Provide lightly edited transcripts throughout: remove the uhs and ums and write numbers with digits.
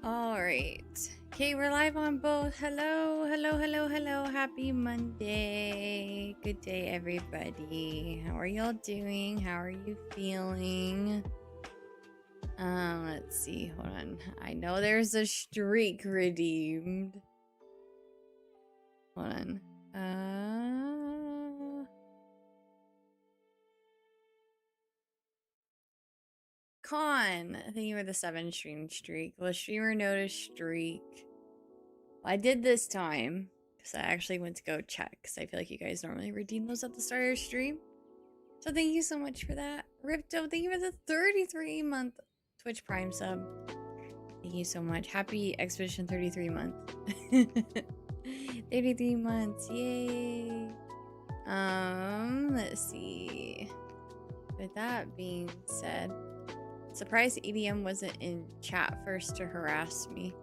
All right. Okay, we're live on both. Hello, hello, hello, hello. Happy Monday. Good day, everybody. How are y'all doing? How are you feeling? Let's see. Hold on. I know there's a streak redeemed. Hold on. Con, I think you were the 7 stream streak. Well, streamer notice streak. Well, I did this time because I actually went to go check because I feel like you guys normally redeem those at the start of your stream. So thank you so much for that. Ripto, thank you for the 33-month Twitch Prime sub. Thank you so much. Happy Expedition 33 month. 33 months, yay. Let's see. With that being said, surprised EDM wasn't in chat first to harass me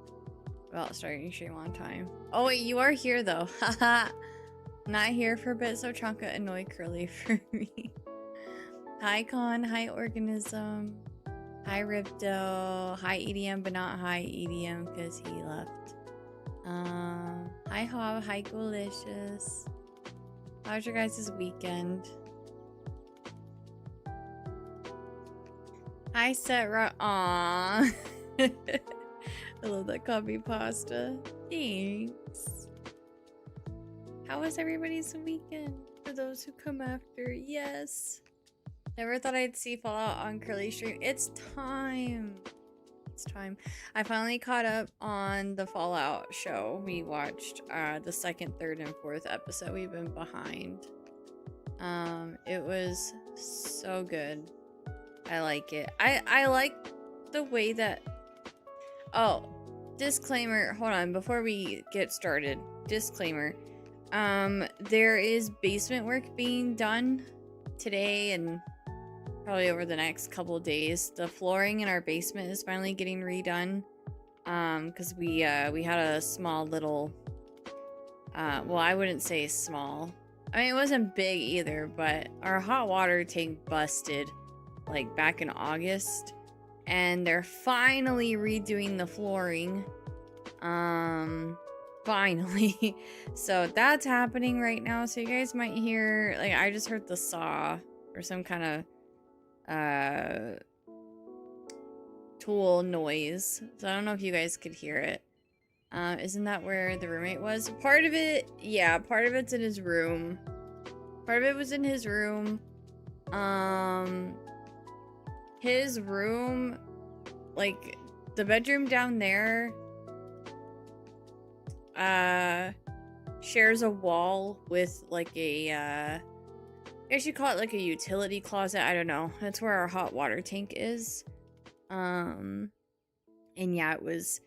about starting stream on time. Oh wait, you are here though. Haha. Not here for a bit, so Chonka annoyed Curly for me. Hi Con, hi Organism, hi Ripto, hi EDM, but not hi EDM because he left. Hi Hob, hi Golicious. How's your guys' weekend? Hi Setra. Aww. I love that coffee pasta. Thanks. How was everybody's weekend? For those who come after, yes. Never thought I'd see Fallout on Curly stream. It's time. It's time. I finally caught up on the Fallout show. We watched the 2nd, 3rd, and 4th episode. We've been behind. It was so good. I like it. I like the way that... Oh, disclaimer. Hold on, before we get started. Disclaimer. There is basement work being done today and probably over the next couple days. The flooring in our basement is finally getting redone. Because we had a small little... well, I wouldn't say small. I mean, it wasn't big either, but our hot water tank busted like back in August, and they're finally redoing the flooring. Finally. So that's happening right now. So you guys might hear, like, I just heard the saw or some kind of tool noise. So I don't know if you guys could hear it. Isn't that where the roommate was? Part of it, yeah, part of it's in his room. Part of it was in his room. His room, like, the bedroom down there, shares a wall with, like, a, I guess you call it, like, a utility closet. I don't know. That's where our hot water tank is. And yeah, it's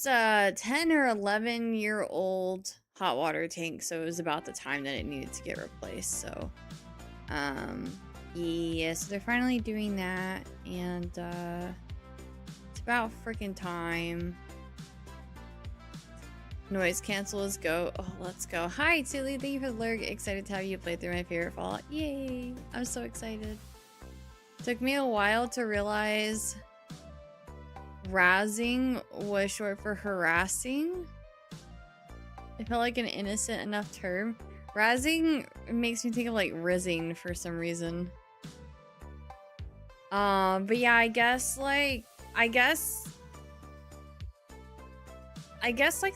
a 10 or 11-year-old hot water tank, so it was about the time that it needed to get replaced. So, yeah, so they're finally doing that, and it's about freaking time. Noise cancel is go. Oh, let's go. Hi, Tilly. Thank you for the lurk. Excited to have you play through my favorite Fallout. Yay! I'm so excited. Took me a while to realize razzing was short for harassing. It felt like an innocent enough term. Razzing makes me think of like rizzing for some reason. But yeah, I guess like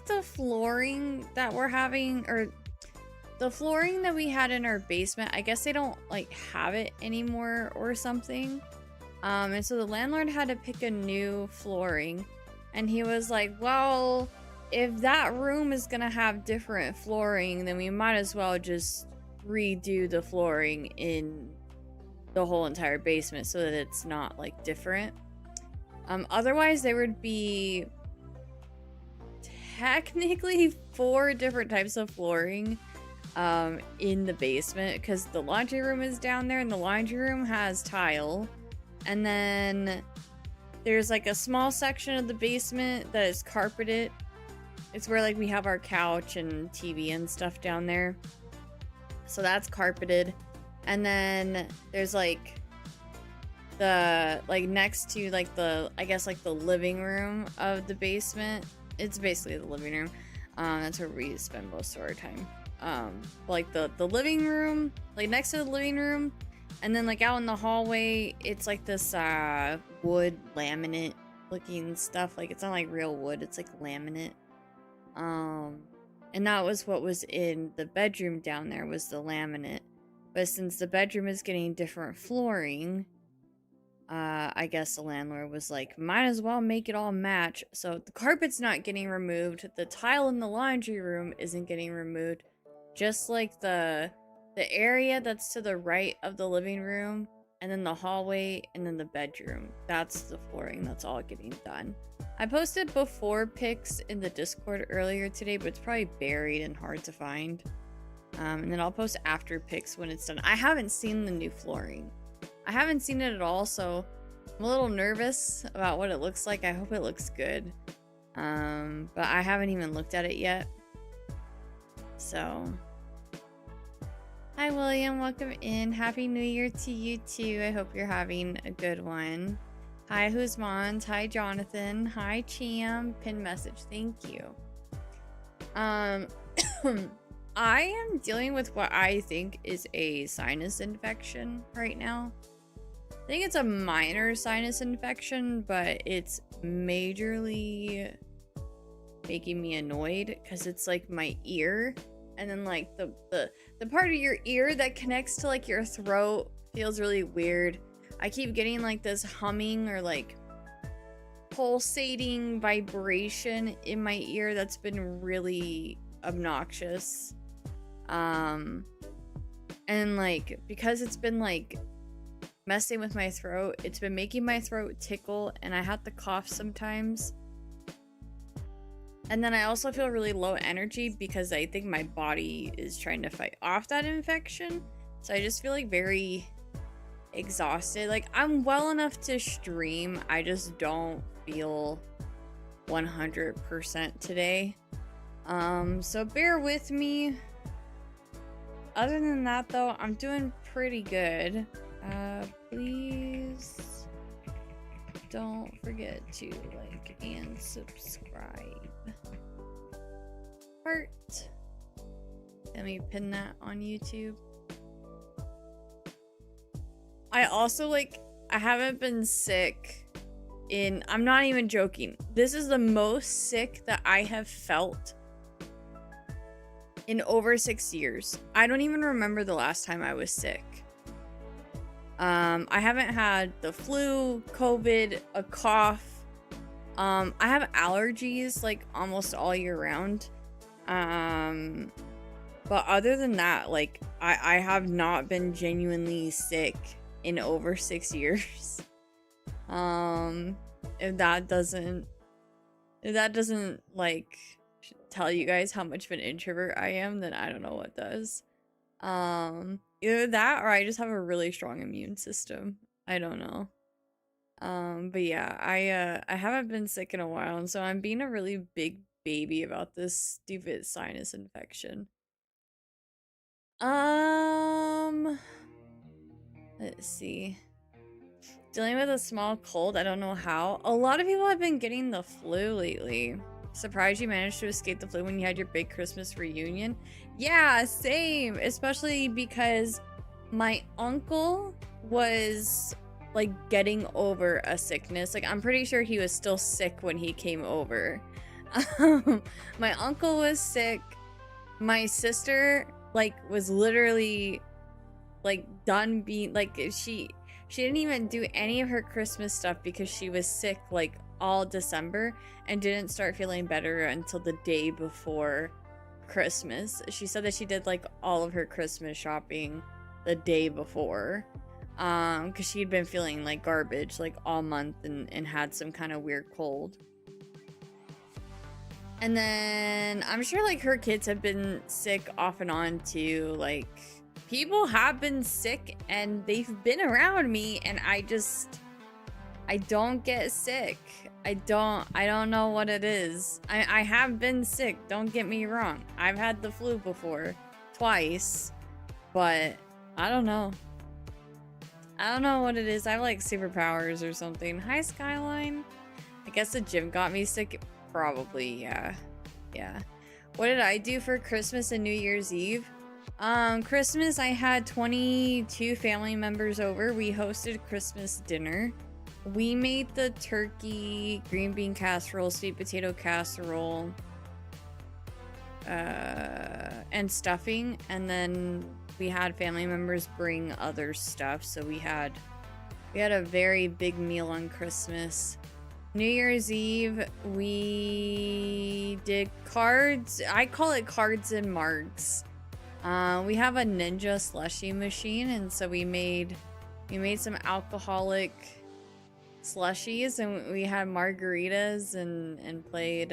the flooring that we're having, or the flooring that we had in our basement, I guess they don't like have it anymore or something. And so the landlord had to pick a new flooring, and he was like, well, if that room is gonna have different flooring, then we might as well just redo the flooring in the whole entire basement so that it's not like different. Otherwise there would be technically 4 different types of flooring in the basement, because the laundry room is down there, and the laundry room has tile, and then there's like a small section of the basement that is carpeted. It's where like we have our couch and TV and stuff down there, so that's carpeted. And then there's like the, like, next to, like, the, I guess, like, the living room of the basement. It's basically the living room. That's where we spend most of our time. Like, the living room, like, next to the living room, and then, like, out in the hallway, it's, like, this, wood laminate looking stuff. Like, it's not, like, real wood. It's, like, laminate. And that was what was in the bedroom down there, was the laminate. But since the bedroom is getting different flooring, I guess the landlord was like, might as well make it all match. So the carpet's not getting removed. The tile in the laundry room isn't getting removed. Just like the area that's to the right of the living room, and then the hallway, and then the bedroom. That's the flooring that's all getting done. I posted before pics in the Discord earlier today, but it's probably buried and hard to find. And then I'll post after pics when it's done. I haven't seen the new flooring. I haven't seen it at all, so I'm a little nervous about what it looks like. I hope it looks good. But I haven't even looked at it yet. So, hi William, welcome in. Happy New Year to you too. I hope you're having a good one. Hi Husmans. Hi Jonathan. Hi Cham. Pin message. Thank you. I am dealing with what I think is a sinus infection right now. I think it's a minor sinus infection, but it's majorly making me annoyed because it's like my ear, and then like the part of your ear that connects to like your throat feels really weird. I keep getting like this humming or like pulsating vibration in my ear that's been really obnoxious. And like because it's been like messing with my throat, it's been making my throat tickle, and I have to cough sometimes. And then I also feel really low energy because I think my body is trying to fight off that infection. So I just feel like very exhausted. Like I'm well enough to stream, I just don't feel 100% today. So bear with me. Other than that though, I'm doing pretty good. Please don't forget to like and subscribe. Heart. Let me pin that on YouTube. I also like, I haven't been sick in, I'm not even joking. This is the most sick that I have felt in over 6 years. I don't even remember the last time I was sick. I haven't had the flu, COVID, a cough. I have allergies like almost all year round. But other than that, like I have not been genuinely sick in over 6 years. If that doesn't like tell you guys how much of an introvert I am, then I don't know what does. Either that or I just have a really strong immune system. I don't know. But yeah, I haven't been sick in a while, and so I'm being a really big baby about this stupid sinus infection. Let's see. Dealing with a small cold, I don't know how. A lot of people have been getting the flu lately. Surprised you managed to escape the flu when you had your big Christmas reunion. Yeah, same. Especially because my uncle was like getting over a sickness. Like I'm pretty sure he was still sick when he came over. My uncle was sick. My sister like was literally like done being like she didn't even do any of her Christmas stuff because she was sick like all December and didn't start feeling better until the day before Christmas. She said that she did like all of her Christmas shopping the day before because she'd been feeling like garbage like all month and had some kind of weird cold. And then I'm sure like her kids have been sick off and on too. Like people have been sick and they've been around me and I don't get sick. I don't know what it is. I have been sick, don't get me wrong. I've had the flu before, twice, but I don't know. I don't know what it is. I have like superpowers or something. Hi, Skyline. I guess the gym got me sick. Probably, yeah. Yeah. What did I do for Christmas and New Year's Eve? Christmas, I had 22 family members over. We hosted Christmas dinner. We made the turkey, green bean casserole, sweet potato casserole, and stuffing. And then we had family members bring other stuff. So we had a very big meal on Christmas. New Year's Eve, we did cards. I call it cards and marks. We have a Ninja slushie machine, and so we made some alcoholic slushies, and we had margaritas and played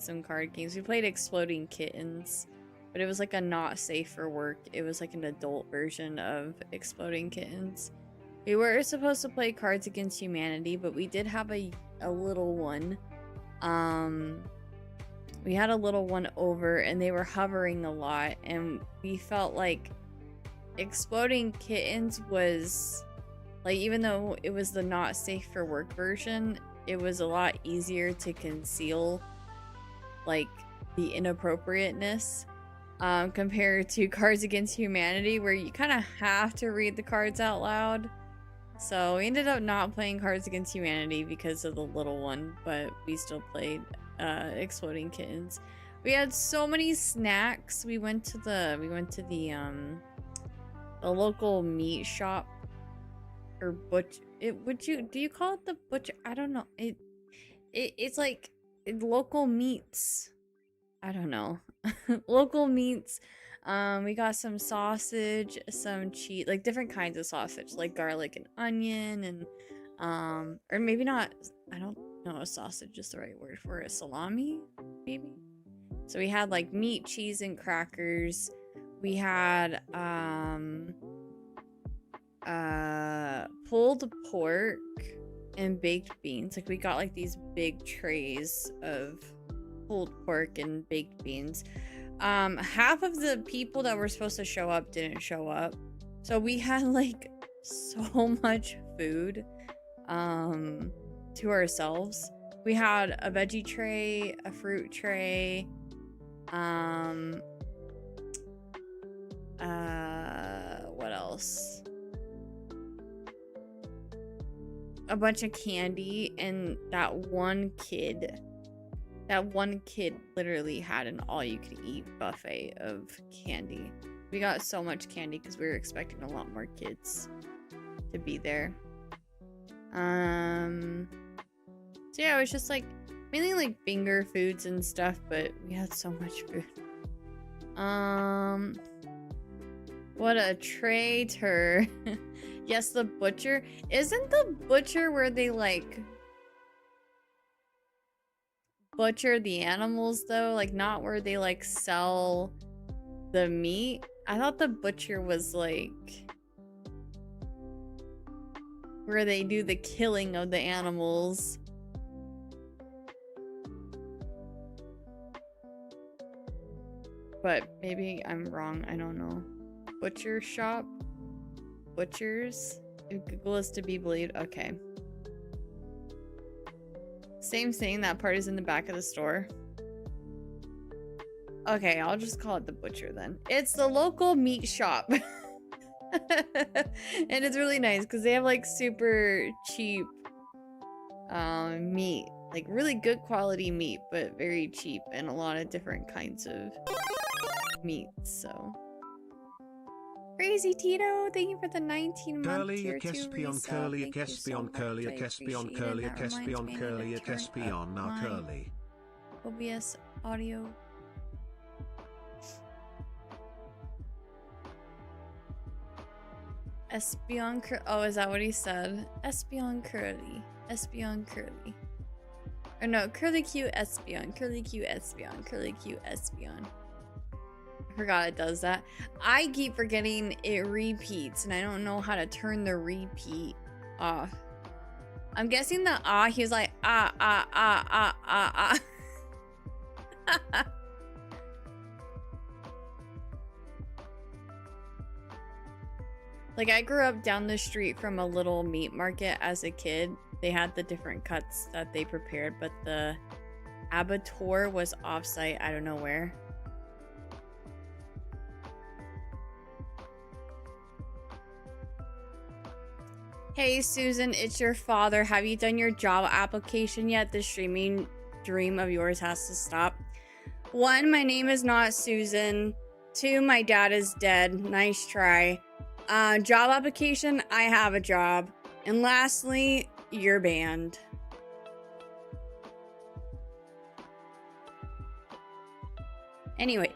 some card games. We played Exploding Kittens, but it was like a not safe for work. It was like an adult version of Exploding Kittens. We were supposed to play Cards Against Humanity, but we did have a little one. We had a little one over, and they were hovering a lot, and we felt like Exploding Kittens was, like, even though it was the not safe for work version, it was a lot easier to conceal, like, the inappropriateness, compared to Cards Against Humanity, where you kind of have to read the cards out loud. So we ended up not playing Cards Against Humanity because of the little one, but we still played Exploding Kittens. We had so many snacks. We went to the local meat shop, or butcher. Do you call it the butcher? I don't know. It's like local meats. I don't know. Local meats. We got some sausage, some cheese, like different kinds of sausage, like garlic and onion, and or maybe not. I don't know if sausage is the right word for it. Salami, maybe. So we had like meat, cheese, and crackers. We had pulled pork and baked beans. Like we got like these big trays of pulled pork and baked beans. Half of the people that were supposed to show up didn't show up, so we had like so much food to ourselves. We had a veggie tray, a fruit tray, what else? A bunch of candy, and that one kid literally had an all-you-can-eat buffet of candy. We got so much candy because we were expecting a lot more kids to be there. So yeah, it was just like mainly like finger foods and stuff, but we had so much food. What a traitor. Yes, the butcher. Isn't the butcher where they like butcher the animals though? Like not where they like sell the meat? I thought the butcher was like where they do the killing of the animals. But maybe I'm wrong. I don't know. Butcher shop? Butchers? If Google is to be believed. Okay. Same thing. That part is in the back of the store. Okay, I'll just call it the butcher then. It's the local meat shop. And it's really nice because they have like super cheap meat. Like really good quality meat, but very cheap, and a lot of different kinds of meat. So Crazy Tito, thank you for the 19-month tier 2 resub. Curly, Thank you so much. Curly, I appreciate it. That reminds me, I need to turn up now my Curly. OBS audio. Espion Curly. Oh, is that what he said? Espion Curly. Espion Curly. Or no, Curly Q Espion. Curly Q Espion. Curly Q Espion. I forgot it does that. I keep forgetting it repeats, and I don't know how to turn the repeat off. I'm guessing the he was like Like, I grew up down the street from a little meat market as a kid. They had the different cuts that they prepared, but the abattoir was off-site. I don't know where. Hey, Susan, it's your father. Have you done your job application yet? The streaming dream of yours has to stop. 1, my name is not Susan. 2, my dad is dead. Nice try. Job application, I have a job. And lastly, you're banned. Anyway.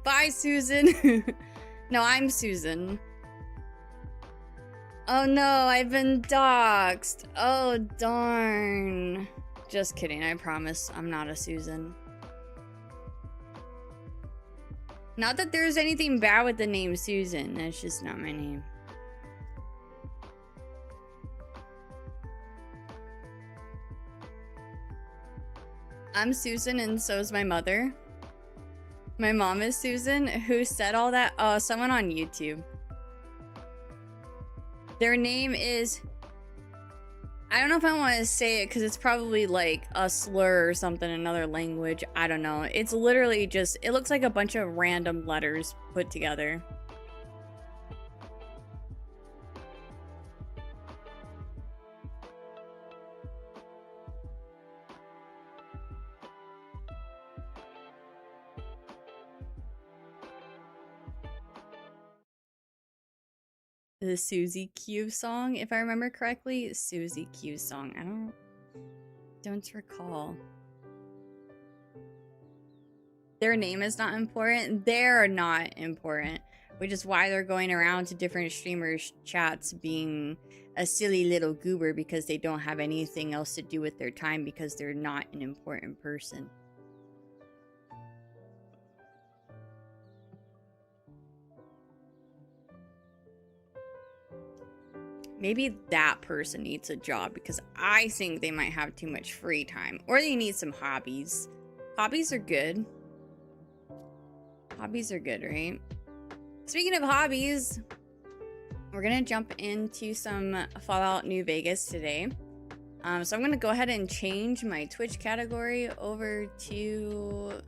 Bye, Susan. No, I'm Susan. Oh no, I've been doxxed. Oh darn. Just kidding, I promise I'm not a Susan. Not that there's anything bad with the name Susan, that's just not my name. I'm Susan and so is my mother. My mom is Susan. Who said all that? Oh, someone on YouTube. Their name is... I don't know if I want to say it because it's probably like a slur or something in another language. I don't know. It's literally just... It looks like a bunch of random letters put together. The Susie Q song, if I remember correctly. Susie Q song. I don't recall. Their name is not important. They're not important, which is why they're going around to different streamers' chats being a silly little goober because they don't have anything else to do with their time because they're not an important person. Maybe that person needs a job because I think they might have too much free time. Or they need some hobbies. Hobbies are good. Hobbies are good, right? Speaking of hobbies, we're going to jump into some Fallout New Vegas today. So I'm going to go ahead and change my Twitch category over to...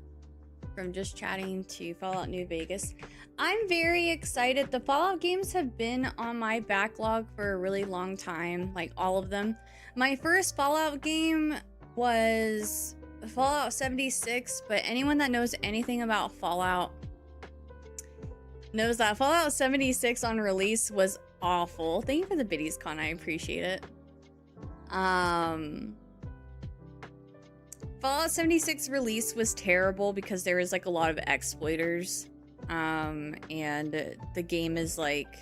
from just chatting to Fallout New Vegas. I'm very excited. The Fallout games have been on my backlog for a really long time, like all of them. My first Fallout game was Fallout 76, but anyone that knows anything about Fallout knows that Fallout 76 on release was awful. Thank you for the biddies, Con. I appreciate it. Fallout 76 release was terrible because there was like a lot of exploiters. And the game is like,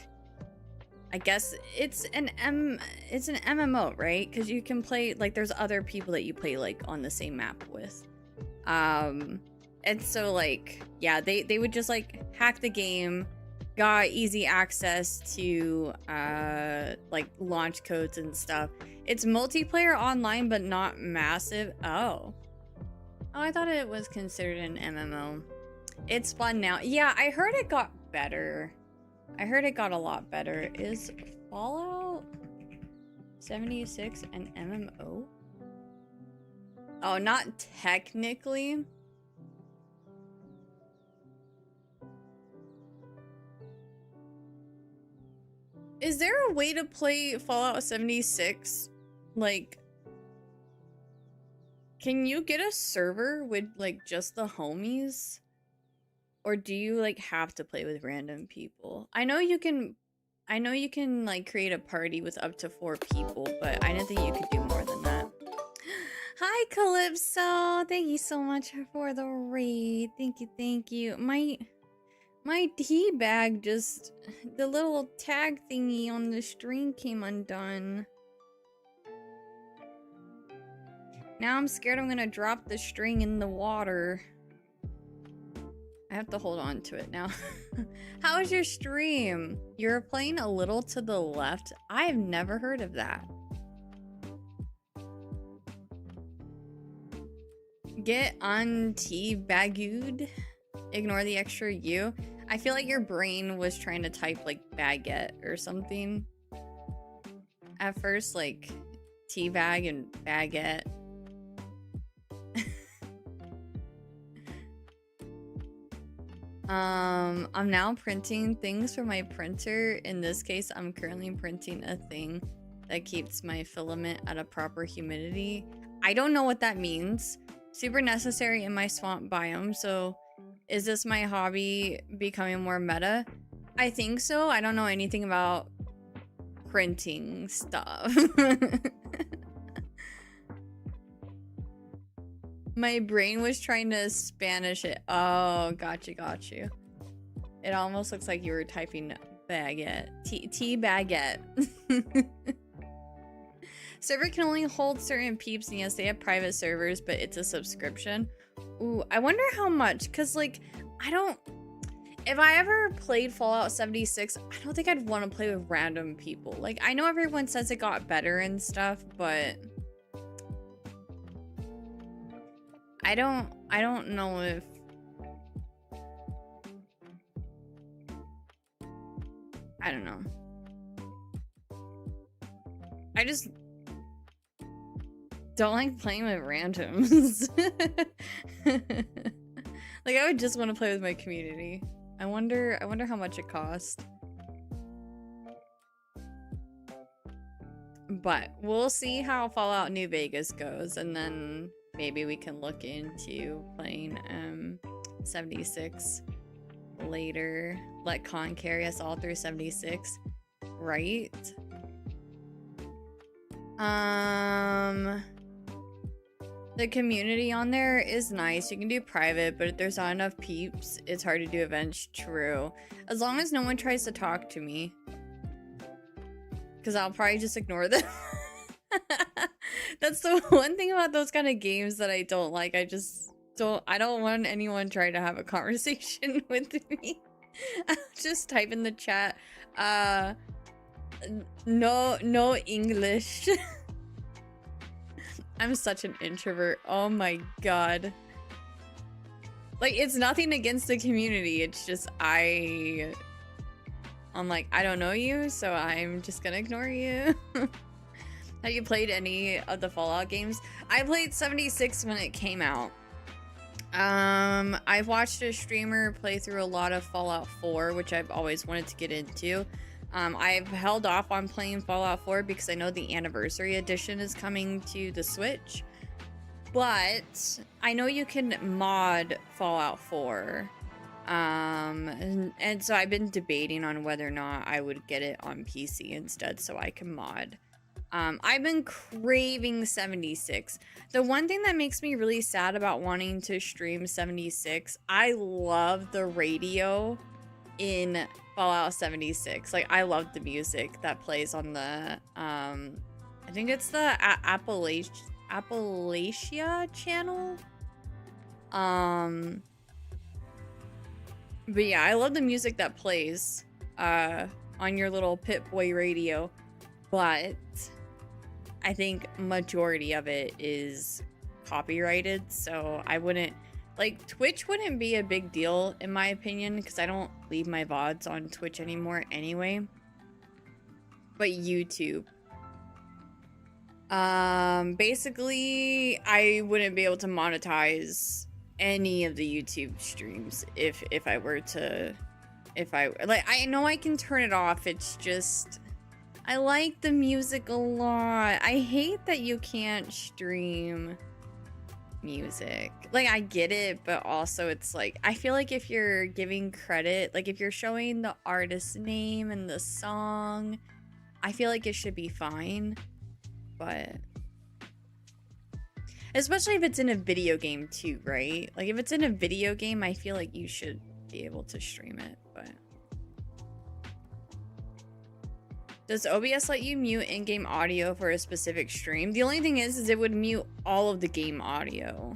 I guess it's an MMO, right? Because you can play, like, there's other people that you play like on the same map with. And so like, yeah, they would just like hack the game, got easy access to like launch codes and stuff. It's multiplayer online, but not massive. Oh, I thought it was considered an MMO. It's fun now. Yeah, I heard it got better. I heard it got a lot better. Is Fallout 76 an MMO? Oh, not technically. Is there a way to play Fallout 76? Like, can you get a server with like just the homies? Or do you like have to play with random people? I know you can like create a party with up to 4 people, but I didn't think you could do more than that. Hi Calypso! Thank you so much for the raid. Thank you. My tea bag just, the little tag thingy on the string came undone. Now I'm scared I'm gonna drop the string in the water. I have to hold on to it now. How is your stream? You're playing a little to the left? I've never heard of that. Get un-teabagged. Ignore the extra U. I feel like your brain was trying to type like baguette or something. At first, like teabag and baguette. I'm now printing things from my printer. In this case, I'm currently printing a thing that keeps my filament at a proper humidity. I don't know what that means. Super necessary in my swamp biome. So is this my hobby becoming more meta? I think so. I don't know anything about printing stuff. My brain was trying to Spanish it. Oh, got you. It almost looks like you were typing baguette. Tea baguette. Server can only hold certain peeps, and yes, they have private servers, but it's a subscription. Ooh, I wonder how much, because, like, if I ever played Fallout 76, I don't think I'd want to play with random people. Like, I know everyone says it got better and stuff, but I don't know if I don't know. I just don't like playing with randoms. Like, I would just want to play with my community. I wonder how much it costs. But we'll see how Fallout New Vegas goes, and then maybe we can look into playing 76 later. Let Con carry us all through 76, right? The community on there is nice. You can do private, but if there's not enough peeps, it's hard to do events. True. As long as no one tries to talk to me, because I'll probably just ignore them. That's the one thing about those kind of games that I don't like. I don't want anyone trying to have a conversation with me. I'll just type in the chat, no English. I'm such an introvert. Oh my god. Like, it's nothing against the community. It's just I'm like, I don't know you, so I'm just gonna ignore you. Have you played any of the Fallout games? I played 76 when it came out. I've watched a streamer play through a lot of Fallout 4, which I've always wanted to get into. I've held off on playing Fallout 4 because I know the anniversary edition is coming to the Switch. But I know you can mod Fallout 4. And so I've been debating on whether or not I would get it on PC instead so I can mod. I've been craving 76. The one thing that makes me really sad about wanting to stream 76, I love the radio in Fallout 76. Like, I love the music that plays on the, I think it's the Appalachia channel. But yeah, I love the music that plays on your little Pip-Boy radio, but I think majority of it is copyrighted, so I wouldn't, like, Twitch wouldn't be a big deal in my opinion, because I don't leave my VODs on Twitch anymore anyway. But YouTube. Basically, I wouldn't be able to monetize any of the YouTube streams if I were to, I know I can turn it off, it's just, I like the music a lot. I hate that you can't stream music. Like, I get it, but also it's like, I feel like if you're giving credit, like if you're showing the artist's name and the song, I feel like it should be fine. But especially if it's in a video game too, right? Like, if it's in a video game, I feel like you should be able to stream it, but does OBS let you mute in-game audio for a specific stream? The only thing is it would mute all of the game audio.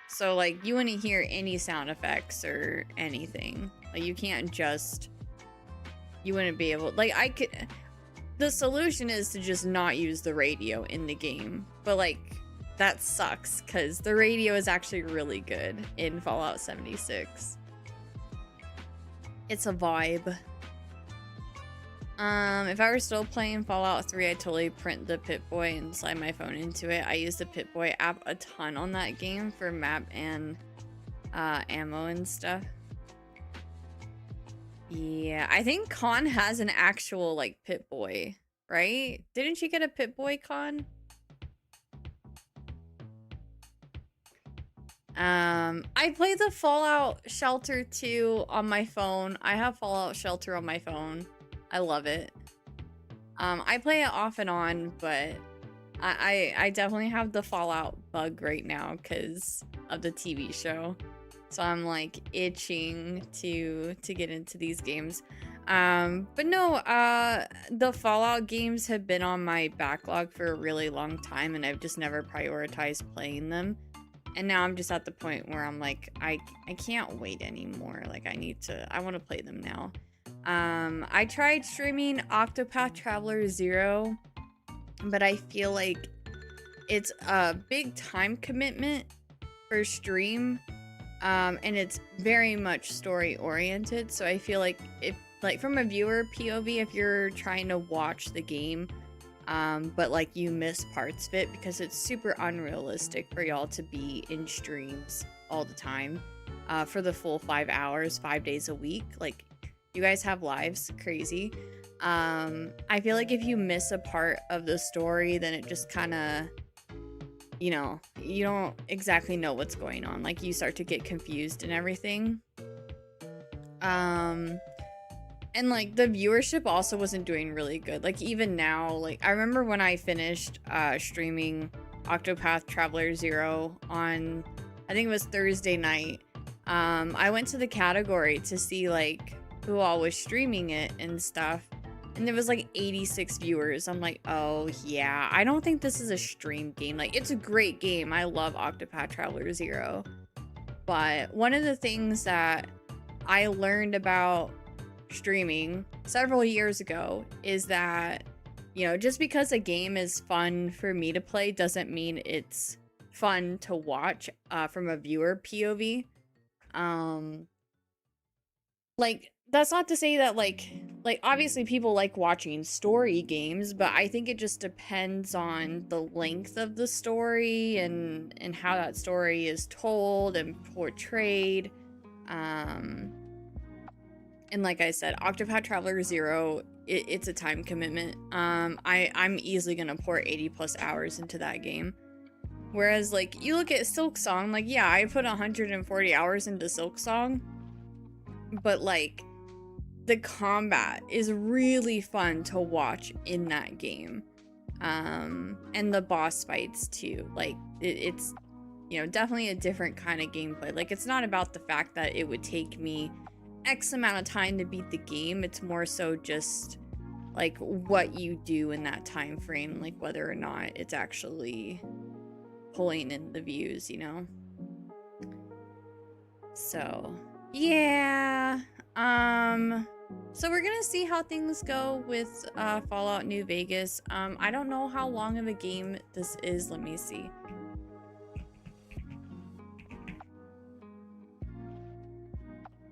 So, like, you wouldn't hear any sound effects or anything. Like, you can't just, you wouldn't be able, like, the solution is to just not use the radio in the game. But, like, that sucks because the radio is actually really good in Fallout 76. It's a vibe. If I were still playing Fallout 3, I'd totally print the Pip-Boy and slide my phone into it. I use the Pip-Boy app a ton on that game for map and ammo and stuff. Yeah, I think Con has an actual, like, Pip-Boy, right? Didn't she get a Pip-Boy, Con? I play the Fallout Shelter 2 on my phone. I have Fallout Shelter on my phone. I love it. I play it off and on, but I definitely have the Fallout bug right now because of the TV show. So I'm like itching to get into these games. But no, the Fallout games have been on my backlog for a really long time and I've just never prioritized playing them. And now I'm just at the point where I'm like, I can't wait anymore. Like I want to play them now. I tried streaming Octopath Traveler 0, but I feel like it's a big time commitment for stream. And it's very much story oriented. So I feel like if like from a viewer POV, if you're trying to watch the game, but like you miss parts of it because it's super unrealistic for y'all to be in streams all the time, for the full 5 hours, 5 days a week. Like you guys have lives, crazy. I feel like if you miss a part of the story, then it just kind of, you know, you don't exactly know what's going on. Like you start to get confused and everything. And like the viewership also wasn't doing really good. Like even now, like I remember when I finished streaming Octopath Traveler 0 on, I think it was Thursday night. I went to the category to see like who all was streaming it and stuff. And there was like 86 viewers. I'm like, oh yeah, I don't think this is a stream game. Like it's a great game. I love Octopath Traveler 0. But one of the things that I learned about streaming several years ago is that, you know, just because a game is fun for me to play doesn't mean it's fun to watch from a viewer POV. Like that's not to say that like obviously people like watching story games, but I think it just depends on the length of the story and how that story is told and portrayed. And like I said, Octopath Traveler 0, it's a time commitment. I'm easily gonna pour 80 plus hours into that game. Whereas like you look at Silksong, like yeah, I put 140 hours into Silksong, but like the combat is really fun to watch in that game. And the boss fights too. Like it's, you know, definitely a different kind of gameplay. Like it's not about the fact that it would take me X amount of time to beat the game. It's more so just like what you do in that time frame, like whether or not it's actually pulling in the views, you know. So yeah, so we're gonna see how things go with Fallout New Vegas. I don't know how long of a game this is. Let me see.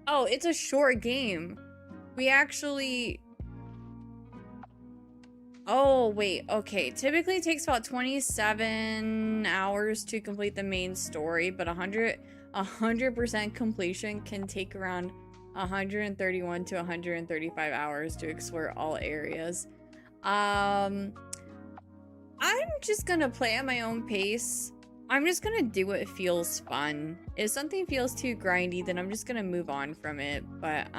Oh, it's a short game. We actually... Oh, wait. Okay. Typically it takes about 27 hours to complete the main story, but 100% completion can take around 131 to 135 hours to explore all areas. I'm just gonna play at my own pace. I'm just gonna do what feels fun. If something feels too grindy, then I'm just gonna move on from it. But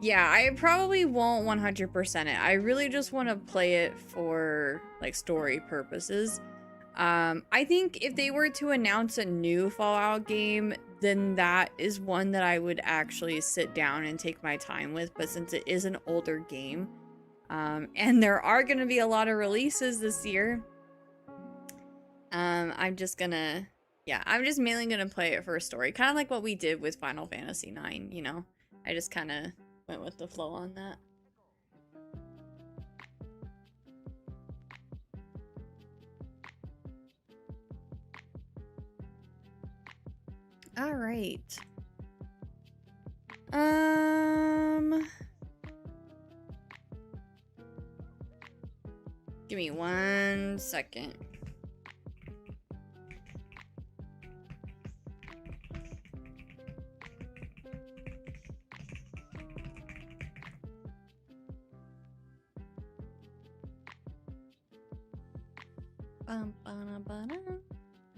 yeah, I probably won't 100% it. I really just want to play it for like story purposes. I think if they were to announce a new Fallout game, then that is one that I would actually sit down and take my time with. But since it is an older game, and there are going to be a lot of releases this year, I'm just gonna, yeah, I'm just mainly gonna play it for a story. Kind of like what we did with Final Fantasy IX, you know? I just kind of went with the flow on that. All right. Give me 1 second.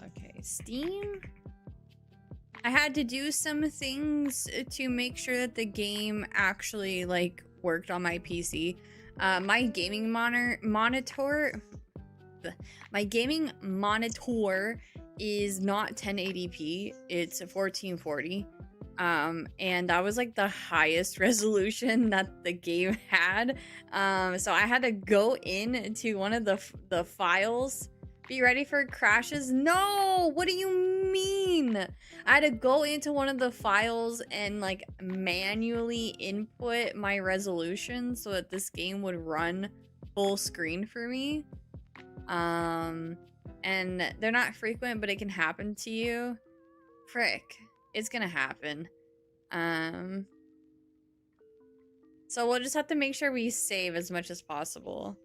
Okay, Steam. I had to do some things to make sure that the game actually like worked on my PC. My gaming monitor is not 1080p. It's a 1440. And that was like the highest resolution that the game had. So I had to go into one of the files. Be ready for crashes? No! What do you mean? I had to go into one of the files and like manually input my resolution so that this game would run full screen for me. And they're not frequent, but it can happen to you. Frick. It's gonna happen. So we'll just have to make sure we save as much as possible.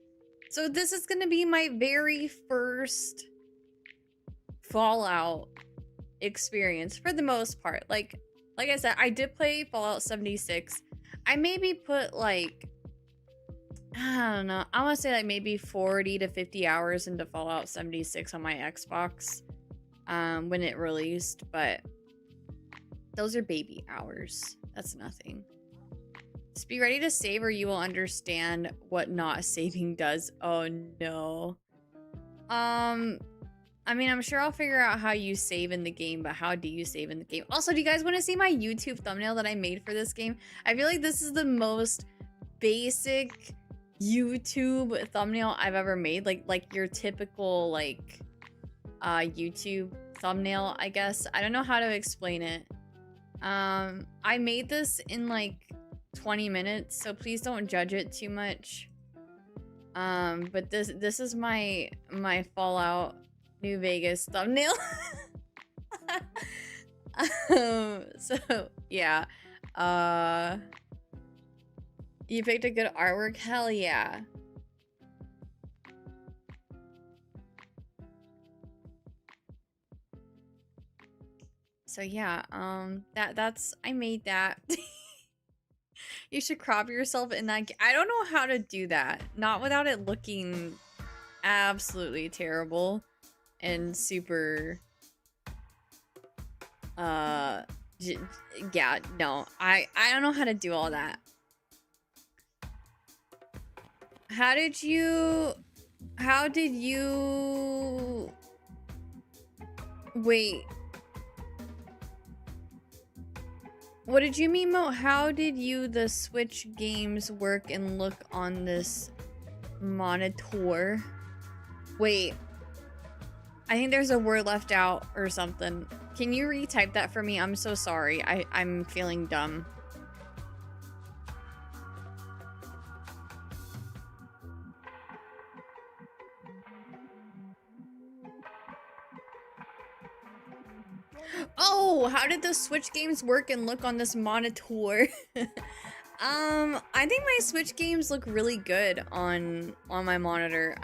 So this is gonna be my very first Fallout experience for the most part. Like I said, I did play Fallout 76. I maybe put like, I don't know, I want to say like maybe 40 to 50 hours into Fallout 76 on my Xbox when it released, but those are baby hours. That's nothing. Just be ready to save or you will understand what not saving does. Oh no. I mean, I'm sure I'll figure out how you save in the game, but how do you save in the game? Also, do you guys want to see my YouTube thumbnail that I made for this game? I feel like this is the most basic YouTube thumbnail I've ever made. Like your typical like YouTube thumbnail, I guess. I don't know how to explain it. I made this in like 20 minutes, so please don't judge it too much. But this is my Fallout New Vegas thumbnail. So yeah. You picked a good artwork? Hell yeah. So yeah, that's I made that. You should crop yourself in that. I don't know how to do that. Not without it looking absolutely terrible and super yeah, no. I don't know how to do all that. How did you wait. What did you mean, Mo? How did the Switch games work and look on this monitor? Wait. I think there's a word left out or something. Can you retype that for me? I'm so sorry. I'm feeling dumb. Oh, how did the Switch games work and look on this monitor? I think my Switch games look really good on my monitor.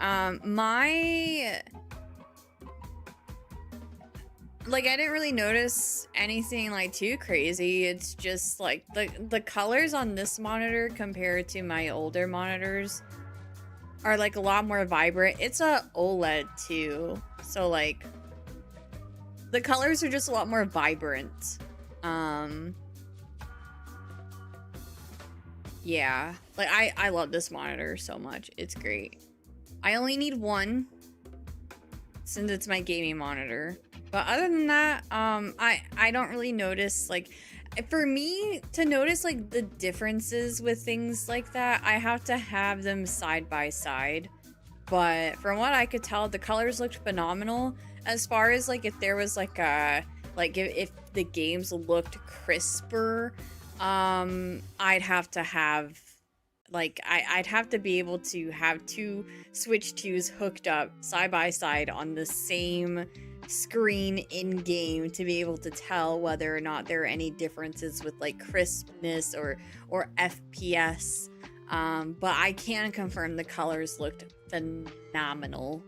Like, I didn't really notice anything like too crazy. It's just like the colors on this monitor compared to my older monitors are like a lot more vibrant. It's a OLED too, so like the colors are just a lot more vibrant. Yeah, like I love this monitor so much. It's great. I only need one since it's my gaming monitor. But other than that, I don't really notice, like, for me to notice like the differences with things like that, I have to have them side by side. But from what I could tell, the colors looked phenomenal. As far as like if there was like a if the games looked crisper, I'd have to have like I'd have to be able to have two Switch 2s hooked up side by side on the same screen in game to be able to tell whether or not there are any differences with like crispness or FPS. But I can confirm the colors looked phenomenal.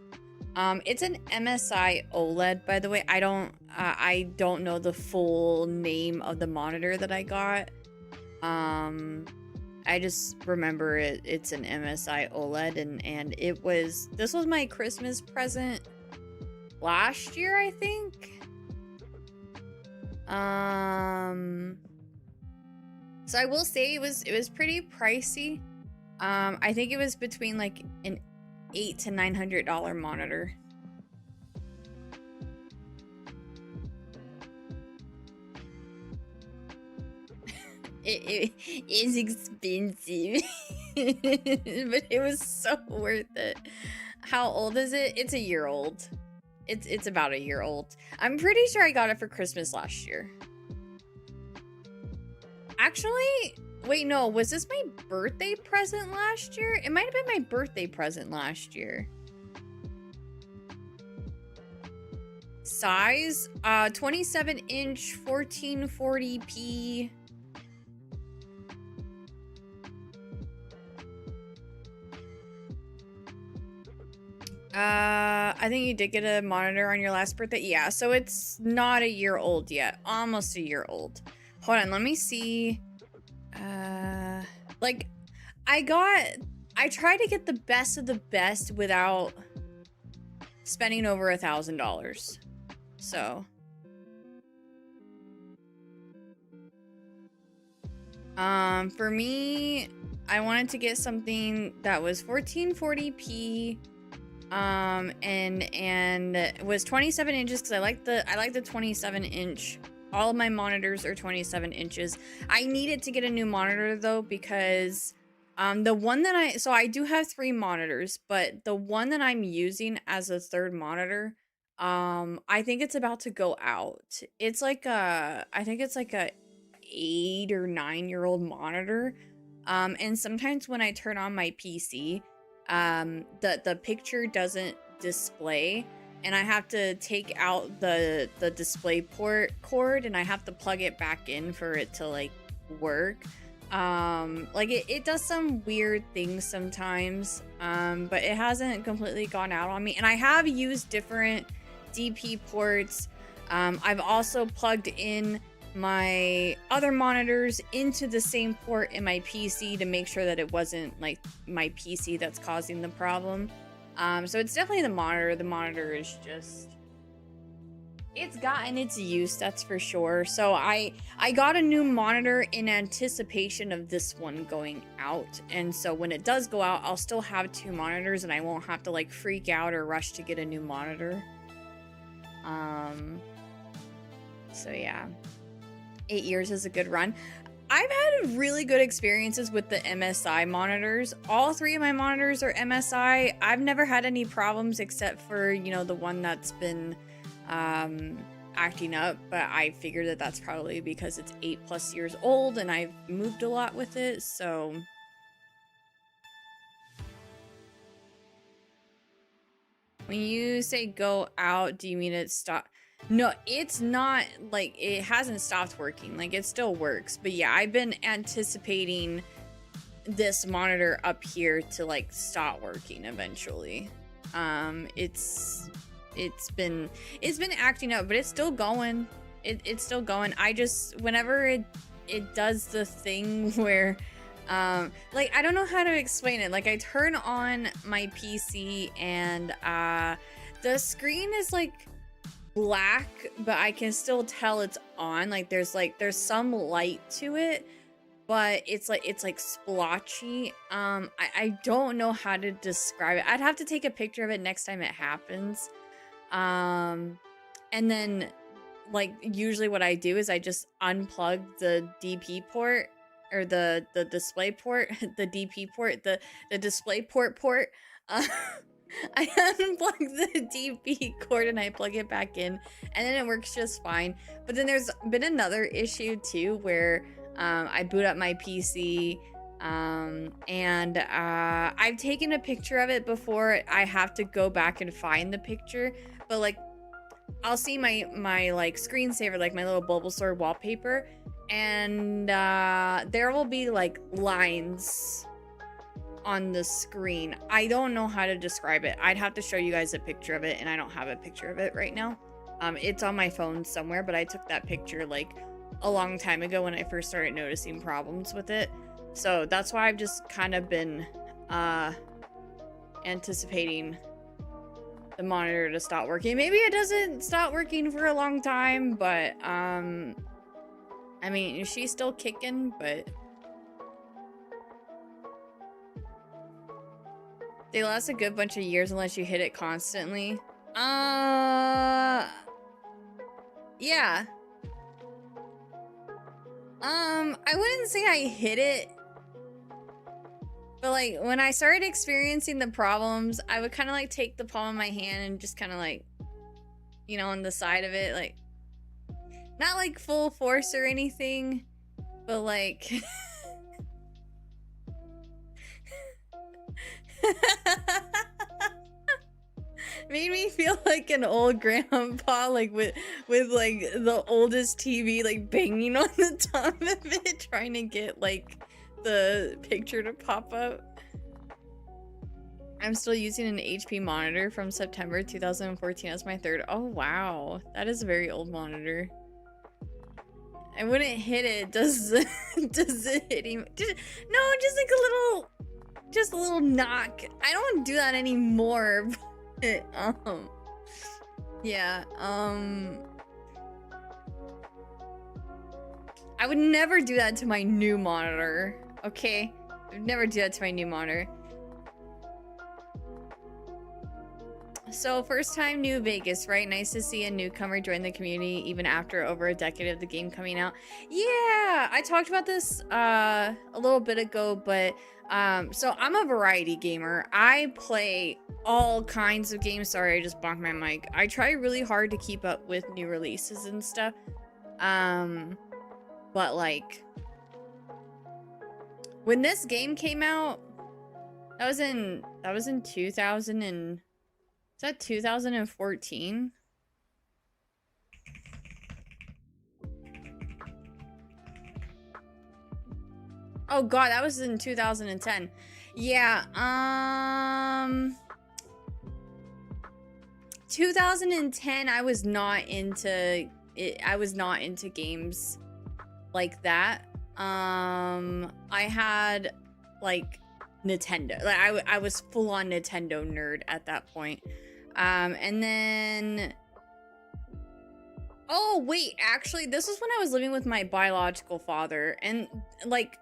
It's an MSI OLED, by the way. I don't know the full name of the monitor that I got. I just remember it's an MSI OLED, and this was my Christmas present last year, I think. So I will say it was pretty pricey. I think it was between like an $800 to $900 monitor. It is expensive, but it was so worth it. How old is it? It's a year old. It's about a year old. I'm pretty sure I got it for Christmas last year. Actually, wait, no, was this my birthday present last year? It might have been my birthday present last year. Size, 27-inch, 1440p. I think you did get a monitor on your last birthday. Yeah, so it's not a year old yet. Almost a year old. Hold on, let me see. Like, I tried to get the best of the best without spending over $1,000. So. For me, I wanted to get something that was 1440p. And it was 27 inches because I like the 27-inch. All of my monitors are 27 inches. I needed to get a new monitor though because the one that I do have 3 monitors, but the one that I'm using as a third monitor, I think it's about to go out. It's like I think it's like a 8 or 9-year-old monitor. And sometimes when I turn on my PC, the picture doesn't display, and I have to take out the display port cord and I have to plug it back in for it to like work. Like it does some weird things sometimes, but it hasn't completely gone out on me. And I have used different DP ports. I've also plugged in my other monitors into the same port in my PC to make sure that it wasn't like my PC that's causing the problem. So it's definitely the monitor. The monitor is just, it's gotten its use, that's for sure. So I got a new monitor in anticipation of this one going out. And so when it does go out, I'll still have 2 monitors and I won't have to like freak out or rush to get a new monitor. So yeah. 8 years is a good run. I've had really good experiences with the MSI monitors. All 3 of my monitors are MSI. I've never had any problems except for, you know, the one that's been acting up, but I figured that that's probably because it's 8+ years old and I've moved a lot with it, so. When you say go out, do you mean it stop? No, it's not like it hasn't stopped working. Like it still works. But yeah, I've been anticipating this monitor up here to like stop working eventually. It's been acting up, but it's still going. It's still going. I just, whenever it does the thing where like I don't know how to explain it. Like I turn on my PC and the screen is like black, but I can still tell it's on. Like there's some light to it, but it's like splotchy. I don't know how to describe it. I'd have to take a picture of it next time it happens. And then like usually what I do is I just unplug the DP port or the display port, the DP port, the display port. I unplug the DP cord and I plug it back in, and then it works just fine. But then there's been another issue too where I boot up my PC and I've taken a picture of it before. I have to go back and find the picture, but like I'll see my like screensaver, like my little Bulbasaur wallpaper, and there will be like lines on the screen. I don't know how to describe it. I'd have to show you guys a picture of it, and I don't have a picture of it right now. It's on my phone somewhere, but I took that picture like a long time ago when I first started noticing problems with it. So that's why I've just kind of been anticipating the monitor to stop working. Maybe it doesn't stop working for a long time, but I mean, she's still kicking, but they last a good bunch of years unless you hit it constantly. Yeah. I wouldn't say I hit it, but like when I started experiencing the problems, I would kind of like take the palm of my hand and just kind of like, you know, on the side of it, like not like full force or anything, but like made me feel like an old grandpa, like with like the oldest TV like banging on the top of it, trying to get like the picture to pop up. I'm still using an HP monitor from September 2014 as my third. Oh wow, that is a very old monitor. I wouldn't hit it. Does it hit him? No, just a little knock. I don't do that anymore. But, yeah. I would never do that to my new monitor. Okay, I would never do that to my new monitor. So first time new Vegas, right? Nice to see a newcomer join the community even after over a decade of the game coming out. Yeah, I talked about this a little bit ago, but so I'm a variety gamer. I play all kinds of games. Sorry, I just bonked my mic. I try really hard to keep up with new releases and stuff. But like when this game came out, that was in 2000 and is that 2014? Oh god, that was in 2010. Yeah, 2010 I was not into it. I was not into games like that. I had like Nintendo. Like I was full on Nintendo nerd at that point. And then, oh wait, actually this was when I was living with my biological father, and like,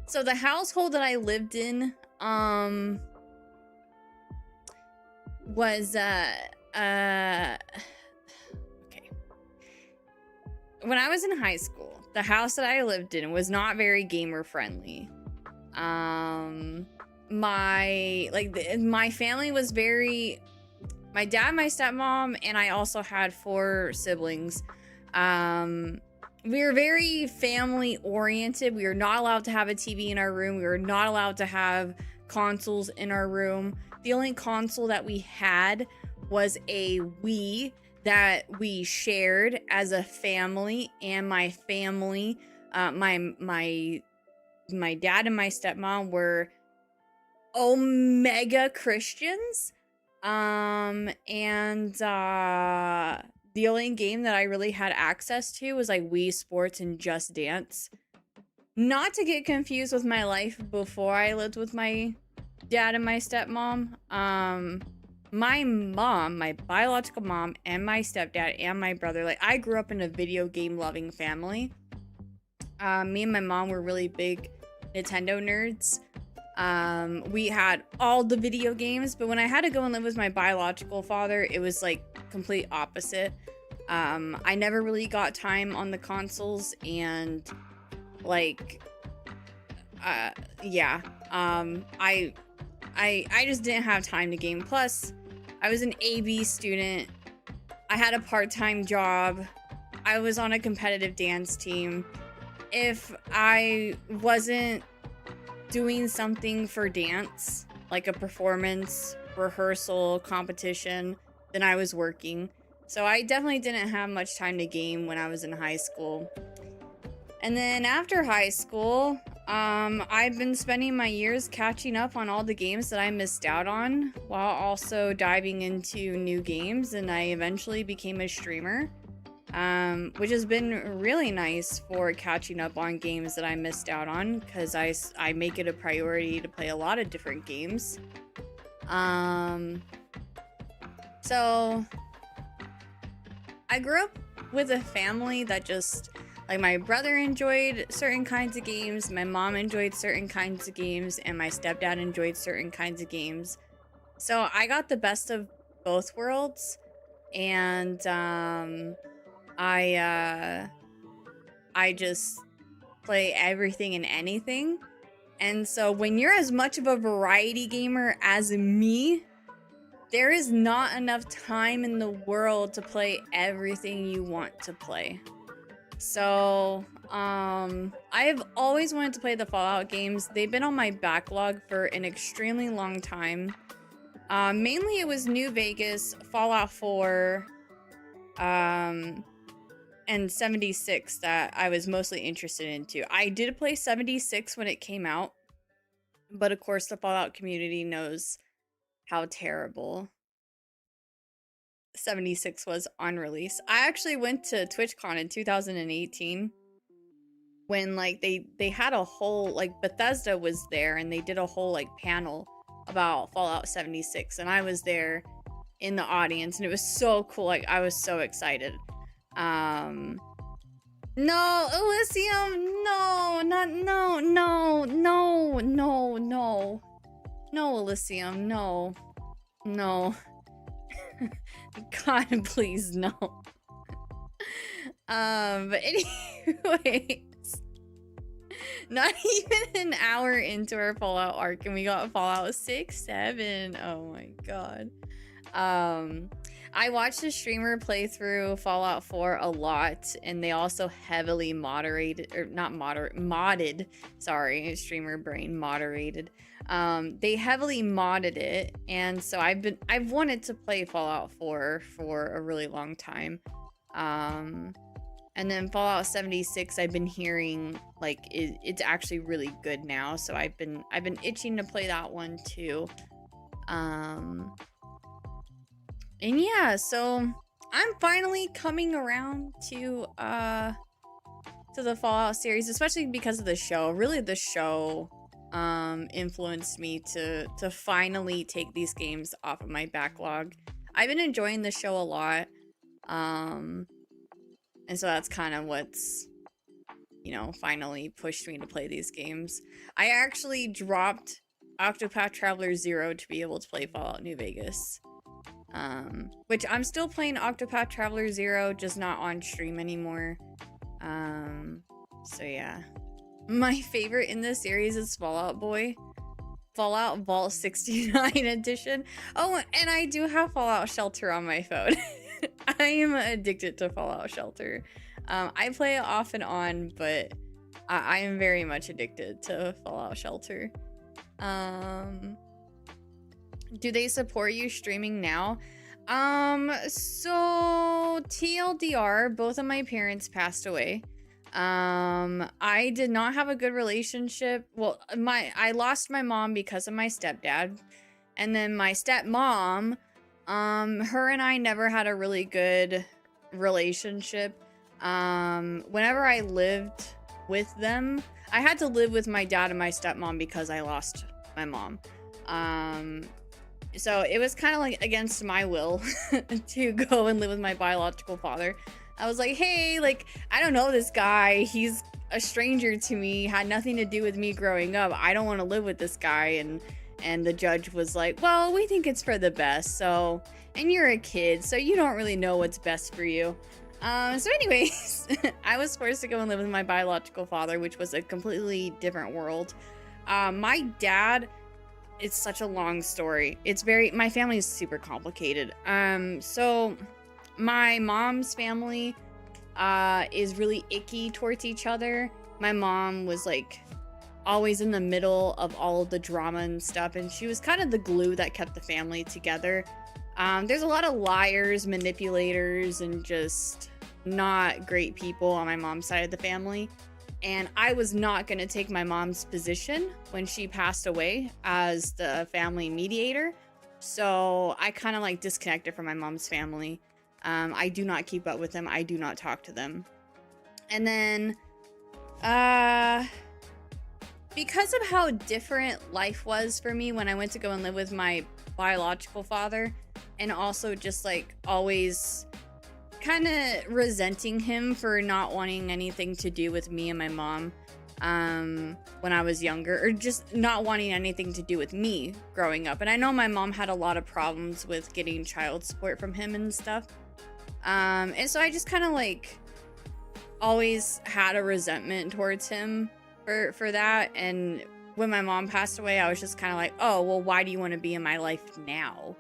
so the household that I lived in, was, okay. When I was in high school, the house that I lived in was not very gamer friendly. My family was very, my dad, my stepmom, and I also had 4 siblings. We were very family oriented. We were not allowed to have a TV in our room. We were not allowed to have consoles in our room. The only console that we had was a Wii that we shared as a family, and my family, my dad and my stepmom were Omega Christians. The only game that I really had access to was like Wii Sports and Just Dance. Not to get confused with my life before I lived with my dad and my stepmom. My mom, my biological mom, and my stepdad and my brother, like I grew up in a video game loving family. Me and my mom were really big Nintendo nerds. We had all the video games, but when I had to go and live with my biological father, it was like complete opposite. I never really got time on the consoles, and like yeah, I just didn't have time to game. Plus I was an AB student, I had a part-time job, I was on a competitive dance team. If I wasn't doing something for dance, like a performance, rehearsal, competition, then I was working. So I definitely didn't have much time to game when I was in high school. And then after high school, I've been spending my years catching up on all the games that I missed out on, while also diving into new games, and I eventually became a streamer, which has been really nice for catching up on games that I missed out on, because I make it a priority to play a lot of different games. So I grew up with a family that just, like, my brother enjoyed certain kinds of games, my mom enjoyed certain kinds of games, and my stepdad enjoyed certain kinds of games. So I got the best of both worlds, and I just play everything and anything. And so when you're as much of a variety gamer as me, there is not enough time in the world to play everything you want to play. So, I've always wanted to play the Fallout games. They've been on my backlog for an extremely long time. Mainly it was New Vegas, Fallout 4, and 76 that I was mostly interested into. I did play 76 when it came out, but of course the Fallout community knows how terrible 76 was on release. I actually went to TwitchCon in 2018 when, like, they had a whole, like, Bethesda was there and they did a whole, like, panel about Fallout 76, and I was there in the audience, and it was so cool. Like, I was so excited. No, Elysium, no, not, no, no, no, no, no, no, Elysium, no, no. God, please, no. But anyways, not even an hour into our Fallout arc, and we got Fallout 6, 7. Oh my god. I watched a streamer play through Fallout 4 a lot, and they also heavily modded. Sorry, streamer brain, moderated. They heavily modded it, and so I've wanted to play Fallout 4 for a really long time. And then Fallout 76, I've been hearing, like, it's actually really good now, so I've been itching to play that one too. And yeah, so I'm finally coming around to the Fallout series, especially because of the show. Really, the show influenced me to finally take these games off of my backlog. I've been enjoying the show a lot, and so that's kind of what's, you know, finally pushed me to play these games. I actually dropped Octopath Traveler 0 to be able to play Fallout New Vegas. Which I'm still playing Octopath Traveler 0, just not on stream anymore. So yeah. My favorite in this series is Fallout Boy. Fallout Vault 69 edition. Oh, and I do have Fallout Shelter on my phone. I am addicted to Fallout Shelter. I play it off and on, but I am very much addicted to Fallout Shelter. Do they support you streaming now? So TLDR, both of my parents passed away. I did not have a good relationship. Well, I lost my mom because of my stepdad. And then my stepmom, her and I never had a really good relationship. Whenever I lived with them, I had to live with my dad and my stepmom because I lost my mom. So it was kind of like against my will to go and live with my biological father. I was like, hey, like, I don't know this guy. He's a stranger to me, had nothing to do with me growing up. I don't want to live with this guy. And the judge was like, well, we think it's for the best. So, and you're a kid, so you don't really know what's best for you. So anyways, I was forced to go and live with my biological father, which was a completely different world. My dad, it's such a long story. My family is super complicated. So my mom's family is really icky towards each other. My mom was like always in the middle of all of the drama and stuff, and she was kind of the glue that kept the family together. There's a lot of liars, manipulators, and just not great people on my mom's side of the family. And I was not going to take my mom's position when she passed away as the family mediator. So I kind of like disconnected from my mom's family. I do not keep up with them. I do not talk to them. And then, because of how different life was for me when I went to go and live with my biological father, and also just like always kind of resenting him for not wanting anything to do with me and my mom when I was younger, or just not wanting anything to do with me growing up. And I know my mom had a lot of problems with getting child support from him and stuff. And so I just kind of like always had a resentment towards him for that. And when my mom passed away, I was just kind of like, oh, well, why do you want to be in my life now?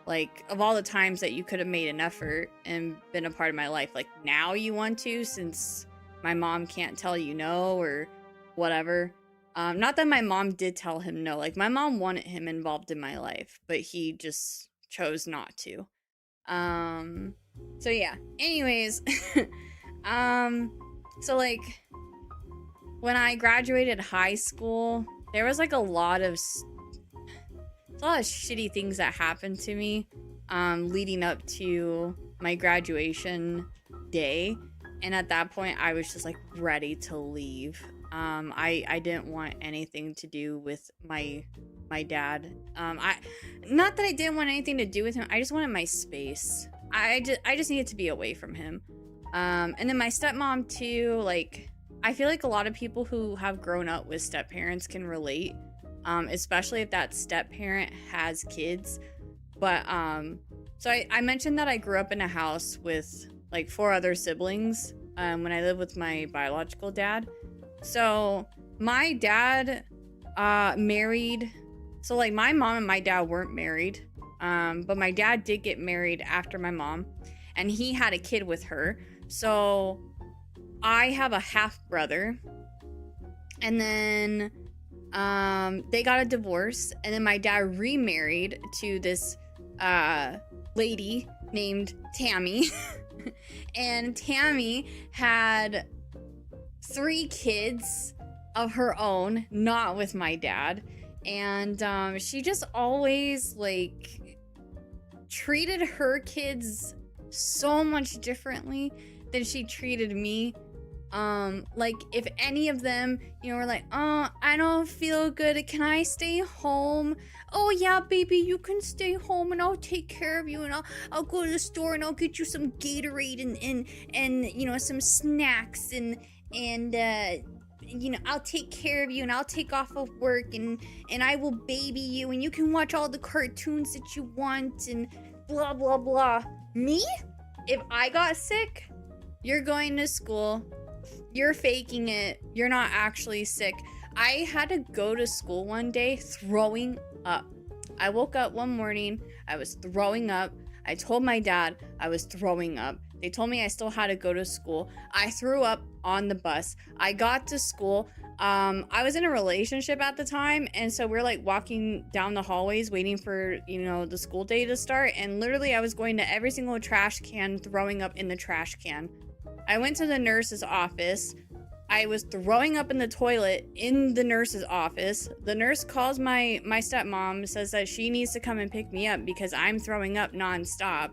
Like, of all the times that you could have made an effort and been a part of my life, like, now you want to, since my mom can't tell you no or whatever. Not that my mom did tell him no. Like, my mom wanted him involved in my life, but he just chose not to. So yeah. Anyways, so like, when I graduated high school, there was like a lot of shitty things that happened to me leading up to my graduation day. And at that point, I was just like ready to leave. I didn't want anything to do with my dad. Not that I didn't want anything to do with him. I just wanted my space. I just needed to be away from him. And then my stepmom too, like, I feel like a lot of people who have grown up with step parents can relate. Especially if that step parent has kids. But so I mentioned that I grew up in a house with like 4 other siblings when I lived with my biological dad. So my dad married, so like my mom and my dad weren't married, but my dad did get married after my mom, and he had a kid with her. So I have a half brother, and then they got a divorce, and then my dad remarried to this lady named Tammy. And Tammy had 3 kids of her own, not with my dad. And she just always like treated her kids so much differently than she treated me. Like if any of them, you know, were like, oh, I don't feel good, can I stay home? Oh yeah, baby, you can stay home and I'll take care of you, and I'll go to the store and I'll get you some Gatorade and you know, some snacks and you know, I'll take care of you, and I'll take off of work, and I will baby you, and you can watch all the cartoons that you want, and blah blah blah. Me? If I got sick, you're going to school, you're faking it, you're not actually sick. I had to go to school one day throwing up. I woke up one morning, I was throwing up. I told my dad I was throwing up. They told me I still had to go to school. I threw up on the bus. I got to school. I was in a relationship at the time, and so we're like walking down the hallways waiting for, you know, the school day to start, and literally I was going to every single trash can, throwing up in the trash can. I went to the nurse's office. I was throwing up in the toilet in the nurse's office. The nurse calls my stepmom, says that she needs to come and pick me up because I'm throwing up nonstop.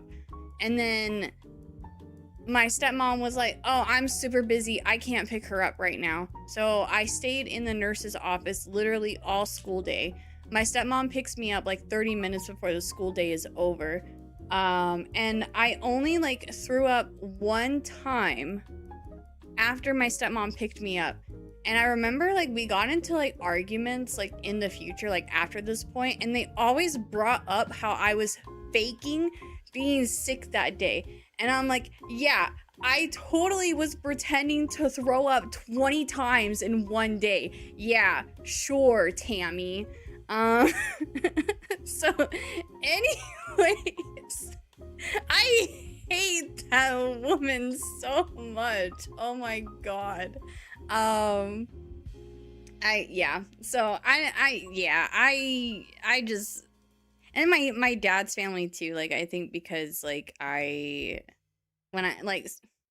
And then my stepmom was like, oh, I'm super busy, I can't pick her up right now. So I stayed in the nurse's office literally all school day. My stepmom picks me up like 30 minutes before the school day is over. And I only like threw up one time after my stepmom picked me up. And I remember like we got into like arguments like in the future, like after this point, and they always brought up how I was faking being sick that day. And I'm like, yeah, I totally was pretending to throw up 20 times in one day. Yeah, sure, Tammy. So anyways, I hate that woman so much. Oh my god. I just, And my dad's family too. Like, I think because like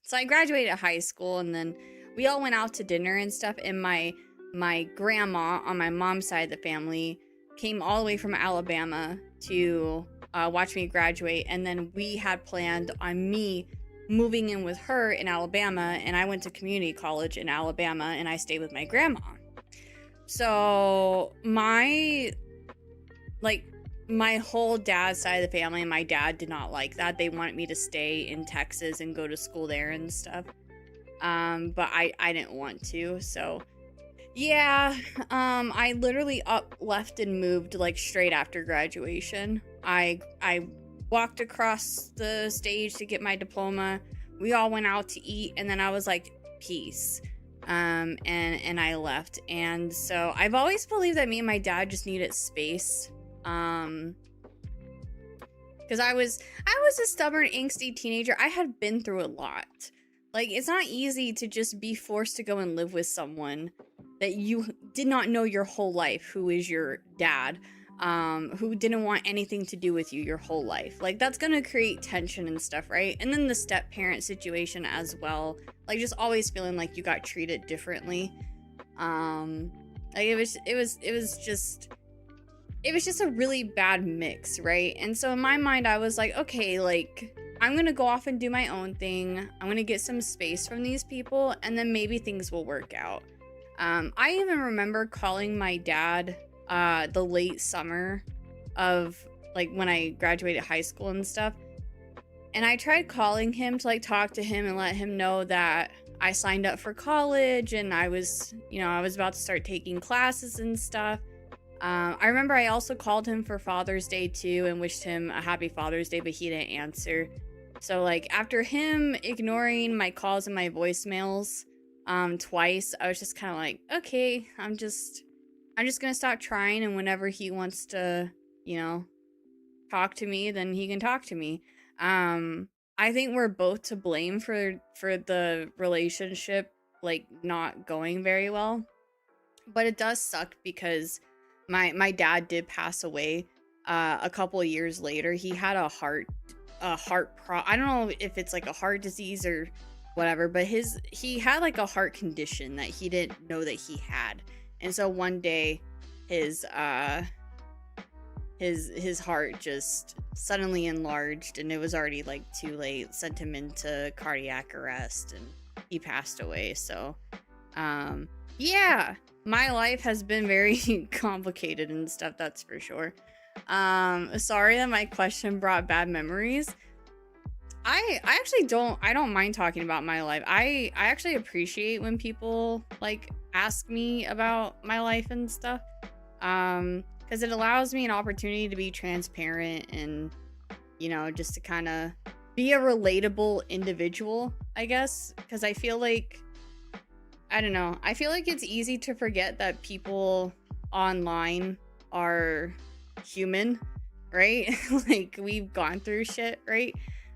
so I graduated high school, and then we all went out to dinner and stuff, and my grandma on my mom's side of the family came all the way from Alabama to watch me graduate, and then we had planned on me moving in with her in Alabama, and I went to community college in Alabama, and I stayed with my grandma. So my whole dad's side of the family, and my dad did not like that. They wanted me to stay in Texas and go to school there and stuff. But I didn't want to. So yeah, I literally left and moved like straight after graduation. I walked across the stage to get my diploma. We all went out to eat, and then I was like, peace. And I left. And so I've always believed that me and my dad just needed space. Because I was a stubborn, angsty teenager. I had been through a lot. Like, it's not easy to just be forced to go and live with someone that you did not know your whole life, who is your dad, who didn't want anything to do with you your whole life. Like, that's gonna create tension and stuff, right? And then the step-parent situation as well. Like, just always feeling like you got treated differently. Like, it was just a really bad mix, right? And so in my mind, I was like, okay, like, I'm gonna go off and do my own thing. I'm gonna get some space from these people, and then maybe things will work out. I even remember calling my dad the late summer of, like, when I graduated high school and stuff. And I tried calling him to, like, talk to him and let him know that I signed up for college, and I was about to start taking classes and stuff. I remember I also called him for Father's Day too and wished him a happy Father's Day, but he didn't answer. So, like, after him ignoring my calls and my voicemails twice, I was just kind of like, okay, I'm just gonna stop trying, and whenever he wants to, talk to me, then he can talk to me. I think we're both to blame for the relationship, like, not going very well. But it does suck because my dad did pass away a couple of years later. He had a heart I don't know if it's like a heart disease or whatever, but he had like a heart condition that he didn't know that he had. And so one day his heart just suddenly enlarged, and it was already like too late, sent him into cardiac arrest, and he passed away. So yeah, my life has been very complicated and stuff, that's for sure. Sorry that my question brought bad memories. I actually don't mind talking about my life. I actually appreciate when people like ask me about my life and stuff. Because it allows me an opportunity to be transparent and, just to kind of be a relatable individual, I guess. Because I feel like, I don't know, I feel like it's easy to forget that people online are human, right? Like, we've gone through shit, right?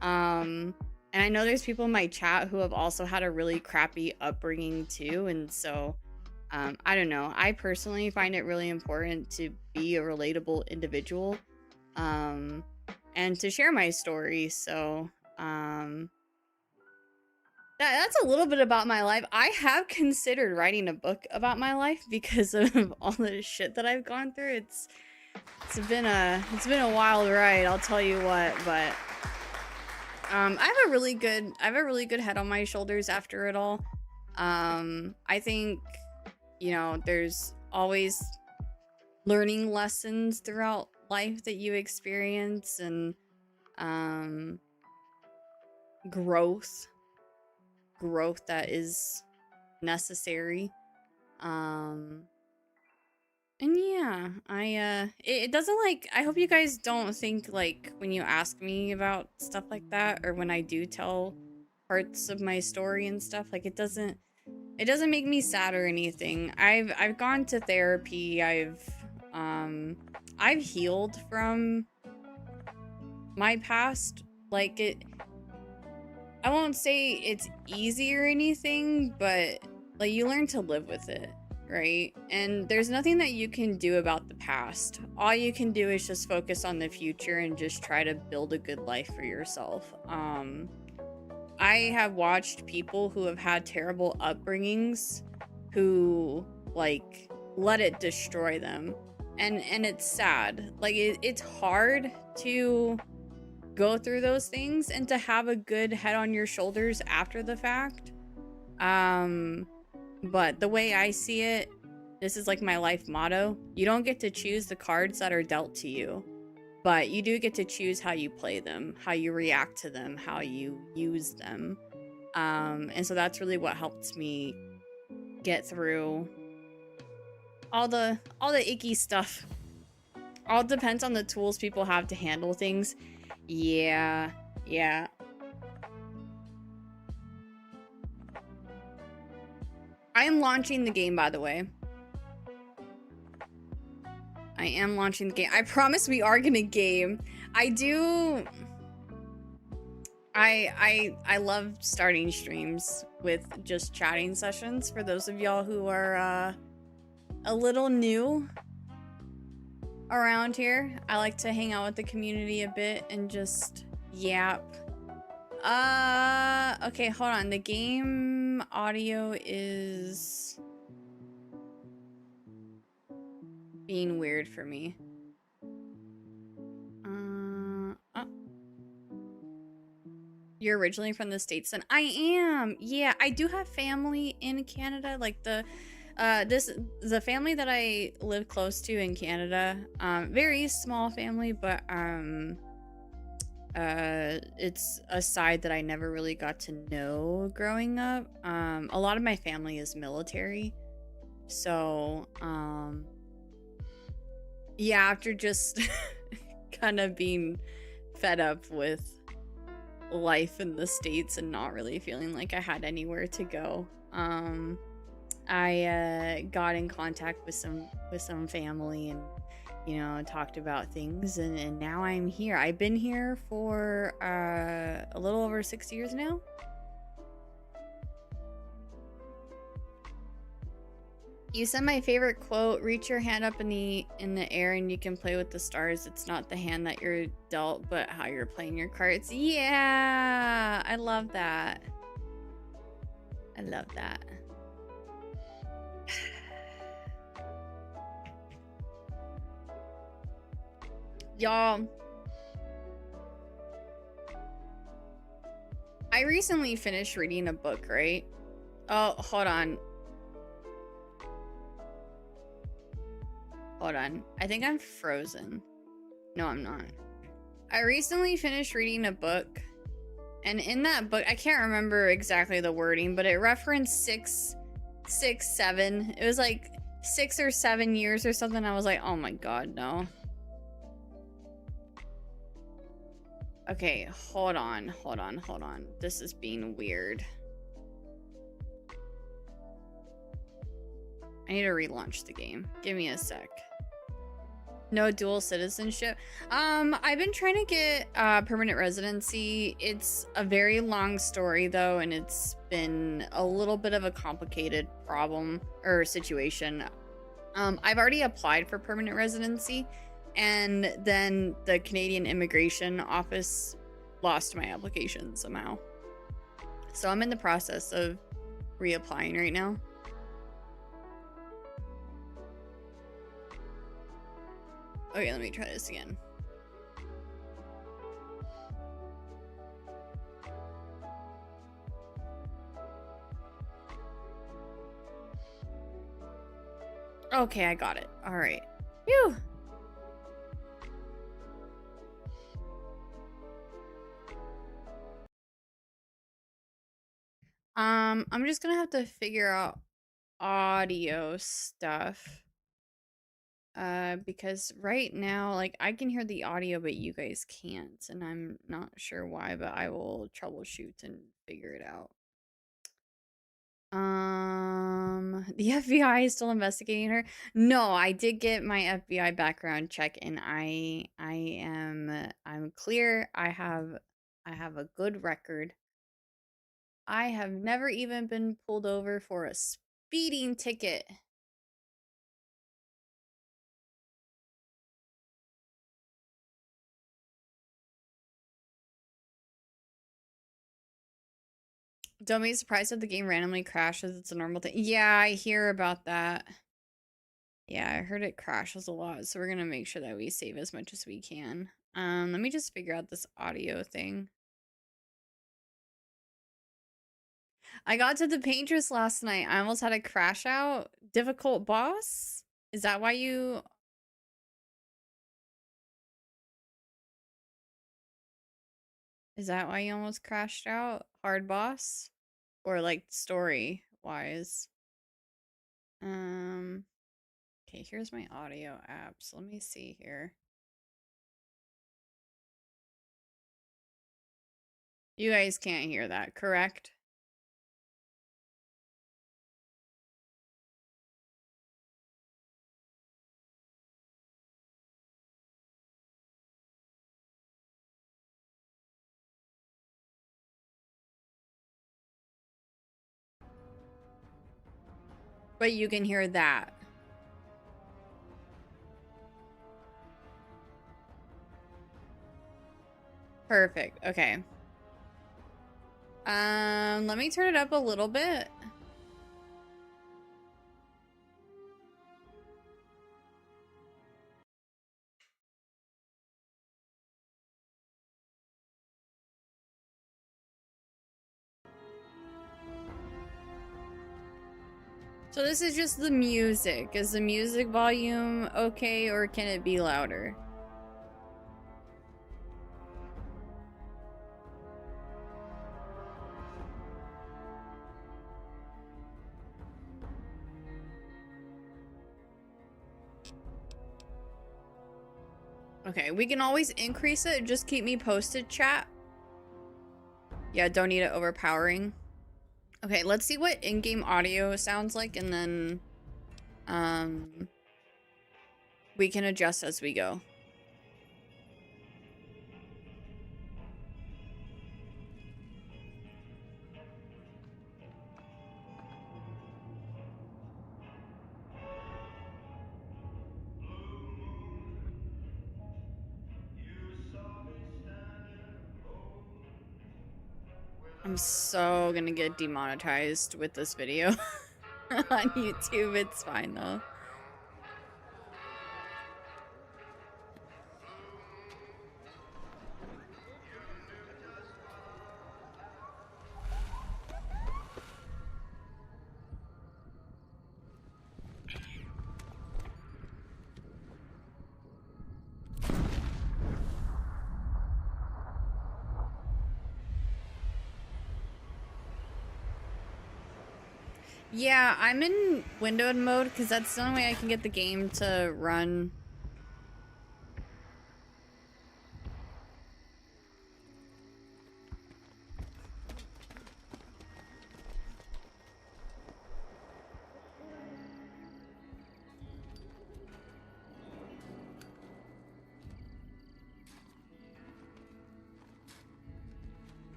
And I know there's people in my chat who have also had a really crappy upbringing too, and so I don't know, I personally find it really important to be a relatable individual, and to share my story. So that's a little bit about my life. I have considered writing a book about my life because of all the shit that I've gone through. It's been a wild ride, I'll tell you what. But I have a really good head on my shoulders after it all. I think, there's always learning lessons throughout life that you experience, and growth that is necessary. And yeah, it doesn't, like, I hope you guys don't think, like, when you ask me about stuff like that, or when I do tell parts of my story and stuff, like, it doesn't make me sad or anything. I've gone to therapy. I've healed from my past. Like, I won't say it's easy or anything, but like, you learn to live with it, right? And there's nothing that you can do about the past. All you can do is just focus on the future and just try to build a good life for yourself. I have watched people who have had terrible upbringings who like let it destroy them. And it's sad. Like it's hard to go through those things and to have a good head on your shoulders after the fact. But the way I see it, this is like my life motto. You don't get to choose the cards that are dealt to you, but you do get to choose how you play them, how you react to them, how you use them. And so that's really what helped me get through all the icky stuff. All depends on the tools people have to handle things. Yeah. I am launching the game, by the way. I am launching the game. I promise we are gonna game. I do. I love starting streams with just chatting sessions. For those of y'all who are a little new around here, I like to hang out with the community a bit and just yap. Okay, hold on. The game audio is being weird for me. Oh. You're originally from the States, then? I am. Yeah, I do have family in Canada. Like the family that I live close to in Canada. Very small family, but it's a side that I never really got to know growing up. A lot of my family is military, so yeah, after just kind of being fed up with life in the States and not really feeling like I had anywhere to go, I got in contact with some family and, you know, talked about things, and now I'm here. I've been here for a little over 6 years now. You said my favorite quote: reach your hand up in the air and you can play with the stars. It's not the hand that you're dealt, but how you're playing your cards. Yeah, I love that. I love that. Y'all, I recently finished reading a book, right? Oh, hold on. Hold on. I think I'm frozen. No, I'm not. I recently finished reading a book, and in that book, I can't remember exactly the wording, but it referenced 7. It was like 6 or 7 years or something. I was like, oh my god, no. Okay, hold on. This is being weird. I need to relaunch the game. Give me a sec. No dual citizenship. I've been trying to get permanent residency. It's a very long story though, and it's been a little bit of a complicated problem or situation. I've already applied for permanent residency, and then the Canadian Immigration Office lost my application somehow. So I'm in the process of reapplying right now. Okay, let me try this again. Okay, I got it. All right. Phew. I'm just gonna have to figure out audio stuff. Because right now, like, I can hear the audio, but you guys can't, and I'm not sure why, but I will troubleshoot and figure it out. The FBI is still investigating her. No, I did get my FBI background check, and I'm clear. I have a good record. I have never even been pulled over for a speeding ticket. Don't be surprised if the game randomly crashes. It's a normal thing. Yeah, I hear about that. Yeah, I heard it crashes a lot, so we're gonna make sure that we save as much as we can. Let me just figure out this audio thing. I got to the Paintress last night. I almost had a crash out. Difficult boss? Is that why you... Is that why you almost crashed out? Hard boss? Or like story wise? Okay, here's my audio apps. Let me see here. You guys can't hear that, correct? But you can hear that. Perfect. Okay. Let me turn it up a little bit. So this is just the music. Is the music volume okay, or can it be louder? Okay, we can always increase it. Just keep me posted, chat. Yeah, don't need it overpowering. Okay, let's see what in-game audio sounds like, and then we can adjust as we go. I'm so gonna get demonetized with this video on YouTube. It's fine though. Yeah, I'm in windowed mode because that's the only way I can get the game to run.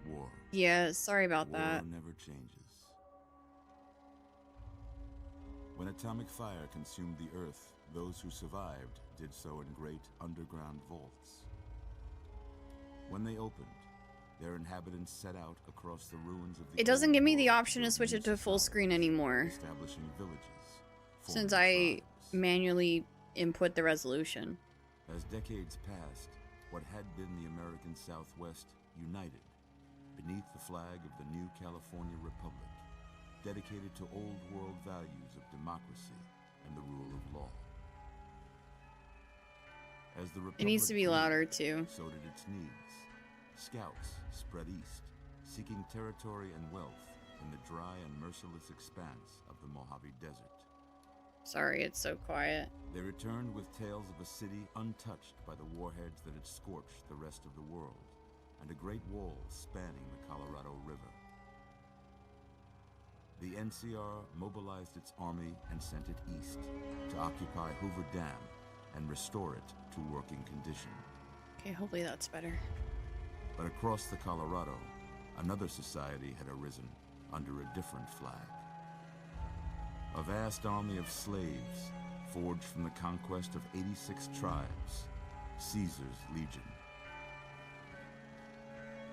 War. Yeah, sorry about that. War never changes. When atomic fire consumed the Earth, those who survived did so in great underground vaults. When they opened, their inhabitants set out across the ruins of the It doesn't old give me the world option to build switch new it to full screen societies, anymore establishing villages, since forming I tribes. manually input the resolution. As decades passed, what had been the American Southwest united beneath the flag of the new California Republic, dedicated to old world values of democracy and the rule of law. As the Republic It needs to be grew, louder too. so did its needs. Scouts spread east, seeking territory and wealth in the dry and merciless expanse of the Mojave Desert. Sorry, it's so quiet. They returned with tales of a city untouched by the warheads that had scorched the rest of the world, and a great wall spanning the Colorado River. The NCR mobilized its army and sent it east to occupy Hoover Dam and restore it to working condition. Okay, hopefully that's better. But across the Colorado, another society had arisen under a different flag. A vast army of slaves forged from the conquest of 86 tribes, Caesar's Legion.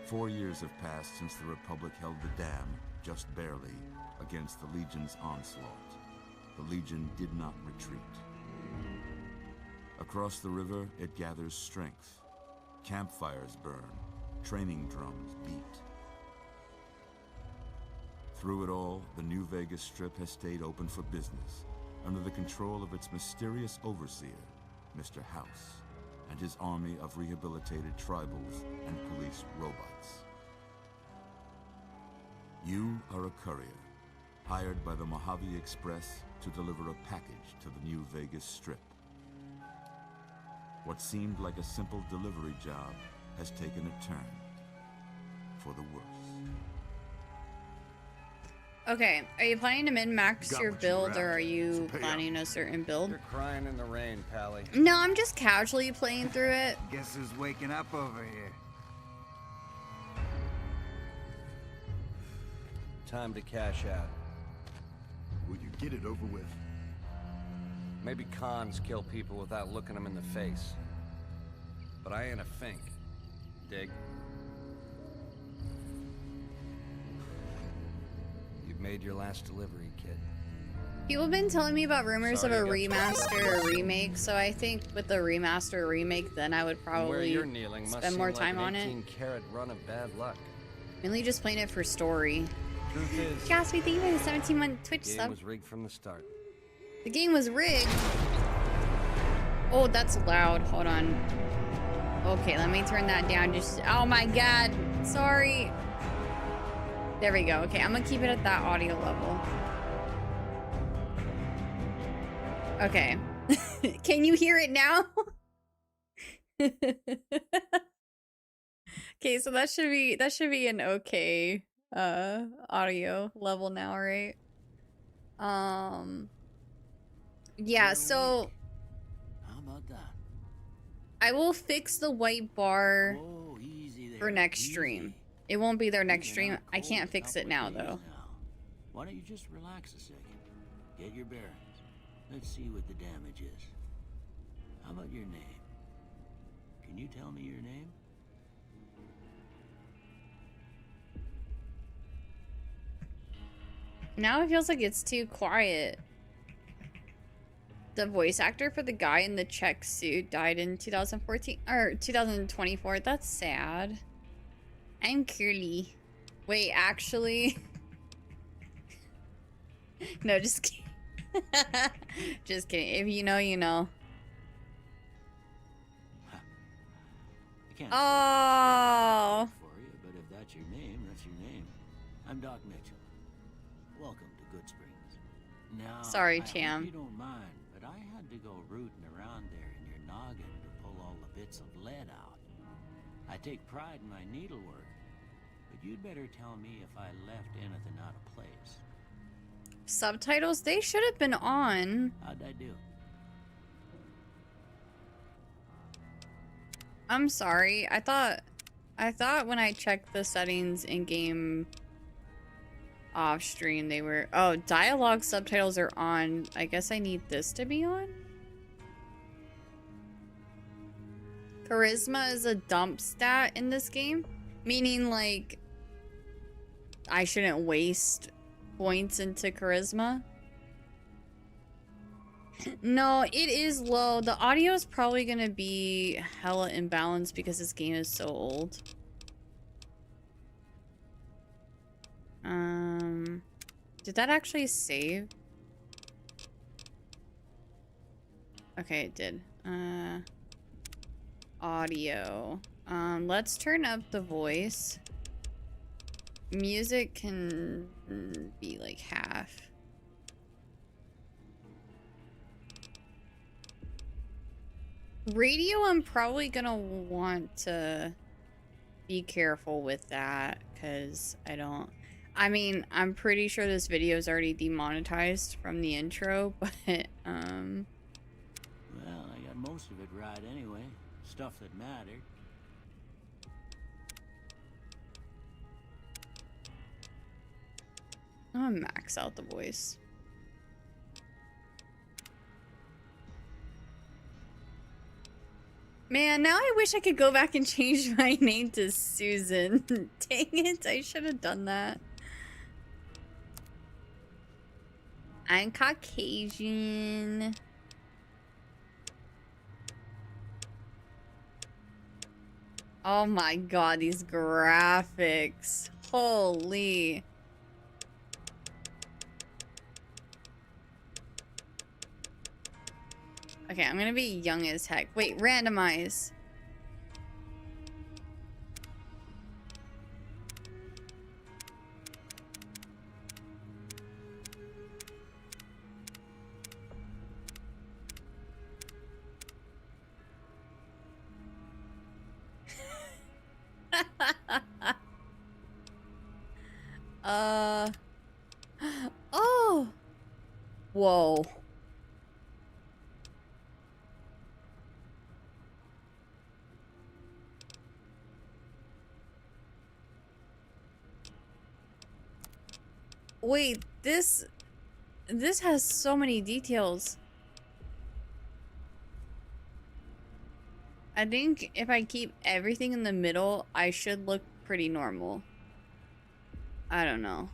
4 years have passed since the Republic held the dam, just barely, against the Legion's onslaught. The Legion did not retreat. Across the river, it gathers strength. Campfires burn, training drums beat. Through it all, the New Vegas Strip has stayed open for business, under the control of its mysterious overseer, Mr. House, and his army of rehabilitated tribals and police robots. You are a courier, hired by the Mojave Express to deliver a package to the New Vegas Strip. What seemed like a simple delivery job has taken a turn for the worse. Okay, are you planning to min-max your build, or are you planning a certain build? You're crying in the rain, Pally. No, I'm just casually playing through it. Guess who's waking up over here? Time to cash out. Will you get it over with? Maybe cons kill people without looking them in the face. But I ain't a fink. Dig? You've made your last delivery, kid. People have been telling me about rumors of a remaster or remake, so I think with the remaster or remake, then I would probably spend more time on it. 18-carat run of bad luck. Mainly just playing it for story. Truth is, Cassie, thank you for the 17-month Twitch the game sub. was rigged from the start. The game was rigged. Oh, that's loud. Hold on. Okay, let me turn that down. Just, oh my god. Sorry. There we go. Okay, I'm gonna keep it at that audio level. Okay. Can you hear it now? Okay, so that should be an okay audio level now, right? Yeah, so How about that? I will fix the white bar Whoa, easy there. for next easy. stream. It won't be there next You've stream. been out I cold can't a fix it couple now of though. days now. Why don't you just relax a second? Get your bearings. Let's see what the damage is. How about your name? Can you tell me your name? Now it feels like it's too quiet. The voice actor for the guy in the check suit died in 2014 or 2024. That's sad. I'm Curly. Wait, actually. No, just kidding. Just kidding. If you know, you know. I can't Oh. for you, but if that's your name, that's your name. I'm Doc Mitchell. Welcome to Good Springs. Now, Sorry, I Cham. hope you don't mind, but I had to go rooting around there in your noggin to pull all the bits of lead out. I take pride in my needlework, but you'd better tell me if I left anything out of place. Subtitles, they should have been on. How'd I do? I'm sorry. I thought when I checked the settings in game off stream they were, oh, dialogue subtitles are on. I guess I need this to be on. Charisma is a dump stat in this game, meaning like I shouldn't waste points into charisma. No, it is low. The audio is probably gonna be hella imbalanced because this game is so old. Did that actually save? Okay, it did. Audio. Let's turn up the voice. Music can be like half. Radio, I'm probably gonna want to be careful with that because I mean, I'm pretty sure this video is already demonetized from the intro, but Well, I got most of it right anyway. Stuff that mattered. I'm gonna max out the voice. Man, now I wish I could go back and change my name to Susan. Dang it, I should have done that. I'm Caucasian. Oh my god, these graphics. Holy. Okay, I'm gonna be young as heck. Wait, randomize. Oh. Whoa. Wait, this has so many details. I think if I keep everything in the middle, I should look pretty normal. I don't know.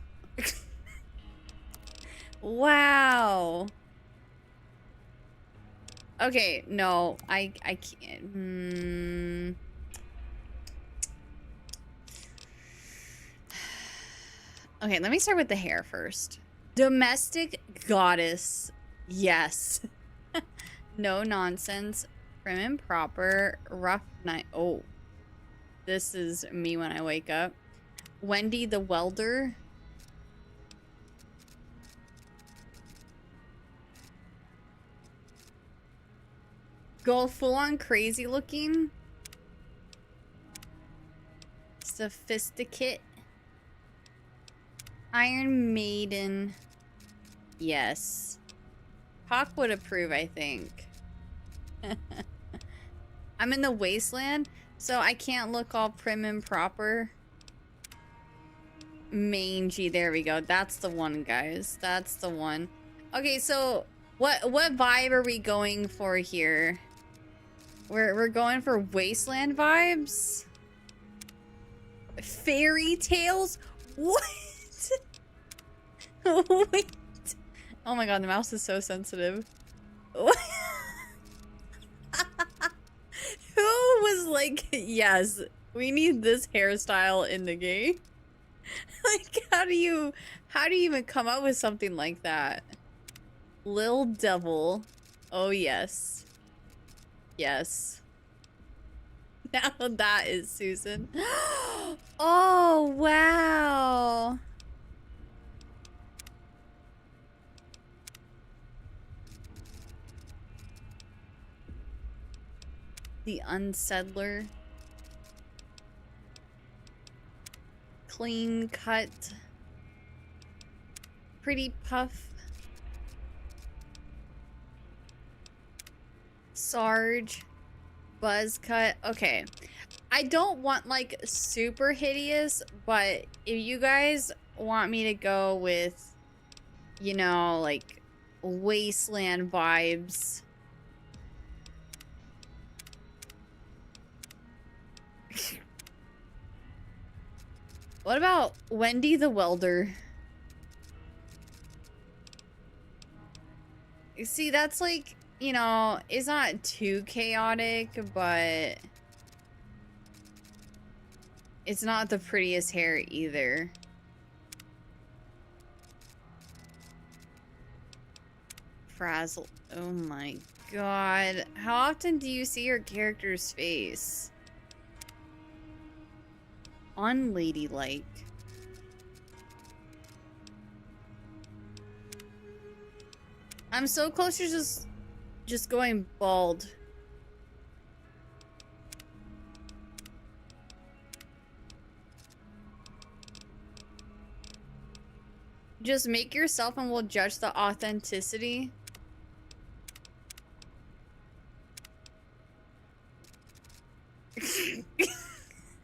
Wow. Okay, no, I can't. Okay, let me start with the hair first. Domestic goddess. Yes. No nonsense. Prim and proper. Rough night. Oh. This is me when I wake up. Wendy the welder. Go full on crazy looking. Sophisticate. Iron Maiden. Yes. Hawk would approve, I think. I'm in the wasteland, so I can't look all prim and proper. Mangy, there we go. That's the one, guys. That's the one. Okay, so what vibe are we going for here? We're going for wasteland vibes? Fairy tales? What? Wait. Oh my god, the mouse is so sensitive. Who was like, yes, we need this hairstyle in the game? Like, how do you even come up with something like that? Lil Devil. Oh yes. Yes. Now that is Susan. Oh wow. The Unsettler. Clean cut. Pretty puff. Sarge. Buzz cut. Okay. I don't want like super hideous, but if you guys want me to go with, you know, like wasteland vibes. What about Wendy the welder? See, that's like, you know, it's not too chaotic, but it's not the prettiest hair either. Frazzle. Oh my god. How often do you see your character's face? Unladylike. I'm so close to just going bald. Just make yourself and we'll judge the authenticity.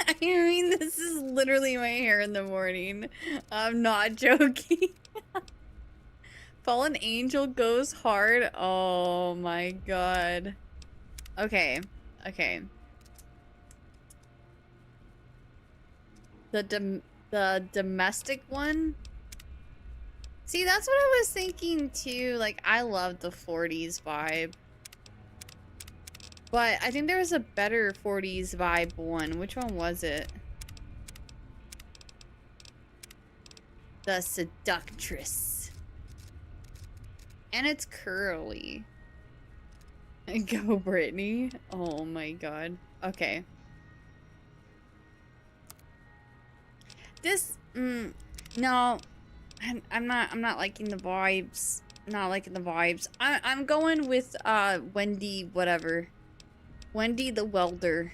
I mean, this is literally my hair in the morning. I'm not joking. Fallen Angel goes hard. Oh my god. Okay. Okay. The domestic one? See, that's what I was thinking too. Like, I love the 40s vibe. But I think there was a better 40s vibe one. Which one was it? The Seductress. And it's curly. Go, Brittany. Oh my god. Okay. This, no. I'm not liking the vibes. Not liking the vibes. I'm going with, Wendy whatever. Wendy the welder.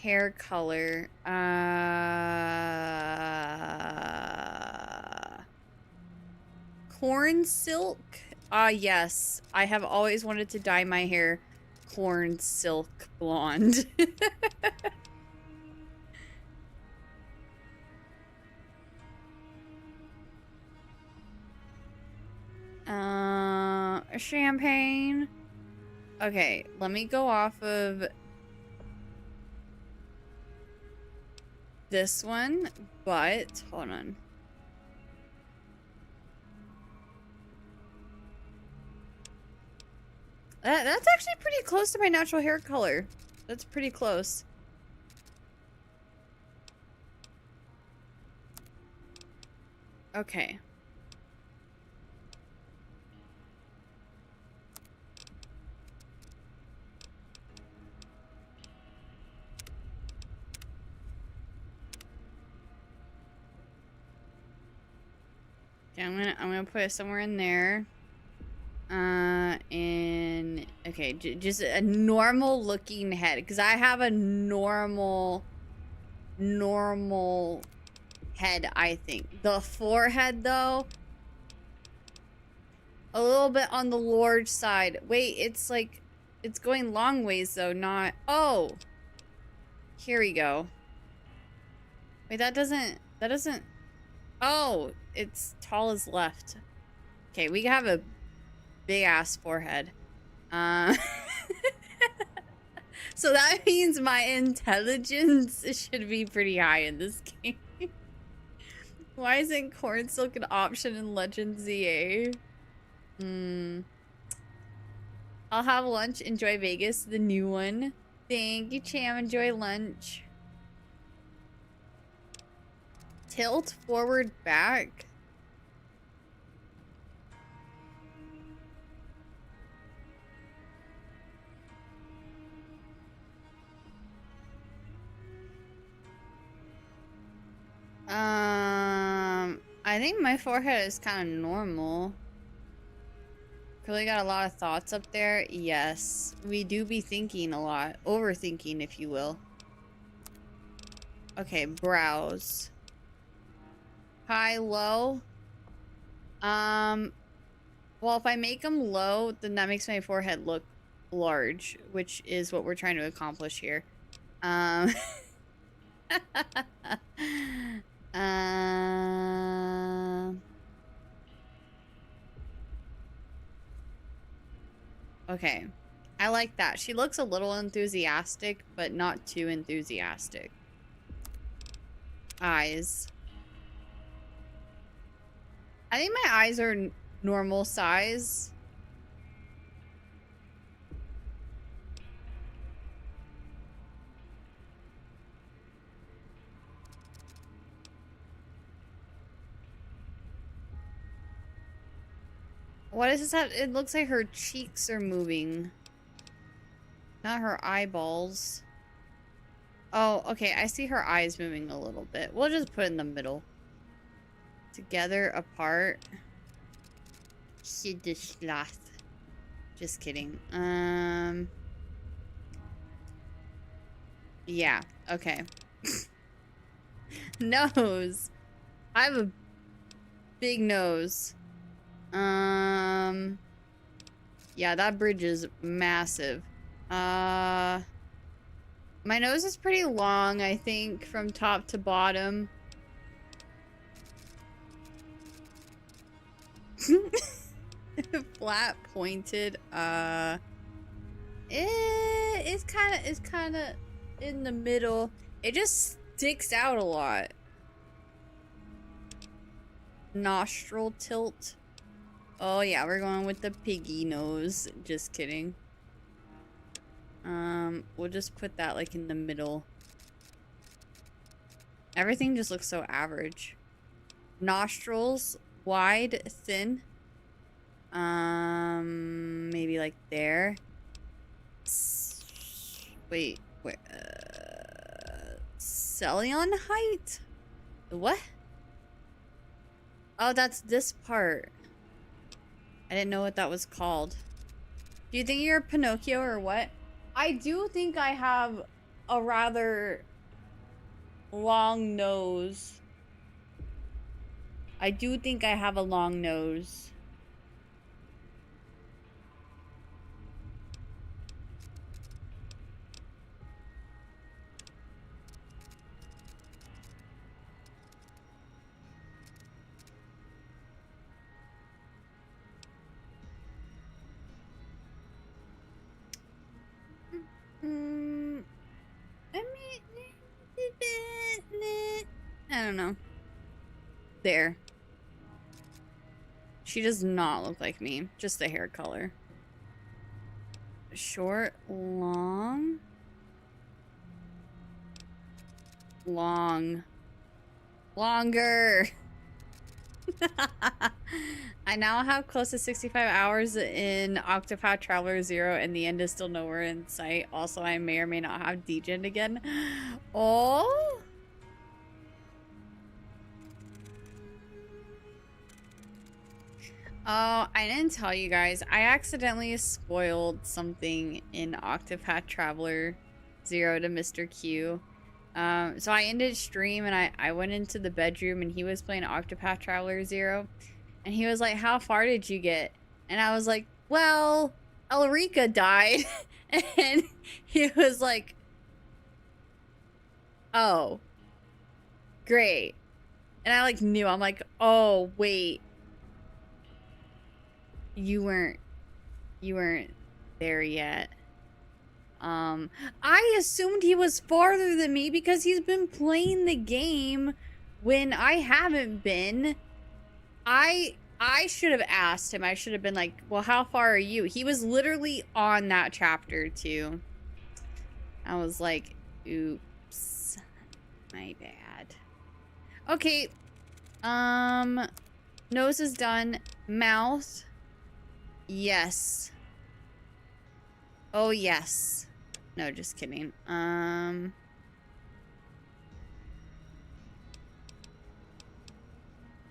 Hair color. Corn silk? Yes. I have always wanted to dye my hair corn silk blonde. Champagne. Okay, let me go off of this one, but hold on. That's actually pretty close to my natural hair color. That's pretty close. Okay. Okay, I'm gonna put it somewhere in there. And okay, just a normal looking head, because I have a normal head. I think the forehead though, a little bit on the large side. Wait, it's like it's going long ways though, not. Oh, here we go. Wait, that doesn't. Oh, it's tall as left. Okay, we have a big ass forehead. So that means my intelligence should be pretty high in this game. Why isn't corn silk an option in Legend ZA? I'll have lunch. Enjoy Vegas, the new one. Thank you, Cham. Enjoy lunch. Tilt forward back. I think my forehead is kind of normal. Really got a lot of thoughts up there. Yes, we do be thinking a lot, overthinking, if you will. Okay, brows. High, low. Well, if I make them low, then that makes my forehead look large, which is what we're trying to accomplish here. Okay. I like that. She looks a little enthusiastic, but not too enthusiastic. Eyes. I think my eyes are normal size. What is this? It looks like her cheeks are moving. Not her eyeballs. Oh, okay. I see her eyes moving a little bit. We'll just put it in the middle. Together, apart. Just kidding. Yeah. Okay. Nose. I have a big nose. Yeah, that bridge is massive. My nose is pretty long, I think, from top to bottom. Flat pointed. It's kind of in the middle. It just sticks out a lot. Nostril tilt. Oh yeah, we're going with the piggy nose. Just kidding. We'll just put that like in the middle. Everything just looks so average. Nostrils, wide, thin. Maybe like there. Wait. Celion height? What? Oh, that's this part. I didn't know what that was called. Do you think you're Pinocchio or what? I do think I have a rather long nose. I do think I have a long nose. I don't know. There. She does not look like me. Just the hair color. Short, long. Long. Longer. I now have close to 65 hours in Octopath Traveler 0 and the end is still nowhere in sight. Also, I may or may not have degen again. Oh! Oh, I didn't tell you guys. I accidentally spoiled something in Octopath Traveler 0 to Mr. Q. So I ended stream and I went into the bedroom and he was playing Octopath Traveler 0. And he was like, how far did you get? And I was like, well, Elrica died. And he was like, oh, great. And I like knew. I'm like, oh, wait. You weren't there yet. I assumed he was farther than me because he's been playing the game when I haven't been. I should have asked him. I should have been like, well, how far are you? He was literally on that chapter too. I was like, oops, my bad. Okay. Nose is done. Mouth. Yes. Oh, yes. No, just kidding.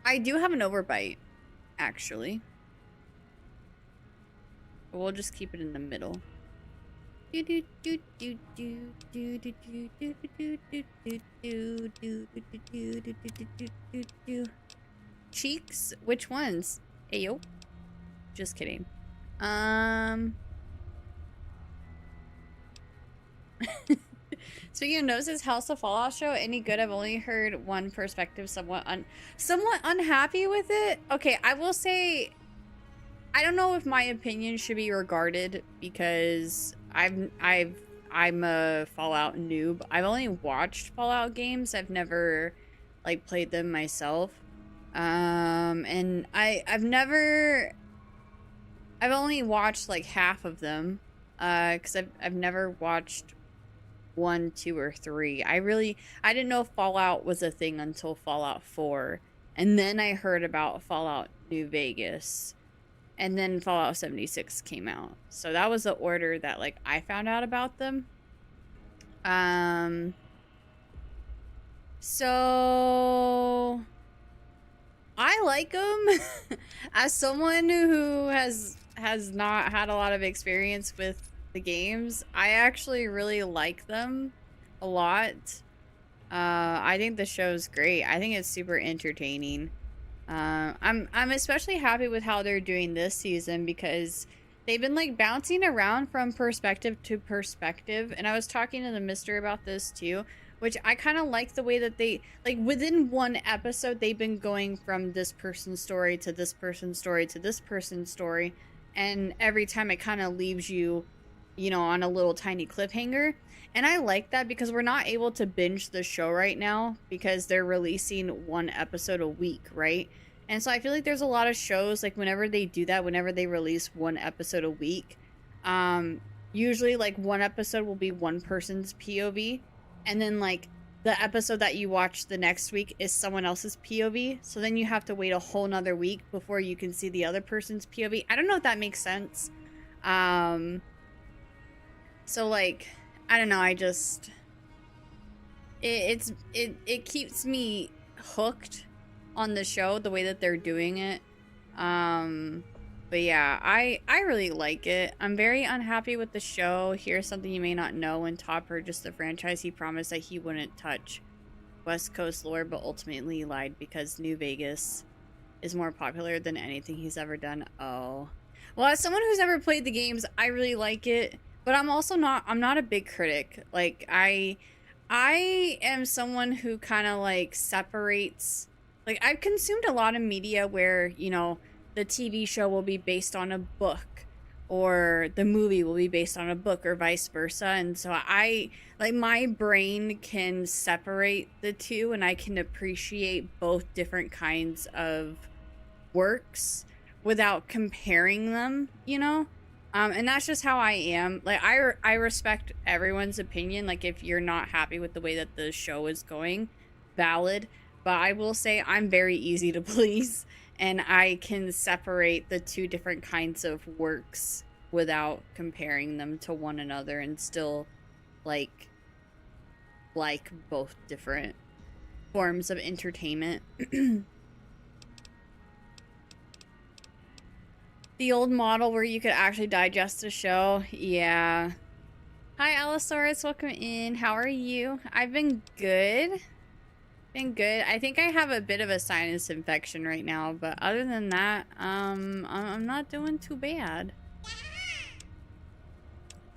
I do have an overbite, actually. But we'll just keep it in the middle. Cheeks? Which ones? Ayo. Just kidding. Speaking of noses, how's the Fallout show? Any good? I've only heard one perspective, somewhat unhappy with it. Okay, I will say, I don't know if my opinion should be regarded because I'm a Fallout noob. I've only watched Fallout games. I've never like played them myself. And I've only watched like half of them. Because I've never watched 1, 2, or 3. I didn't know Fallout was a thing until Fallout 4. And then I heard about Fallout New Vegas. And then Fallout 76 came out. So that was the order that like I found out about them. So I like them. As someone who has not had a lot of experience with the games, I actually really like them a lot. I think the show's great. I think it's super entertaining. I'm especially happy with how they're doing this season because they've been like bouncing around from perspective to perspective. And I was talking to the mister about this too. which I kind of like the way that they, like, within one episode, they've been going from this person's story to this person's story to this person's story, and every time it kind of leaves you, you know, on a little tiny cliffhanger. And I like that because we're not able to binge the show right now because they're releasing one episode a week, right? And so I feel like there's a lot of shows, like, whenever they do that, whenever they release one episode a week, usually, like, one episode will be one person's POV, and then, like, the episode that you watch the next week is someone else's POV, so then you have to wait a whole nother week before you can see the other person's POV. I don't know if that makes sense. So, like, I don't know, I just... It keeps me hooked on the show, the way that they're doing it. But yeah, I really like it. I'm very unhappy with the show. Here's something you may not know. When Todd purchased the franchise, he promised that he wouldn't touch West Coast lore, but ultimately he lied because New Vegas is more popular than anything he's ever done. Oh. Well, as someone who's never played the games, I really like it. But I'm not a big critic. Like, I am someone who kind of, like, separates... Like, I've consumed a lot of media where, you know, the TV show will be based on a book, or the movie will be based on a book, or vice versa. And so my brain can separate the two, and I can appreciate both different kinds of works without comparing them, you know? And that's just how I am. Like, I respect everyone's opinion. Like, if you're not happy with the way that the show is going, valid. But I will say I'm very easy to please, and I can separate the two different kinds of works without comparing them to one another, and still like both different forms of entertainment. The old model where you could actually digest a show. Yeah. Hi, Allosaurus. Welcome in. How are you? I've been good. Been good. I think I have a bit of a sinus infection right now, but other than that, I'm not doing too bad.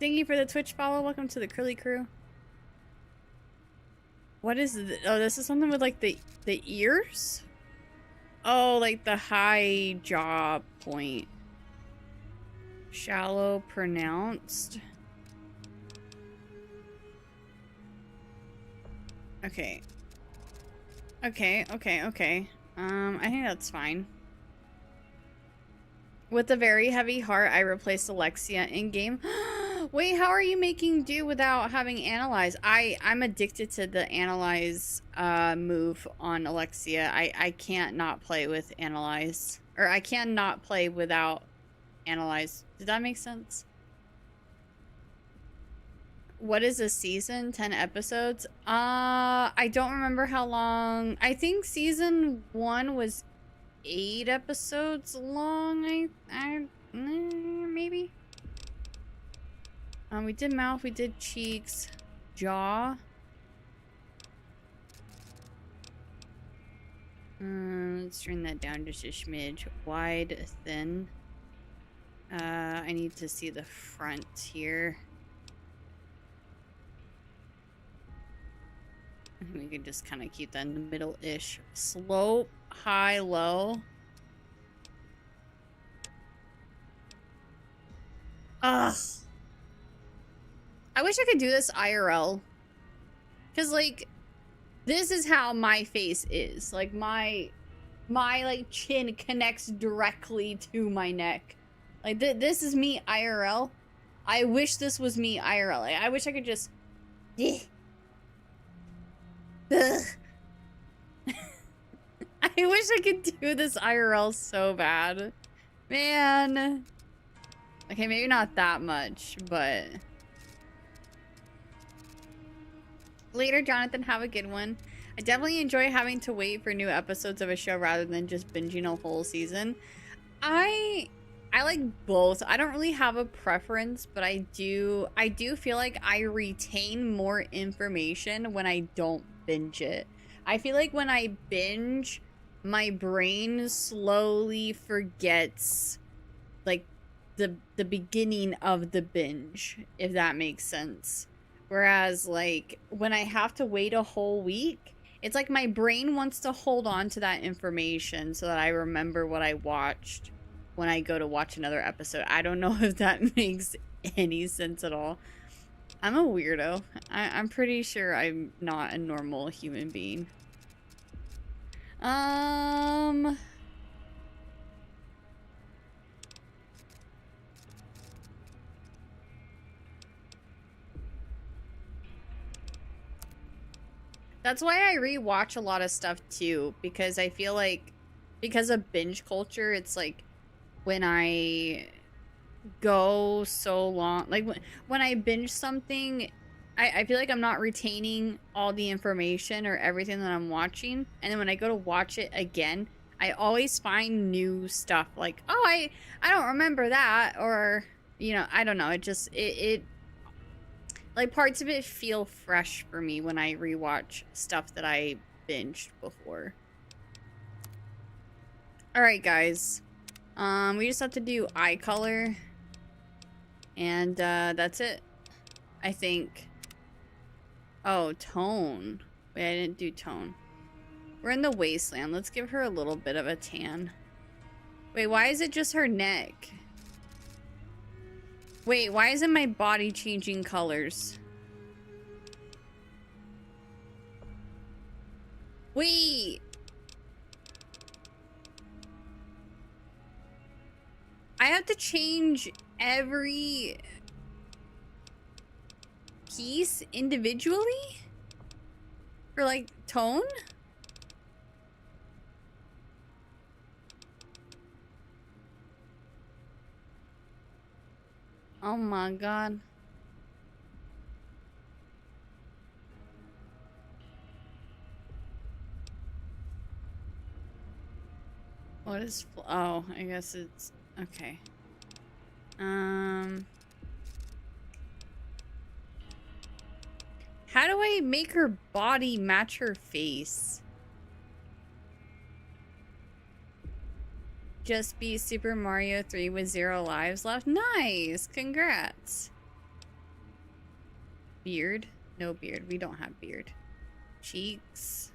Thank you for the Twitch follow. Welcome to the Curly Crew. What is this? Oh, this is something with, like, the ears? Oh, like the high jaw point. Shallow pronounced. Okay. Okay. I think that's fine. With a very heavy heart, I replaced Alexia in-game. Wait, how are you making do without having Analyze? I'm addicted to the Analyze move on Alexia. I can't not play with Analyze. Or I can not play without Analyze. Did that make sense? What is a season? 10 episodes? I don't remember how long. I think season 1 was 8 episodes long. Maybe. We did mouth, we did cheeks, jaw. Let's turn that down just a smidge. Wide, thin. I need to see the front here. We can just kind of keep that in the middle-ish. Slope, high, low. Ugh. I wish I could do this IRL. Because, like, this is how my face is. Like, my like, chin connects directly to my neck. Like, this is me IRL. I wish this was me IRL. Like, I wish I could just... Ugh. I wish I could do this IRL so bad. Man. Okay, maybe not that much, but... Later, Jonathan. Have a good one. I definitely enjoy having to wait for new episodes of a show rather than just binging a whole season. I like both. I don't really have a preference, but I do feel like I retain more information when I don't binge it. I feel like when I binge, my brain slowly forgets like the beginning of the binge, if that makes sense. Whereas, like, when I have to wait a whole week, it's like my brain wants to hold on to that information so that I remember what I watched when I go to watch another episode. I don't know if that makes any sense at all. I'm a weirdo. I'm pretty sure I'm not a normal human being. That's why I rewatch a lot of stuff too, because I feel like because of binge culture, it's like when I go so long, like when I binge something, I feel like I'm not retaining all the information or everything that I'm watching, and then when I go to watch it again, I always find new stuff like, oh, I don't remember that, or you know, I don't know, it like parts of it feel fresh for me when I rewatch stuff that I binged before. All right, guys, we just have to do eye color. And that's it, I think. Oh, tone. Wait, I didn't do tone. We're in the wasteland. Let's give her a little bit of a tan. Wait, why is it just her neck? Wait, why isn't my body changing colors? Wait. I have to change every piece individually for like tone. Oh my god. What is oh, I guess it's okay. How do I make her body match her face? Just beat Super Mario 3 with 0 lives left. Nice! Congrats! Beard? No beard. We don't have beard. Cheeks.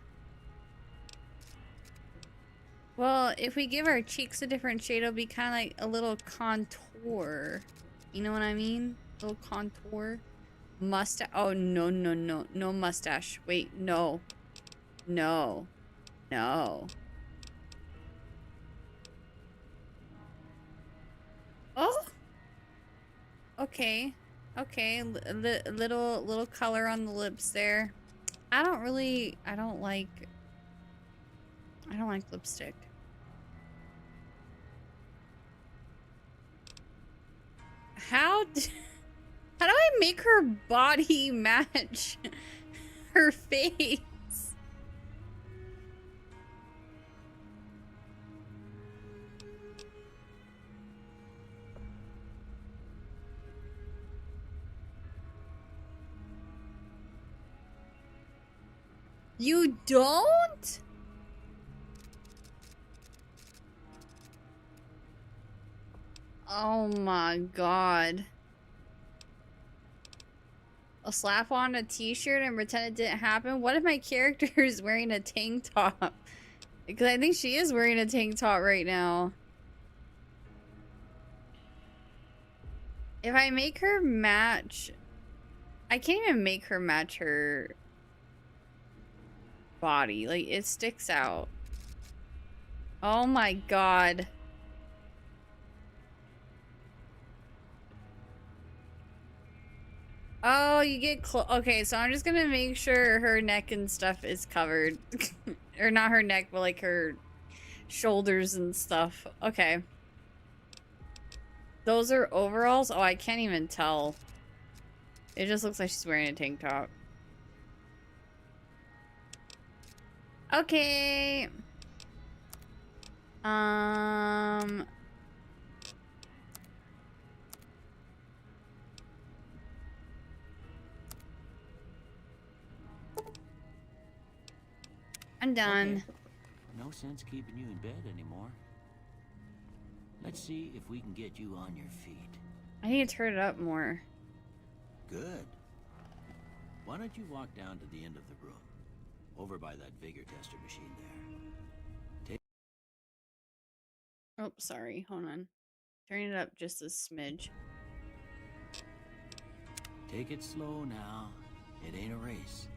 Well, if we give our cheeks a different shade, it'll be kind of like a little contour. You know what I mean? A little contour. Mustache. Oh, no, no, no. No mustache. Wait, no. No. No. Oh! Okay. Okay. Little color on the lips there. I don't like lipstick. How do I make her body match her face? You don't? Oh my god. I'll slap on a t-shirt and pretend it didn't happen? What if my character is wearing a tank top? Because I think she is wearing a tank top right now. If I make her match... I can't even make her match her body. Like, it sticks out. Oh my god. Oh, you get okay, so I'm just gonna make sure her neck and stuff is covered. Or not her neck, but like her shoulders and stuff. Okay. Those are overalls? Oh, I can't even tell. It just looks like she's wearing a tank top. Okay. I'm done. Okay. No sense keeping you in bed anymore. Let's see if we can get you on your feet. I need to turn it up more. Good. Why don't you walk down to the end of the room? Over by that vigor tester machine there. Oh, sorry. Hold on. Turning it up just a smidge. Take it slow now. It ain't a race.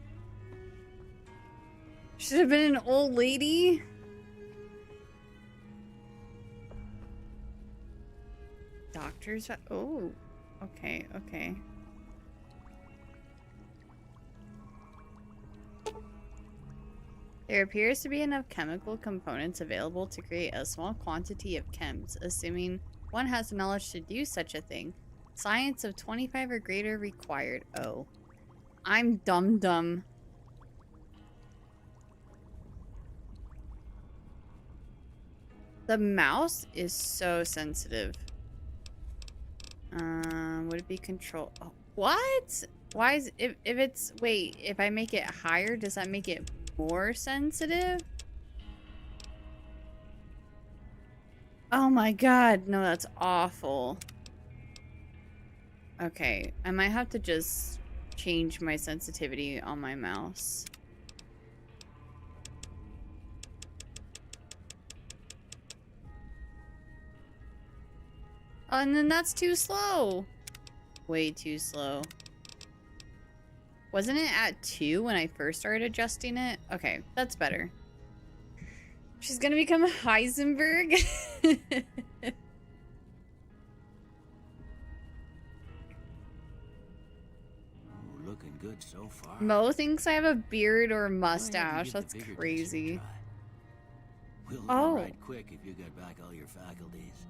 Should have been an old lady. Doctors. Oh, okay, okay. There appears to be enough chemical components available to create a small quantity of chems, assuming one has the knowledge to do such a thing. Science of 25 or greater required. Oh. I'm dumb. The mouse is so sensitive. Would it be control? Oh, what? Why is if it's wait, if I make it higher, does that make it more sensitive? Oh my god, no, that's awful. Okay, I might have to just change my sensitivity on my mouse. Oh, and then that's too slow. Way too slow. Wasn't it at 2 when I first started adjusting it? Okay, that's better. She's gonna become Heisenberg. Looking good so far. Mo thinks I have a beard or a mustache. That's crazy. We'll oh. Right quick if you get back all your faculties.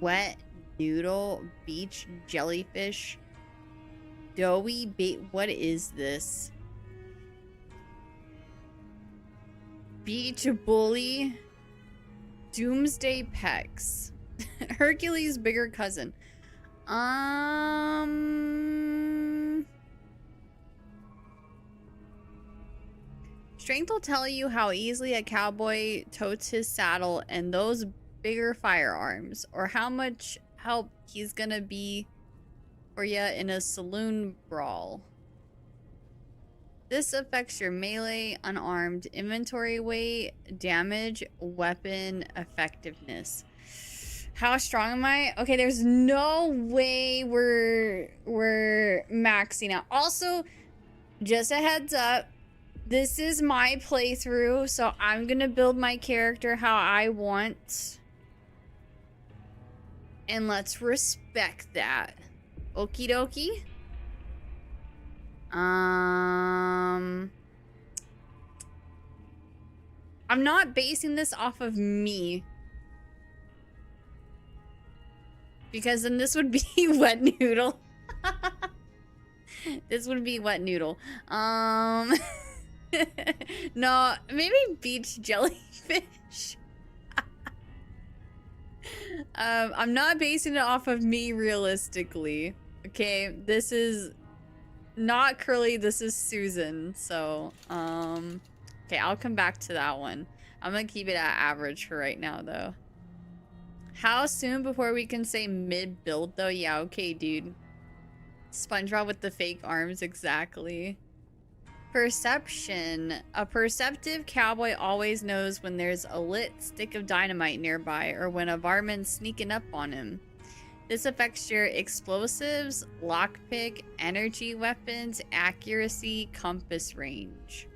Wet noodle, beach jellyfish, doughy bait. What is this? Beach bully, doomsday pecs, Hercules' bigger cousin. Strength will tell you how easily a cowboy totes his saddle and those bigger firearms, or how much help he's gonna be for you in a saloon brawl. This affects your melee, unarmed, inventory weight, damage, weapon effectiveness. How strong am I? Okay, there's no way we're maxing out. Also, just a heads up, this is my playthrough, so I'm gonna build my character how I want. And let's respect that. Okie dokie. I'm not basing this off of me. Because then this would be wet noodle. This would be wet noodle. No, maybe beach jellyfish. I'm not basing it off of me realistically. Okay, this is not Curly, this is Susan. So, okay, I'll come back to that one. I'm gonna keep it at average for right now, though. How soon before we can say mid-build, though? Yeah, okay, dude. SpongeBob with the fake arms, exactly. Perception. A perceptive cowboy always knows when there's a lit stick of dynamite nearby or when a varmint's sneaking up on him. This affects your explosives, lockpick, energy weapons, accuracy, compass range.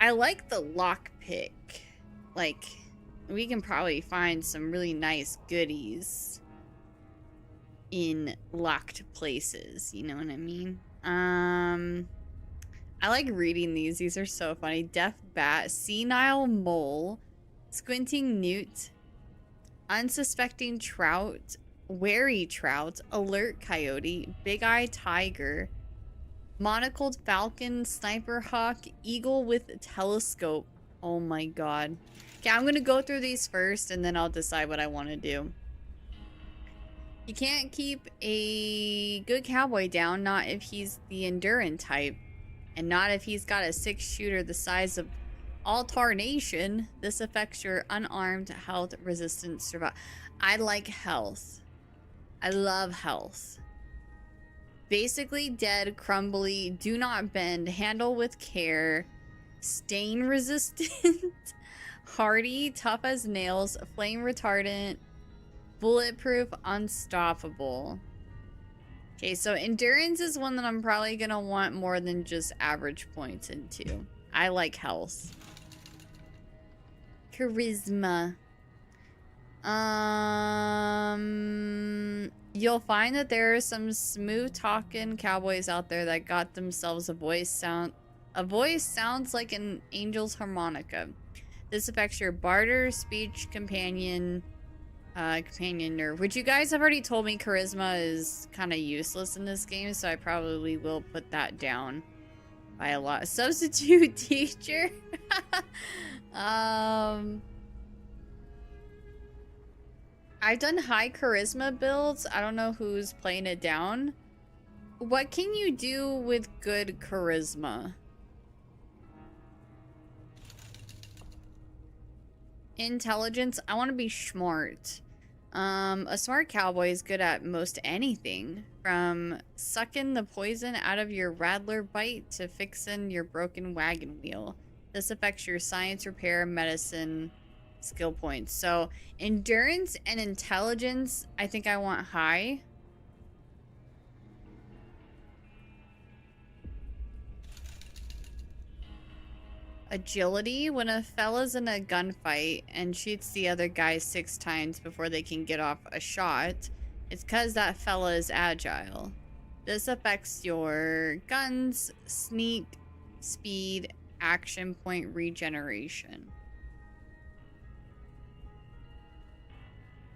I like the lockpick. Like, we can probably find some really nice goodies in locked places, you know what I mean? I like reading these. These are so funny. Deaf bat, senile mole, squinting newt, unsuspecting trout, wary trout, alert coyote, big-eye tiger, monocled falcon, sniper hawk, eagle with telescope. Oh my god. Okay, I'm gonna go through these first and then I'll decide what I want to do. You can't keep a good cowboy down, not if he's the endurance type, and not if he's got a 6-shooter the size of Alternation. This affects your unarmed health resistance survival. I like health. I love health. Basically dead, crumbly, do not bend, handle with care, stain resistant, hardy, tough as nails, flame retardant, bulletproof, unstoppable. Okay, so endurance is one that I'm probably gonna want more than just average points into. I like health. Charisma. You'll find that there are some smooth talking cowboys out there that got themselves a voice sounds like an angel's harmonica. This affects your barter, speech, companion nerve. Which you guys have already told me charisma is kind of useless in this game, so I probably will put that down by a lot. Substitute teacher. I've done high charisma builds. I don't know who's playing it down. What can you do with good charisma? Intelligence. I want to be smart. A smart cowboy is good at most anything, from sucking the poison out of your rattler bite to fixing your broken wagon wheel. This affects your science, repair, medicine skill points. So endurance and intelligence, I think I want high. Agility. When a fella's in a gunfight and shoots the other guy 6 times before they can get off a shot, it's because that fella is agile. This affects your guns, sneak, speed, action point regeneration.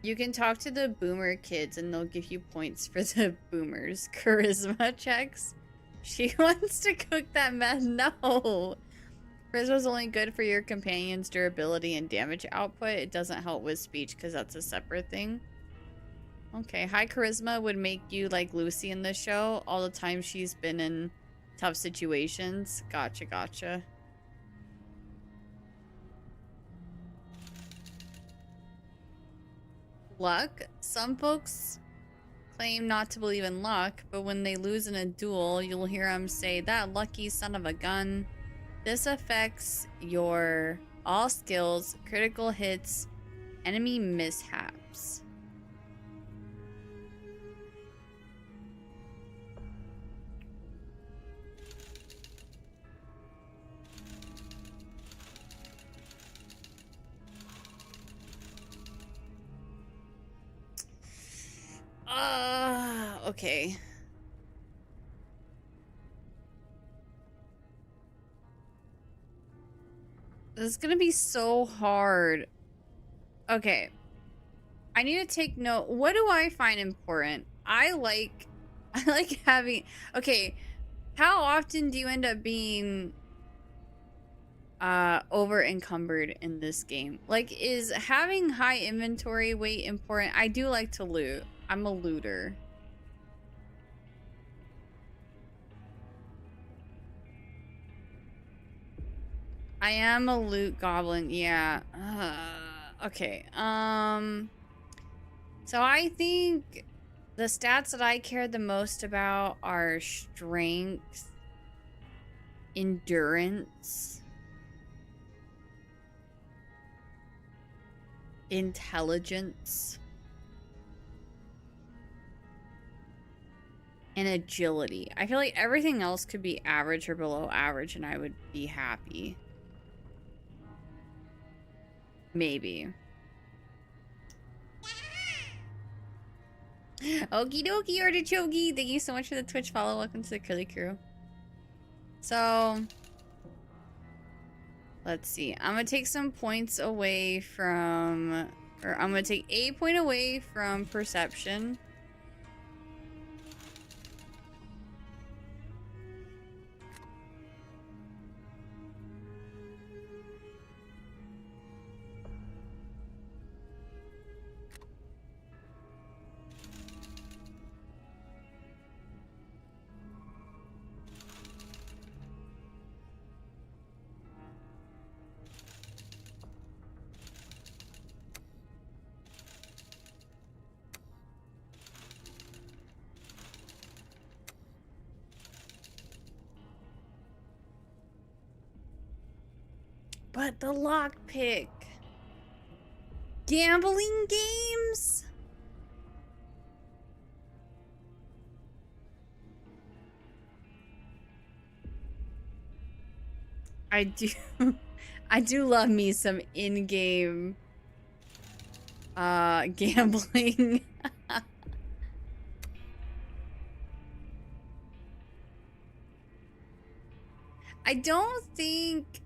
You can talk to the boomer kids and they'll give you points for the boomers. Charisma checks. She wants to cook that meth. No. Charisma's only good for your companion's durability and damage output. It doesn't help with speech because that's a separate thing. Okay, high charisma would make you like Lucy in the show. All the time she's been in tough situations. Gotcha, gotcha. Luck. Some folks claim not to believe in luck, but when they lose in a duel, you'll hear them say, "That lucky son of a gun." This affects your all skills, critical hits, enemy mishaps. Okay. This is gonna be so hard. Okay. I need to take note. What do I find important? I like having... Okay. How often do you end up being over encumbered in this game? Like, is having high inventory weight important? I do like to loot. I'm a looter. I am a loot goblin, yeah. Okay, so I think the stats that I care the most about are strength, endurance, intelligence, and agility. I feel like everything else could be average or below average and I would be happy. Maybe. Okie dokie, artichoke. Thank you so much for the Twitch follow. Welcome to the Curly Crew. So, let's see. I'm gonna take some points away from... Or I'm gonna take a point away from perception. But the lockpick. Gambling games? I do I do love me some in-game gambling. I don't think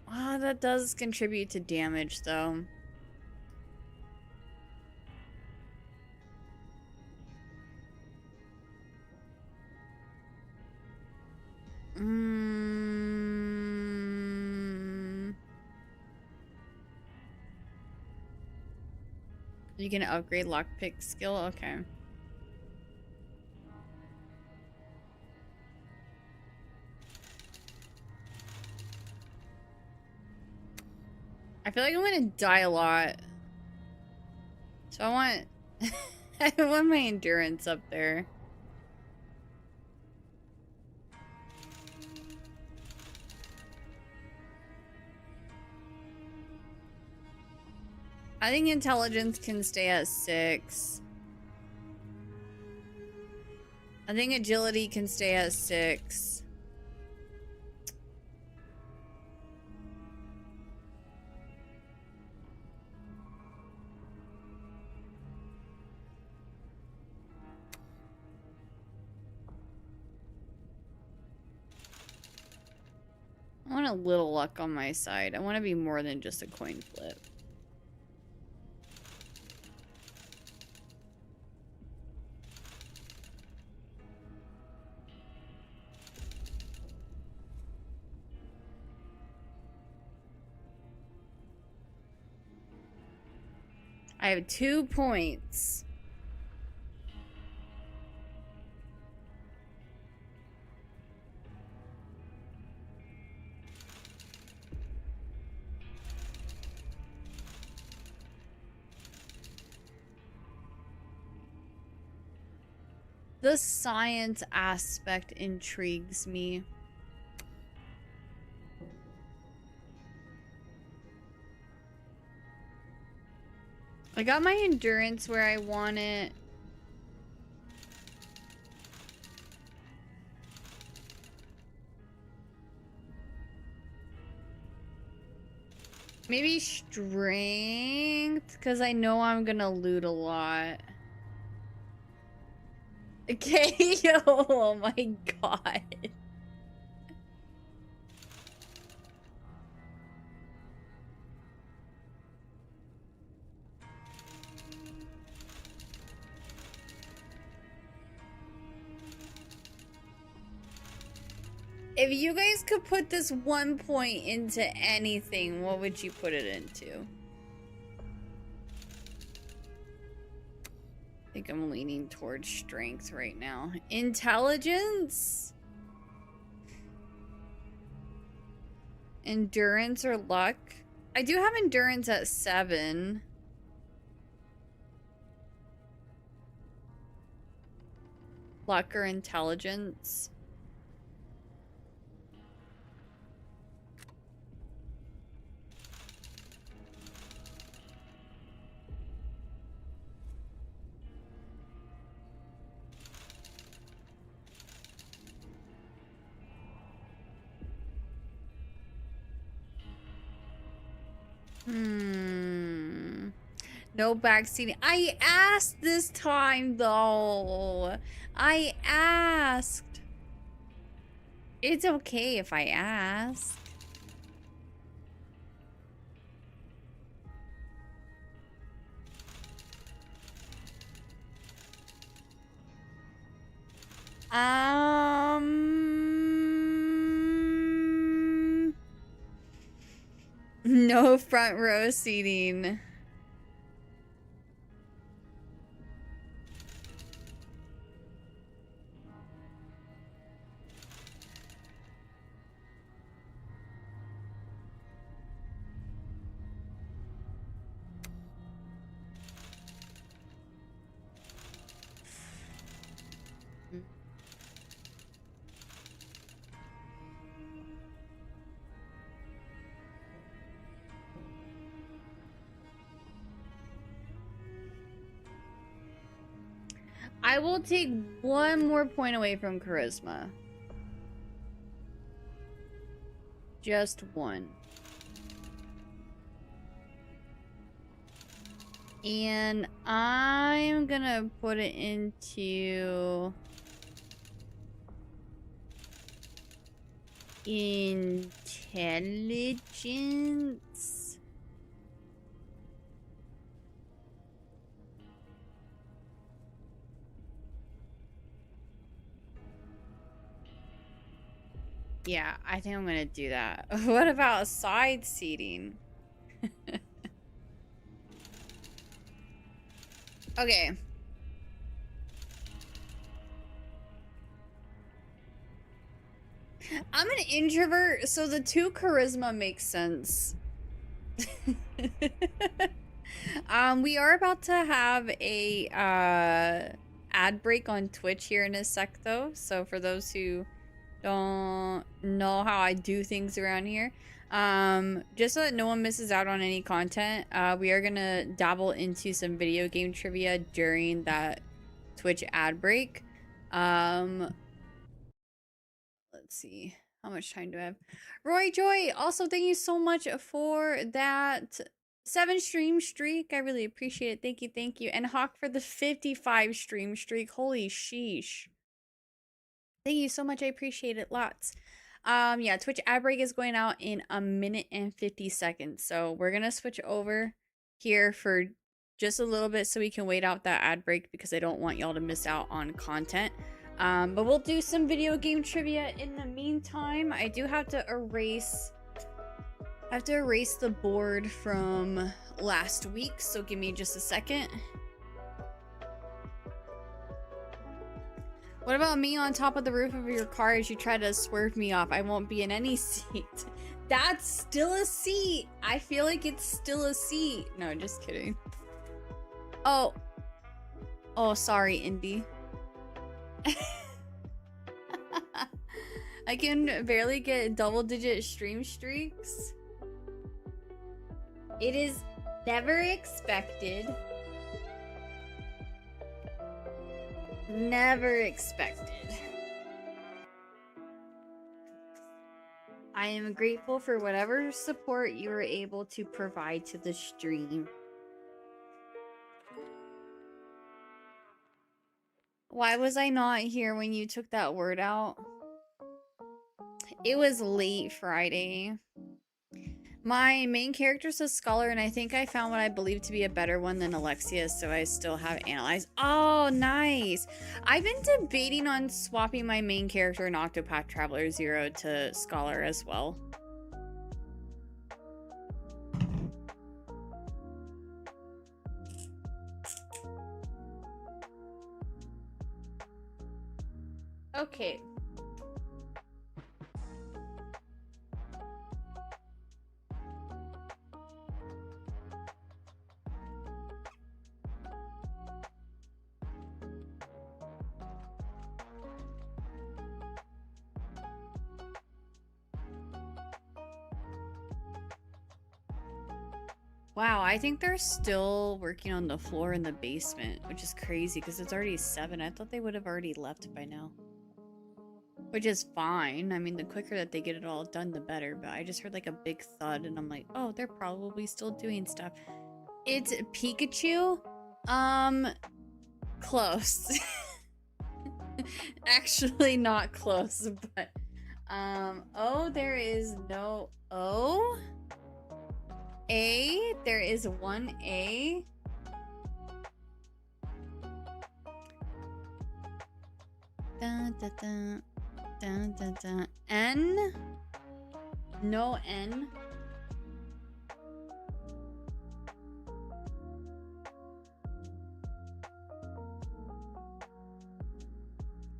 that does contribute to damage though. You can upgrade lockpick skill? Okay. I feel like I'm gonna die a lot. So I want I want my endurance up there. I think intelligence can stay at 6. I think agility can stay at 6. I want a little luck on my side. I want to be more than just a coin flip. I have 2 points. The science aspect intrigues me. I got my endurance where I want it. Maybe strength, because I know I'm gonna loot a lot. Okay, oh my god. If you guys could put this 1 point into anything, what would you put it into? I think I'm leaning towards strength right now. Intelligence? Endurance or luck? I do have endurance at 7. Luck or intelligence? No backseating. I asked this time, though. I asked. It's okay if I ask. No front row seating. I will take one more point away from charisma. Just one. And I'm gonna put it into intelligence. Yeah, I think I'm gonna do that. What about side seating? Okay. I'm an introvert, so the 2 charisma makes sense. We are about to have a ad break on Twitch here in a sec though, so for those who don't know how I do things around here, just so that no one misses out on any content, we are gonna dabble into some video game trivia during that Twitch ad break. Let's see, how much time do I have? Roy Joy, also thank you so much for that 7 stream streak. I really appreciate it. Thank you, thank you. And Hawk for the 55 stream streak. Holy sheesh. Thank you so much. I appreciate it lots. Yeah, Twitch ad break is going out in 1 minute and 50 seconds. So we're gonna switch over here for just a little bit so we can wait out that ad break because I don't want y'all to miss out on content. But we'll do some video game trivia in the meantime. I do have to erase the board from last week, so give me just a second. What about me on top of the roof of your car as you try to swerve me off? I won't be in any seat. That's still a seat. I feel like it's still a seat. No, just kidding. Oh, sorry, Indy. I can barely get double-digit stream streaks. It is never expected. Never expected. I am grateful for whatever support you were able to provide to the stream. Why was I not here when you took that word out? It was late Friday. My main character is a scholar, and I think I found what I believe to be a better one than Alexia, so I still have analyzed. Oh, nice. I've been debating on swapping my main character in Octopath Traveler 0 to scholar as well. Okay. Wow, I think they're still working on the floor in the basement, which is crazy because it's already 7. I thought they would have already left by now. Which is fine. I mean, the quicker that they get it all done, the better. But I just heard like a big thud and I'm like, oh, they're probably still doing stuff. It's Pikachu? Close. Actually not close, but oh, there is no O. A, there is one A. Dun, dun, dun, dun, dun, dun. N, no N.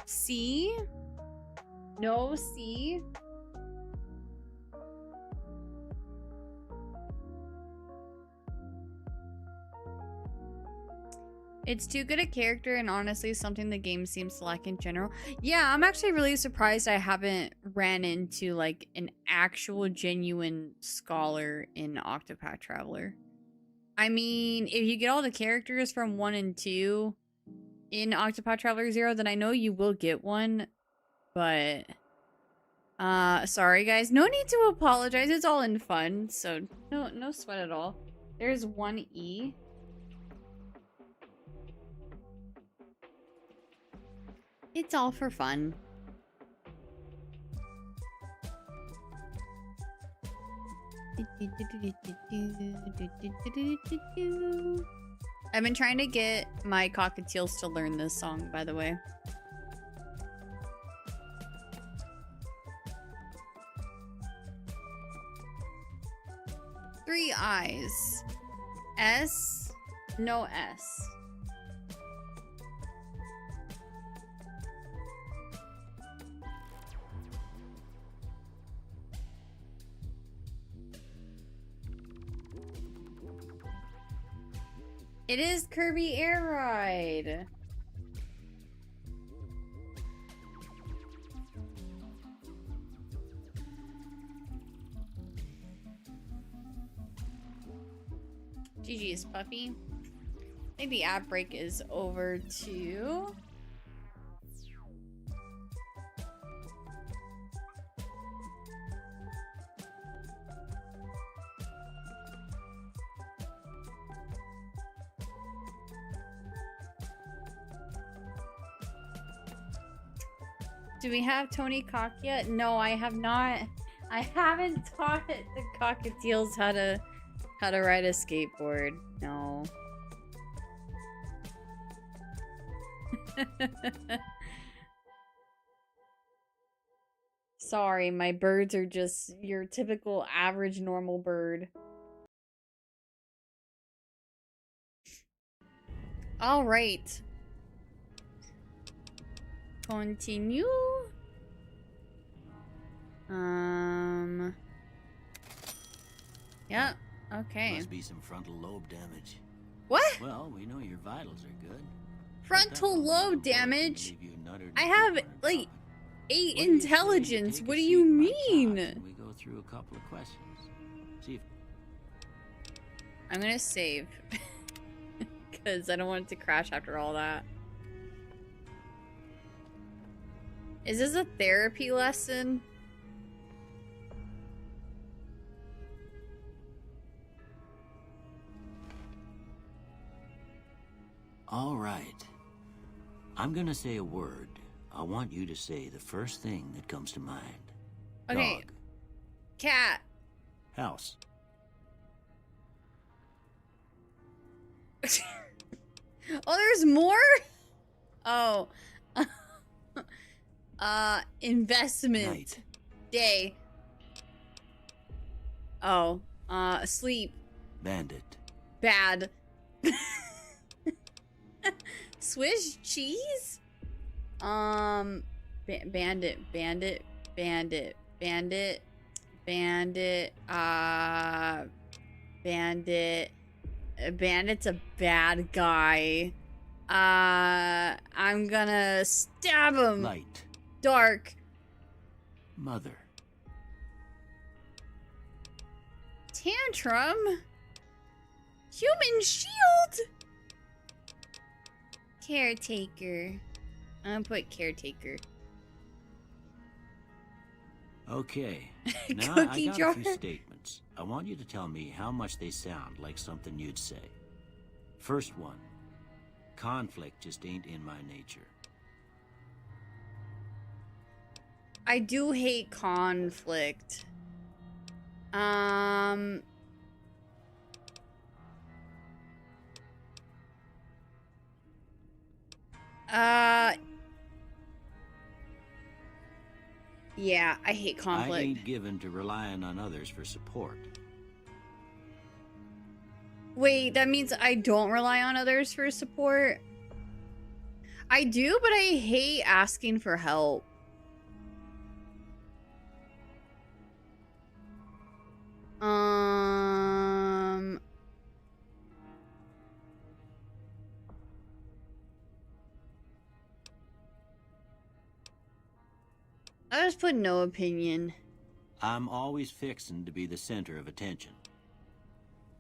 C, no C. It's too good a character and honestly something the game seems to lack in general. Yeah, I'm actually really surprised I haven't ran into like an actual genuine scholar in Octopath Traveler. I mean, if you get all the characters from 1 and 2, in Octopath Traveler 0, then I know you will get one. But sorry guys. No need to apologize. It's all in fun, so no sweat at all. There's one E. It's all for fun. I've been trying to get my cockatiels to learn this song, by the way. Three eyes. S. No S. It is Kirby Air Ride. GG's Puppy. I think the ad break is over too. Do we have Tony Cock yet? No, I have not. I haven't taught the cockatiels how to ride a skateboard. No. Sorry, my birds are just your typical average normal bird. All right. Continue. Yeah. Okay. Must be some frontal lobe damage. What? Well, we know your vitals are good. Frontal lobe damage? I have like 8 intelligence. What do you mean? We go through a couple of questions. See if I'm gonna save because I don't want it to crash after all that. Is this a therapy lesson? All right. I'm gonna say a word. I want you to say the first thing that comes to mind. Okay. Dog. Cat. House. Oh, there's more? Oh. Investment. Night. Day. Oh. Sleep. Bandit. Bad. Swiss cheese? Bandit, bandit, bandit, bandit, bandit, bandit. Bandit's a bad guy. I'm gonna stab him. Light. Dark. Mother. Tantrum. Human shield. Caretaker. I'm gonna put caretaker. Okay. Now Cookie I got jar. a few statements. I want you to tell me how much they sound like something you'd say. First one. Conflict just ain't in my nature. I do hate conflict. Yeah, I hate conflict. I ain't given to relying on others for support. Wait, that means I don't rely on others for support? I do, but I hate asking for help. I just put no opinion. I'm always fixin' to be the center of attention.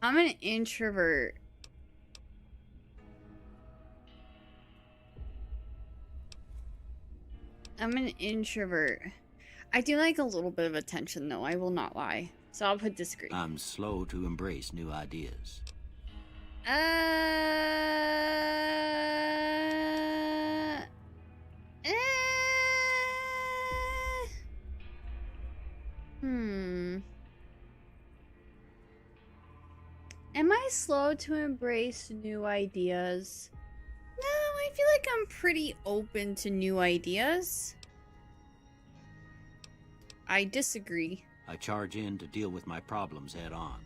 I'm an introvert. I'm an introvert. I do like a little bit of attention, though. I will not lie. So I'll put disagree. I'm slow to embrace new ideas. Am I slow to embrace new ideas? No, I feel like I'm pretty open to new ideas. I disagree. I charge in to deal with my problems head on.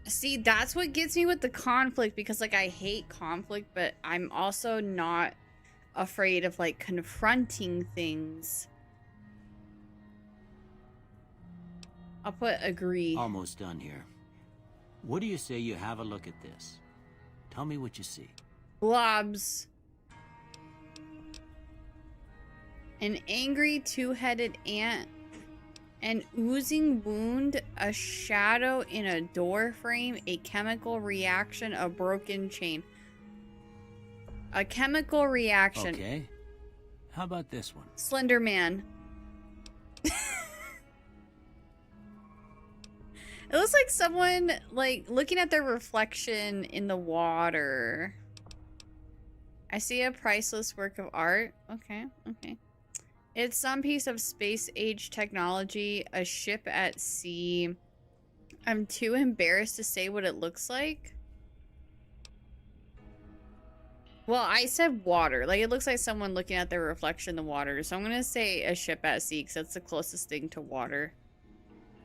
See, that's what gets me with the conflict, because like I hate conflict, but I'm also not afraid of like confronting things. I'll put agree. Almost done here. What do you say you have a look at this? Tell me what you see. Blobs. An angry two-headed ant. An oozing wound. A shadow in a door frame. A chemical reaction. A broken chain. A chemical reaction. Okay. How about this one? Slender Man. It looks like someone, like, looking at their reflection in the water. I see a priceless work of art. Okay, okay. It's some piece of space-age technology, a ship at sea. I'm too embarrassed to say what it looks like. Well, I said water. Like, it looks like someone looking at their reflection in the water. So I'm going to say a ship at sea, because that's the closest thing to water.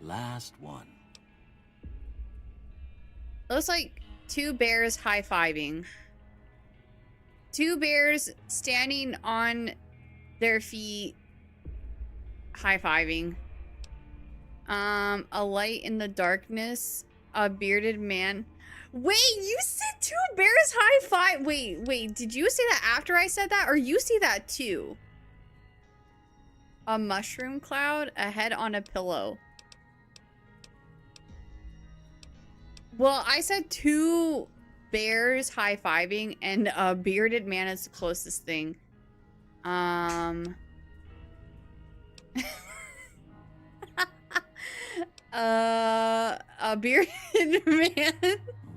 Last one. Looks like two bears high-fiving. Two bears standing on their feet, high-fiving. A light in the darkness. A bearded man. Wait, you said two bears high-five? Wait, did you say that after I said that? Or you see that too? A mushroom cloud. A head on a pillow. Well, I said two bears high-fiving, and a bearded man is the closest thing. A bearded man.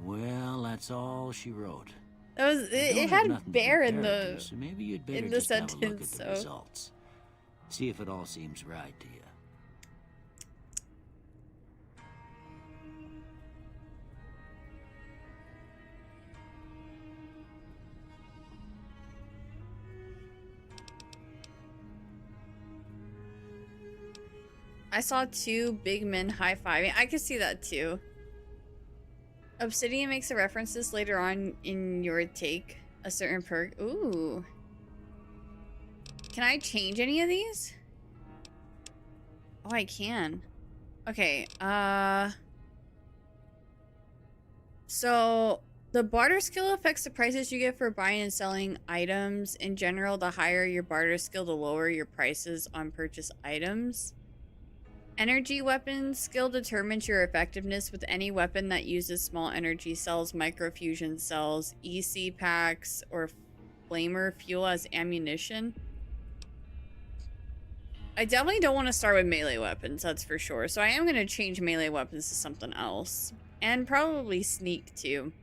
Well, that's all she wrote. That was it had nothing to bear in compare it the to, so maybe you'd better in the just have a look at sentence, the so. results. See if it all seems right to you. I saw two big men high-fiving. I could see that too. Obsidian makes a reference to this later on in your take. A certain perk. Ooh. Can I change any of these? Oh, I can. Okay, so the barter skill affects the prices you get for buying and selling items. In general, the higher your barter skill, the lower your prices on purchased items. Energy weapons skill determines your effectiveness with any weapon that uses small energy cells, microfusion cells, EC packs, or flamer fuel as ammunition. I definitely don't want to start with melee weapons, that's for sure. So I am going to change melee weapons to something else. And probably sneak too.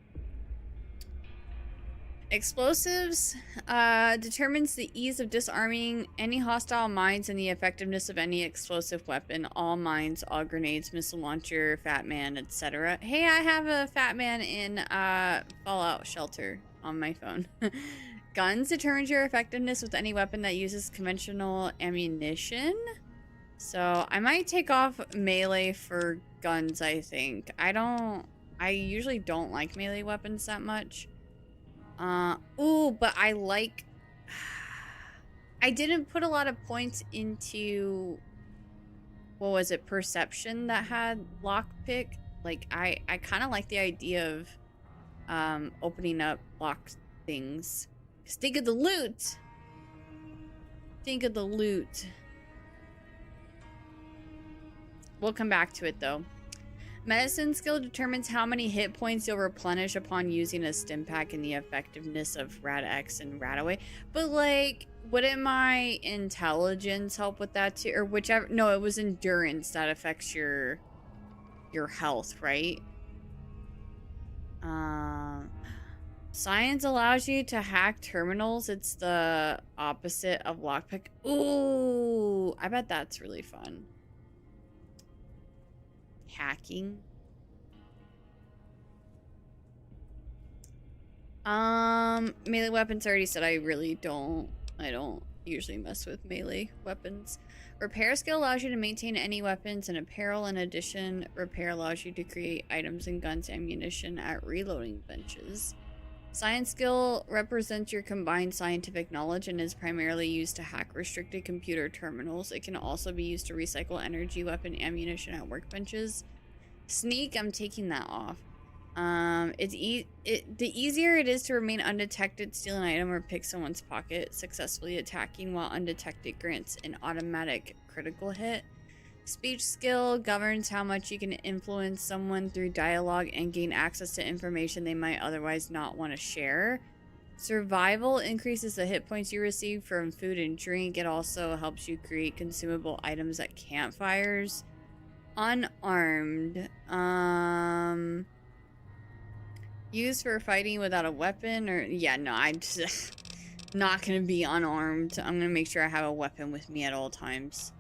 Explosives determines the ease of disarming any hostile mines and the effectiveness of any explosive weapon. All mines, all grenades, missile launcher, Fat Man, etc. Hey, I have a Fat Man in Fallout Shelter on my phone. Guns determines your effectiveness with any weapon that uses conventional ammunition. So I might take off melee for guns, I think. I usually don't like melee weapons that much. Ooh, but I like... I didn't put a lot of points into... What was it? Perception that had lockpick. Like, I kind of like the idea of opening up locked things. 'Cause think of the loot! Think of the loot. We'll come back to it, though. Medicine skill determines how many hit points you'll replenish upon using a stim pack and the effectiveness of RAD-X and RAD-Away. But, like, wouldn't my intelligence help with that too? Or whichever... No, it was endurance that affects your health, right? Science allows you to hack terminals. It's the opposite of lockpick. Ooh, I bet that's really fun. Hacking. Melee weapons, already said I don't usually mess with melee weapons. Repair skill allows you to maintain any weapons and apparel. In addition, repair allows you to create items and guns, ammunition at reloading benches. Science skill represents your combined scientific knowledge and is primarily used to hack restricted computer terminals. It can also be used to recycle energy, weapon, ammunition at workbenches. Sneak, I'm taking that off. The easier it is to remain undetected, steal an item, or pick someone's pocket. Successfully attacking while undetected grants an automatic critical hit. Speech skill governs how much you can influence someone through dialogue and gain access to information they might otherwise not want to share. Survival increases the hit points you receive from food and drink. It also helps you create consumable items at campfires. Unarmed. Used for fighting without a weapon, or... Yeah, no, I'm just not gonna be unarmed. I'm gonna make sure I have a weapon with me at all times.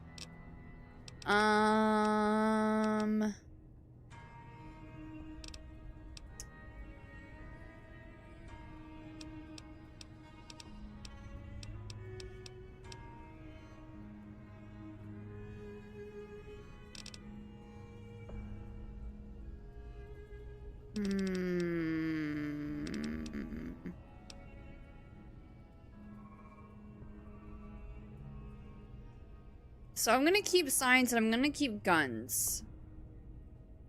So I'm gonna keep science and I'm gonna keep guns.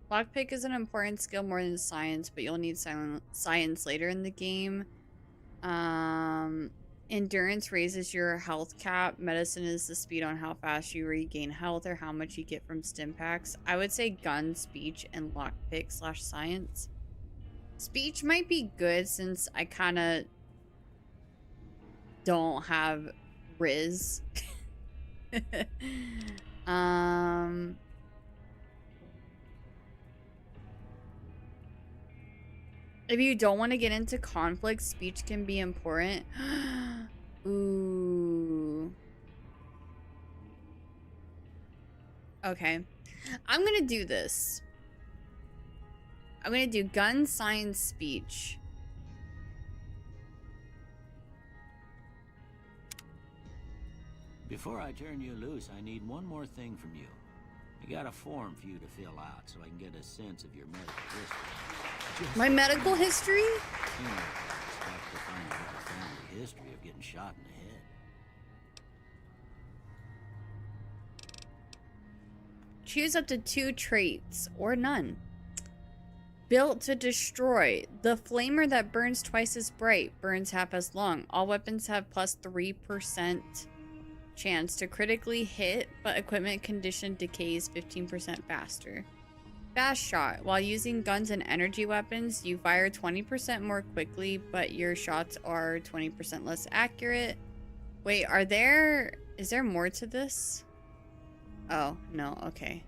Lockpick is an important skill more than science, but you'll need science later in the game. Endurance raises your health cap. Medicine is the speed on how fast you regain health or how much you get from stim packs. I would say gun, speech, and lockpick / science. Speech might be good since I kind of don't have Riz. If you don't want to get into conflict, speech can be important. Ooh. Okay. I'm gonna do this. I'm gonna do gun, science, speech. Before I turn you loose, I need one more thing from you. I got a form for you to fill out so I can get a sense of your medical history. My medical history? You know, expect to find out a family history of getting shot in the head. Choose up to 2 traits, or none. Built to destroy. The flamer that burns twice as bright, burns half as long. All weapons have plus 3% chance to critically hit, but equipment condition decays 15% faster. Fast shot. While using guns and energy weapons, you fire 20% more quickly, but your shots are 20% less accurate. Wait, is there more to this? Oh, no, okay.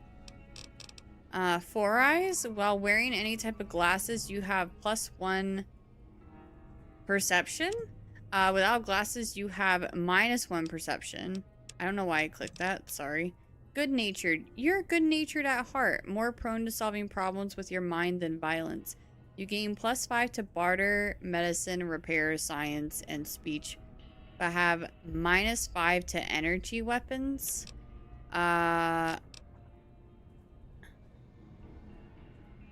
4 eyes. While wearing any type of glasses, you have +1 perception. Without glasses, you have -1 perception. I don't know why I clicked that, sorry. Good-natured. You're good-natured at heart, more prone to solving problems with your mind than violence. You gain +5 to barter, medicine, repair, science, and speech, but have -5 to energy weapons.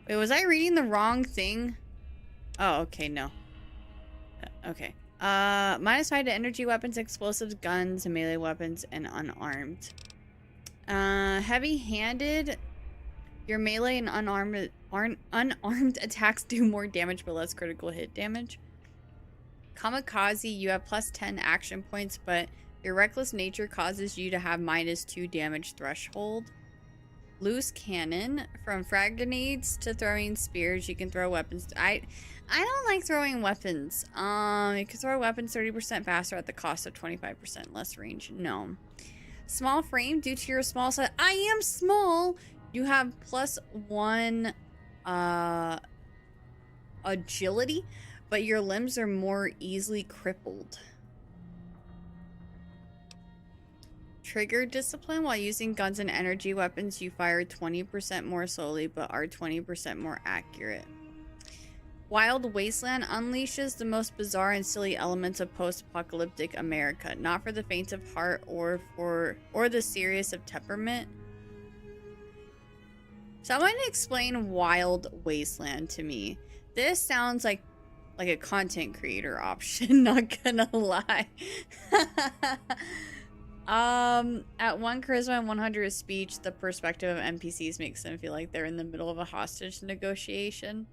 Wait, was I reading the wrong thing? Oh, okay, no. Okay. -5 to energy weapons, explosives, guns, melee weapons, and unarmed. Heavy-handed. Your melee and unarmed attacks do more damage but less critical hit damage. Kamikaze, you have +10 action points, but your reckless nature causes you to have -2 damage threshold. Loose cannon. From frag grenades to throwing spears, you can throw weapons. I don't like throwing weapons. You can throw weapons 30% faster at the cost of 25% less range. No. Small frame. Due to your small size, I am small. You have +1 agility, but your limbs are more easily crippled. Trigger discipline. While using guns and energy weapons, you fire 20% more slowly, but are 20% more accurate. Wild Wasteland unleashes the most bizarre and silly elements of post-apocalyptic America. Not for the faint of heart or the serious of temperament. Someone explain Wild Wasteland to me. This sounds like a content creator option, not gonna lie. At 1 charisma and 100 speech, the perspective of NPCs makes them feel like they're in the middle of a hostage negotiation.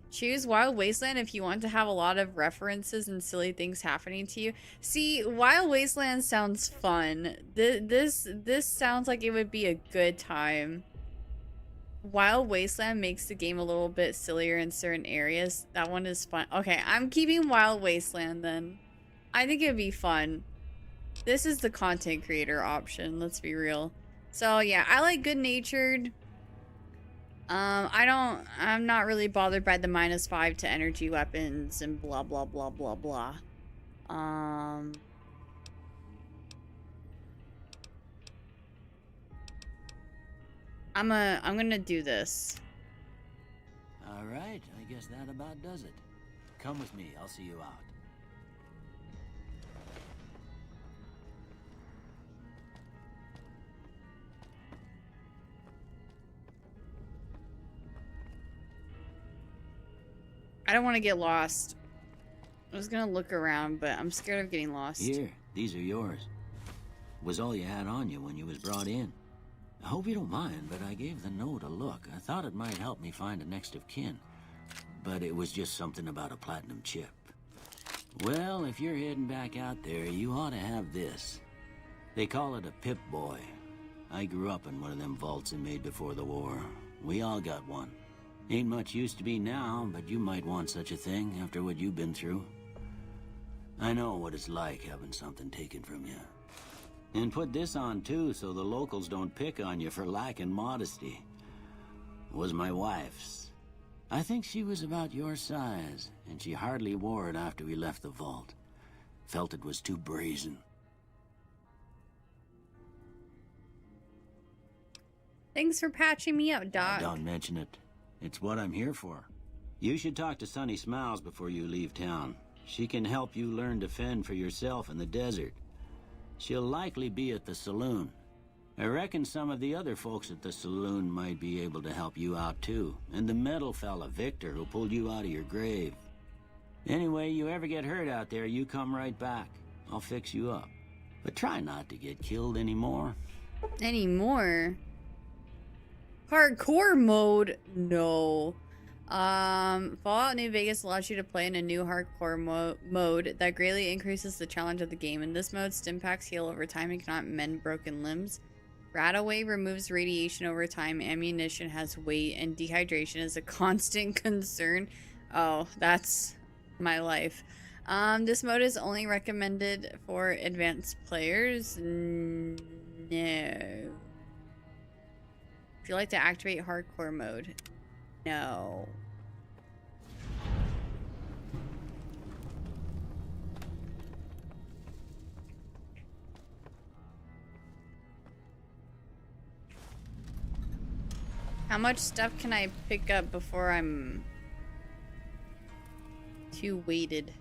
Choose Wild Wasteland if you want to have a lot of references and silly things happening to you. See, Wild Wasteland sounds fun. This sounds like it would be a good time. Wild Wasteland makes the game a little bit sillier in certain areas. That one is fun. Okay, I'm keeping Wild Wasteland then. I think it'd be fun. This is the content creator option, let's be real. So yeah, I like good-natured. I'm not really bothered by the -5 to energy weapons and blah blah blah blah blah. I'm gonna do this. All right, I guess that about does it. Come with me, I'll see you out. I don't want to get lost. I was gonna look around, but I'm scared of getting lost. Here, these are yours. Was all you had on you when you was brought in. I hope you don't mind, but I gave the note a look. I thought it might help me find a next of kin. But it was just something about a platinum chip. Well, if you're heading back out there, you ought to have this. They call it a Pip-Boy. I grew up in one of them vaults they made before the war. We all got one. Ain't much use to be now, but you might want such a thing after what you've been through. I know what it's like having something taken from you. And put this on too, so the locals don't pick on you for lacking modesty. It was my wife's. I think she was about your size, and she hardly wore it after we left the vault. Felt it was too brazen. Thanks for patching me up, Doc. Don't mention it. It's what I'm here for. You should talk to Sunny Smiles before you leave town. She can help you learn to fend for yourself in the desert. She'll likely be at the saloon. I reckon some of the other folks at the saloon might be able to help you out too. And the metal fella, Victor, who pulled you out of your grave. Anyway, you ever get hurt out there, you come right back. I'll fix you up. But try not to get killed anymore. Anymore? Hardcore mode? No. Fallout New Vegas allows you to play in a new hardcore mode that greatly increases the challenge of the game. In this mode, stim packs heal over time and cannot mend broken limbs. Radaway removes radiation over time. Ammunition has weight, and dehydration is a constant concern. Oh, that's my life. This mode is only recommended for advanced players. No. If you like to activate hardcore mode, no. How much stuff can I pick up before I'm too weighted?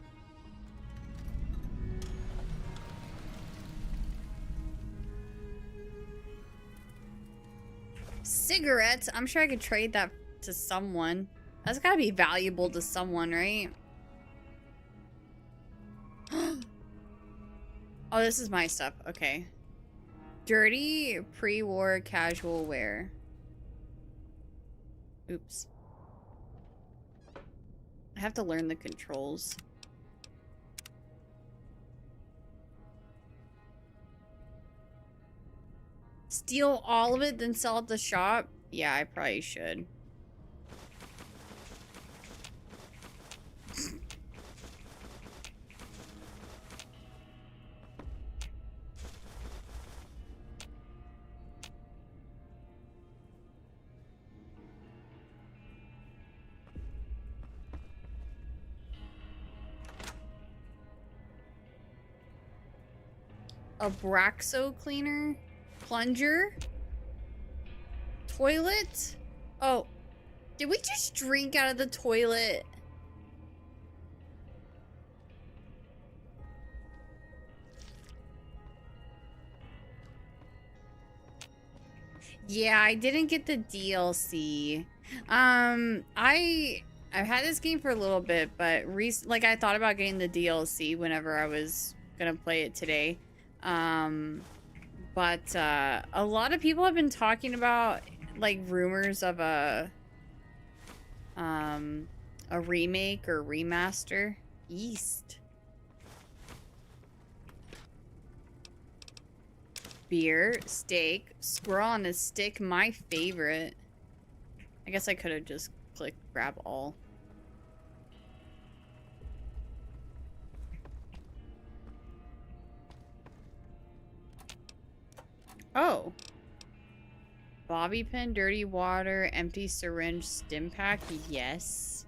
Cigarettes? I'm sure I could trade that to someone. That's gotta be valuable to someone, right? Oh, this is my stuff. Okay. Dirty pre-war casual wear. Oops. I have to learn the controls. Steal all of it, then sell at the shop? Yeah, I probably should. A Braxo cleaner? Plunger? Toilet? Oh, did we just drink out of the toilet? Yeah, I didn't get the DLC. I've had this game for a little bit, but like I thought about getting the DLC whenever I was gonna play it today. But a lot of people have been talking about like rumors of a remake or remaster. East. Beer, steak, squirrel on a stick, my favorite. I guess I could have just clicked grab all. Oh. Bobby pin, dirty water, empty syringe, stim pack, yes.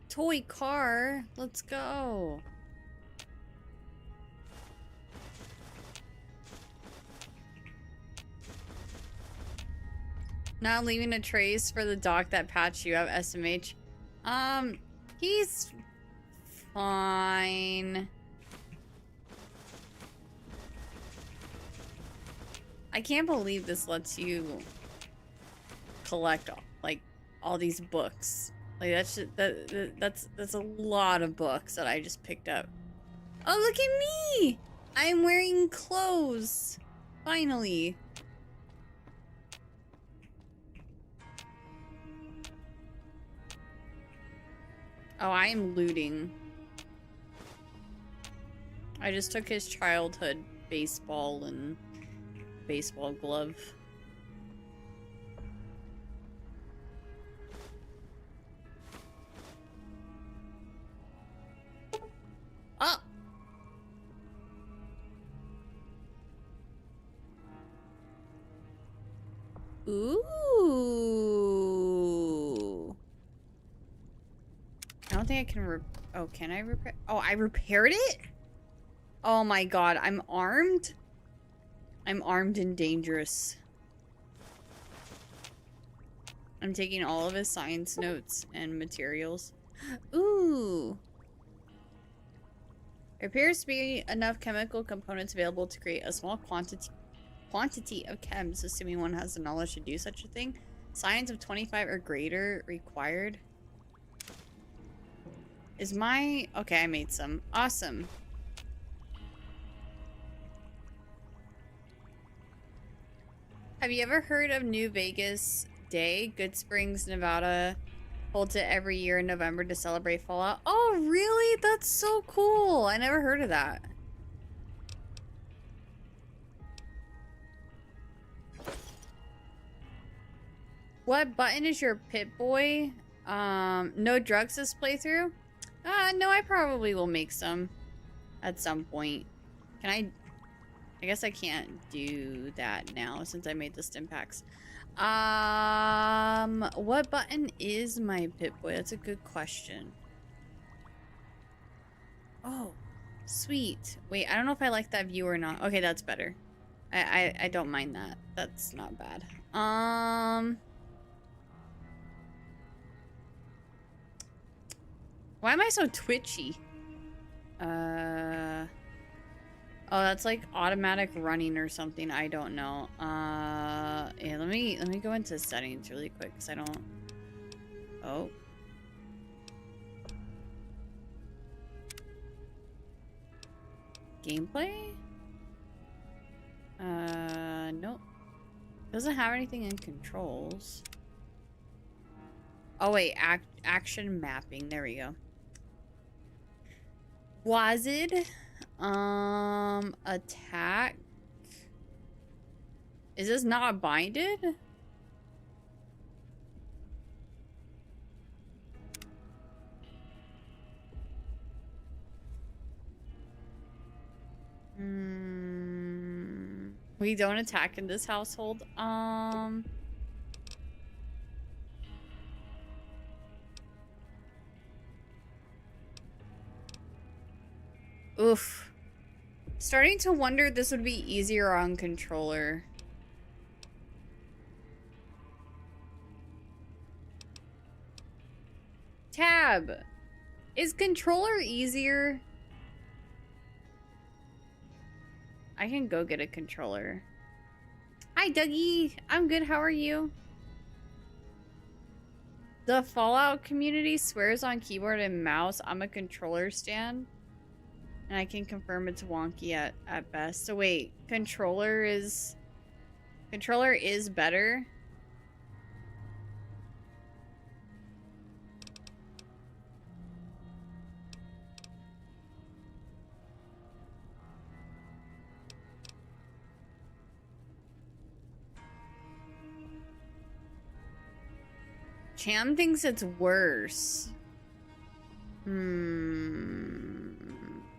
Toy car, let's go. Not leaving a trace for the doc that patched you up, SMH. He's fine. I can't believe this lets you collect like all these books. Like that's a lot of books that I just picked up. Oh, look at me! I'm wearing clothes. Finally. Oh, I am looting. I just took his childhood baseball and baseball glove. Oh! Ooh. I don't think I can oh, can I repair? Oh, I repaired it? Oh my god, I'm armed? I'm armed and dangerous. I'm taking all of his science notes and materials. Ooh. There appears to be enough chemical components available to create a small quantity of chems, assuming one has the knowledge to do such a thing. Science of 25 or greater required. Is my... Okay, I made some. Awesome. Have you ever heard of New Vegas Day? Good Springs, Nevada holds it every year in November to celebrate Fallout. Oh, really? That's so cool. I never heard of that. What button is your Pip-Boy? No drugs this playthrough? No, I probably will make some at some point. Can I guess I can't do that now since I made the stim packs. What button is my Pip-Boy? That's a good question. Oh, sweet. Wait, I don't know if I like that view or not. Okay, that's better. I don't mind that. That's not bad. Why am I so twitchy? Oh, that's like automatic running or something. I don't know. Yeah, let me go into settings really quick because I don't. Oh. Gameplay? Nope. Doesn't have anything in controls. Oh wait, action mapping. There we go. Was it? Attack. Is this not binded? We don't attack in this household. Oof. Starting to wonder if this would be easier on controller. Tab. Is controller easier? I can go get a controller. Hi, Dougie. I'm good. How are you? The Fallout community swears on keyboard and mouse. I'm a controller stan. And I can confirm it's wonky at best. So wait, controller is better? Cham thinks it's worse.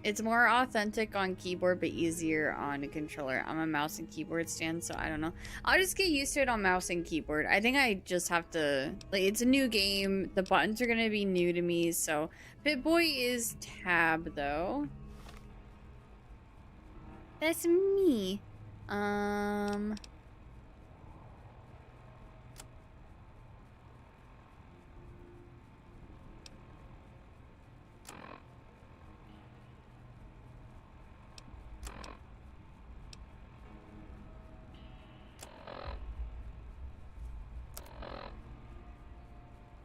It's more authentic on keyboard, but easier on a controller. I'm a mouse and keyboard stand, so I don't know. I'll just get used to it on mouse and keyboard. I think I just have to... Like, it's a new game. The buttons are gonna be new to me, so... Pip-Boy is tab, though. That's me.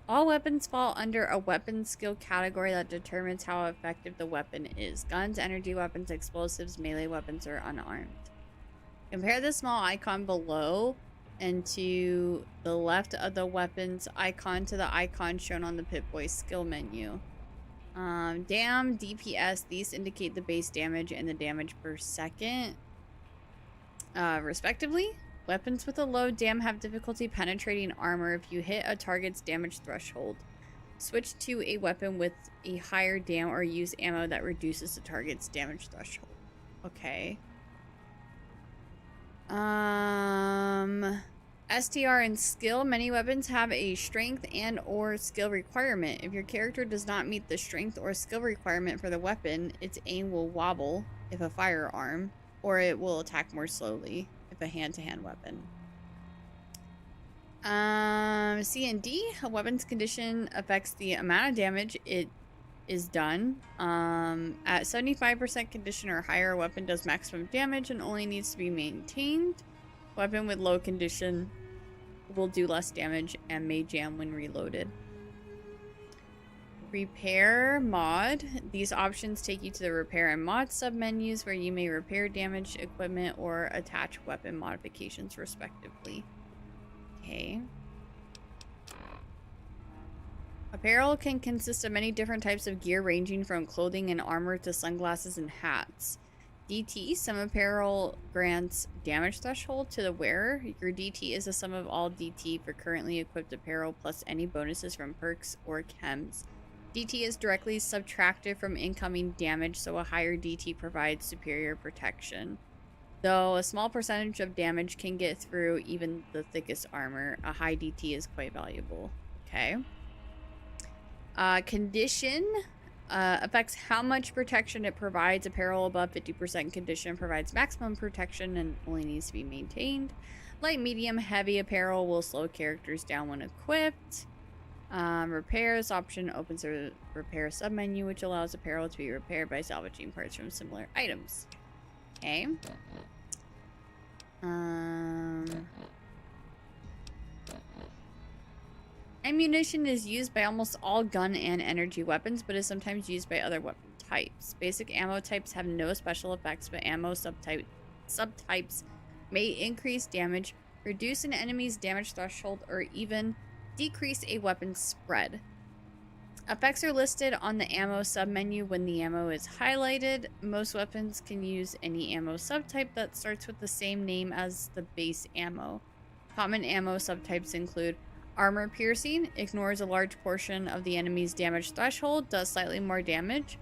All weapons fall under a weapon skill category that determines how effective the weapon is. Guns, energy weapons, explosives, melee weapons, or unarmed. Compare the small icon below and to the left of the weapons icon to the icon shown on the Pip-Boy skill menu. Dam, DPS, these indicate the base damage and the damage per second, respectively. Weapons with a low dam have difficulty penetrating armor if you hit a target's damage threshold. Switch to a weapon with a higher dam or use ammo that reduces the target's damage threshold. Okay. STR and skill. Many weapons have a strength and or skill requirement. If your character does not meet the strength or skill requirement for the weapon, its aim will wobble if a firearm, or it will attack more slowly if a hand-to-hand weapon. C and D. A weapon's condition affects the amount of damage it is done. At 75% condition or higher, a weapon does maximum damage and only needs to be maintained. Weapon with low condition will do less damage and may jam when reloaded. Repair mod. These options take you to the repair and mod submenus where you may repair damaged equipment or attach weapon modifications respectively. Okay. Apparel can consist of many different types of gear ranging from clothing and armor to sunglasses and hats. DT. Some apparel grants damage threshold to the wearer. Your DT is the sum of all DT for currently equipped apparel plus any bonuses from perks or chems. DT is directly subtracted from incoming damage, so a higher DT provides superior protection. Though a small percentage of damage can get through even the thickest armor, a high DT is quite valuable. Okay. Condition affects how much protection it provides. Apparel above 50% condition provides maximum protection and only needs to be maintained. Light, medium, heavy apparel will slow characters down when equipped. Repairs option opens a repair submenu, which allows apparel to be repaired by salvaging parts from similar items. Okay. Ammunition is used by almost all gun and energy weapons, but is sometimes used by other weapon types. Basic ammo types have no special effects, but ammo subtypes may increase damage, reduce an enemy's damage threshold, or even decrease a weapon's spread. Effects are listed on the ammo submenu when the ammo is highlighted. Most weapons can use any ammo subtype that starts with the same name as the base ammo. Common ammo subtypes include armor piercing, ignores a large portion of the enemy's damage threshold, does slightly more damage.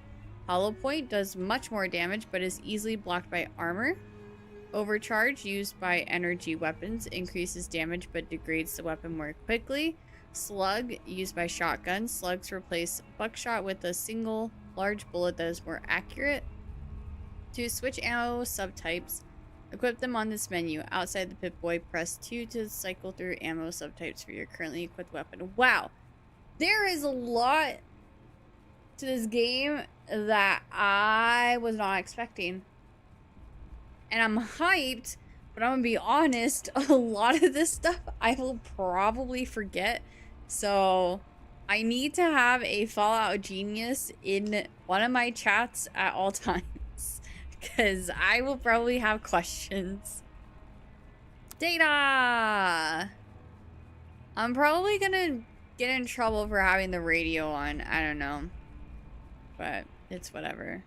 Hollow point does much more damage but is easily blocked by armor. Overcharge, used by energy weapons, increases damage but degrades the weapon more quickly. Slug, used by shotguns. Slugs replace buckshot with a single large bullet that is more accurate. To switch ammo subtypes, equip them on this menu. Outside the Pip-Boy, press 2 to cycle through ammo subtypes for your currently equipped weapon. Wow! There is a lot to this game that I was not expecting. And I'm hyped, but I'm gonna be honest, a lot of this stuff I will probably forget. So I need to have a Fallout genius in one of my chats at all times, because I will probably have questions. Data! I'm probably gonna get in trouble for having the radio on. I don't know. But it's whatever.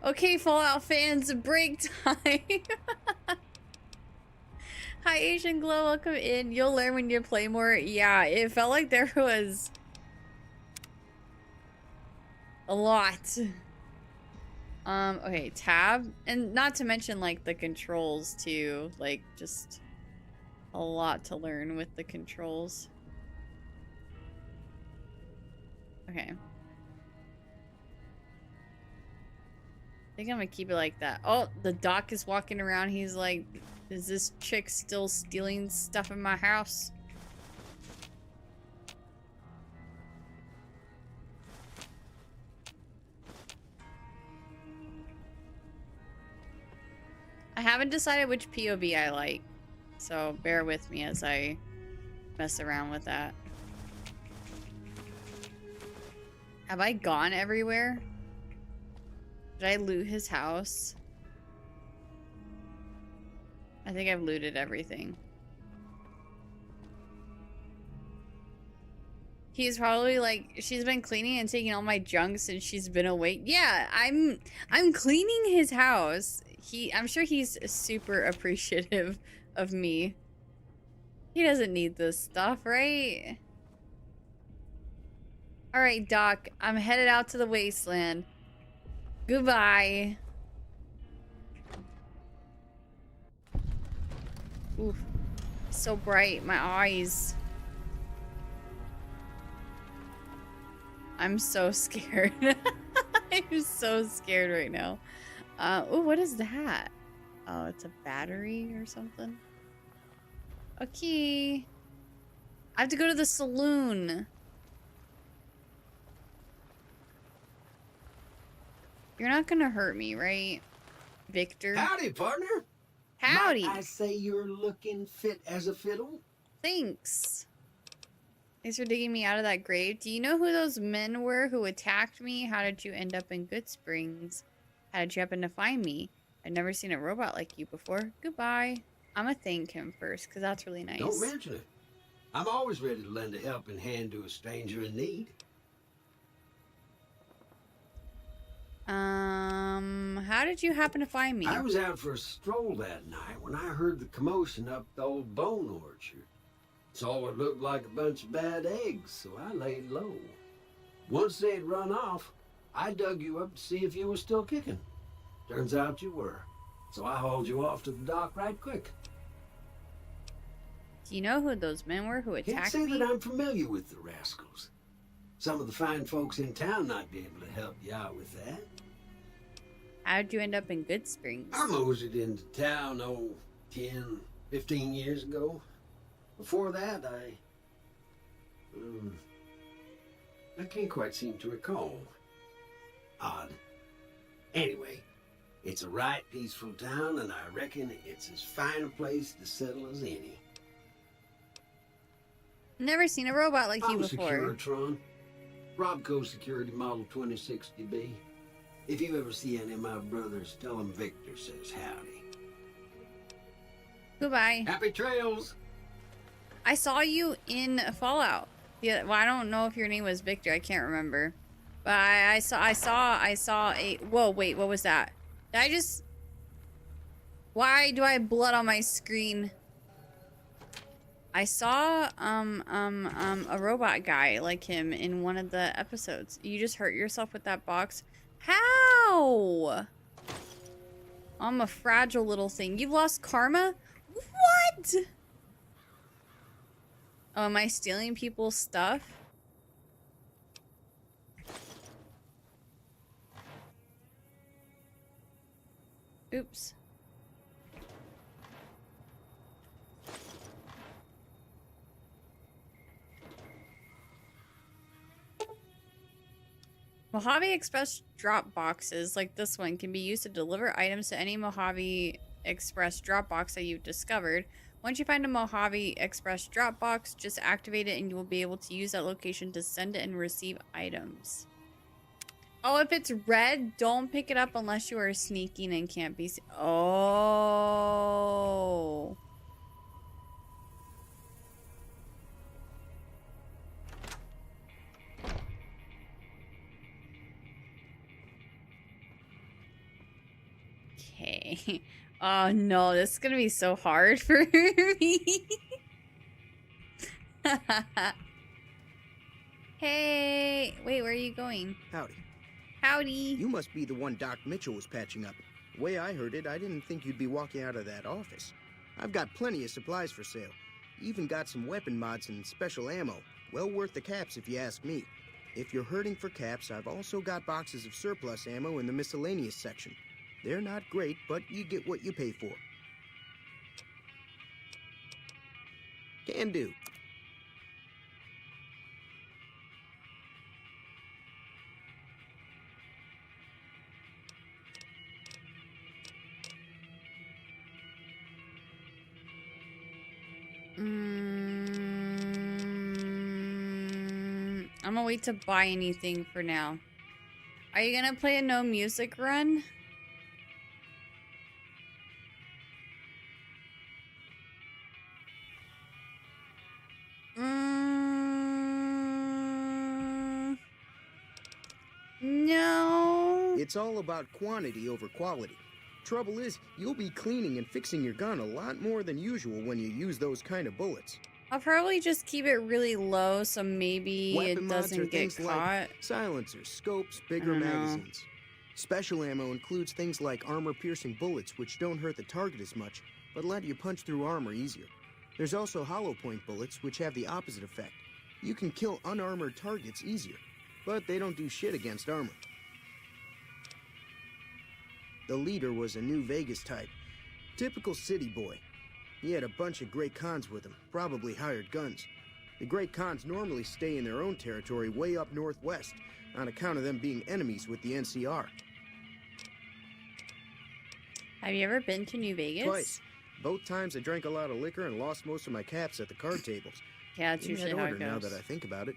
Okay, Fallout fans, break time. Hi, Asian Glow, welcome in. You'll learn when you play more. Yeah, it felt like there was a lot. Okay, tab. And not to mention, like, the controls, too. Like, just a lot to learn with the controls. Okay. I think I'm gonna keep it like that. Oh, the doc is walking around. He's like, is this chick still stealing stuff in my house? I haven't decided which POV I like, so bear with me as I mess around with that. Have I gone everywhere? Did I loot his house? I think I've looted everything. He's probably like, she's been cleaning and taking all my junk since she's been awake. Yeah, I'm cleaning his house. I'm sure he's super appreciative of me. He doesn't need this stuff, right? Alright, Doc, I'm headed out to the wasteland. Goodbye. Oof. So bright, my eyes. I'm so scared. I'm so scared right now. Oh, what is that? Oh, it's a battery or something. Okay. I have to go to the saloon. You're not gonna hurt me, right, Victor? Howdy, partner. Howdy. Might I say you're looking fit as a fiddle? Thanks. Thanks for digging me out of that grave. Do you know who those men were who attacked me? How did you end up in Good Springs? How did you happen to find me? I've never seen a robot like you before. Goodbye. I'm gonna thank him first, because that's really nice. Don't mention it. I'm always ready to lend a helping hand to a stranger in need. How did you happen to find me? I was out for a stroll that night when I heard the commotion up the old bone orchard. Saw what looked like a bunch of bad eggs, so I laid low. Once they'd run off, I dug you up to see if you were still kicking. Turns out you were, so I hauled you off to the dock right quick. Do you know who those men were who attacked me? Can't say that I'm familiar with the rascals. Some of the fine folks in town might be able to help you out with that. How'd you end up in Good Springs? I moseyed into town, 10, 15 years ago. Before that, I can't quite seem to recall. Odd. Anyway, it's a right peaceful town, and I reckon it's as fine a place to settle as any. Never seen a robot like you I'm a before. Securitron. Robco Security Model 2060B. If you ever see any of my brothers, tell them Victor says howdy. Goodbye. Happy trails. I saw you in Fallout. Yeah, well, I don't know if your name was Victor. I can't remember. But I saw a. Whoa, wait, what was that? Did I just? Why do I have blood on my screen? I saw a robot guy like him in one of the episodes. You just hurt yourself with that box. How? I'm a fragile little thing. You've lost karma? What? Oh, am I stealing people's stuff? Oops. Mojave Express drop boxes like this one can be used to deliver items to any Mojave Express drop box that you've discovered. Once you find a Mojave Express drop box, just activate it and you will be able to use that location to send it and receive items. Oh, if it's red, don't pick it up unless you are sneaking and can't be seen. Oh. Okay. Oh no, this is gonna be so hard for me. Hey, wait, where are you going? Howdy. Howdy. You must be the one Doc Mitchell was patching up. The way I heard it, I didn't think you'd be walking out of that office. I've got plenty of supplies for sale. Even got some weapon mods and special ammo. Well worth the caps if you ask me. If you're hurting for caps, I've also got boxes of surplus ammo in the miscellaneous section. They're not great, but you get what you pay for. Can do. I'm gonna wait to buy anything for now. Are you gonna play a no music run? No. It's all about quantity over quality. Trouble is, you'll be cleaning and fixing your gun a lot more than usual when you use those kind of bullets. I'll probably just keep it really low so maybe Weapon it mods are doesn't get things caught. like silencers, scopes, bigger I don't know. magazines. Special ammo includes things like armor-piercing bullets, which don't hurt the target as much, but let you punch through armor easier. There's also hollow point bullets, which have the opposite effect. You can kill unarmored targets easier, but they don't do shit against armor. The leader was a New Vegas type. Typical city boy. He had a bunch of Great Khans with him, probably hired guns. The Great Khans normally stay in their own territory way up northwest, on account of them being enemies with the NCR. Have you ever been to New Vegas? Twice. Both times I drank a lot of liquor and lost most of my caps at the card tables. Yeah, it's In usually that how order it now goes. that I think about it.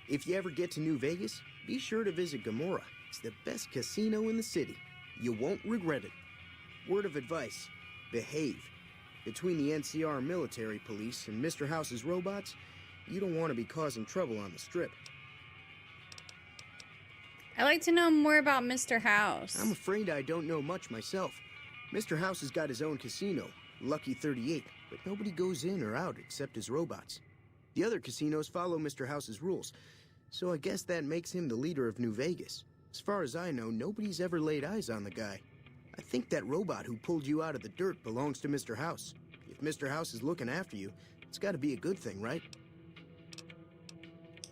If you ever get to New Vegas, be sure to visit Gomorrah. It's the best casino in the city. You won't regret it. Word of advice, behave. Between the NCR military police and Mr. House's robots, you don't want to be causing trouble on the strip. I'd like to know more about Mr. House. I'm afraid I don't know much myself. Mr. House has got his own casino, Lucky 38, but nobody goes in or out except his robots. The other casinos follow Mr. House's rules, so I guess that makes him the leader of New Vegas. As far as I know, nobody's ever laid eyes on the guy. I think that robot who pulled you out of the dirt belongs to Mr. House. If Mr. House is looking after you, it's got to be a good thing, right?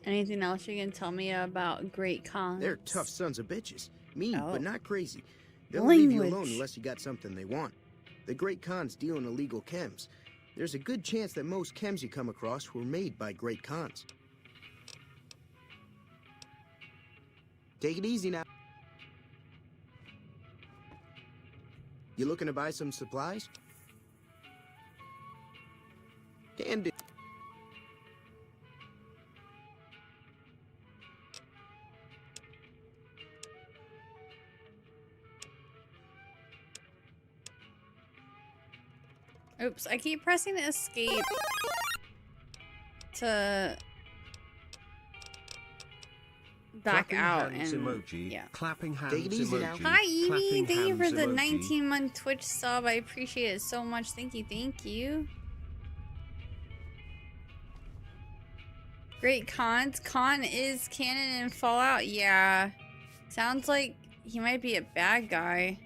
Anything else you can tell me about Great Khans? They're tough sons of bitches. Mean, Oh. but not crazy. They'll leave you alone Language. unless you got something they want. The Great Khans deal in illegal chems. There's a good chance that most chems you come across were made by Great Khans. Take it easy now. You looking to buy some supplies? Can do. Oops, I keep pressing escape to back Clapping out hands and emoji, yeah. clapping hands Take it easy now. emoji, Hi Evie, clapping thank you for hands the emoji. 19-month Twitch sub. I appreciate it so much. Thank you, thank you. Great cons. Con is canon in Fallout. Yeah. Sounds like he might be a bad guy.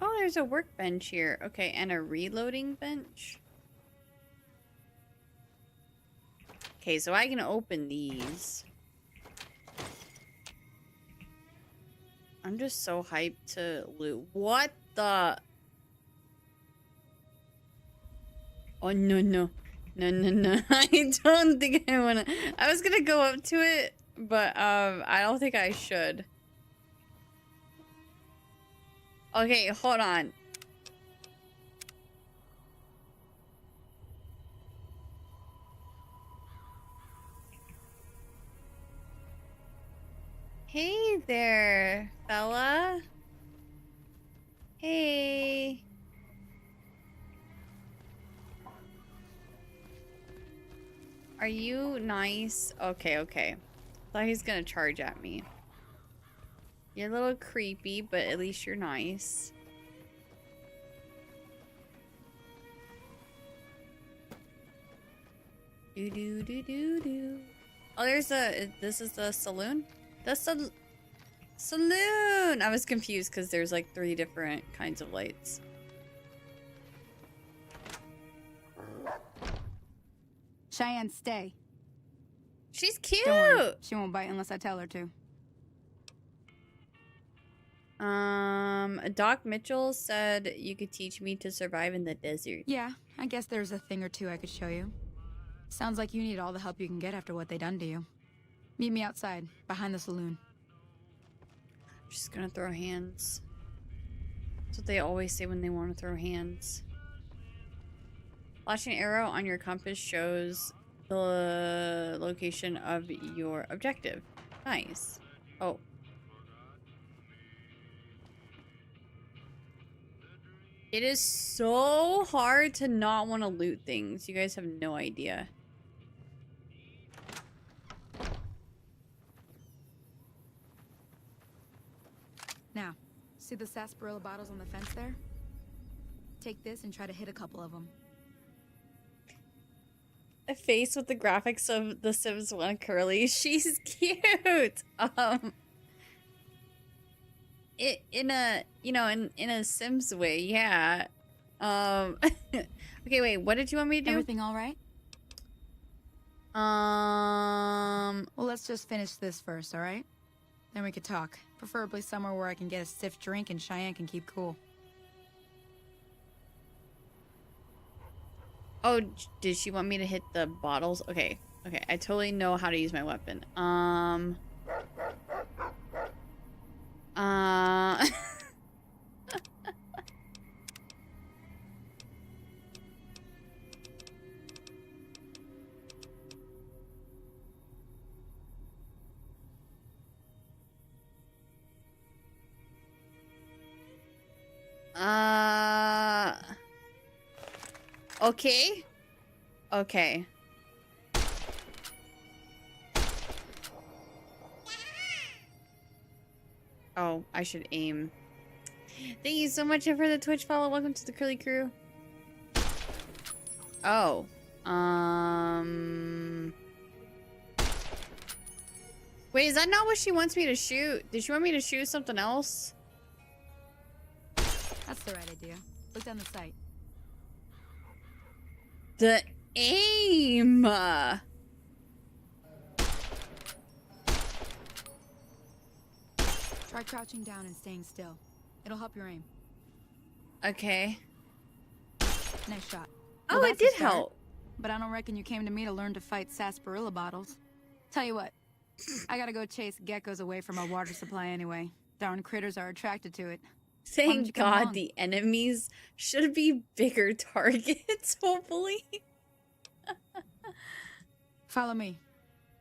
Oh, there's a workbench here. Okay, and a reloading bench. Okay, so I can open these. I'm just so hyped to loot. What the? Oh, no, no. No, no, no. I don't think I want to. I was going to go up to it, but I don't think I should. Okay, hold on. Hey there, fella. Hey. Are you nice? Okay, okay. Thought he's gonna charge at me. You're a little creepy, but at least you're nice. Do do do do do. Oh, there's a. This is the saloon. That's the saloon. I was confused because there's like 3 different kinds of lights. Cheyenne, stay. She's cute. Don't worry, she won't bite unless I tell her to. Doc Mitchell said you could teach me to survive in the desert. Yeah, I guess there's a thing or two I could show you. Sounds like you need all the help you can get after what they done to you. Meet me outside, behind the saloon. Just gonna throw hands. That's what they always say when they want to throw hands. Flashing arrow on your compass shows the location of your objective. Nice. Oh. It is so hard to not want to loot things. You guys have no idea. Now, see the sarsaparilla bottles on the fence there? Take this and try to hit a couple of them. A face with the graphics of The Sims 1 Curly. She's cute. In a, you know, in a Sims way, yeah. Okay, wait, what did you want me to do? Everything all right? Well, let's just finish this first, all right? Then we could talk. Preferably somewhere where I can get a stiff drink and Cheyenne can keep cool. Oh, did she want me to hit the bottles? Okay, okay, I totally know how to use my weapon. Okay. Okay. Oh, I should aim. Thank you so much for the Twitch follow. Welcome to the Curly Crew. Oh. Wait, is that not what she wants me to shoot? Did she want me to shoot something else? That's the right idea. Look down the sight. The aim! Try crouching down and staying still. It'll help your aim. Okay. Nice shot. Oh, Well, it that's a did start, help. But I don't reckon you came to me to learn to fight sarsaparilla bottles. Tell you what, I gotta go chase geckos away from our water supply anyway. Darn critters are attracted to it. Why don't you Thank come God along? the enemies should be bigger targets, hopefully. Follow me.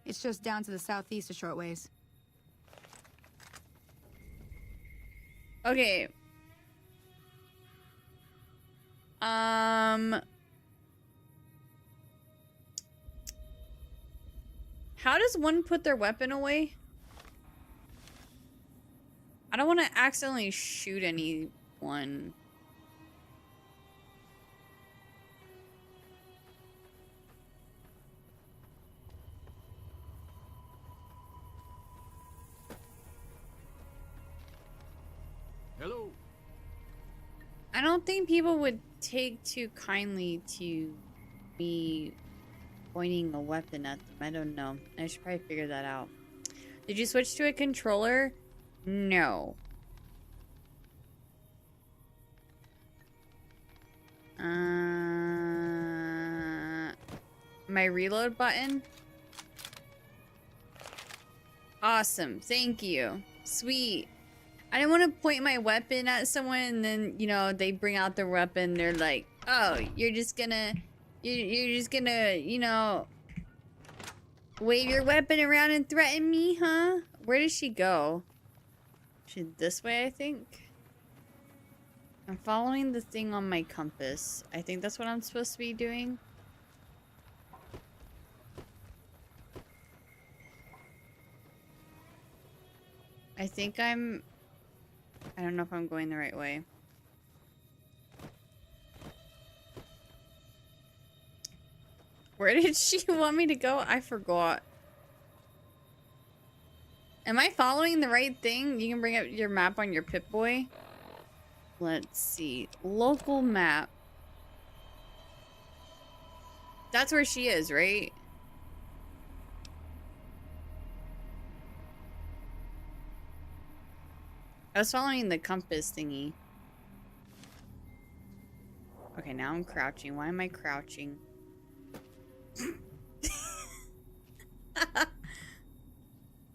It's just down to the southeast a short ways. Okay. How does one put their weapon away? I don't want to accidentally shoot anyone. Hello. I don't think people would take too kindly to me pointing a weapon at them. I don't know. I should probably figure that out. Did you switch to a controller? No. My reload button? Awesome. Thank you. Sweet. I didn't want to point my weapon at someone and then, you know, they bring out their weapon. They're like, oh, you're just gonna, you know, wave your weapon around and threaten me, huh? Where does she go? She this way, I think. I'm following the thing on my compass. I think that's what I'm supposed to be doing. I think I don't know if I'm going the right way. Where did she want me to go? I forgot. Am I following the right thing? You can bring up your map on your Pip-Boy. Let's see. Local map. That's where she is, right? I was following the compass thingy. Okay, now I'm crouching. Why am I crouching?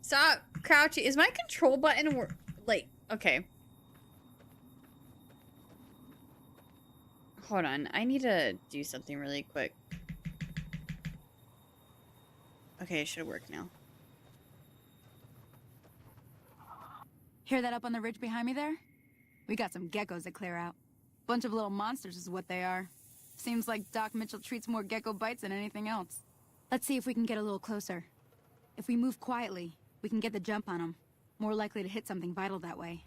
Stop crouching. Is my control button like, okay. Hold on. I need to do something really quick. Okay, it should work now. Hear that up on the ridge behind me there? We got some geckos to clear out. Bunch of little monsters is what they are. Seems like Doc Mitchell treats more gecko bites than anything else. Let's see if we can get a little closer. If we move quietly, we can get the jump on them. More likely to hit something vital that way.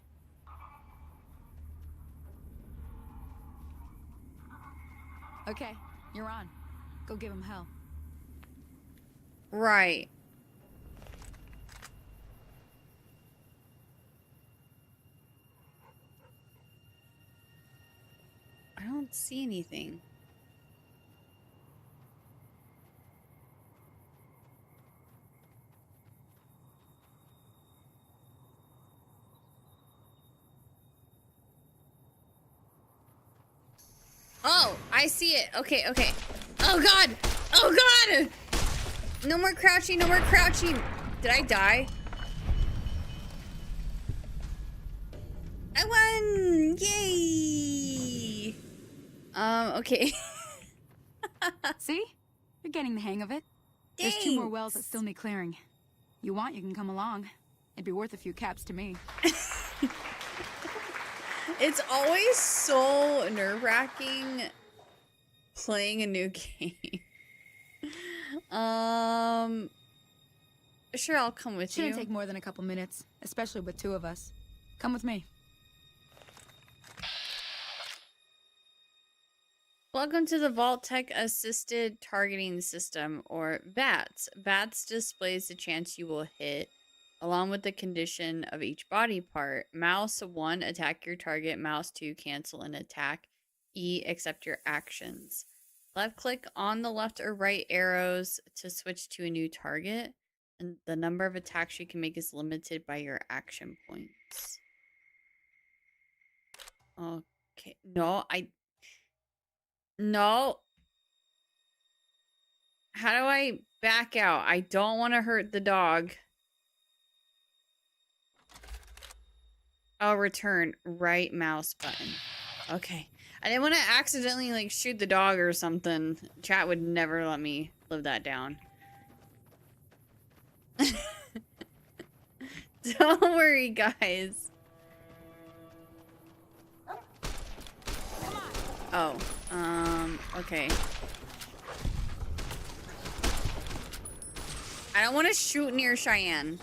Okay, you're on. Go give him hell. Right. I don't see anything. Oh, I see it. Okay, okay. Oh god! Oh god! No more crouching, no more crouching. Did I die? I won! Yay! Okay. See? You're getting the hang of it. Thanks. There's 2 more wells that still need clearing. You want, you can come along. It'd be worth a few caps to me. It's always so nerve-wracking playing a new game. Sure, I'll come with you. Shouldn't take more than a couple minutes, especially with 2 of us. Come with me. Welcome to the Vault Tech Assisted Targeting System, or VATS. VATS displays the chance you will hit, along with the condition of each body part. Mouse 1, attack your target. Mouse 2, cancel an attack. E, accept your actions. Left click on the left or right arrows to switch to a new target. And the number of attacks you can make is limited by your action points. Okay. No. How do I back out? I don't want to hurt the dog. Oh, return. Right mouse button. Okay. I didn't want to accidentally, like, shoot the dog or something. Chat would never let me live that down. Don't worry, guys. Oh, okay. I don't want to shoot near Cheyenne.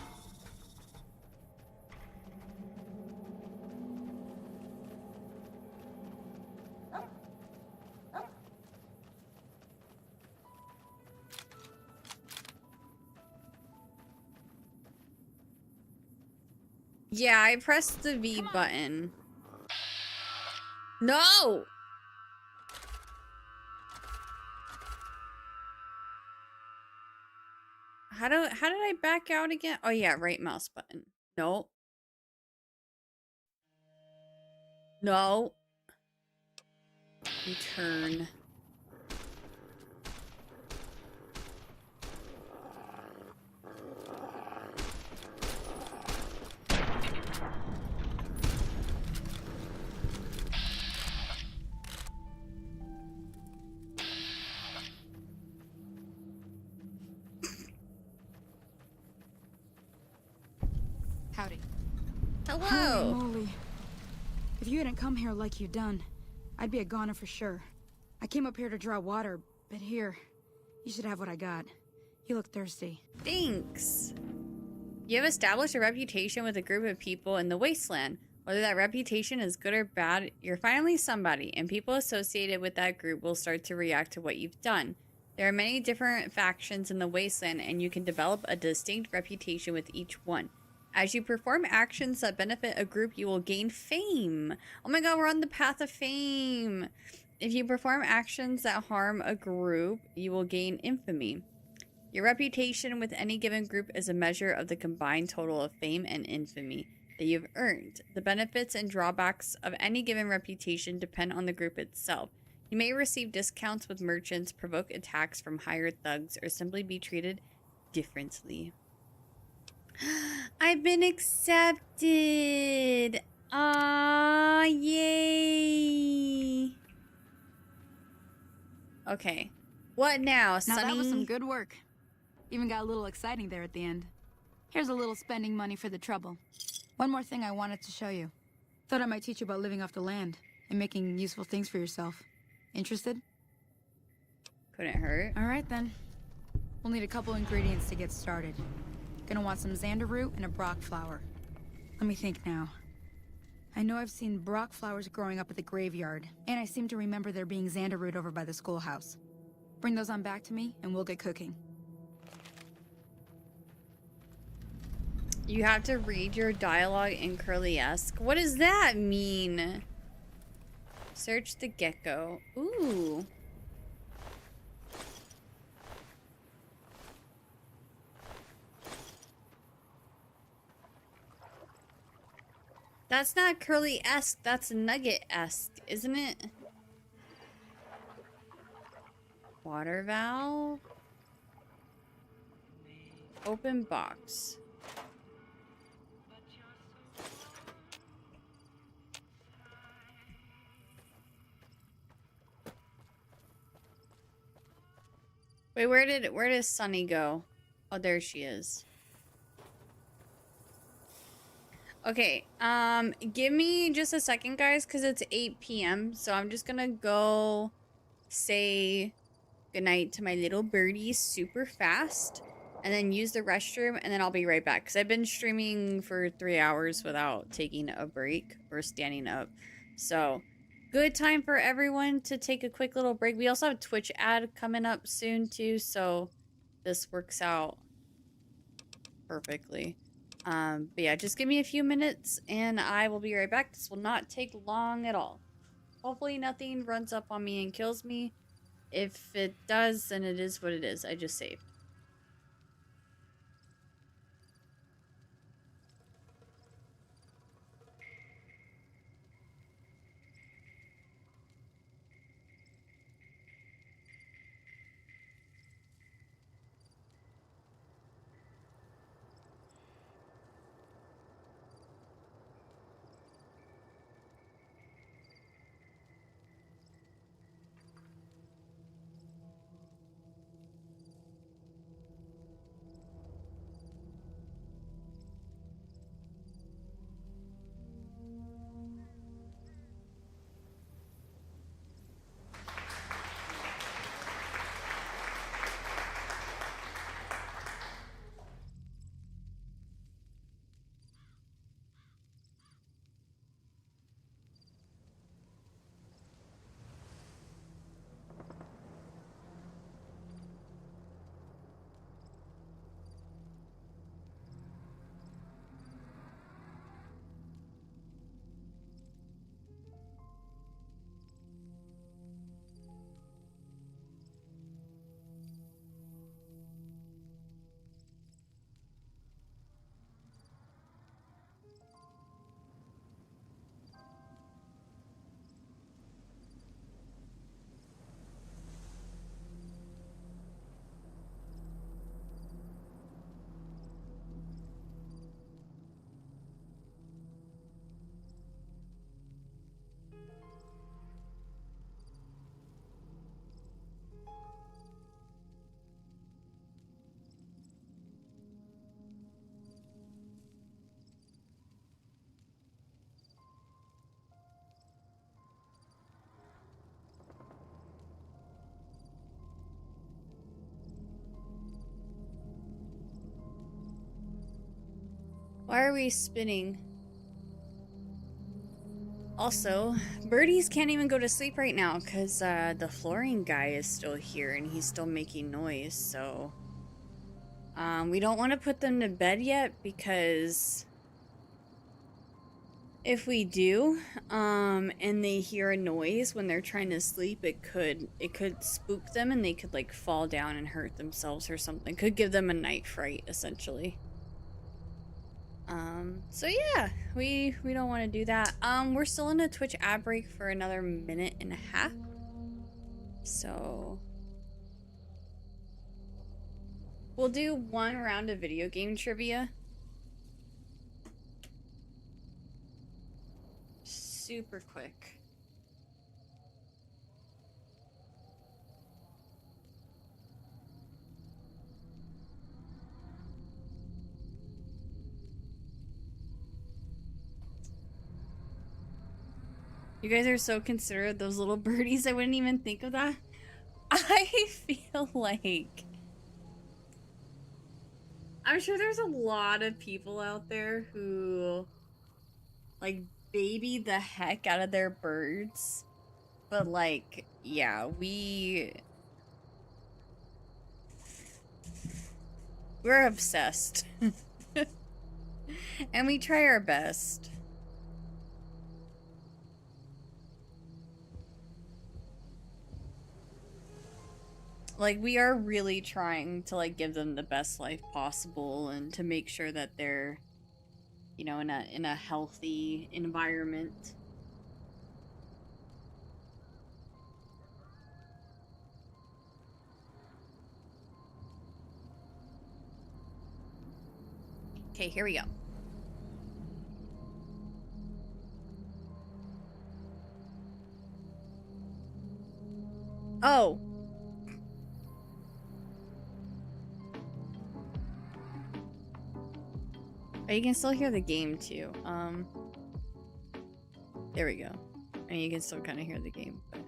Yeah, I pressed the V button. No! How did I back out again? Oh yeah, right mouse button. No. No. Return. Howdy. Hello. Holy moly. If you hadn't come here like you done, I'd be a goner for sure. I came up here to draw water, but here, you should have what I got. You look thirsty. Thanks. You have established a reputation with a group of people in the wasteland. Whether that reputation is good or bad, you're finally somebody, and people associated with that group will start to react to what you've done. There are many different factions in the wasteland, and you can develop a distinct reputation with each one. As you perform actions that benefit a group, you will gain fame. Oh my god, we're on the path of fame. If you perform actions that harm a group, you will gain infamy. Your reputation with any given group is a measure of the combined total of fame and infamy that you've earned. The benefits and drawbacks of any given reputation depend on the group itself. You may receive discounts with merchants, provoke attacks from hired thugs, or simply be treated differently. I've been accepted! Ah, yay! Okay. What now, Sonny? Now that was some good work. Even got a little exciting there at the end. Here's a little spending money for the trouble. One more thing I wanted to show you. Thought I might teach you about living off the land and making useful things for yourself. Interested? Couldn't hurt. All right then. We'll need a couple ingredients to get started. Gonna want some xander root and a brock flower. Let me think now. I know I've seen brock flowers growing up at the graveyard, and I seem to remember there being xander root over by the schoolhouse. Bring those on back to me, and we'll get cooking. You have to read your dialogue in Curly-esque. What does that mean? Search the gecko. Ooh. That's not Curly-esque, that's Nugget-esque, isn't it? Water valve. Open box. Wait, where did Sunny go? Oh, there she is. Okay, give me just a second, guys, because it's 8 p.m. So I'm just gonna go say goodnight to my little birdies super fast, and then use the restroom, and then I'll be right back. Because I've been streaming for 3 hours without taking a break or standing up. So, good time for everyone to take a quick little break. We also have a Twitch ad coming up soon, too, so this works out perfectly. But yeah, just give me a few minutes and I will be right back. This will not take long at all. Hopefully nothing runs up on me and kills me. If it does, then it is what it is. I just saved. Why are we spinning? Also, birdies can't even go to sleep right now because the flooring guy is still here and he's still making noise, so we don't want to put them to bed yet because if we do and they hear a noise when they're trying to sleep, it could spook them and they could like fall down and hurt themselves or something. Could give them a night fright essentially. So yeah, we don't want to do that. We're still in a Twitch ad break for another minute and a half. So we'll do one round of video game trivia. Super quick. You guys are so considerate, those little birdies. I wouldn't even think of that. I feel like I'm sure there's a lot of people out there who like baby the heck out of their birds. But like, yeah, we're obsessed. And we try our best. Like, we are really trying to like give them the best life possible and to make sure that they're, you know, in a healthy environment. Okay, here we go. Oh. Oh, you can still hear the game too. There we go. And you can still kind of hear the game. But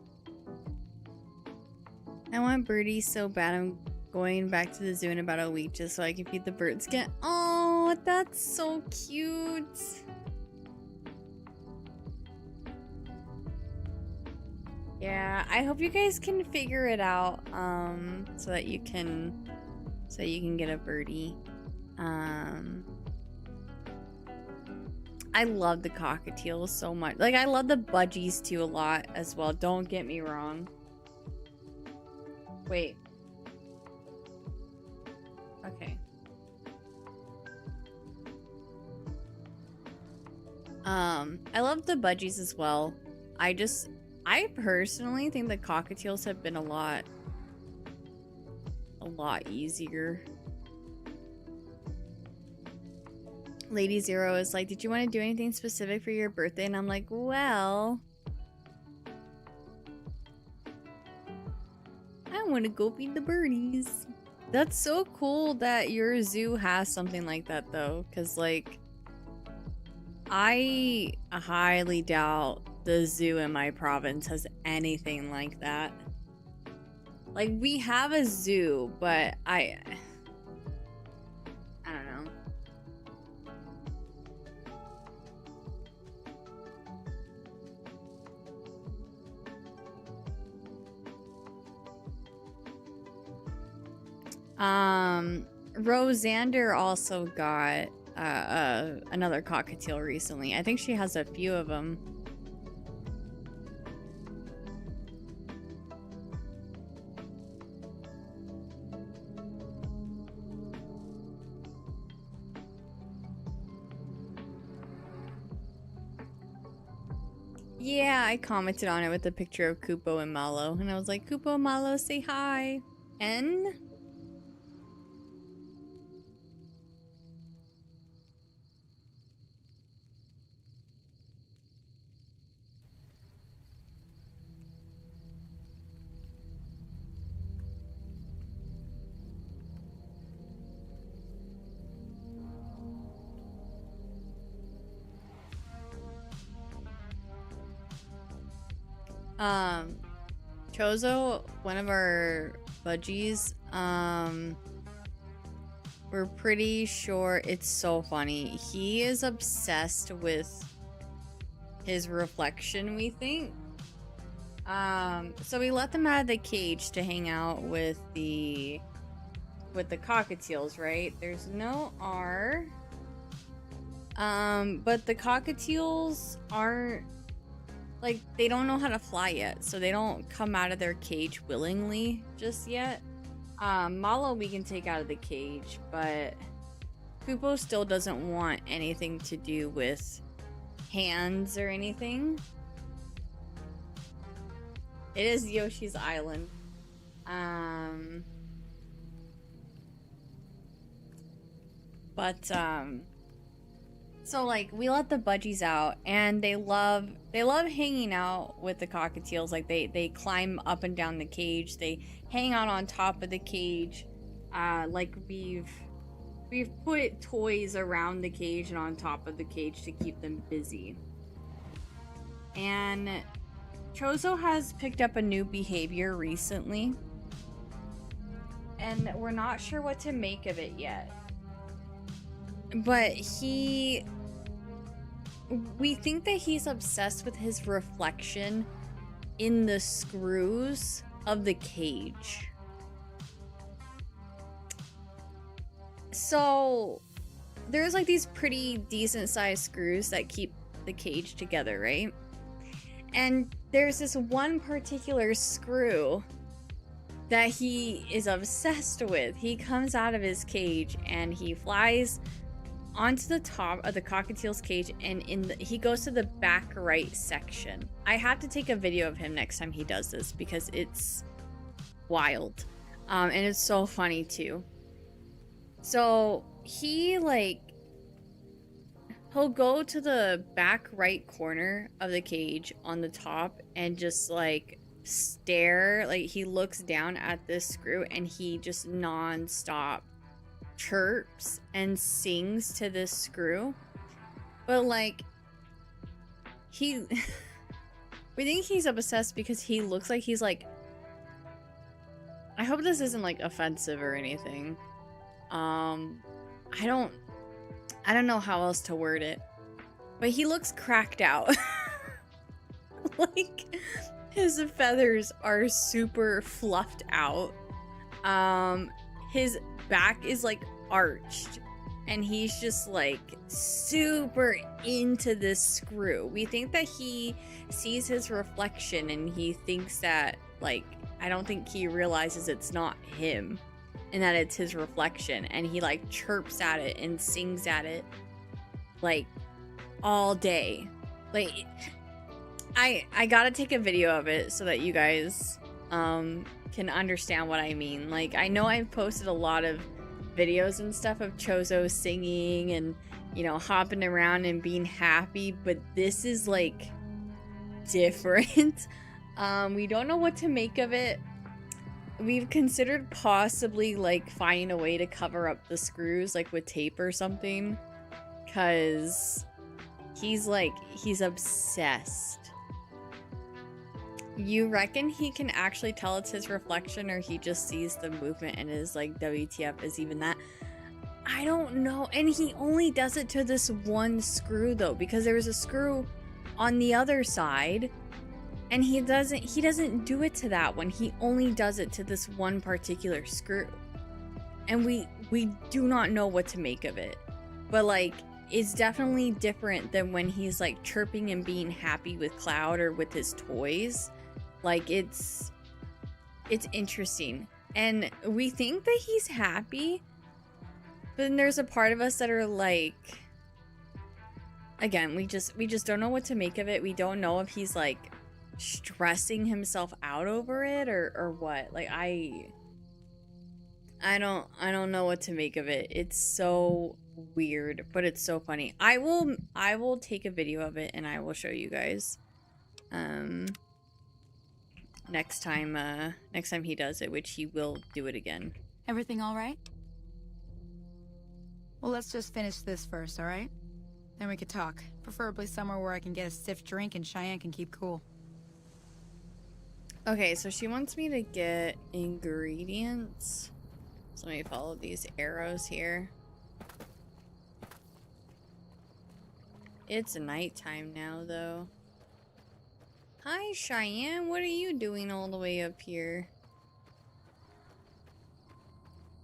I want birdies so bad. I'm going back to the zoo in about a week just so I can feed the birds again. Oh, that's so cute. Yeah, I hope you guys can figure it out so that you can get a birdie. I love the cockatiels so much. Like, I love the budgies too a lot as well. Don't get me wrong. Wait. Okay. I love the budgies as well. I personally think the cockatiels have been a lot easier. Lady Zero is like, did you want to do anything specific for your birthday? And I'm like, well, I want to go feed the birdies. That's so cool that your zoo has something like that though, because like I highly doubt the zoo in my province has anything like that. Like, we have a zoo, but I don't know. Rosander also got another cockatiel recently. I think she has a few of them. Yeah, I commented on it with a picture of Kupo and Malo, and I was like, Kupo and Malo, say hi. N? Chozo, one of our budgies, We're pretty sure it's so funny. He is obsessed with his reflection, we think. So we let them out of the cage to hang out with the cockatiels, right? There's no R. But the cockatiels aren't, like, they don't know how to fly yet, so they don't come out of their cage willingly just yet. Malo we can take out of the cage, but Kupo still doesn't want anything to do with hands or anything. It is Yoshi's Island. So like we let the budgies out, and they love hanging out with the cockatiels. Like they climb up and down the cage, they hang out on top of the cage. Like we've put toys around the cage and on top of the cage to keep them busy. And Chozo has picked up a new behavior recently, and we're not sure what to make of it yet. But we think that he's obsessed with his reflection in the screws of the cage. So there's like these pretty decent sized screws that keep the cage together, right? And there's this one particular screw that he is obsessed with. He comes out of his cage and he flies onto the top of the cockatiel's cage, and he goes to the back right section. I have to take a video of him next time he does this because it's wild. And it's so funny too. So he'll go to the back right corner of the cage on the top and just like stare. Like he looks down at this screw and he just non-stop chirps and sings to this screw. But like we think he's obsessed because he looks like he's like, I hope this isn't like offensive or anything. I don't know how else to word it, but he looks cracked out. Like his feathers are super fluffed out. His back is like arched, and he's just like super into this screw. We think that he sees his reflection and he thinks that, like, I don't think he realizes it's not him and that it's his reflection, and he like chirps at it and sings at it like all day. Like I gotta take a video of it so that you guys can understand what I mean. Like, I know I've posted a lot of videos and stuff of Chozo singing and, you know, hopping around and being happy, but this is like different. We don't know what to make of it. We've considered possibly like finding a way to cover up the screws, like with tape or something, because he's obsessed. You reckon he can actually tell it's his reflection, or he just sees the movement and is like, WTF is even that? I don't know. And he only does it to this one screw though, because there's a screw on the other side, and he doesn't do it to that one. He only does it to this one particular screw. And we do not know what to make of it. But like, it's definitely different than when he's like chirping and being happy with Cloud or with his toys. Like, it's interesting. And we think that he's happy, but then there's a part of us that are like, again, we just don't know what to make of it. We don't know if he's like stressing himself out over it or what. Like, I don't know what to make of it. It's so weird, but it's so funny. I will take a video of it and I will show you guys next time he does it, which he will do it again. Everything all right? Well, let's just finish this first, all right? Then we could talk. Preferably somewhere where I can get a stiff drink and Cheyenne can keep cool. Okay, so she wants me to get ingredients. So let me follow these arrows here. It's nighttime now, though. Hi, Cheyenne. What are you doing all the way up here?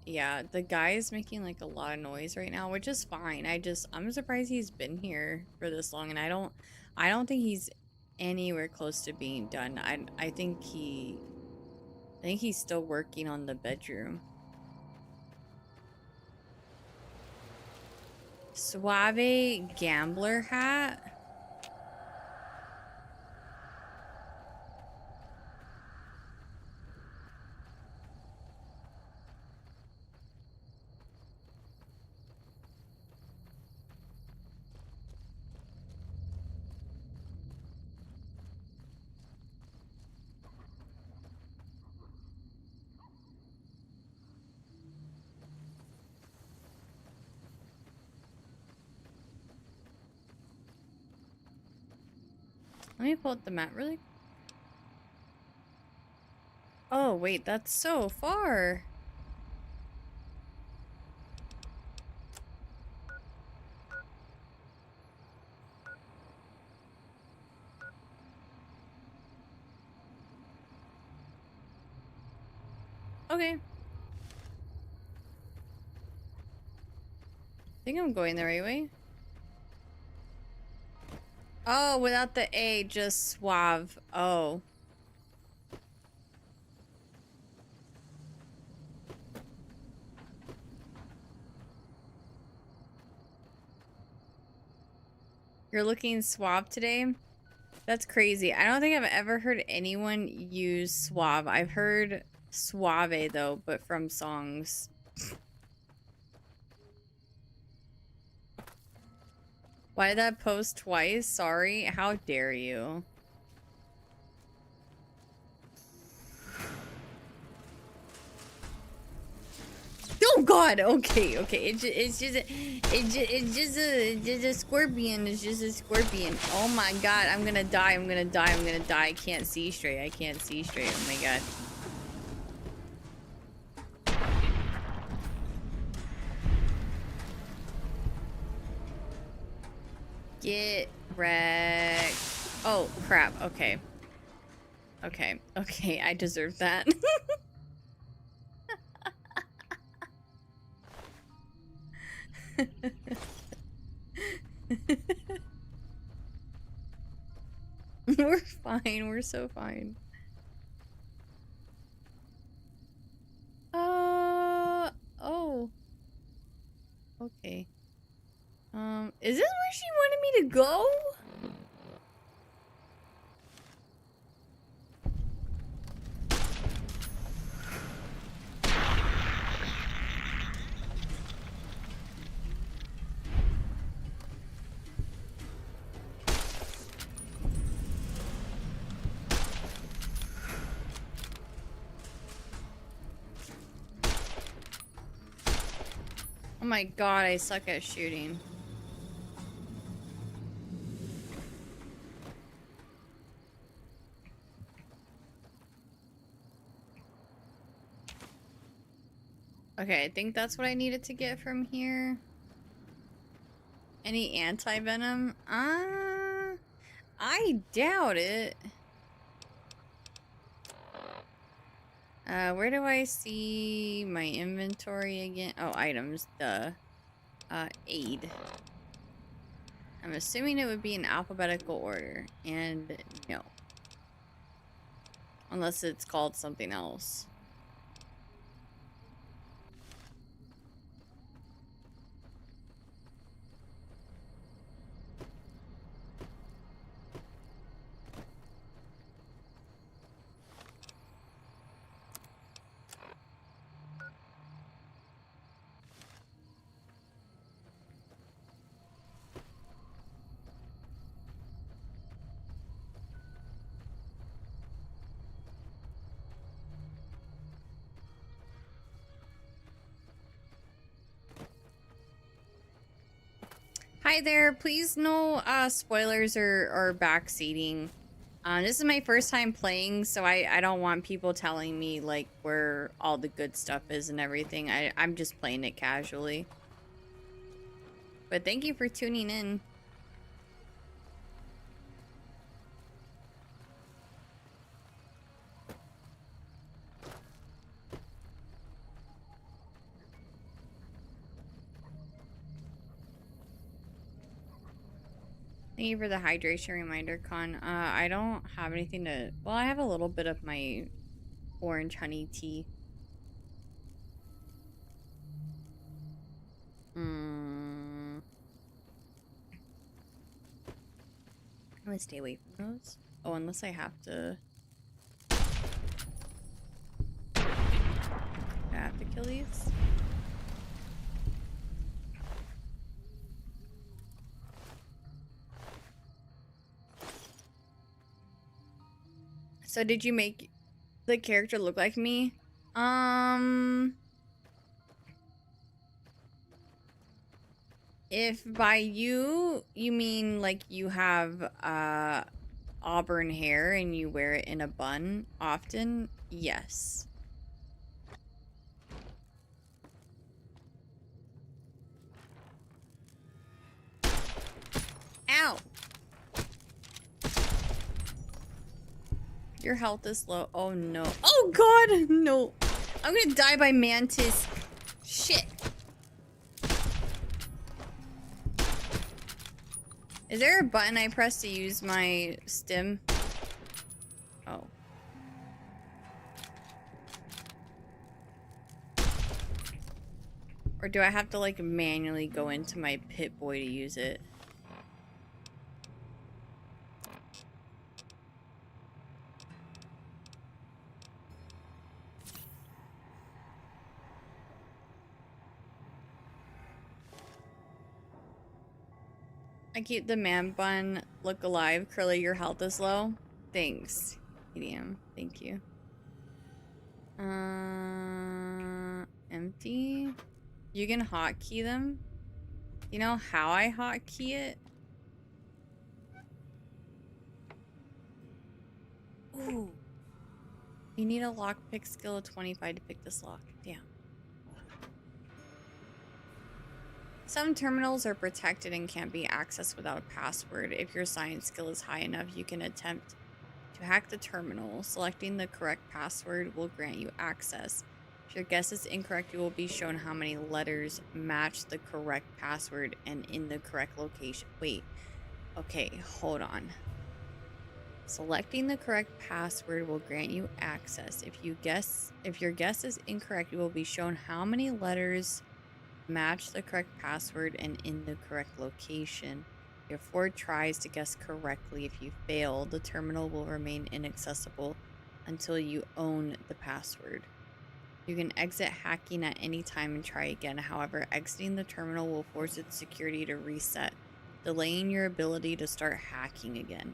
Yeah, the guy is making like a lot of noise right now, which is fine. I'm surprised he's been here for this long, and I don't think he's anywhere close to being done. I think he's still working on the bedroom. Suave gambler hat. Let me pull up the map really. Oh, wait, that's so far. Okay. I think I'm going the right way. Oh, without the A, just suave. Oh. You're looking suave today? That's crazy. I don't think I've ever heard anyone use suave. I've heard suave though, but from songs. Why did that post twice? Sorry. How dare you? Oh God! Okay, okay. It's just a scorpion. It's just a scorpion. Oh my God! I'm gonna die. I'm gonna die. I'm gonna die. I can't see straight. I can't see straight. Oh my God. Get wrecked. Oh crap. Okay. Okay. Okay. I deserve that. We're fine. We're so fine. Oh. Okay. Is this where she wanted me to go? Oh my God, I suck at shooting. Okay, I think that's what I needed to get from here. Any anti-venom? I doubt it. Where do I see my inventory again? Oh, items, duh. Aid. I'm assuming it would be in alphabetical order, and no. Unless it's called something else. Hi there, please no spoilers or backseating. This is my first time playing, so I don't want people telling me like where all the good stuff is and everything. I'm just playing it casually. But thank you for tuning in. Thank you for the hydration reminder, Con. I don't have anything to... Well, I have a little bit of my orange honey tea. I'm gonna stay away from those. Oh, unless I have to... I have to kill these? So did you make the character look like me? If by you mean like you have auburn hair and you wear it in a bun often, yes. Ow! Your health is low. Oh no. Oh god! No. I'm gonna die by mantis. Shit. Is there a button I press to use my stim? Oh. Or do I have to like manually go into my Pip-Boy to use it? I keep the man bun look alive. Curly, your health is low. Thanks. Medium. Thank you. Empty. You can hotkey them. You know how I hotkey it? Ooh. You need a lockpick skill of 25 to pick this lock. Damn. Some terminals are protected and can't be accessed without a password. If your science skill is high enough, you can attempt to hack the terminal. Selecting the correct password will grant you access. If your guess is incorrect, you will be shown how many letters match the correct password and in the correct location. Wait. Okay, hold on. Selecting the correct password will grant you access. If your guess is incorrect, you will be shown how many letters match the correct password and in the correct location. You have 4 tries to guess correctly. If you fail, the terminal will remain inaccessible until you own the password. You can exit hacking at any time and try again. However, exiting the terminal will force its security to reset, delaying your ability to start hacking again.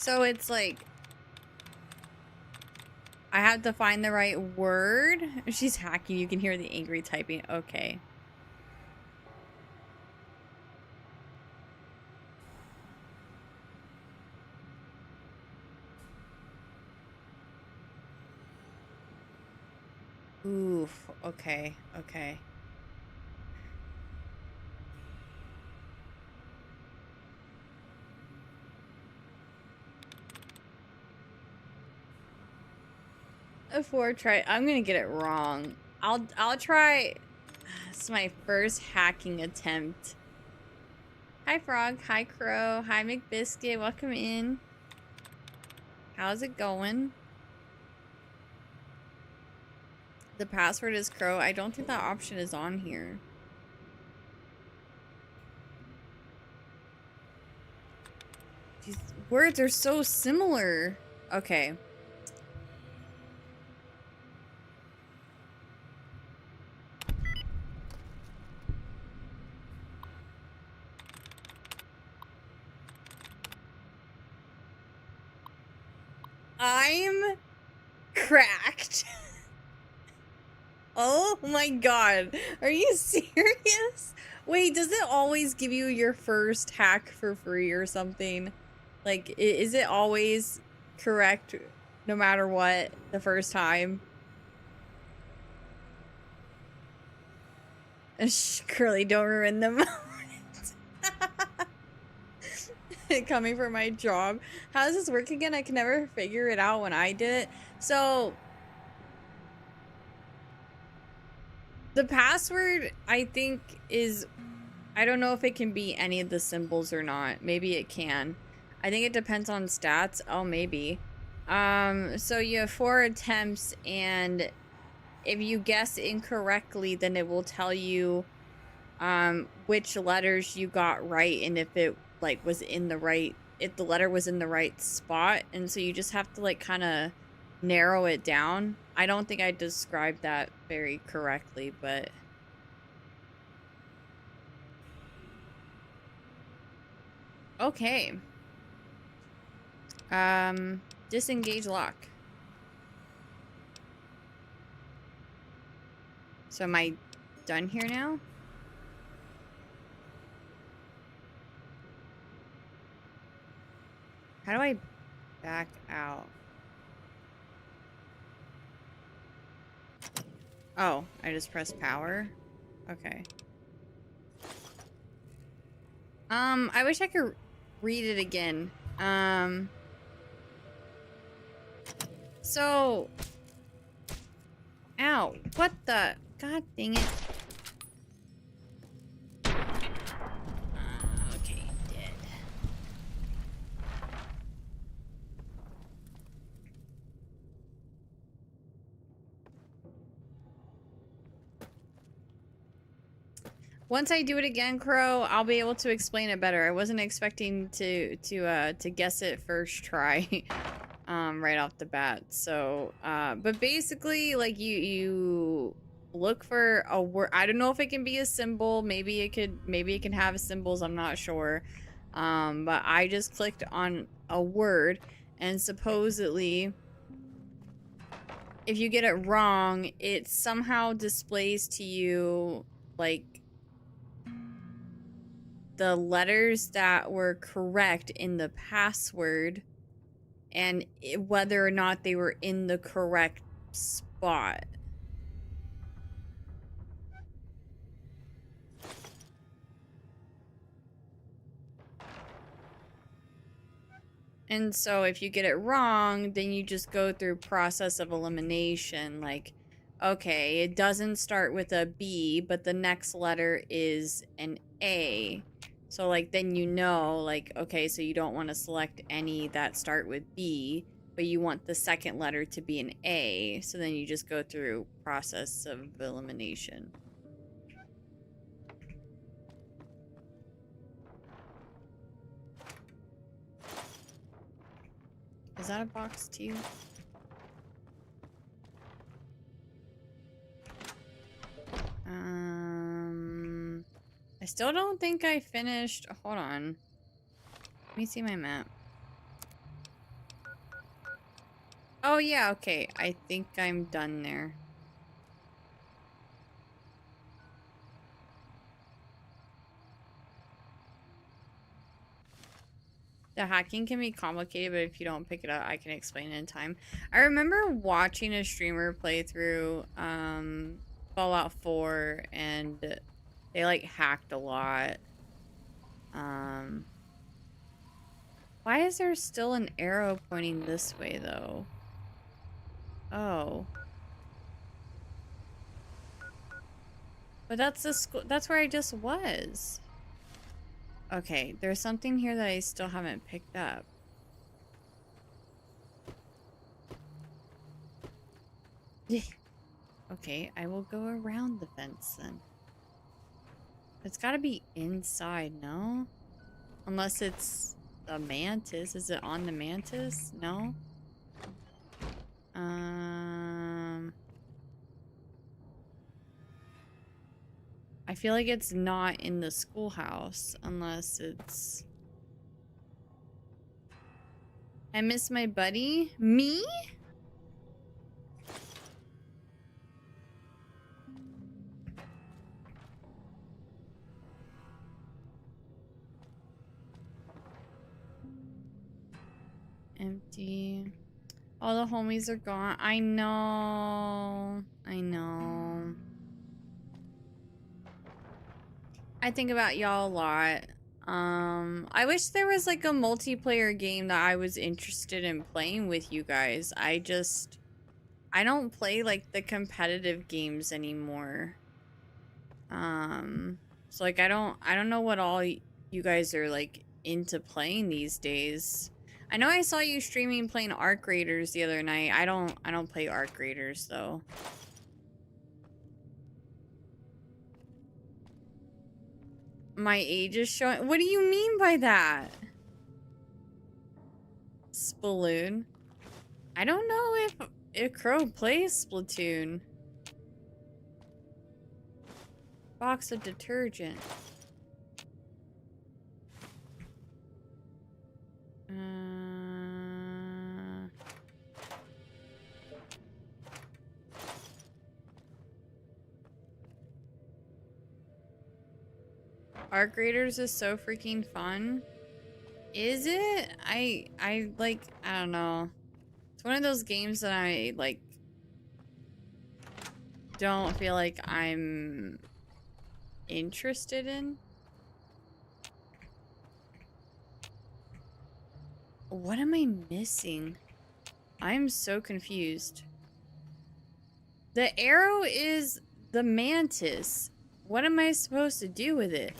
So it's like I have to find the right word. She's hacking. You can hear the angry typing. Okay. Oof. Okay. Okay. A 4 try. I'm gonna get it wrong. I'll try. It's my first hacking attempt. Hi Frog. Hi Crow. Hi McBiscuit. Welcome in. How's it going? The password is Crow. I don't think that option is on here. These words are so similar. Okay. I'm cracked. Oh my god. Are you serious? Wait, does it always give you your first hack for free or something? Like, is it always correct no matter what the first time? Curly, don't ruin the moment. Coming for my job. How does this work again? I can never figure it out when I did it. So, the password, I think, is... I don't know if it can be any of the symbols or not. Maybe it can. I think it depends on stats. Oh, maybe. So you have 4 attempts, and if you guess incorrectly, then it will tell you which letters you got right, and if it like was in the right, if the letter was in the right spot. And so you just have to like kind of narrow it down. I don't think I described that very correctly, but okay. Disengage lock. So am I done here now? How do I back out? Oh, I just press power. Okay. I wish I could read it again. So... Ow. What the... God dang it. Okay, dead. Once I do it again, Crow, I'll be able to explain it better. I wasn't expecting to guess it first try, right off the bat. So, but basically, like you look for a word. I don't know if it can be a symbol. Maybe it can have symbols. I'm not sure. But I just clicked on a word, and supposedly, if you get it wrong, it somehow displays to you like the letters that were correct in the password and whether or not they were in the correct spot. And so if you get it wrong, then you just go through process of elimination. Like, okay, it doesn't start with a B, but the next letter is an A. So, like, then you know, like, okay, so you don't want to select any that start with B, but you want the second letter to be an A. So then you just go through process of elimination. Is that a box too? I still don't think I finished. Hold on. Let me see my map. Oh yeah, okay. I think I'm done there. The hacking can be complicated, but if you don't pick it up, I can explain it in time. I remember watching a streamer play through Fallout 4, and they like hacked a lot. Why is there still an arrow pointing this way though? Oh. But that's the school, that's where I just was. Okay, there's something here that I still haven't picked up. Okay, I will go around the fence then. It's gotta be inside, no? Unless it's the Mantis. Is it on the Mantis? No. I feel like it's not in the schoolhouse unless it's... I miss my buddy? Me? Empty. All the homies are gone. I know. I know. I think about y'all a lot. I wish there was like a multiplayer game that I was interested in playing with you guys. I don't play like the competitive games anymore. So like I don't know what all you guys are like into playing these days. I know I saw you streaming playing Arc Raiders the other night. I don't play Arc Raiders though. My age is showing. What do you mean by that? Spaloon. I don't know if Crow plays Splatoon. Box of detergent. Arc Raiders is so freaking fun. Is it? I like, I don't know. It's one of those games that I like don't feel like I'm interested in. What am I missing? I'm so confused. The arrow is the Mantis. What am I supposed to do with it?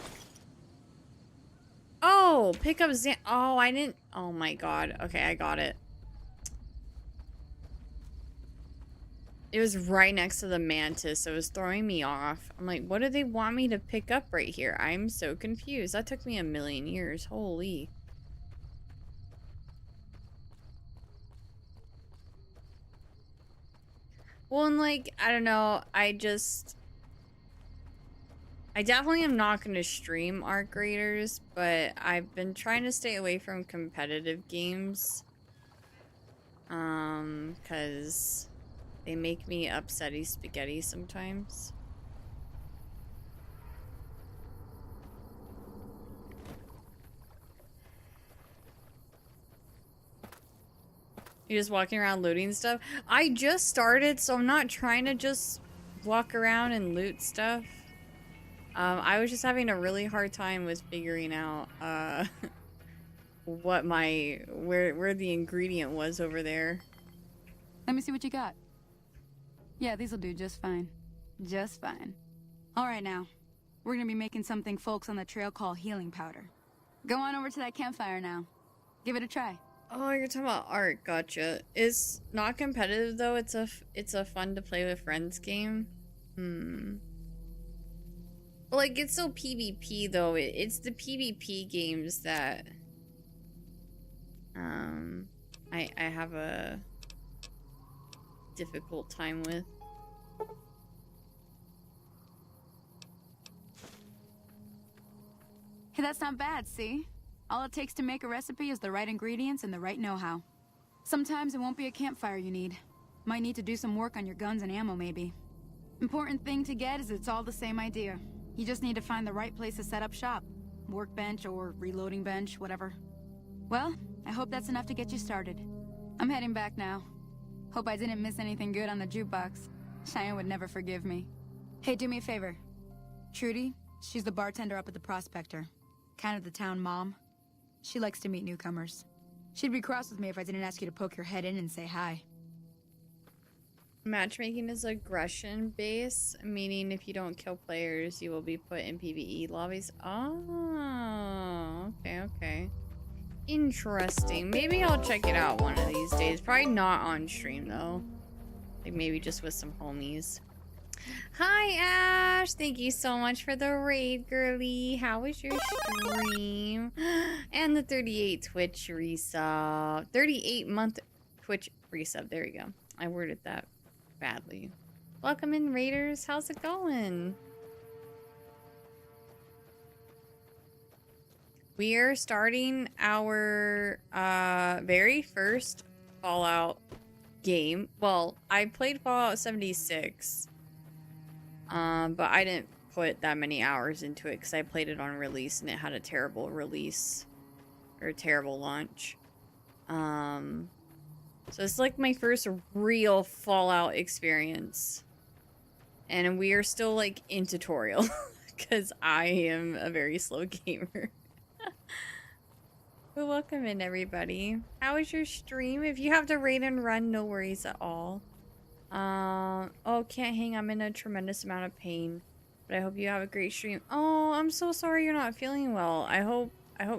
Oh, pick up oh, I didn't. Oh my god. Okay, I got it. It was right next to the Mantis, so it was throwing me off. I'm like, what do they want me to pick up right here? I'm so confused. That took me a million years. Holy. Well, and like, I don't know. I definitely am not going to stream Arc Raiders, but I've been trying to stay away from competitive games. Because they make me upsetty spaghetti sometimes. You're just walking around looting stuff? I just started, so I'm not trying to just walk around and loot stuff. I was just having a really hard time with figuring out what where the ingredient was over there. Let me see what you got. Yeah, these'll do just fine. Just fine. All right now, we're gonna be making something folks on the trail call healing powder. Go on over to that campfire now. Give it a try. Oh, you're talking about art. Gotcha. It's not competitive though. It's a fun to play with friends game. But like, it's still PvP though. It's the PvP games that I have a difficult time with. Hey, that's not bad, see? All it takes to make a recipe is the right ingredients and the right know-how. Sometimes it won't be a campfire you need. Might need to do some work on your guns and ammo, maybe. Important thing to get is it's all the same idea. You just need to find the right place to set up shop. Workbench or reloading bench, whatever. Well, I hope that's enough to get you started. I'm heading back now. Hope I didn't miss anything good on the jukebox. Cheyenne would never forgive me. Hey, do me a favor. Trudy, she's the bartender up at the Prospector. Kind of the town mom. She likes to meet newcomers. She'd be cross with me if I didn't ask you to poke your head in and say hi. Matchmaking is aggression base, meaning if you don't kill players, you will be put in PvE lobbies. Oh, okay. Interesting. Maybe I'll check it out one of these days. Probably not on stream though. Like maybe just with some homies. Hi, Ash. Thank you so much for the raid, girly. How was your stream? And the 38 Twitch resub. 38-month Twitch resub. There we go. I worded that badly. Welcome in, raiders. How's it going? We are starting our very first Fallout game. Well, I played Fallout 76, but I didn't put that many hours into it because I played it on release and it had a terrible release or a terrible launch. So it's like my first real Fallout experience, and we are still like in tutorial because I am a very slow gamer. Well, welcome in, everybody. How was your stream? If you have to raid and run, no worries at all. Oh, can't hang. I'm in a tremendous amount of pain, but I hope you have a great stream. Oh, I'm so sorry you're not feeling well. I hope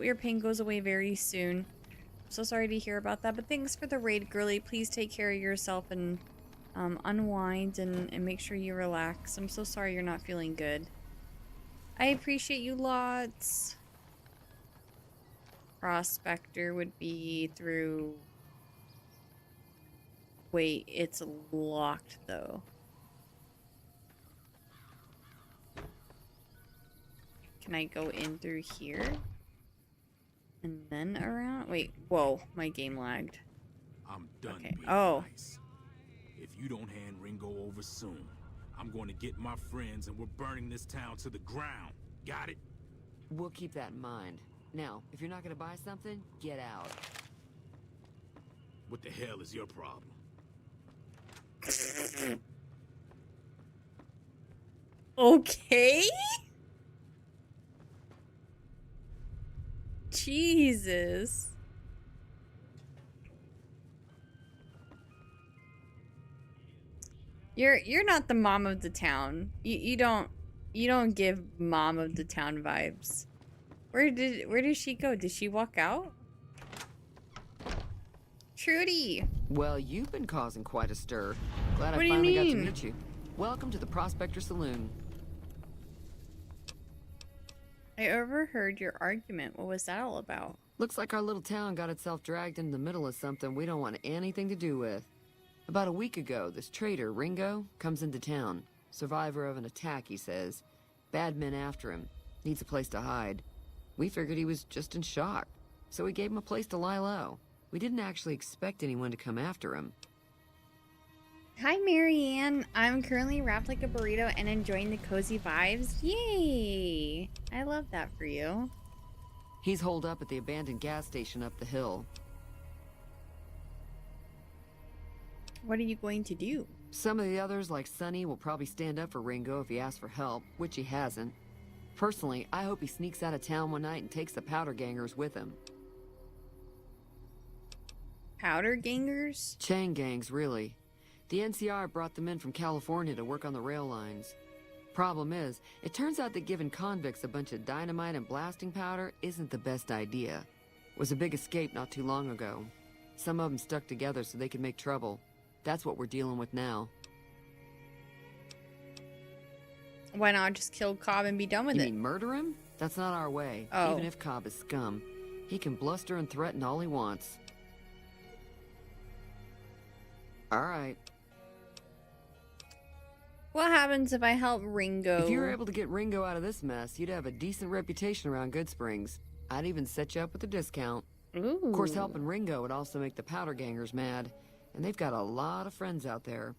your pain goes away very soon. I'm so sorry to hear about that, but thanks for the raid, girly. Please take care of yourself and unwind and make sure you relax. I'm so sorry you're not feeling good. I appreciate you lots. Prospector would be through... Wait, it's locked though. Can I go in through here? And then around? Wait, whoa, my game lagged. I'm done Okay. being Oh. nice. If you don't hand Ringo over soon, I'm going to get my friends and we're burning this town to the ground. Got it? We'll keep that in mind. Now, if you're not gonna buy something, get out. What the hell is your problem? Okay? Jesus. You're not the mom of the town. You don't give mom of the town vibes. Where did she go? Did she walk out? Trudy. Well, you've been causing quite a stir. Glad What I do you finally got to mean? meet you. Welcome to the Prospector Saloon. I overheard your argument. What was that all about? Looks like our little town got itself dragged into the middle of something we don't want anything to do with. About a week ago, this traitor, Ringo, comes into town. Survivor of an attack, he says. Bad men after him. Needs a place to hide. We figured he was just in shock, so we gave him a place to lie low. We didn't actually expect anyone to come after him. Hi, Marianne. I'm currently wrapped like a burrito and enjoying the cozy vibes. Yay! I love that for you. He's holed up at the abandoned gas station up the hill. What are you going to do? Some of the others, like Sonny, will probably stand up for Ringo if he asks for help, which he hasn't. Personally, I hope he sneaks out of town one night and takes the powder gangers with him. Powder gangers? Chain gangs, really. The NCR brought them in from California to work on the rail lines. Problem is, it turns out that giving convicts a bunch of dynamite and blasting powder isn't the best idea. It was a big escape not too long ago. Some of them stuck together so they could make trouble. That's what we're dealing with now. Why not just kill Cobb and be done with You it? mean murder him? That's not our way. Oh. Even if Cobb is scum, he can bluster and threaten all he wants. All right. What happens if I help Ringo? If you were able to get Ringo out of this mess, you'd have a decent reputation around Good Springs. I'd even set you up with a discount. Ooh. Of course, helping Ringo would also make the powder gangers mad. And they've got a lot of friends out there.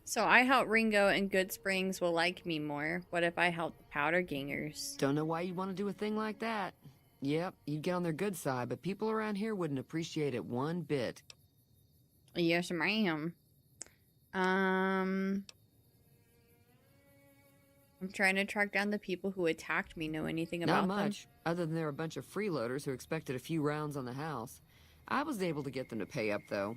So I help Ringo and Good Springs will like me more. What if I help the powder gangers? Don't know why you'd want to do a thing like that. Yep, you'd get on their good side, but people around here wouldn't appreciate it one bit. Yes, ma'am. I'm trying to track down the people who attacked me. Know anything about Not them? much, other than they're a bunch of freeloaders who expected a few rounds on the house. I was able to get them to pay up, though.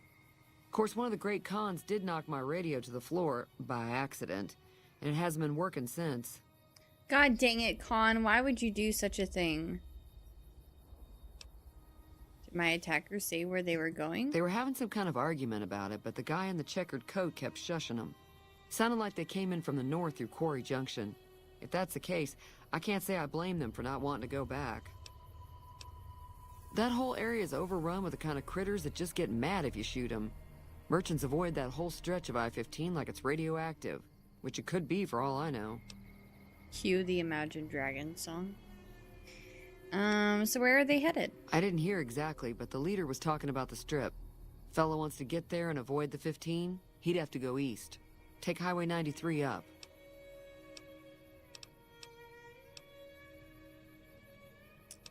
Of course, one of the great cons did knock my radio to the floor, by accident, and it hasn't been working since. God dang it, Con. Why would you do such a thing? my attackers say where they were going? They were having some kind of argument about it, but the guy in the checkered coat kept shushing them. Sounded like they came in from the north through Quarry Junction. If that's the case, I can't say I blame them for not wanting to go back. That whole area is overrun with the kind of critters that just get mad if you shoot them. Merchants avoid that whole stretch of I-15 like it's radioactive, which it could be for all I know. Cue the Imagine Dragons song. So where are they headed? I didn't hear exactly, but the leader was talking about the strip. Fellow wants to get there and avoid the 15, he'd have to go east. Take Highway 93 up.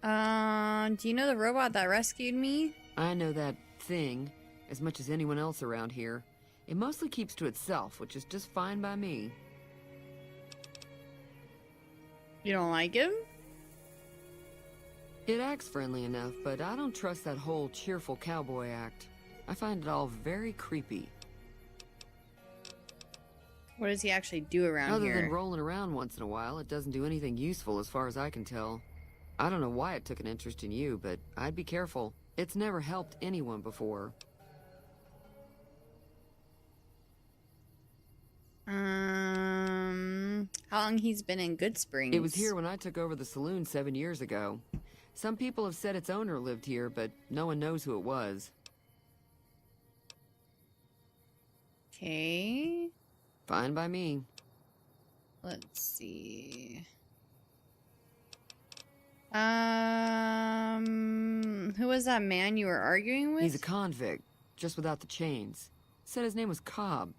Do you know the robot that rescued me? I know that thing as much as anyone else around here. It mostly keeps to itself, which is just fine by me. You don't like him? It acts friendly enough, but I don't trust that whole cheerful cowboy act. I find it all very creepy. What does he actually do around Other here? than rolling around once in a while, it doesn't do anything useful as far as I can tell. I don't know why it took an interest in you, but I'd be careful. It's never helped anyone before. How long he's been in Good Springs? It was here when I took over the saloon 7 years ago. Some people have said its owner lived here, but no one knows who it was. Okay. Fine by me. Let's see. Who was that man you were arguing with? He's a convict, just without the chains. Said his name was Cobb.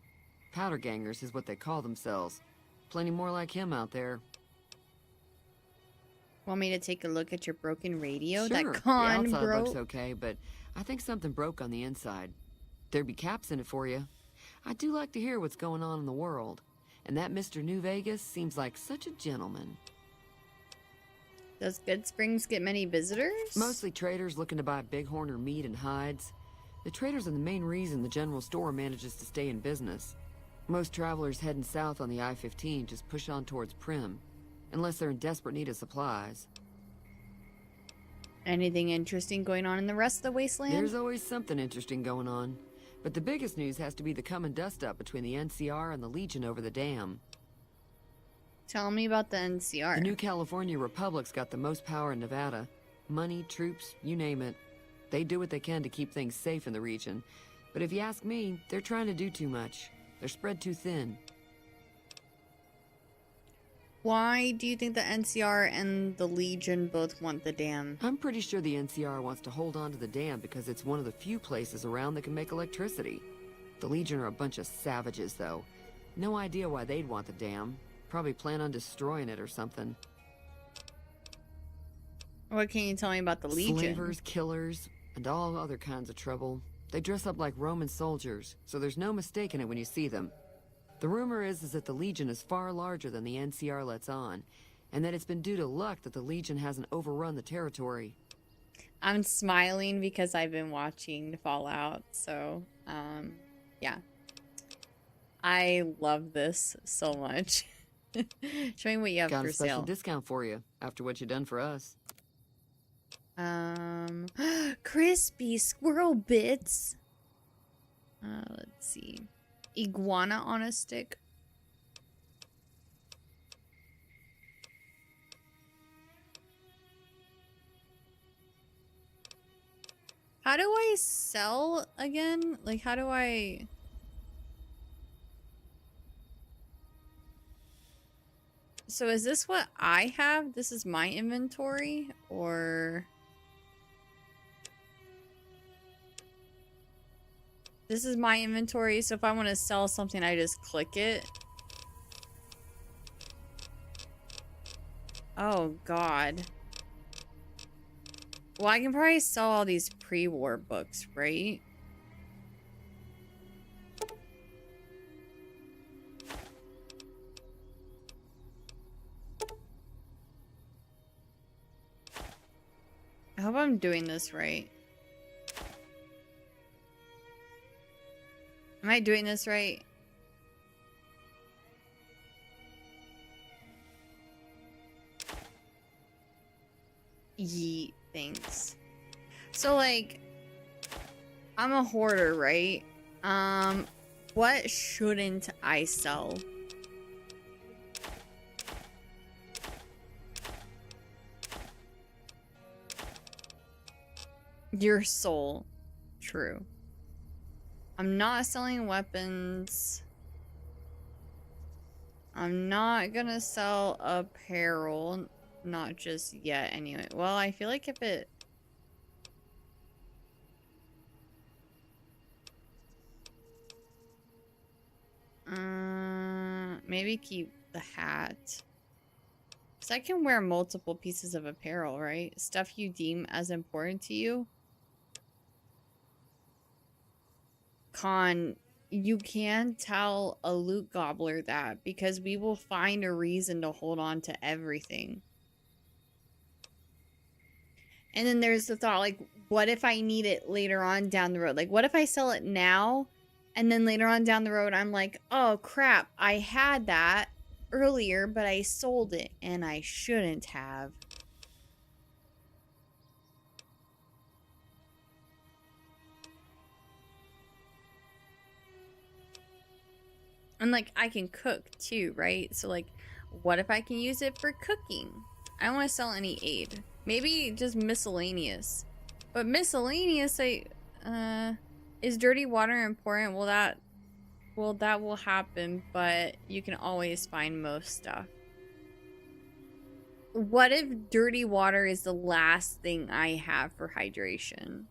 Powder gangers is what they call themselves. Plenty more like him out there. Want me to take a look at your broken radio? Sure, That con the outside broke? looks okay, but I think something broke on the inside. There'd be caps in it for you. I do like to hear what's going on in the world. And that Mr. New Vegas seems like such a gentleman. Does Good Springs get many visitors? Mostly traders looking to buy bighorn or meat and hides. The traders are the main reason the general store manages to stay in business. Most travelers heading south on the I-15 just push on towards Prim, unless they're in desperate need of supplies. Anything interesting going on in the rest of the wasteland? There's always something interesting going on. But the biggest news has to be the come and dust up between the NCR and the Legion over the dam. Tell me about the NCR. The new California Republic's got the most power in Nevada. Money, troops, you name it. They do what they can to keep things safe in the region. But if you ask me, they're trying to do too much. They're spread too thin. Why do you think the NCR and the Legion both want the dam? I'm pretty sure the NCR wants to hold on to the dam because it's one of the few places around that can make electricity. The Legion are a bunch of savages, though. No idea why they'd want the dam. Probably plan on destroying it or something. What can you tell me about the Legion? Slavers, killers, and all other kinds of trouble. They dress up like Roman soldiers, so there's no mistaking it when you see them. The rumor is that the Legion is far larger than the NCR lets on, and that it's been due to luck that the Legion hasn't overrun the territory. I'm smiling because I've been watching Fallout, so, yeah. I love this so much. Show me what you have Got for a special sale. discount for you, after what you done for us. Crispy squirrel bits. Let's see. Iguana on a stick. How do I sell again? Like, how do I... So is this what I have? This is my inventory? Or... This is my inventory, so if I want to sell something, I just click it. Oh, God. Well, I can probably sell all these pre-war books, right? I hope I'm doing this right. Am I doing this right? Yeet, thanks. So, like, I'm a hoarder, right? What shouldn't I sell? Your soul. True. I'm not selling weapons. I'm not gonna sell apparel. Not just yet, anyway. Well, I feel like if it... maybe keep the hat. Because I can wear multiple pieces of apparel, right? Stuff you deem as important to you. Con, you can tell a loot gobbler that because we will find a reason to hold on to everything. And then there's the thought, like, what if I need it later on down the road? Like, what if I sell it now and then later on down the road I'm like, oh crap, I had that earlier, but I sold it and I shouldn't have. And like, I can cook too, right? So like, what if I can use it for cooking? I don't want to sell any aid. Maybe just miscellaneous. But miscellaneous, is dirty water important? Well, that will happen, but you can always find most stuff. What if dirty water is the last thing I have for hydration?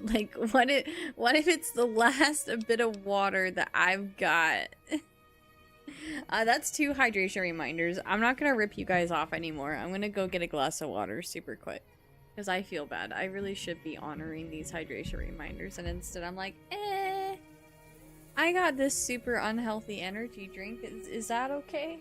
Like, what if it's the last bit of water that I've got? That's 2 hydration reminders. I'm not gonna rip you guys off anymore. I'm gonna go get a glass of water super quick. Because I feel bad. I really should be honoring these hydration reminders. And instead I'm like, I got this super unhealthy energy drink. Is that okay?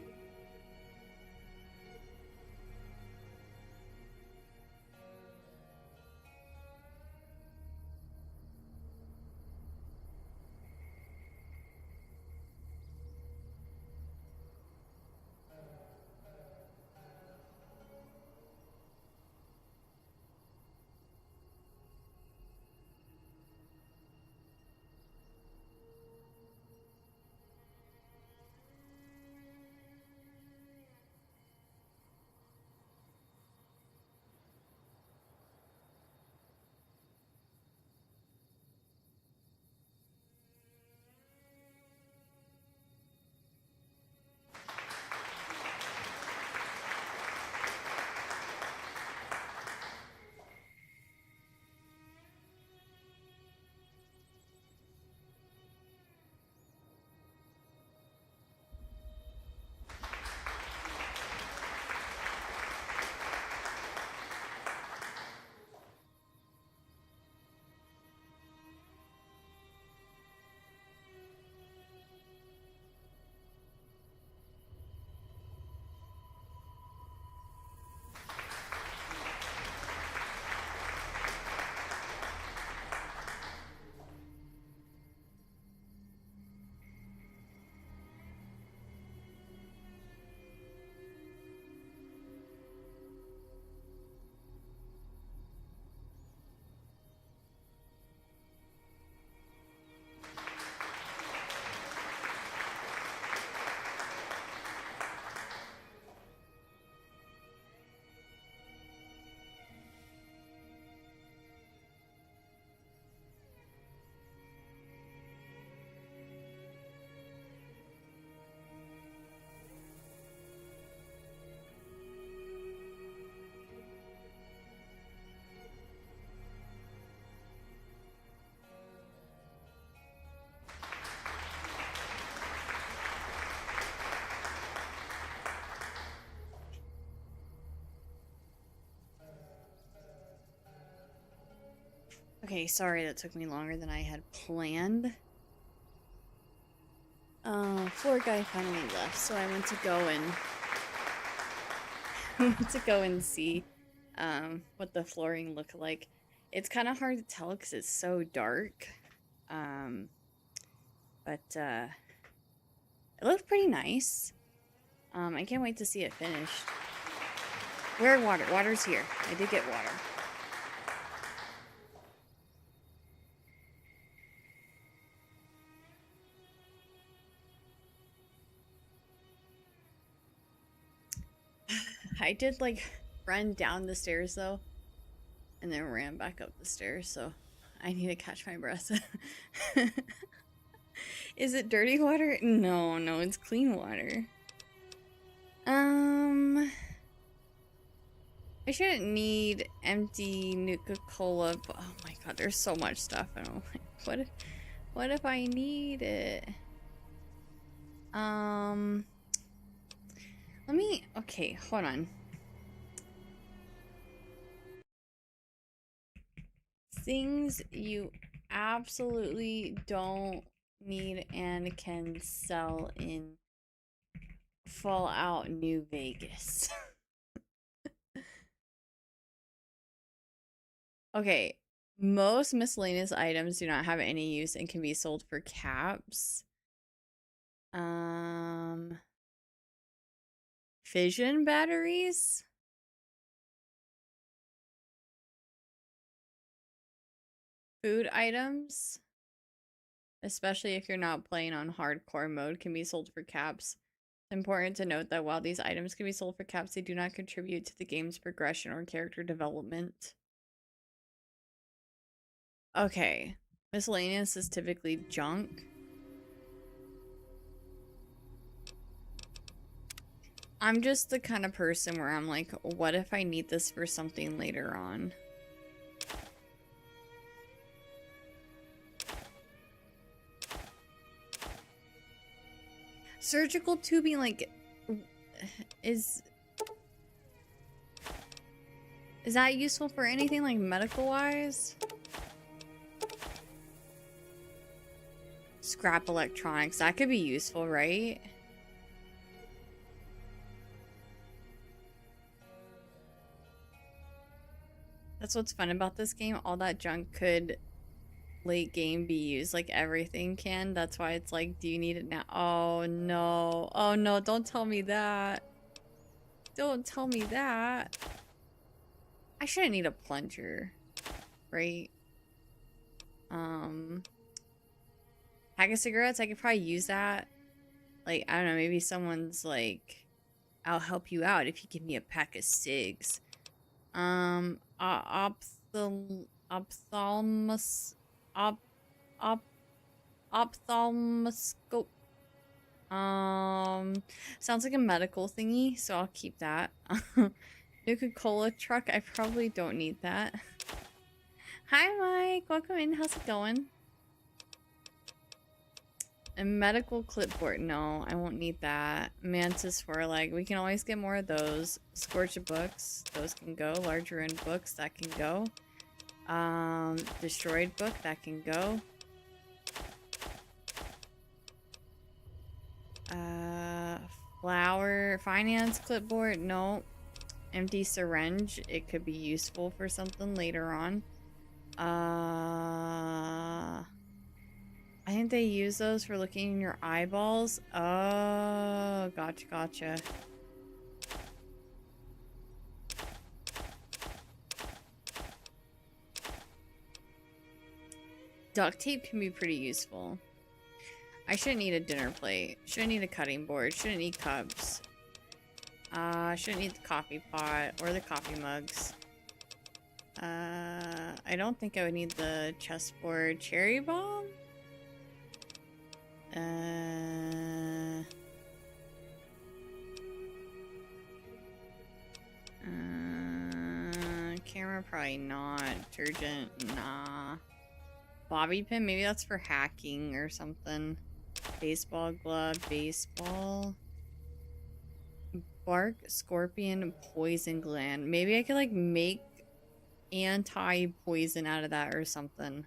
Okay, sorry that took me longer than I had planned. Floor guy finally left, so I went to go and see what the flooring looked like. It's kind of hard to tell because it's so dark. But it looked pretty nice. I can't wait to see it finished. Where water? Water's here. I did get water. I did like run down the stairs though, and then ran back up the stairs, so I need to catch my breath. Is it dirty water? No, no, it's clean water. I shouldn't need empty Nuka-Cola, but oh my god, there's so much stuff. I don't like, what if I need it? Let me, okay, hold on. Things you absolutely don't need and can sell in Fallout New Vegas. Okay, most miscellaneous items do not have any use and can be sold for caps. Fission batteries? Food items, especially if you're not playing on hardcore mode, can be sold for caps. It's important to note that while these items can be sold for caps, they do not contribute to the game's progression or character development. Okay, miscellaneous is typically junk. I'm just the kind of person where I'm like, what if I need this for something later on? Surgical tubing, like, is that useful for anything, like, medical-wise? Scrap electronics, that could be useful, right? That's what's fun about this game. All that junk could late game be used, like everything can. That's why it's like, do you need it now? Oh no. Oh no, don't tell me that. Don't tell me that. I shouldn't need a plunger, right? Pack of cigarettes, I could probably use that. Like, I don't know, maybe someone's like, I'll help you out if you give me a pack of cigs. Ophthalmoscope. Sounds like a medical thingy, so I'll keep that. Nuka-Cola truck, I probably don't need that. Hi Mike, welcome in, how's it going? A medical clipboard, no, I won't need that. Mantis foreleg, we can always get more of those. Scorch books, those can go. Large ruined books, that can go. Destroyed book, that can go. Flower, finance clipboard, no. Empty syringe, it could be useful for something later on. I think they use those for looking in your eyeballs. Oh, gotcha. Duct tape can be pretty useful. I shouldn't need a dinner plate. Shouldn't need a cutting board. Shouldn't need cups. Shouldn't need the coffee pot or the coffee mugs. I don't think I would need the chessboard. Cherry bomb? Camera, probably not. Detergent, nah. Bobby pin, maybe that's for hacking or something. Baseball glove, baseball. Bark, scorpion, poison gland. Maybe I could like make anti-poison out of that or something.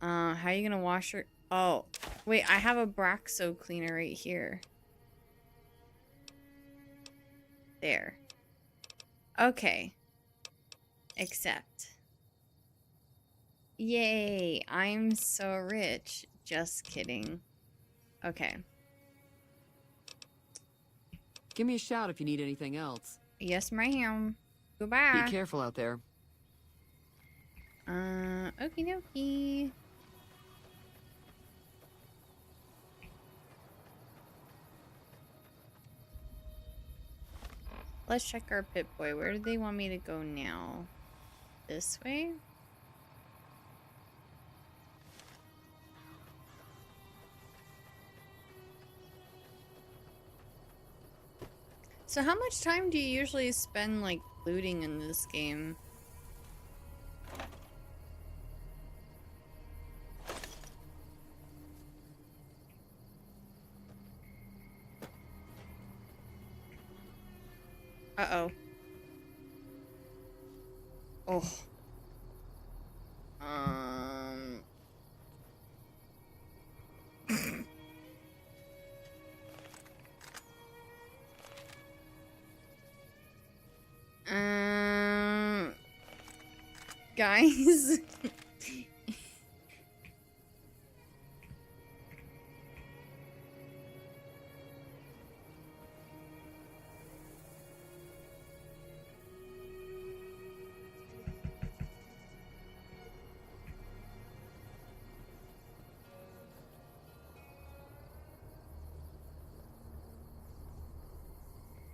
How are you gonna wash your... Oh, wait, I have a Braxo cleaner right here. There. Okay. Accept. Yay, I'm so rich. Just kidding. Okay. Give me a shout if you need anything else. Yes, ma'am. Be Goodbye. careful out there. Okie dokie. Let's check our Pip-Boy. Where do they want me to go now? This way? So how much time do you usually spend, like, looting in this game? Uh-oh. Oh.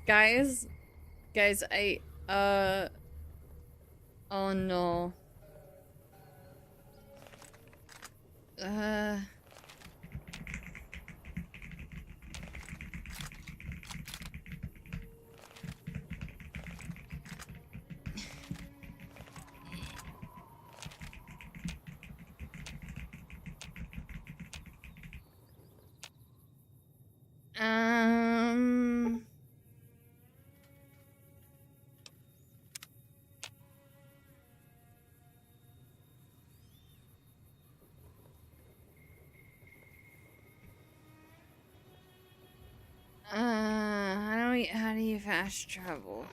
Guys. Guys, oh no. Um... how do you fast travel?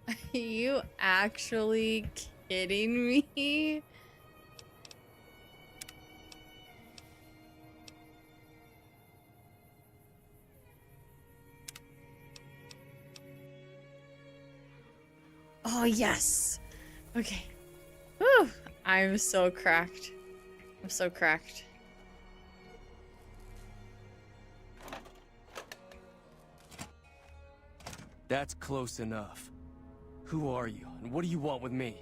Are you actually kidding me? Oh, yes. Okay. Whew. I'm so cracked. I'm so cracked. That's close enough. Who are you, and what do you want with me?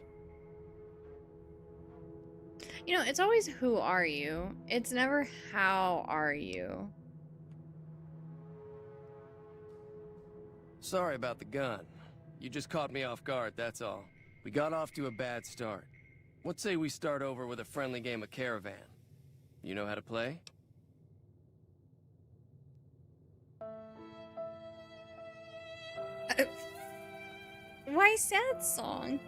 You know, it's always who are you? It's never how are you? Sorry about the gun. You just caught me off guard, that's all. We got off to a bad start. What say we start over with a friendly game of Caravan? You know how to play? Why sad song?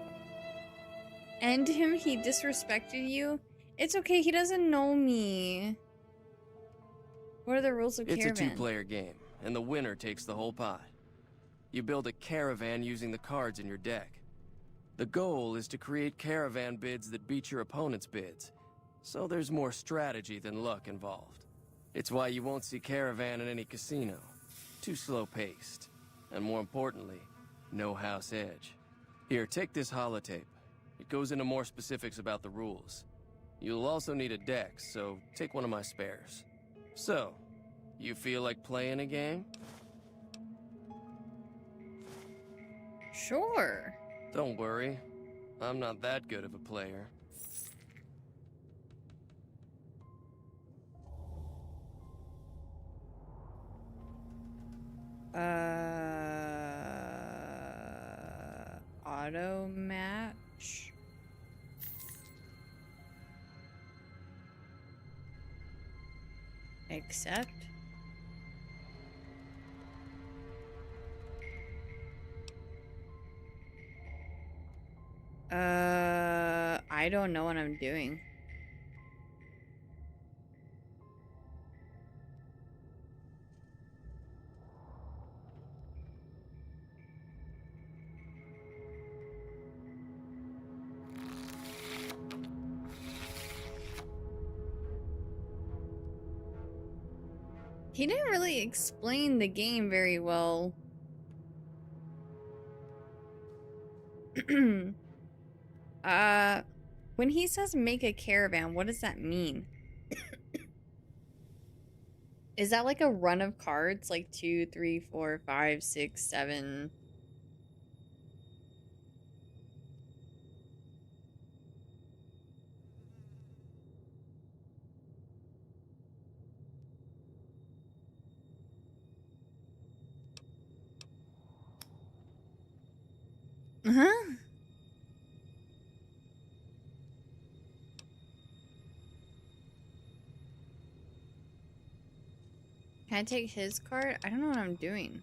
End him, he disrespected you? It's okay, he doesn't know me. What are the rules of Caravan? It's a two-player game, and the winner takes the whole pot. You build a caravan using the cards in your deck. The goal is to create caravan bids that beat your opponent's bids, so there's more strategy than luck involved. It's why you won't see Caravan in any casino. Too slow-paced. And more importantly, no house edge. Here, take this holotape. It goes into more specifics about the rules. You'll also need a deck, so take one of my spares. So, you feel like playing a game? Sure. Don't worry. I'm not that good of a player. auto match. Accept. I don't know what I'm doing. He didn't really explain the game very well. When he says make a caravan, what does that mean? Is that like a run of cards? Like 2, 3, 4, 5, 6, 7? Uh-huh. Can I take his card? I don't know what I'm doing.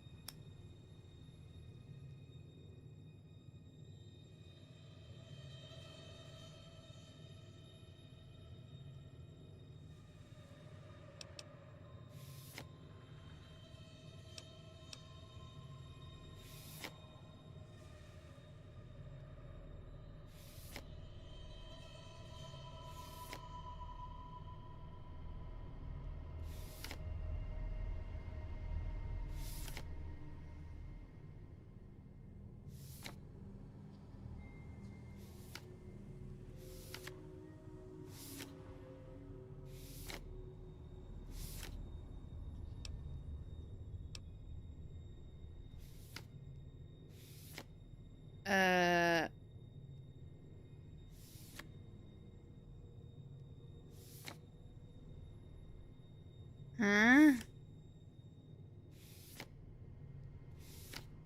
Huh?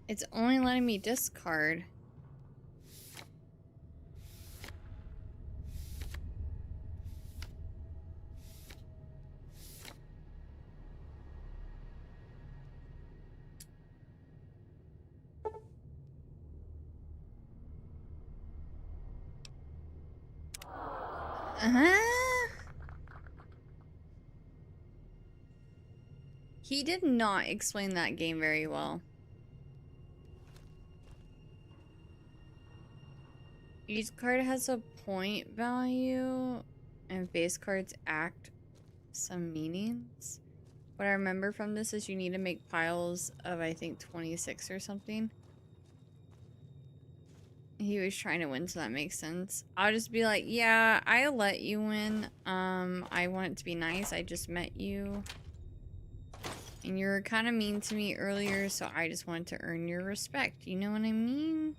It's only letting me discard. Uh-huh. He did not explain that game very well. Each card has a point value, and base cards act some meanings. What I remember from this is you need to make piles of, I think, 26 or something. He was trying to win, so that makes sense. I'll just be like, yeah, I let you win. I want it to be nice. I just met you. And you were kind of mean to me earlier, so I just wanted to earn your respect. You know what I mean?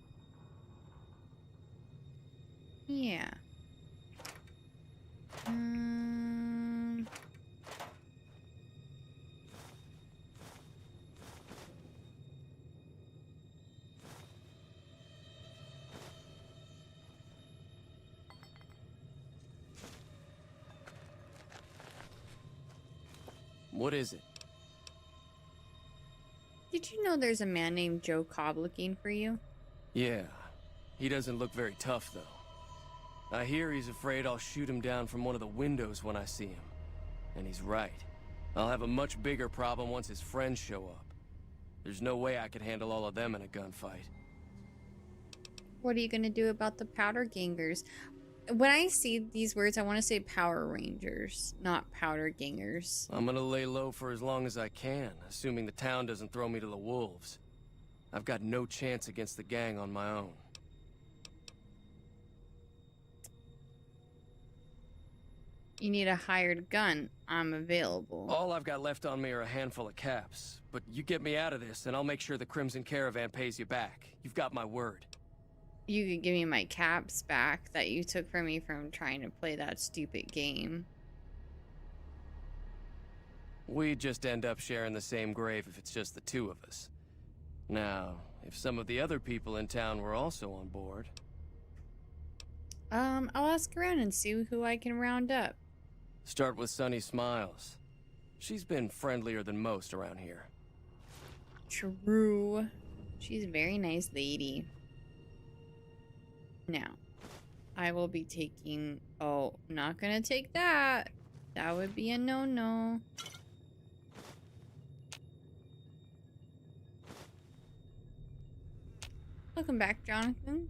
Yeah. What is it? Did you know there's a man named Joe Cobb looking for you? Yeah. He doesn't look very tough, though. I hear he's afraid I'll shoot him down from one of the windows when I see him. And he's right. I'll have a much bigger problem once his friends show up. There's no way I could handle all of them in a gunfight. What are you gonna do about the powder gangers? When I see these words, I want to say Power Rangers, not powder gangers. I'm gonna lay low for as long as I can, assuming the town doesn't throw me to the wolves. I've got no chance against the gang on my own. You need a hired gun. I'm available. All I've got left on me are a handful of caps. But you get me out of this, and I'll make sure the Crimson Caravan pays you back. You've got my word. You could give me my caps back that you took from me from trying to play that stupid game. We'd just end up sharing the same grave if it's just the two of us. Now, if some of the other people in town were also on board. I'll ask around and see who I can round up. Start with Sunny Smiles. She's been friendlier than most around here. True. She's a very nice lady. Now, I will be taking... Oh, not gonna take that. That would be a no-no. Welcome back, Jonathan.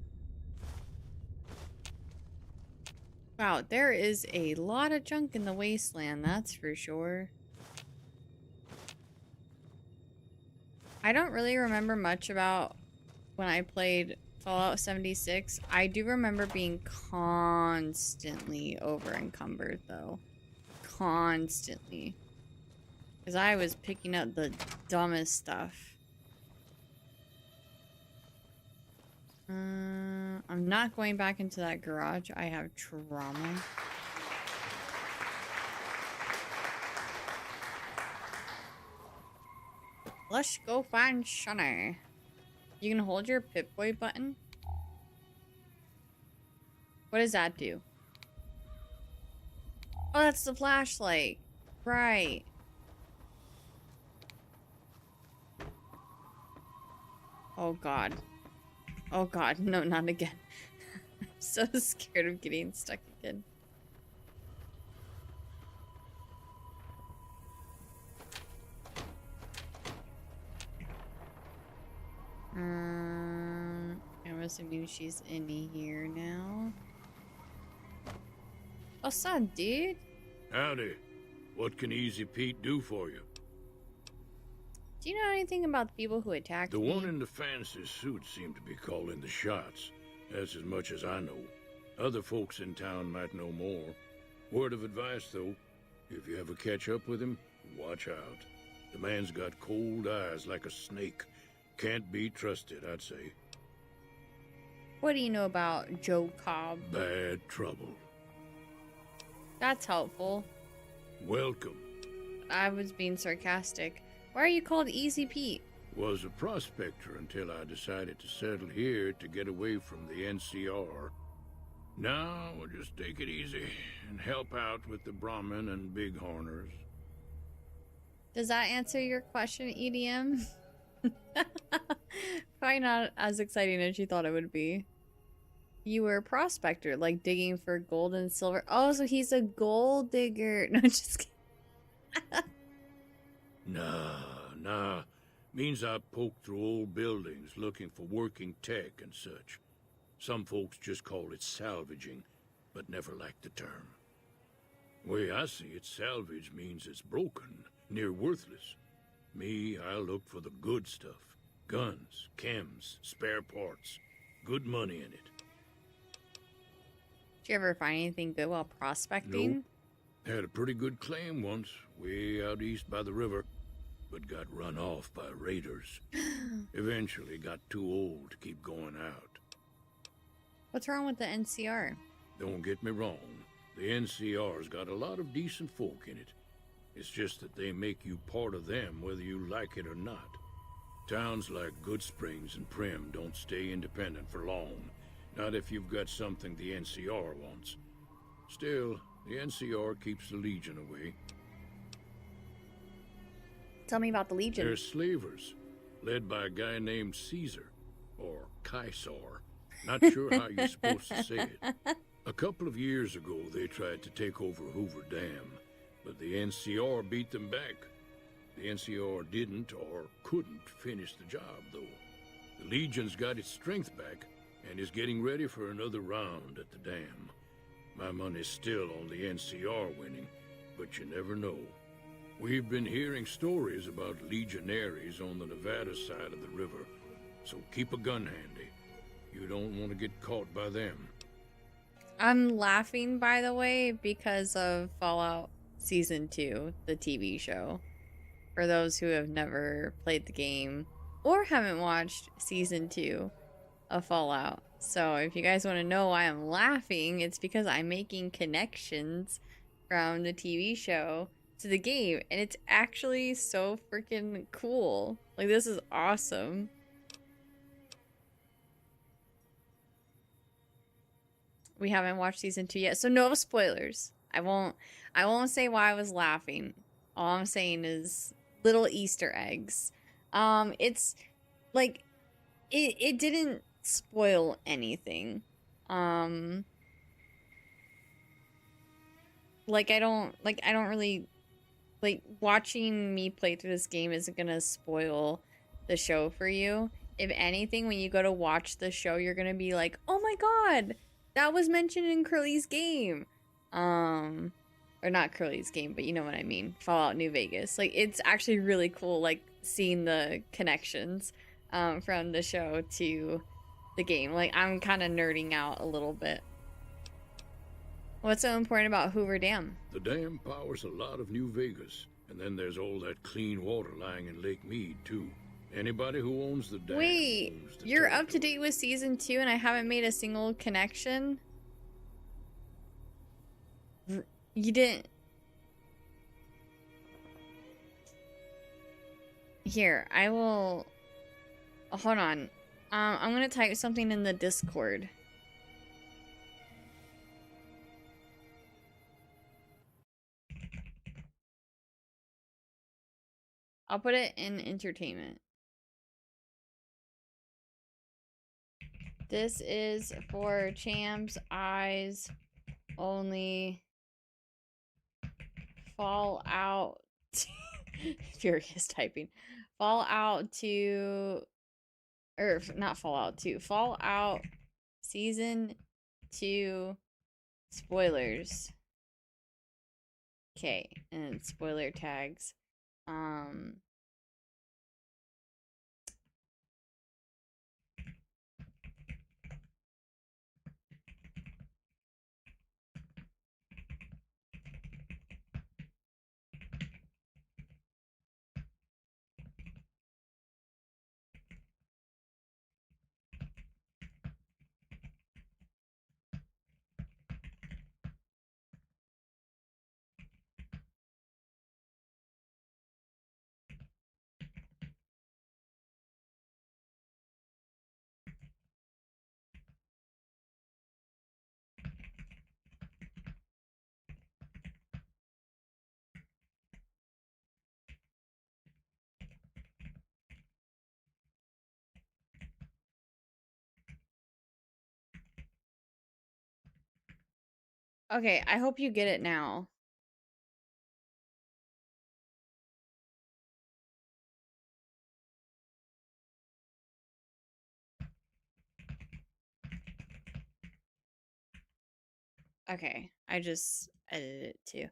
Wow, there is a lot of junk in the wasteland, that's for sure. I don't really remember much about when I played Fallout 76. I do remember being constantly over encumbered, though. Constantly. Because I was picking up the dumbest stuff. I'm not going back into that garage. I have trauma. Let's go find Shunner. You can hold your Pip-Boy button. What does that do? Oh, that's the flashlight. Right. Oh god. Oh god, no, not again. I'm so scared of getting stuck again. I'm assuming she's in here now. What's up, dude? Howdy. What can Easy Pete do for you? Do you know anything about the people who attacked The me? one in the fancy suit seemed to be calling the shots. That's as much as I know. Other folks in town might know more. Word of advice, though. If you ever catch up with him, watch out. The man's got cold eyes like a snake. Can't be trusted, I'd say. What do you know about Joe Cobb? Bad trouble. That's helpful. Welcome. I was being sarcastic. Why are you called Easy Pete? Was a prospector until I decided to settle here to get away from the NCR. Now we'll just take it easy and help out with the Brahmin and Bighorners. Does that answer your question, EDM? Probably not as exciting as you thought it would be. You were a prospector, like digging for gold and silver. Oh, so he's a gold digger. No, just kidding. Nah. Means I poke through old buildings looking for working tech and such. Some folks just call it salvaging, but never liked the term. Way I see it, salvage means it's broken, near worthless. Me, I look for the good stuff. Guns, chems, spare parts. Good money in it. Did you ever find anything good while prospecting? Nope. Had a pretty good claim once, way out east by the river, but got run off by raiders. Eventually got too old to keep going out. What's wrong with the NCR? Don't get me wrong, the NCR's got a lot of decent folk in it. It's just that they make you part of them whether you like it or not. Towns like Good Springs and Prim don't stay independent for long. Not if you've got something the NCR wants. Still, the NCR keeps the Legion away. Tell me about the Legion. They're slavers, led by a guy named Caesar, or Caesar. Not sure how you're supposed to say it. A couple of years ago, they tried to take over Hoover Dam, but the NCR beat them back. The NCR didn't or couldn't finish the job, though. The Legion's got its strength back and is getting ready for another round at the dam. My money's still on the NCR winning, but you never know. We've been hearing stories about legionaries on the Nevada side of the river, so keep a gun handy. You don't want to get caught by them. I'm laughing, by the way, because of Fallout Season 2, the TV show. For those who have never played the game or haven't watched Season 2 of Fallout. So if you guys want to know why I'm laughing, it's because I'm making connections from the TV show to the game. And it's actually so freaking cool. Like, this is awesome. We haven't watched season 2 yet, so no spoilers. I won't say why I was laughing. All I'm saying is little Easter eggs. It's like it didn't spoil anything. Like I don't really like watching me play through this game isn't gonna spoil the show for you. If anything, when you go to watch the show, you're gonna be like, oh my god, that was mentioned in Curly's game. Or not Curly's game, but you know what I mean. Fallout New Vegas. Like, it's actually really cool, like, seeing the connections from the show to the game. Like, I'm kind of nerding out a little bit. What's so important about Hoover Dam? The dam powers a lot of New Vegas. And then there's all that clean water lying in Lake Mead, too. Anybody who owns the dam Wait, owns the you're territory. up to date with season 2 and I haven't made a single connection? You didn't... Here, I will... Oh, hold on. I'm gonna type something in the Discord. I'll put it in entertainment. This is for Champ's eyes only. Fallout. Furious typing. Fallout 2. Or not Fallout 2. Fallout Season 2 spoilers. Okay, and spoiler tags. Okay, I hope you get it now. Okay, I just edited it too.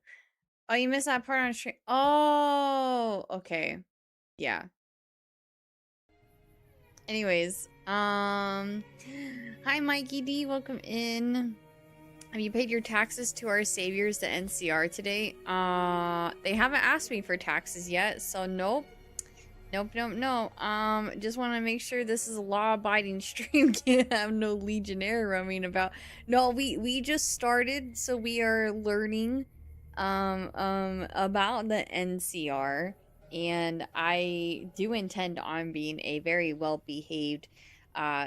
Oh, you missed that part on stream. Oh, okay. Yeah. Anyways, hi Mikey D, welcome in. Have you paid your taxes to our saviors, the NCR, today? They haven't asked me for taxes yet, so nope. Nope. Just want to make sure this is a law-abiding stream. Can't have no legionnaire roaming about. No, we just started, so we are learning about the NCR, and I do intend on being a very well-behaved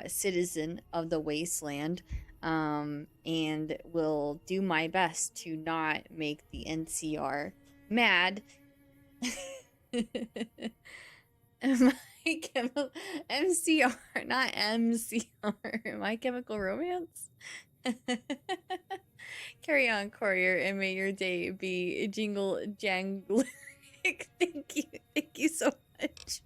citizen of the wasteland. And will do my best to not make the NCR mad. MCR, not MCR. My Chemical Romance. Carry on, Courier, and may your day be jingle jangling. Thank you so much.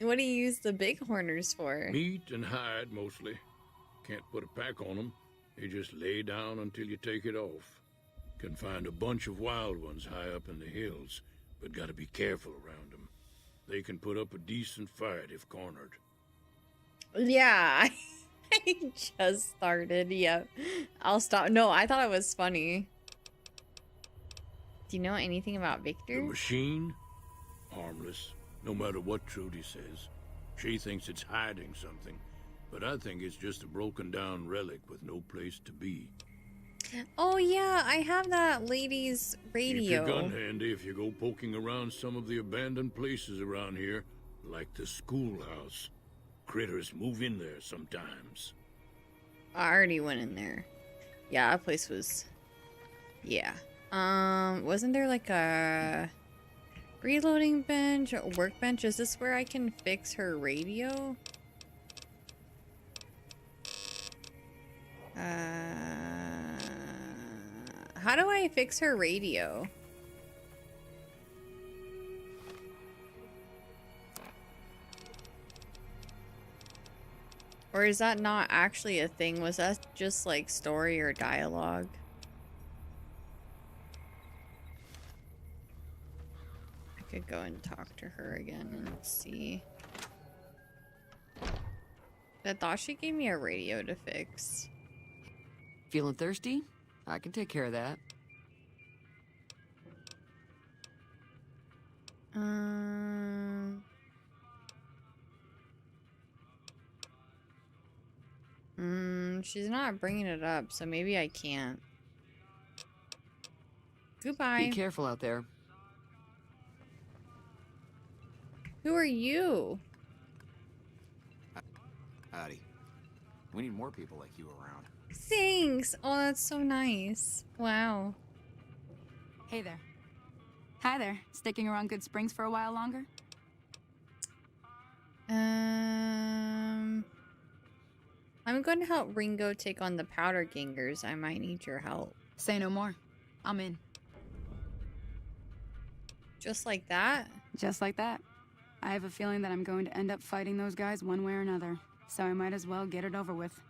What do you use the bighorners for? Meat and hide, mostly. Can't put a pack on them. They just lay down until you take it off. Can find a bunch of wild ones high up in the hills, but gotta be careful around them. They can put up a decent fight if cornered. Yeah, I just started. Yep. I'll stop. No, I thought it was funny. Do you know anything about Victor? The machine? Harmless, no matter what Trudy says. She thinks it's hiding something, but I think it's just a broken down relic with no place to be. Oh yeah, I have that lady's radio. Keep your gun handy if you go poking around some of the abandoned places around here, like the schoolhouse. Critters move in there sometimes. I already went in there. Yeah, that place was... Yeah. Wasn't there like a reloading bench or workbench? Is this where I can fix her radio? How do I fix her radio? Or is that not actually a thing? Was that just like story or dialogue? I could go and talk to her again and see. I thought she gave me a radio to fix. Feeling thirsty? I can take care of that. She's not bringing it up, so maybe I can't. Goodbye. Be careful out there. Who are you? Howdy. We need more people like you around. Thanks. Oh, that's so nice. Wow. Hey there. Hi there. Sticking around Good Springs for a while longer? I'm going to help Ringo take on the Powder Gangers. I might need your help. Say no more. I'm in. Just like that? Just like that. I have a feeling that I'm going to end up fighting those guys one way or another, so I might as well get it over with.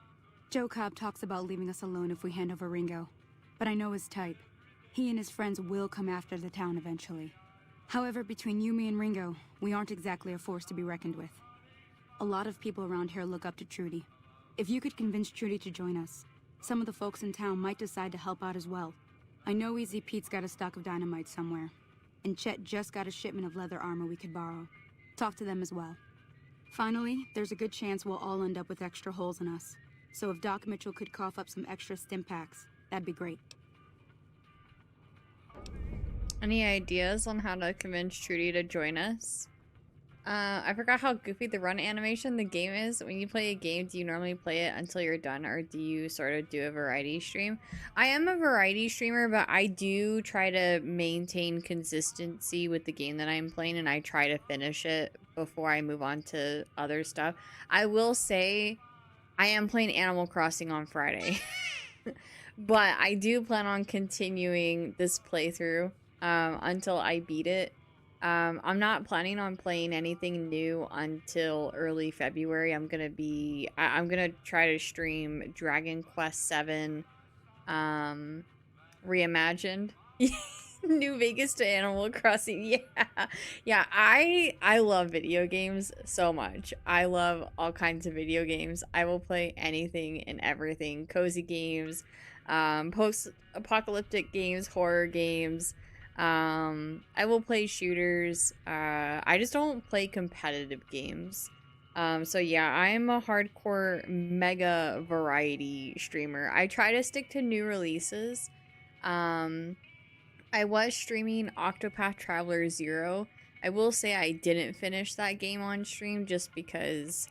Joe Cobb talks about leaving us alone if we hand over Ringo, but I know his type. He and his friends will come after the town eventually. However, between you, me, and Ringo, we aren't exactly a force to be reckoned with. A lot of people around here look up to Trudy. If you could convince Trudy to join us, some of the folks in town might decide to help out as well. I know Easy Pete's got a stock of dynamite somewhere, and Chet just got a shipment of leather armor we could borrow. Talk to them as well. Finally, there's a good chance we'll all end up with extra holes in us. So if Doc Mitchell could cough up some extra stim packs, that'd be great. Any ideas on how to convince Trudy to join us? I forgot how goofy the run animation the game is. When you play a game, do you normally play it until you're done, or do you sort of do a variety stream? I am a variety streamer, but I do try to maintain consistency with the game that I'm playing, and I try to finish it before I move on to other stuff. I will say I am playing Animal Crossing on Friday, but I do plan on continuing this playthrough until I beat it. I'm not planning on playing anything new until early February. I'm gonna try to stream Dragon Quest VII Reimagined. New Vegas to Animal Crossing. Yeah, I love video games so much. I love all kinds of video games. I will play anything and everything. Cozy games, post-apocalyptic games, horror games. I will play shooters. I just don't play competitive games. So yeah, I'm a hardcore mega variety streamer. I try to stick to new releases. I was streaming Octopath Traveler 0. I will say I didn't finish that game on stream just because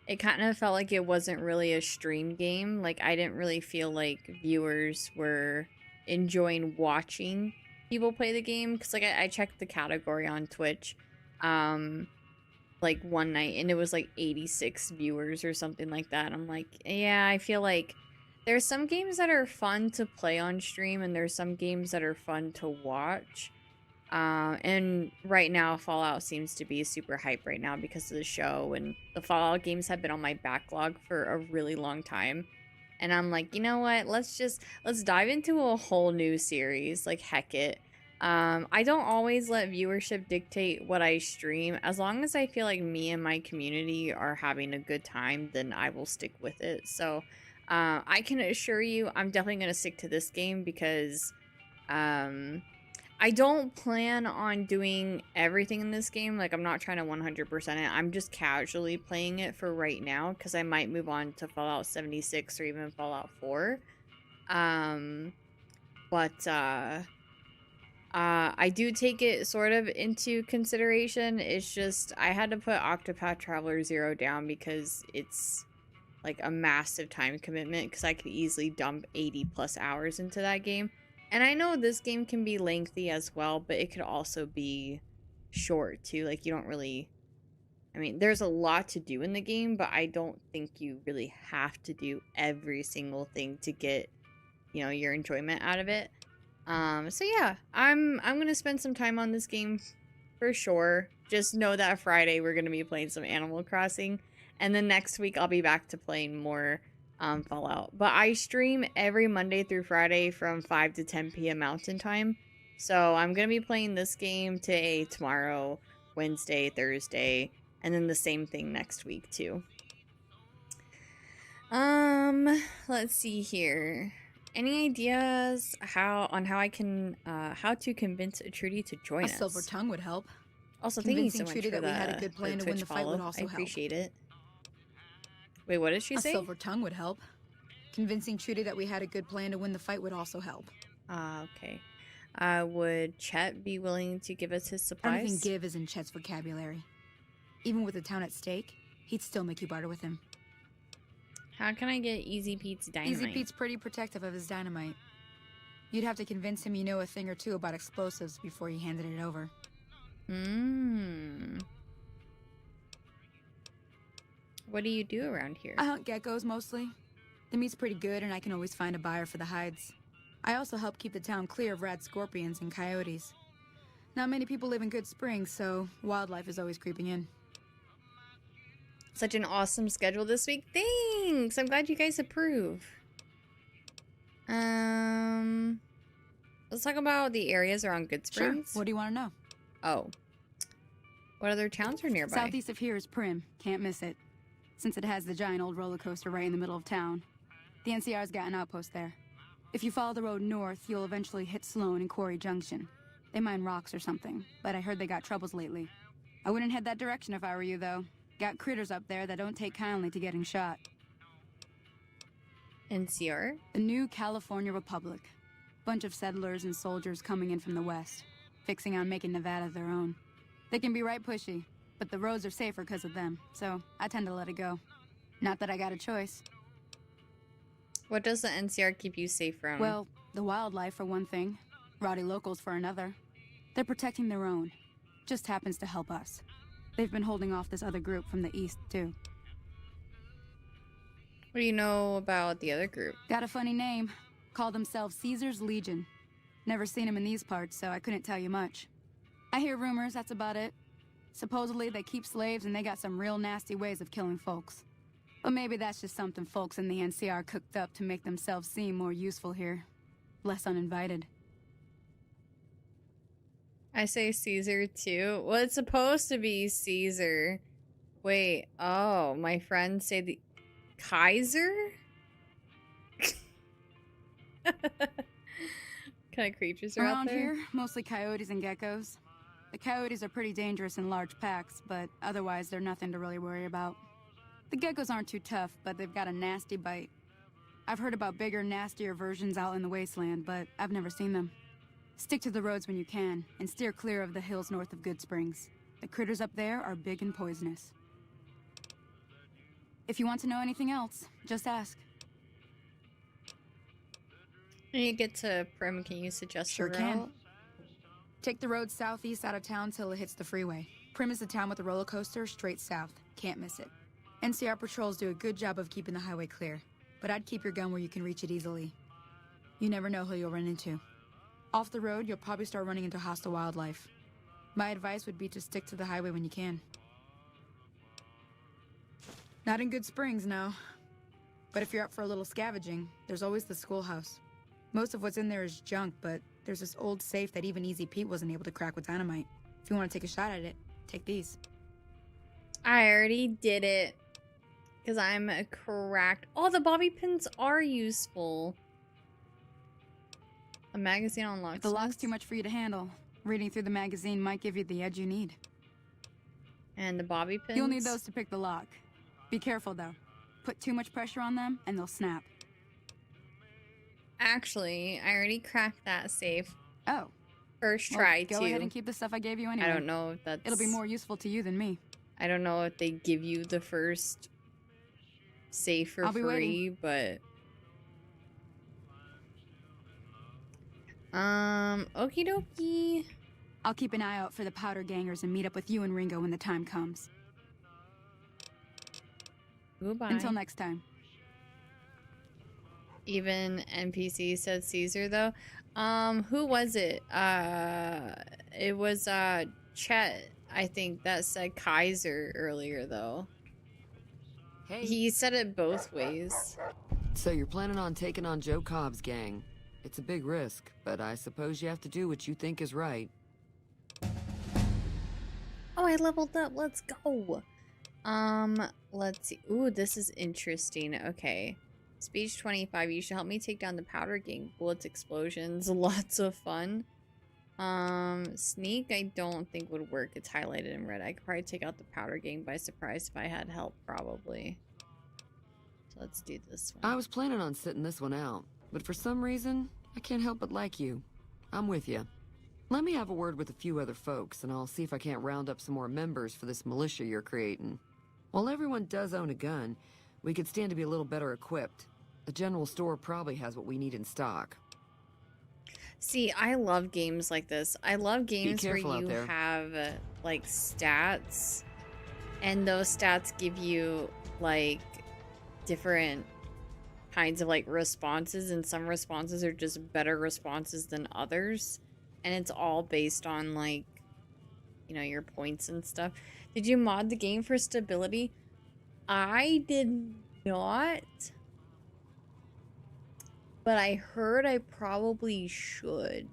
it kind of felt like it wasn't really a stream game. Like, I didn't really feel like viewers were enjoying watching people play the game, because like I checked the category on Twitch like one night and it was like 86 viewers or something like that. I'm like, yeah, I feel like there's some games that are fun to play on stream and there's some games that are fun to watch, and right now Fallout seems to be super hype right now because of the show, and the Fallout games have been on my backlog for a really long time. And I'm like, you know what? Let's dive into a whole new series. Like, heck it. I don't always let viewership dictate what I stream. As long as I feel like me and my community are having a good time, then I will stick with it. So, I can assure you I'm definitely going to stick to this game because, I don't plan on doing everything in this game. Like, I'm not trying to 100% it. I'm just casually playing it for right now because I might move on to Fallout 76 or even Fallout 4. I do take it sort of into consideration. It's just I had to put Octopath Traveler 0 down because it's like a massive time commitment because I could easily dump 80 plus hours into that game. And I know this game can be lengthy as well, but it could also be short too. Like you don't really, I mean, there's a lot to do in the game, but I don't think you really have to do every single thing to get, you know, your enjoyment out of it. So yeah, I'm gonna spend some time on this game for sure. Just know that Friday we're gonna be playing some Animal Crossing, and then next week I'll be back to playing more Fallout. But I stream every Monday through Friday from 5 to 10 p.m. Mountain Time. So I'm gonna be playing this game today, tomorrow, Wednesday, Thursday, and then the same thing next week too. Let's see here. Any ideas how I can how to convince Trudy to join us? A silver tongue would help. Also, thank you so Convincing much Trudy for that we had a good plan to win the fight would also I help. appreciate it. Wait, what did she say? A silver tongue would help. Convincing Trudy that we had a good plan to win the fight would also help. Okay. Would Chet be willing to give us his supplies? Everything give is in Chet's vocabulary. Even with the town at stake, he'd still make you barter with him. How can I get Easy Pete's dynamite? Easy Pete's pretty protective of his dynamite. You'd have to convince him you know a thing or two about explosives before you handed it over. What do you do around here? I hunt geckos mostly. The meat's pretty good and I can always find a buyer for the hides. I also help keep the town clear of rad scorpions and coyotes. Not many people live in Good Springs, so wildlife is always creeping in. Such an awesome schedule this week. Thanks! I'm glad you guys approve. Let's talk about the areas around Good Springs. Sure. What do you want to know? Oh. What other towns are nearby? Southeast of here is Prim. Can't miss it. Since it has the giant old roller coaster right in the middle of town. The NCR's got an outpost there. If you follow the road north, you'll eventually hit Sloan and Quarry Junction. They mine rocks or something, but I heard they got troubles lately. I wouldn't head that direction if I were you, though. Got critters up there that don't take kindly to getting shot. NCR? The new California Republic. Bunch of settlers and soldiers coming in from the west, fixing on making Nevada their own. They can be right pushy, but the roads are safer because of them, so I tend to let it go. Not that I got a choice. What does the NCR keep you safe from? Well, the wildlife for one thing, rowdy locals for another. They're protecting their own. Just happens to help us. They've been holding off this other group from the east, too. What do you know about the other group? Got a funny name. Call themselves Caesar's Legion. Never seen them in these parts, so I couldn't tell you much. I hear rumors, that's about it. Supposedly they keep slaves and they got some real nasty ways of killing folks. But maybe that's just something folks in the NCR cooked up to make themselves seem more useful here. Less uninvited. I say Caesar too. Well, it's supposed to be Caesar. Wait, oh, my friends say the Kaiser? What kind of creatures are Around out there? here, mostly coyotes and geckos. The coyotes are pretty dangerous in large packs, but otherwise they're nothing to really worry about. The geckos aren't too tough, but they've got a nasty bite. I've heard about bigger, nastier versions out in the wasteland, but I've never seen them. Stick to the roads when you can, and steer clear of the hills north of Good Springs. The critters up there are big and poisonous. If you want to know anything else, just ask. When you get to Prim, can you suggest Sure a route? can. Take the road southeast out of town till it hits the freeway. Prim is the town with the roller coaster straight south. Can't miss it. NCR patrols do a good job of keeping the highway clear, but I'd keep your gun where you can reach it easily. You never know who you'll run into. Off the road, you'll probably start running into hostile wildlife. My advice would be to stick to the highway when you can. Not in Good Springs, no. But if you're up for a little scavenging, there's always the schoolhouse. Most of what's in there is junk, but there's this old safe that even Easy Pete wasn't able to crack with dynamite. If you want to take a shot at it, take these. I already did it. Because I'm a cracked... Oh, the bobby pins are useful. A magazine on locksmiths. The lock's too much for you to handle. Reading through the magazine might give you the edge you need. And the bobby pins? You'll need those to pick the lock. Be careful, though. Put too much pressure on them, and they'll snap. Actually, I already cracked that safe. Oh. First try, Go ahead and keep the stuff I gave you anyway. I don't know if that's... It'll be more useful to you than me. I don't know if they give you the first safe for I'll be free, waiting. but okie dokie. I'll keep an eye out for the powder gangers and meet up with you and Ringo when the time comes. Goodbye. Until next time. Even NPC said Caesar though. Who was it? It was Chet, I think, that said Kaiser earlier though. Hey. He said it both ways. So you're planning on taking on Joe Cobb's gang. It's a big risk, but I suppose you have to do what you think is right. Oh, I leveled up. Let's go. Let's see. Ooh, this is interesting. Okay. Speech 25. You should help me take down the powder gang. Bullets, explosions, lots of fun. Sneak I don't think would work. It's highlighted in red. I could probably take out the powder gang by surprise if I had help, probably. So let's do this one. I was planning on sitting this one out, but for some reason, I can't help but like you. I'm with you. Let me have a word with a few other folks, and I'll see if I can't round up some more members for this militia you're creating. While everyone does own a gun, we could stand to be a little better equipped. The general store probably has what we need in stock. See, I love games like this. I love games where careful out you there. have like stats, and those stats give you like different kinds of like responses, and some responses are just better responses than others, and it's all based on like, you know, your points and stuff. Did you mod the game for stability? I did not, but I heard I probably should.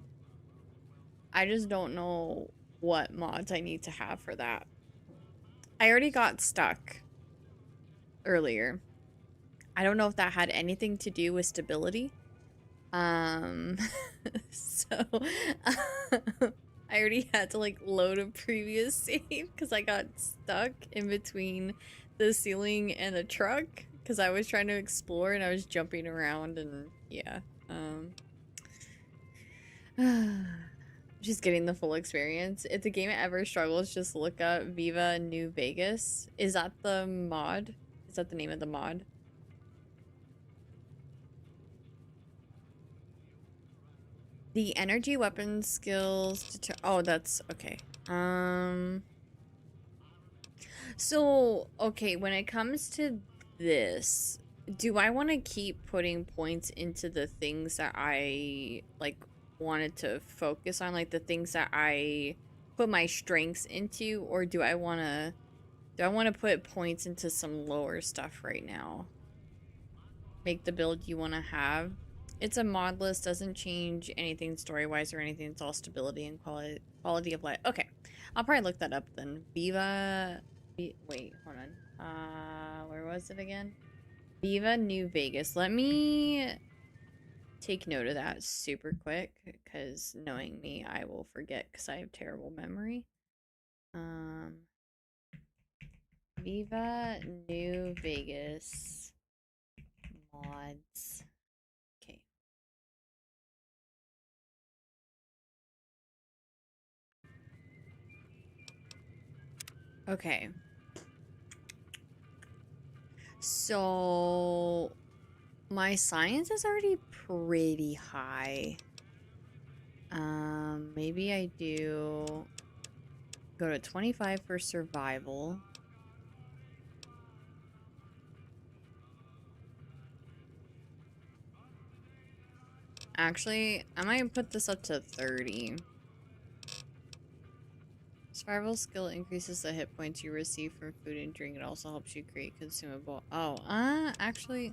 I just don't know what mods I need to have for that. I already got stuck earlier. I don't know if that had anything to do with stability. So I already had to like load a previous save because I got stuck in between the ceiling and the truck because I was trying to explore and I was jumping around, and yeah. Just getting the full experience. If the game ever struggles, just look up Viva New Vegas. Is that the mod? Is that the name of the mod? The energy weapon skills oh, that's okay. So okay, when it comes to this, do I want to keep putting points into the things that I like wanted to focus on, like the things that I put my strengths into, or do I want to put points into some lower stuff right now? Make the build you want to have. It's a mod list, doesn't change anything story-wise or anything. It's all stability and quality of life. Okay, I'll probably look that up then. Viva... Wait, hold on. Where was it again? Viva New Vegas. Let me take note of that super quick, because knowing me, I will forget because I have terrible memory. Viva New Vegas mods. Okay. Okay. So my science is already pretty high. Maybe I do go to 25 for survival. Actually, I might put this up to 30. Survival skill increases the hit points you receive from food and drink. It also helps you create consumable. Oh, actually,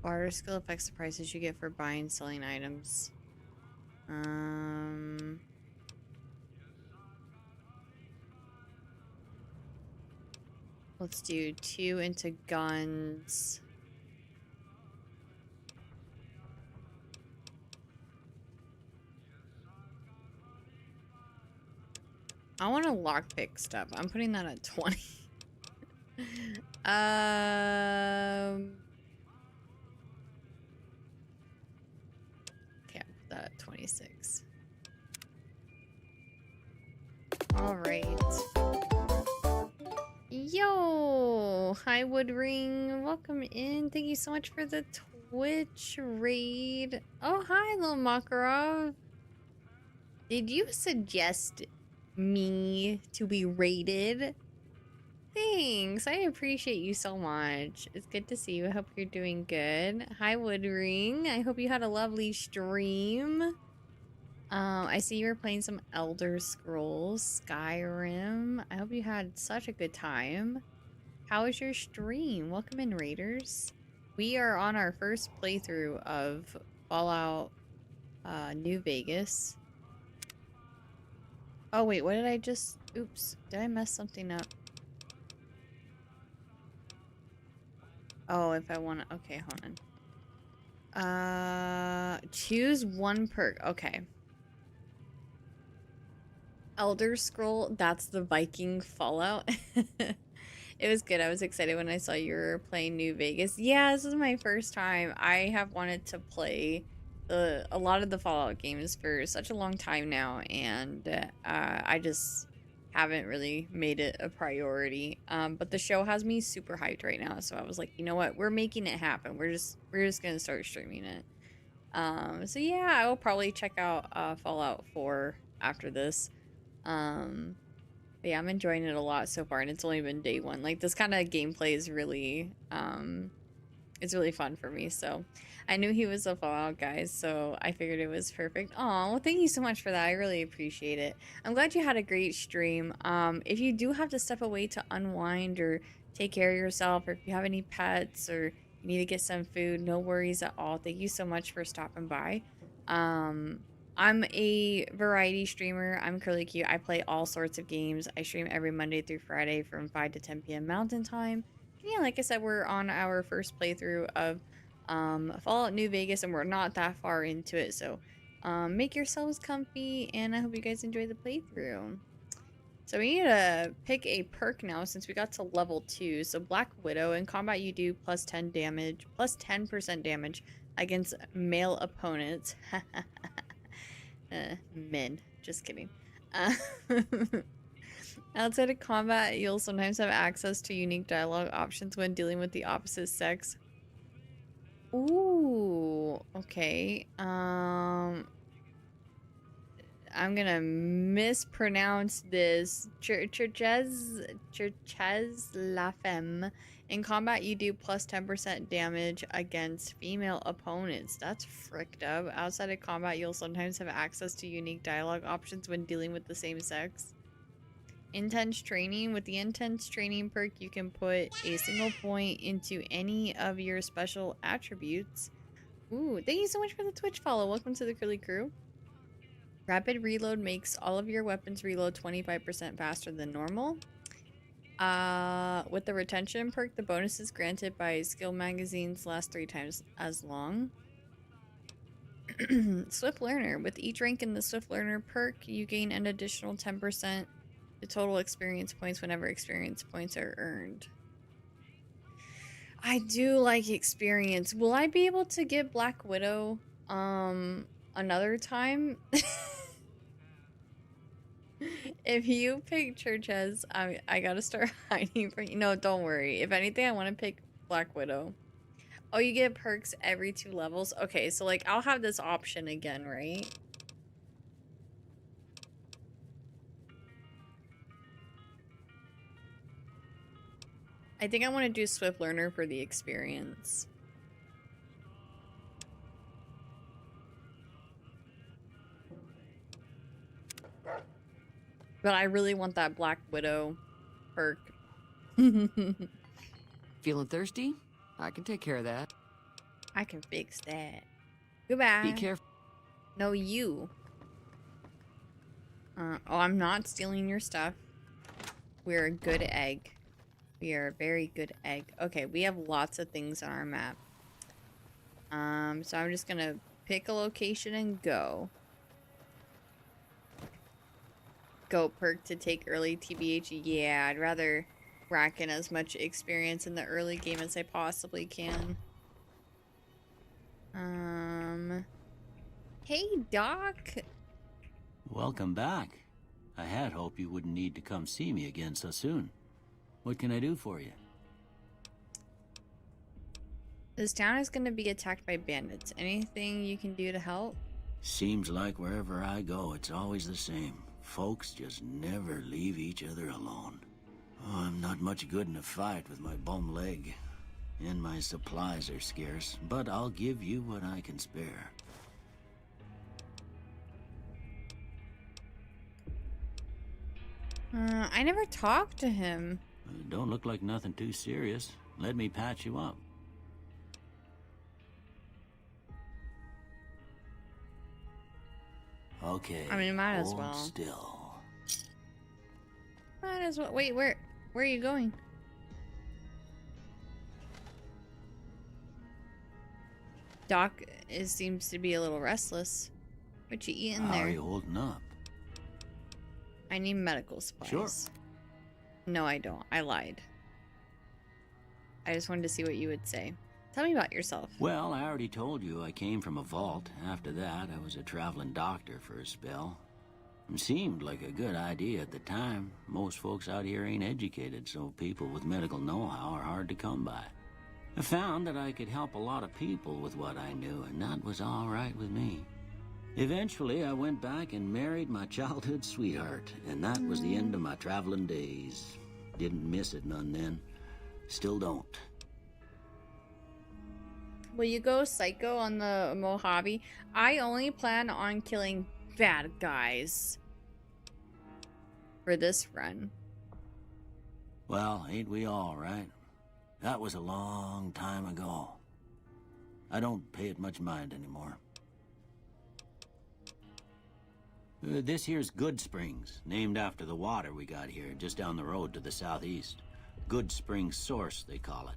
barter skill affects the prices you get for buying and selling items. Let's do 2 into guns. I want to lockpick stuff. I'm putting that at 20. Okay, I'll put that at 26. Alright. Yo! Hi, Woodring. Welcome in. Thank you so much for the Twitch raid. Oh, hi, little Makarov. Did you suggest me to be raided? Thanks. I appreciate you so much. It's good to see you. I hope you're doing good. Hi, Woodring. I hope you had a lovely stream. I see you were playing some Elder Scrolls Skyrim. I hope you had such a good time. How was your stream? Welcome in, Raiders. We are on our first playthrough of Fallout New Vegas. Oh wait, what did I just... Oops, did I mess something up? Oh, if I want to... Okay, hold on. Choose one perk. Okay. Elder Scroll, that's the Viking Fallout. It was good. I was excited when I saw you were playing New Vegas. Yeah, this is my first time. I have wanted to play a lot of the Fallout games for such a long time now, and I just haven't really made it a priority. But the show has me super hyped right now, so I was like, you know what? We're making it happen. We're just gonna start streaming it. So yeah, I will probably check out Fallout 4 after this. But yeah, I'm enjoying it a lot so far, and it's only been day one. Like, this kind of gameplay is really, it's really fun for me. So I knew he was a Fallout guy, so I figured it was perfect. Oh, well, thank you so much for that. I really appreciate it. I'm glad you had a great stream. If you do have to step away to unwind or take care of yourself, or if you have any pets or you need to get some food, no worries at all. Thank you so much for stopping by. I'm a variety streamer. I'm Curly Q. I play all sorts of games. I stream every Monday through Friday from 5 to 10 p.m. Mountain Time. And yeah, like I said, we're on our first playthrough of Fallout New Vegas, and we're not that far into it. So make yourselves comfy, and I hope you guys enjoy the playthrough. So we need to pick a perk now since we got to level 2. So Black Widow. In combat, you do plus 10 damage, plus 10% damage against male opponents. Men. Just kidding. Outside of combat, you'll sometimes have access to unique dialogue options when dealing with the opposite sex. Ooh, okay. I'm gonna mispronounce this. Churches La Femme. In combat, you do plus 10% damage against female opponents. That's fricked up. Outside of combat, you'll sometimes have access to unique dialogue options when dealing with the same sex. Intense training. With the intense training perk, you can put a single point into any of your special attributes. Ooh, thank you so much for the Twitch follow. Welcome to the Curly Crew. Rapid reload makes all of your weapons reload 25% faster than normal. With the retention perk, the bonuses granted by skill magazines last 3 times as long. Swift Learner. With each rank in the Swift Learner perk, you gain an additional 10% to total experience points whenever experience points are earned. I do like experience. Will I be able to get Black Widow another time? If you pick Churches, I gotta start hiding from you. No, don't worry. If anything, I want to pick Black Widow. Oh, you get perks every 2 levels? Okay, so like I'll have this option again, right? I think I want to do Swift Learner for the experience. But I really want that Black Widow perk. Feeling thirsty? I can take care of that. I can fix that. Goodbye. Be careful. No, you. Oh, I'm not stealing your stuff. We're a good egg. We are a very good egg. Okay, we have lots of things on our map. So I'm just gonna pick a location and go. Go perk to take early TBH. Yeah, I'd rather rack in as much experience in the early game as I possibly can. Hey, Doc. Welcome back. I had hoped you wouldn't need to come see me again so soon. What can I do for you? This town is going to be attacked by bandits. Anything you can do to help? Seems like wherever I go, it's always the same. Folks just never leave each other alone. Oh, I'm not much good in a fight with my bum leg. And my supplies are scarce, but I'll give you what I can spare. I never talked to him. Don't look like nothing too serious. Let me patch you up. Okay. I mean, might as hold well. Still. Might as well. Wait, where are you going? Doc seems to be a little restless. What you eating How there? are you holding up? I need medical supplies. Sure. No, I don't. I lied. I just wanted to see what you would say. Tell me about yourself. Well, I already told you I came from a vault. After that, I was a traveling doctor for a spell. It seemed like a good idea at the time. Most folks out here ain't educated, so people with medical know-how are hard to come by. I found that I could help a lot of people with what I knew, and that was all right with me. Eventually, I went back and married my childhood sweetheart, and that was the end of my traveling days. Didn't miss it none then. Still don't. Will you go psycho on the Mojave? I only plan on killing bad guys for this run. Well, ain't we all, right? That was a long time ago. I don't pay it much mind anymore. This here's Good Springs, named after the water we got here, just down the road to the southeast. Good Springs Source, they call it.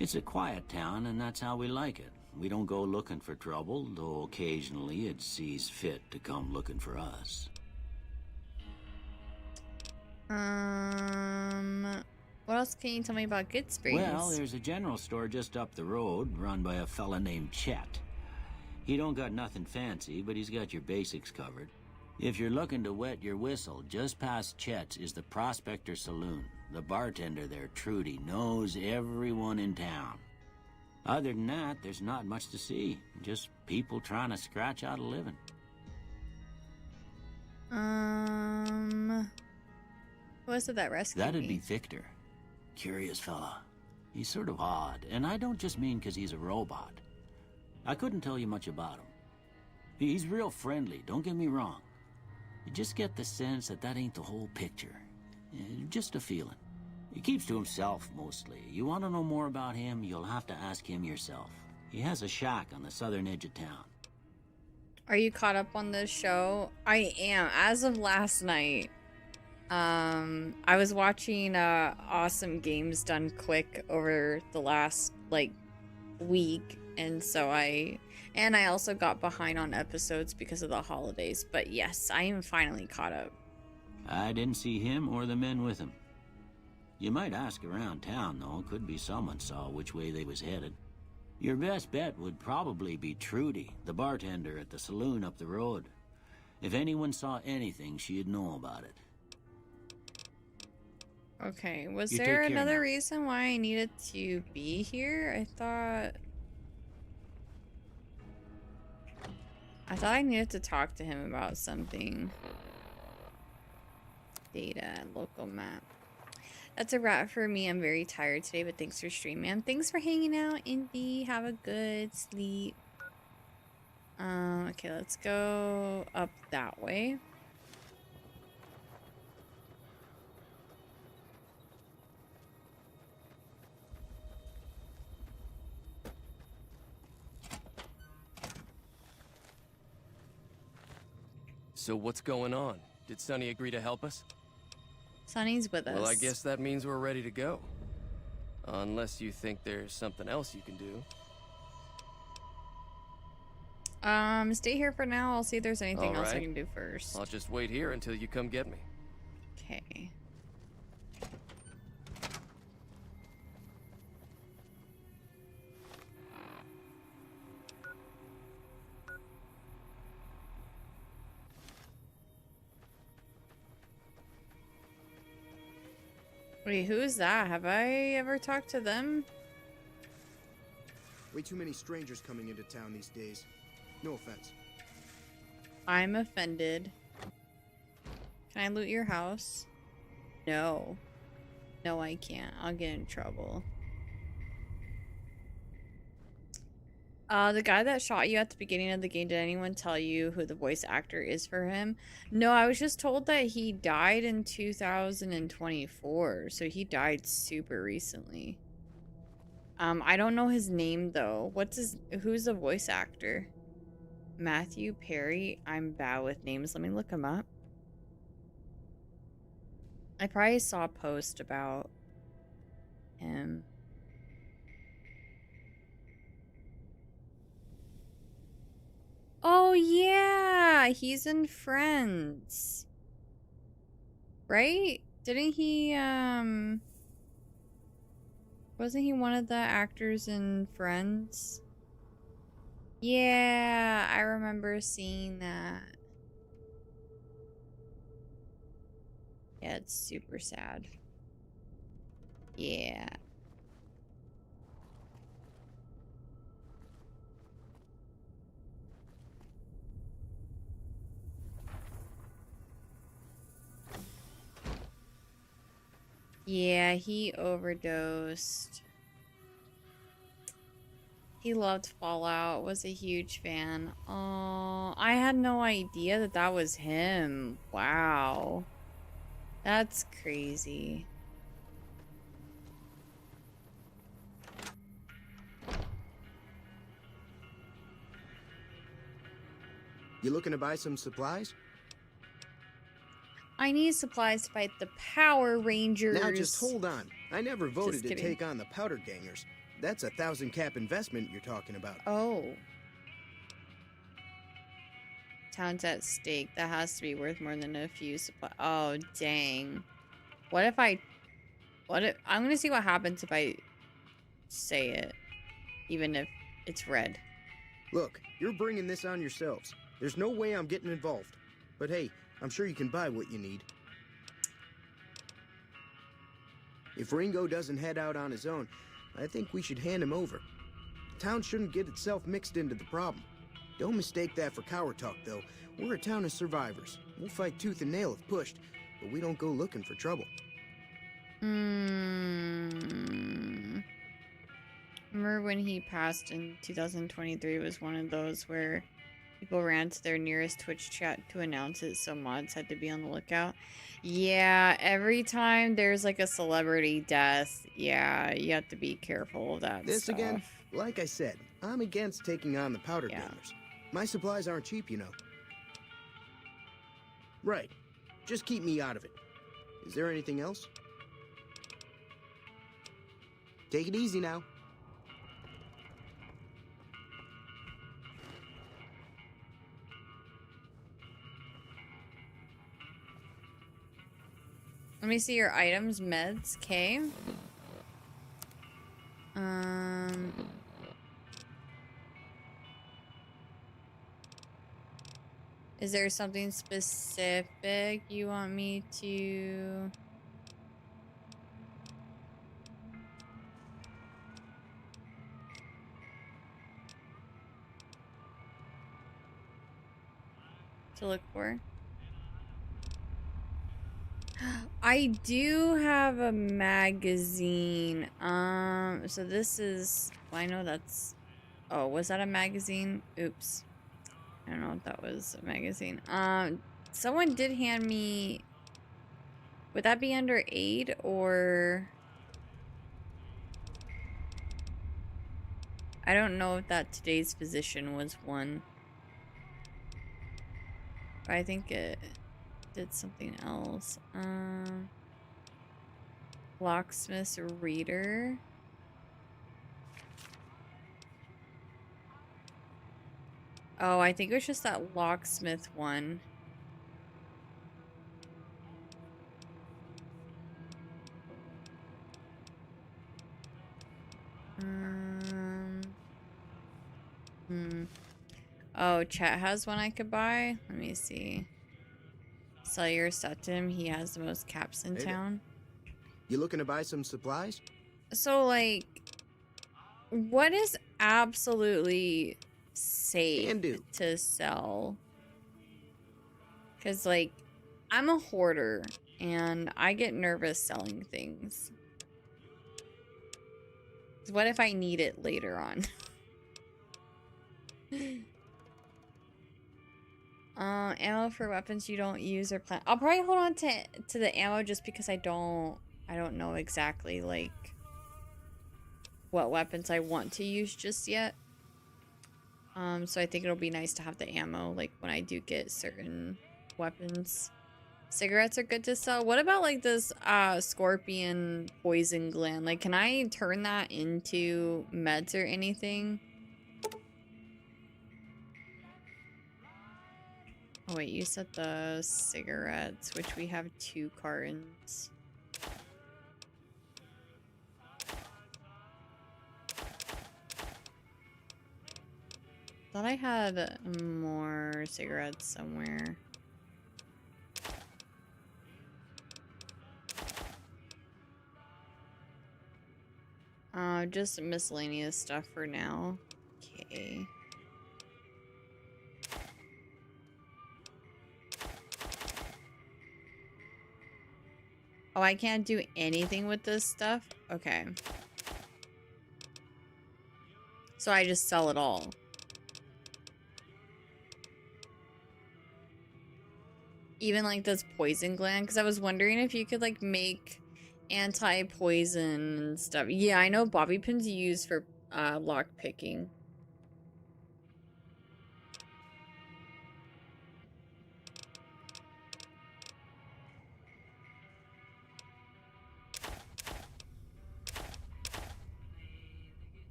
It's a quiet town, and that's how we like it. We don't go looking for trouble, though occasionally it sees fit to come looking for us. What else can you tell me about Good Springs? Well, there's a general store just up the road, run by a fella named Chet. He don't got nothing fancy, but he's got your basics covered. If you're looking to wet your whistle, just past Chet's is the Prospector Saloon. The bartender there, Trudy, knows everyone in town. Other than that, there's not much to see. Just people trying to scratch out a living. Who was it that rescued That'd me? be Victor. Curious fella. He's sort of odd, and I don't just mean 'cause he's a robot. I couldn't tell you much about him. He's real friendly, don't get me wrong. You just get the sense that that ain't the whole picture. Just a feeling. He keeps to himself, mostly. You want to know more about him, you'll have to ask him yourself. He has a shack on the southern edge of town. Are you caught up on this show? I am. As of last night, I was watching Awesome Games Done Quick over the last, week. And so I also got behind on episodes because of the holidays. But yes, I am finally caught up. I didn't see him or the men with him. You might ask around town, though. Could be someone saw which way they was headed. Your best bet would probably be Trudy, the bartender at the saloon up the road. If anyone saw anything, she'd know about it. Okay, was You there take care another now. reason why I needed to be here? I thought I needed to talk to him about something. Data, local map. That's a wrap for me. I'm very tired today, but thanks for streaming, man. Thanks for hanging out, Indy. Have a good sleep. Okay, let's go up that way. So what's going on? Did Sonny agree to help us? Sonny's with us. Well, I guess that means we're ready to go. Unless you think there's something else you can do. Stay here for now. I'll see if there's anything else I Alright. can do first. I'll just wait here until you come get me. Okay. Wait, who's that? Have I ever talked to them? Way too many strangers coming into town these days. No offense. I'm offended. Can I loot your house? No. No, I can't. I'll get in trouble. The guy that shot you at the beginning of the game, did anyone tell you who the voice actor is for him? No, I was just told that he died in 2024, so he died super recently. I don't know his name though. Who's the voice actor? Matthew Perry? I'm bad with names. Let me look him up. I probably saw a post about him. Oh yeah, he's in Friends. Right? Didn't he wasn't he one of the actors in Friends? Yeah, I remember seeing that. Yeah, it's super sad. Yeah. Yeah, he overdosed. He loved Fallout, was a huge fan. Oh, I had no idea that that was him. Wow. That's crazy. You looking to buy some supplies? I need supplies to fight the Power Rangers. Now just hold on. I never voted to kidding. take on the Powder Gangers. That's a 1,000 cap investment you're talking about. Oh. Town's at stake. That has to be worth more than a few supplies. Oh, dang. What if I'm gonna see what happens if I say it. Even if it's red. Look, you're bringing this on yourselves. There's no way I'm getting involved. But hey, I'm sure you can buy what you need. If Ringo doesn't head out on his own, I think we should hand him over. Town shouldn't get itself mixed into the problem. Don't mistake that for coward talk, though. We're a town of survivors. We'll fight tooth and nail if pushed, but we don't go looking for trouble. Remember when he passed in 2023 was one of those where people ran to their nearest Twitch chat to announce it, so mods had to be on the lookout. Yeah, every time there's like a celebrity death, yeah, you have to be careful of that This stuff. again, like I said, I'm against taking on the Powder Gangers. My supplies aren't cheap, you know. Right. Just keep me out of it. Is there anything else? Take it easy now. Let me see your items, meds, okay. Is there something specific you want me to... look for? I do have a magazine. So this is... Well, I know that's... Oh, was that a magazine? Oops. I don't know if that was a magazine. Someone did hand me... Would that be under aid or... I don't know if that today's physician was one. But I think it did something else. Locksmith's reader. Oh, I think it was just that locksmith one. Oh, Chet has one I could buy. Let me see. Sell your stuff to him. He has the most caps in town. You looking to buy some supplies? So, like, what is absolutely safe Can do. to sell? Because, like, I'm a hoarder, and I get nervous selling things. 'Cause what if I need it later on? Ammo for weapons you don't use or plan. I'll probably hold on to the ammo just because I don't know exactly, like, what weapons I want to use just yet. So I think it'll be nice to have the ammo, like, when I do get certain weapons. Cigarettes are good to sell. What about, like, this, scorpion poison gland? Like, can I turn that into meds or anything? Oh, wait, you said the cigarettes, which we have 2 cartons. Thought I had more cigarettes somewhere. Just miscellaneous stuff for now. Okay. Oh, I can't do anything with this stuff? Okay. So I just sell it all. Even like this poison gland, because I was wondering if you could like make anti-poison and stuff. Yeah, I know bobby pins you use for lock picking.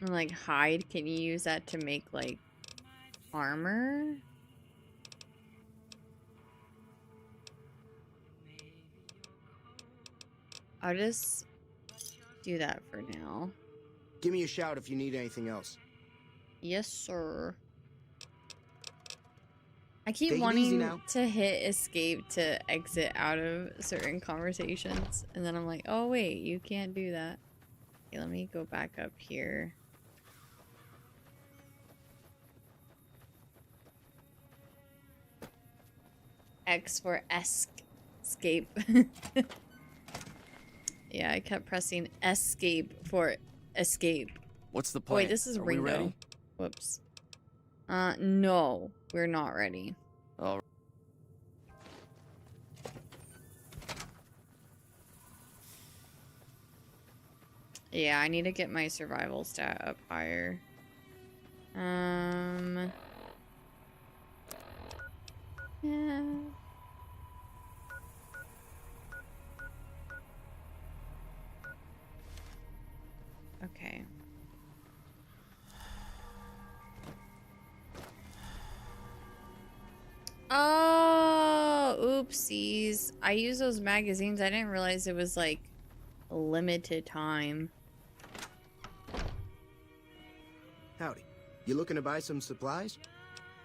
And like hide, can you use that to make like armor? I'll just do that for now. Give me a shout if you need anything else. Yes, sir. I keep Take it easy wanting now. to hit escape to exit out of certain conversations, and then I'm like, oh wait, you can't do that. Okay, let me go back up here. X for escape. Yeah, I kept pressing escape for escape. What's the Oh, plan? wait, this is Are we Ringo. ready? Whoops. No, we're not ready. All Yeah, I need to get my survival stat up higher. Yeah. Okay. Oh, oopsies. I use those magazines. I didn't realize it was like a limited time. Howdy. You looking to buy some supplies?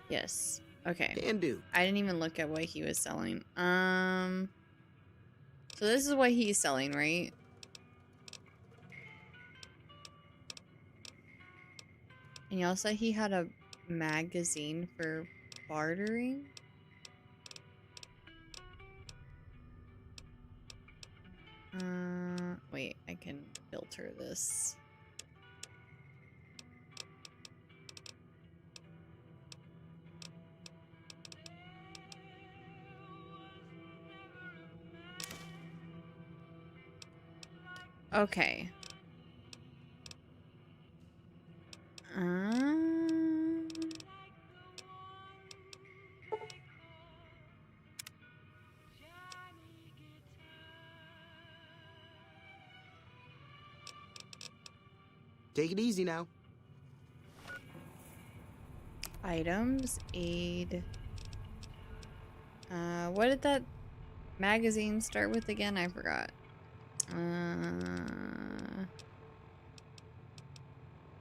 Yes. Okay. Can do. I didn't even look at what he was selling. So this is what he's selling, right? And you also said he had a magazine for bartering? Wait, I can filter this. Okay. Take it easy now. Items, aid. What did that magazine start with again? I forgot.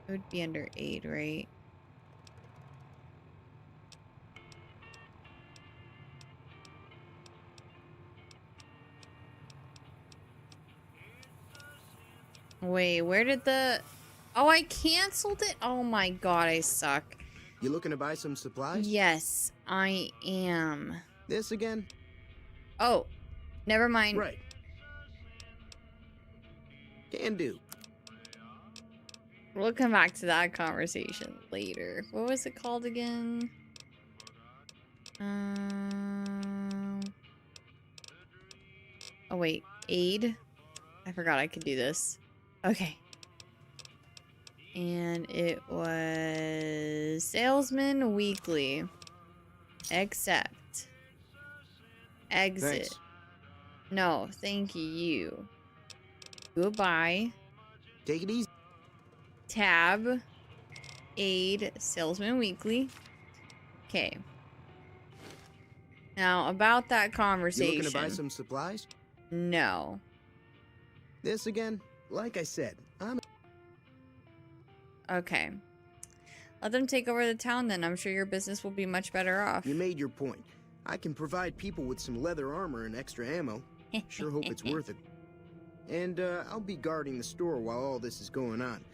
It would be under aid, right? Wait, where did the... Oh, I canceled it? Oh my god, I suck. You looking to buy some supplies? Yes, I am. This again? Oh, never mind. Right. Can do. We'll come back to that conversation later. What was it called again? Oh wait, aid? I forgot I could do this. Okay. And it was Salesman Weekly. Accept. Exit. Thanks. No, thank you. Goodbye. Take it easy. Tab. Aid. Salesman Weekly. Okay. Now, about that You conversation. looking to buy some supplies? No. This again? Like I said, I'm... Okay. Let them take over the town then. I'm sure your business will be much better off. You made your point. I can provide people with some leather armor and extra ammo. Sure hope it's worth it. And, I'll be guarding the store while all this is going on.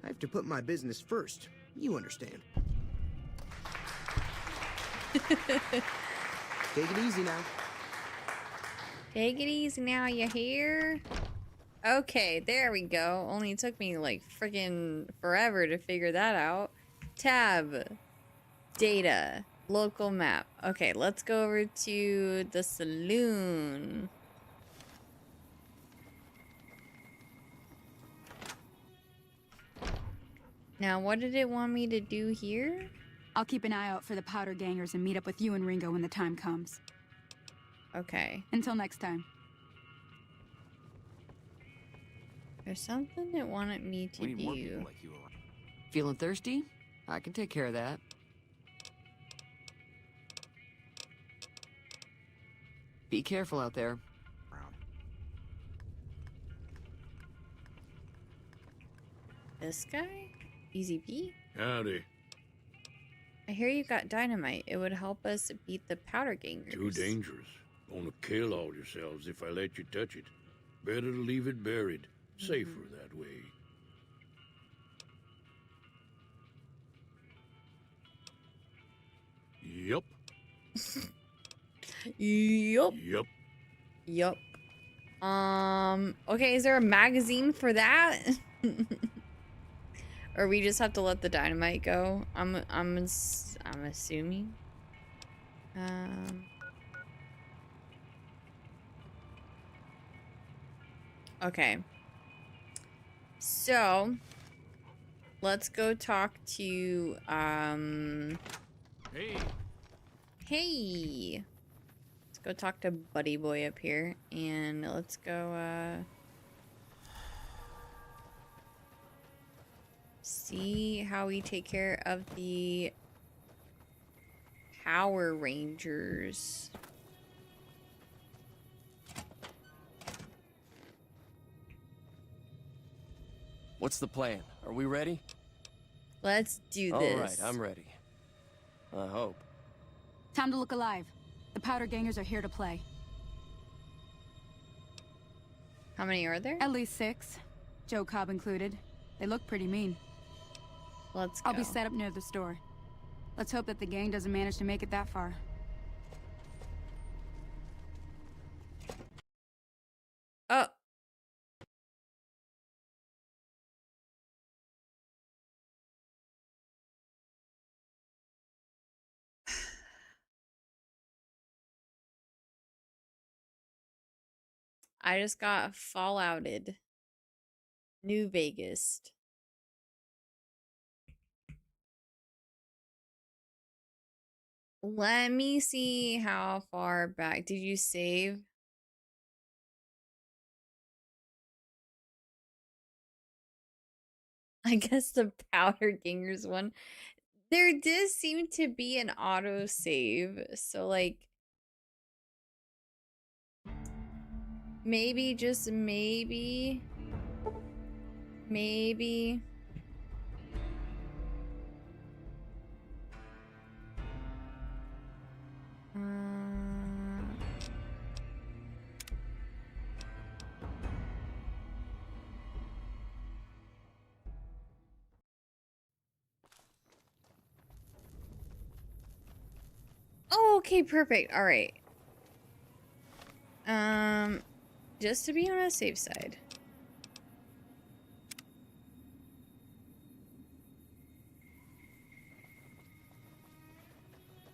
I have to put my business first. You understand. Take it easy now. Take it easy now, you hear? Okay, there we go. Only it took me like freaking forever to figure that out. Tab. Data. Local map. Okay, let's go over to the saloon. Now, what did it want me to do here? I'll keep an eye out for the powder gangers and meet up with you and Ringo when the time comes. Okay. Until next time. There's something it wanted me to We need more do. people like you around. Feeling thirsty? I can take care of that. Be careful out there. This guy? Easy B? Howdy. I hear you got dynamite. It would help us beat the powder gangers. Too dangerous. Gonna kill all yourselves if I let you touch it. Better to leave it buried. Safer that way. Yup. Yup. Yup. Yup. Okay, is there a magazine for that? Or we just have to let the dynamite go? I'm assuming. Okay. So, let's go talk to, Hey. Hey! Let's go talk to Buddy Boy up here, and let's go, see how we take care of the Power Rangers. What's the plan? Are we ready? Let's do All this. right, I'm ready. I hope. Time to look alive. The powder gangers are here to play. How many are there? At least 6. Joe Cobb included. They look pretty mean. Let's go. I'll be set up near the store. Let's hope that the gang doesn't manage to make it that far. Oh. I just got fallouted. New Vegas. Let me see how far back. Did you save? I guess the Powder Gangers one. There does seem to be an auto save. So like maybe, just maybe. Maybe. Oh, okay, perfect. All right. Just to be on a safe side.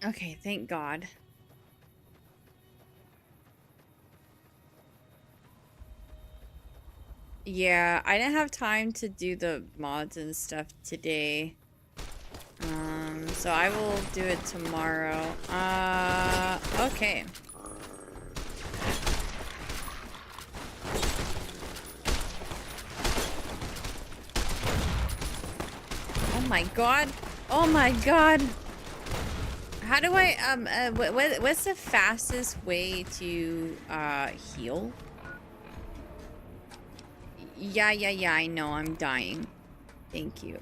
Okay, thank God. Yeah, I didn't have time to do the mods and stuff today. So I will do it tomorrow. Okay. Oh my God. Oh my God. How do I, what's the fastest way to, heal? Yeah, I know, I'm dying. Thank you.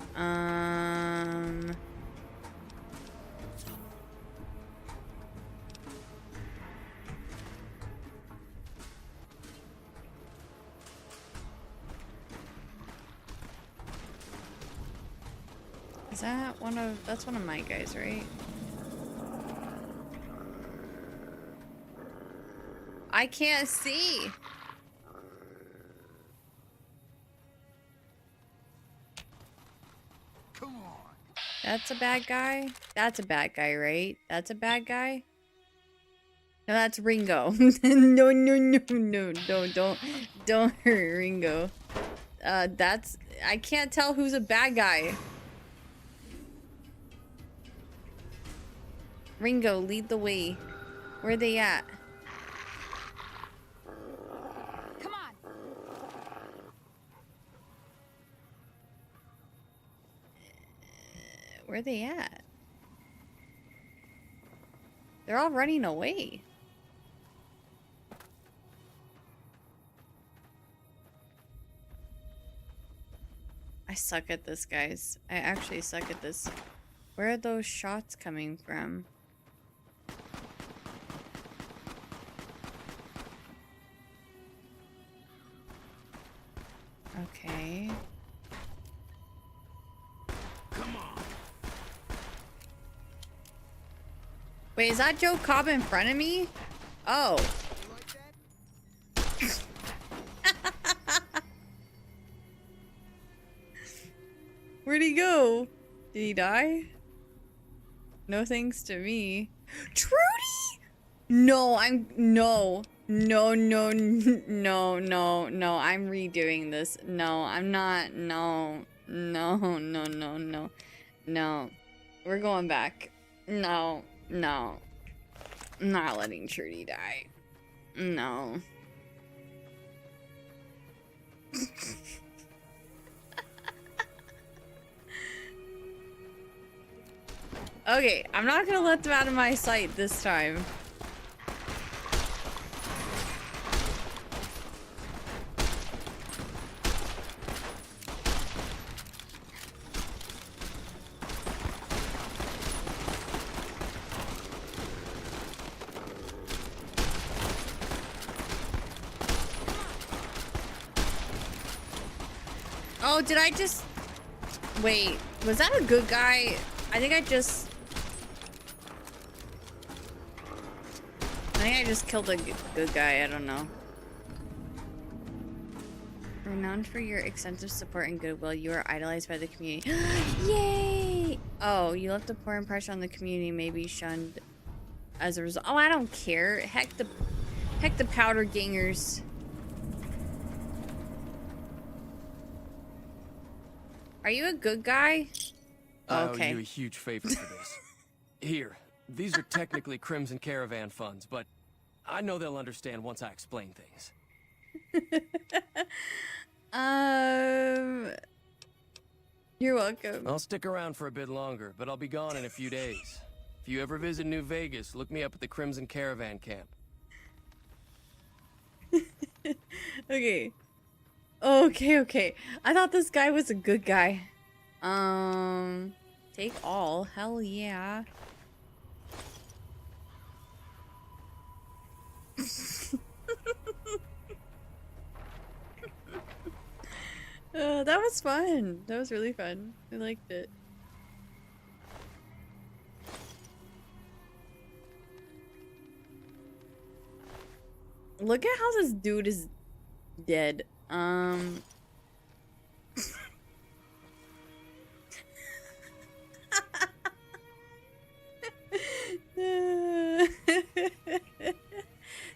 Is that that's one of my guys, right? I can't see. Come on. That's a bad guy. That's a bad guy, right? That's a bad guy. No, that's Ringo. No, don't hurt Ringo. I can't tell who's a bad guy. Ringo, lead the way. Where are they at? Come on. Where are they at? They're all running away. I suck at this, guys. I actually suck at this. Where are those shots coming from? Okay. Come on. Wait, is that Joe Cobb in front of me? Oh. Where'd he go? Did he die? No thanks to me. Trudy! No, I'm no. No, I'm redoing this. No, I'm not. No. No. We're going back. No. I'm not letting Trudy die. No. Okay, I'm not gonna let them out of my sight this time. Oh, did I just... Wait, was that a good guy? I think I just killed a good guy, I don't know. Renowned for your extensive support and goodwill, you are idolized by the community. Yay! Oh, you left a poor impression on the community, maybe shunned as a result. Oh, I don't care. Heck the powder gangers. Are you a good guy? I owe Okay. you a huge favor for this. Here, these are technically Crimson Caravan funds, but I know they'll understand once I explain things. You're welcome. I'll stick around for a bit longer, but I'll be gone in a few days. If you ever visit New Vegas, look me up at the Crimson Caravan camp. Okay. Okay. I thought this guy was a good guy. Take all. Hell yeah. That was fun. That was really fun. I liked it. Look at how this dude is dead.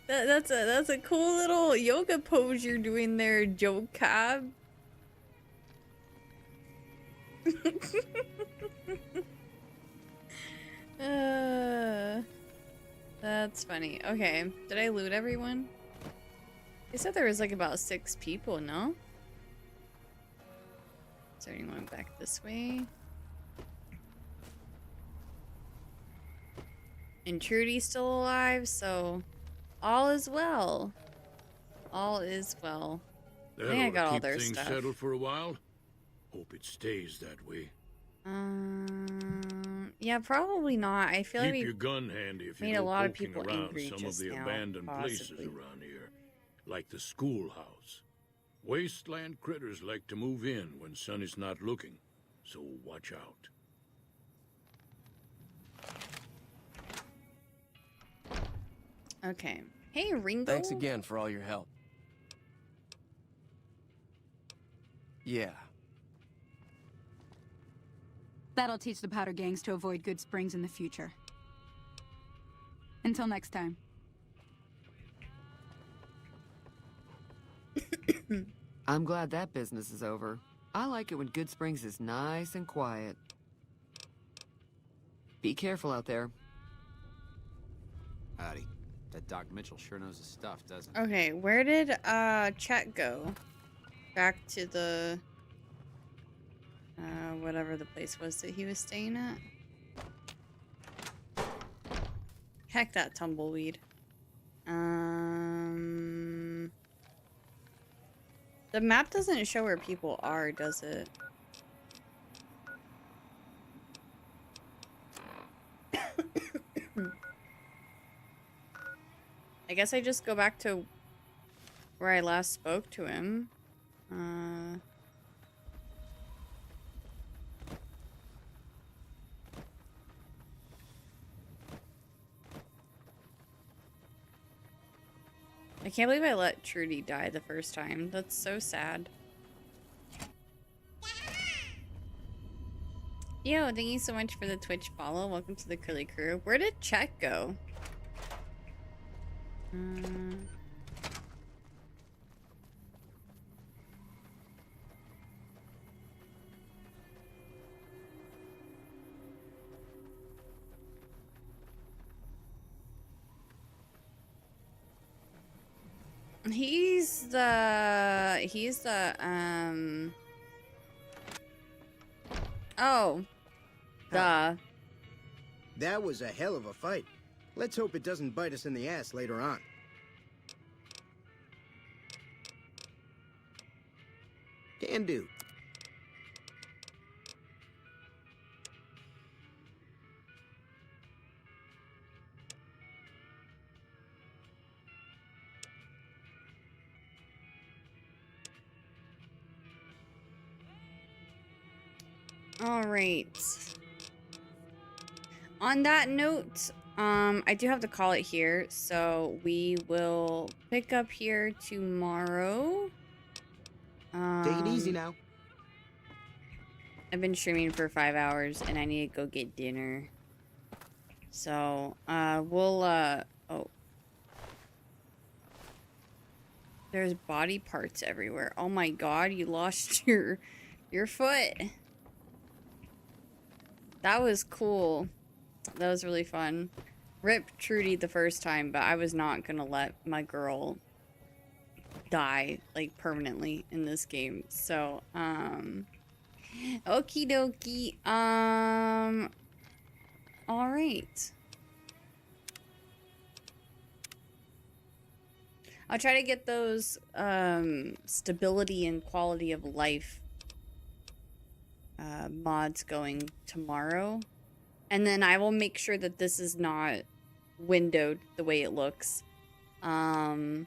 That's a cool little yoga pose you're doing there, Joe Cab. That's funny. Okay, did I loot everyone? They said there was like about 6 people, no? Is there anyone back this way? And Trudy's still alive, so all is well. All is well. I think I got all their things stuff. settled for a while. Hope it stays that way. Yeah, probably not. I feel like Keep we your gun handy if you made go a lot of poking people around angry some of just the now, abandoned places possibly. around here, like the schoolhouse. Wasteland critters like to move in when Sun is not looking, so watch out. Okay. Hey, Ringo. Thanks again for all your help. Yeah. That'll teach the powder gangs to avoid Good Springs in the future. Until next time. I'm glad that business is over. I like it when Good Springs is nice and quiet. Be careful out there. Howdy. That Doc Mitchell sure knows his stuff, doesn't he? Okay, where did Chet go? Back to the whatever the place was that he was staying at. Heck, that tumbleweed. The map doesn't show where people are, does it? I guess I just go back to where I last spoke to him. I can't believe I let Trudy die the first time. That's so sad. Yo, thank you so much for the Twitch follow. Welcome to the Curly Crew. Where did Chet go? He's the oh, duh. That was a hell of a fight. Let's hope it doesn't bite us in the ass later on. Can do. All right. On that note, I do have to call it here, so we will pick up here tomorrow. Take it easy now. I've been streaming for 5 hours and I need to go get dinner. So, we'll, oh. There's body parts everywhere. Oh my god, you lost your foot. That was cool. That was really fun. Rip Trudy the first time, but I was not gonna let my girl die, like, permanently in this game. So, okie dokie. Alright. I'll try to get those, stability and quality of life mods going tomorrow, and then I will make sure that this is not windowed the way it looks. I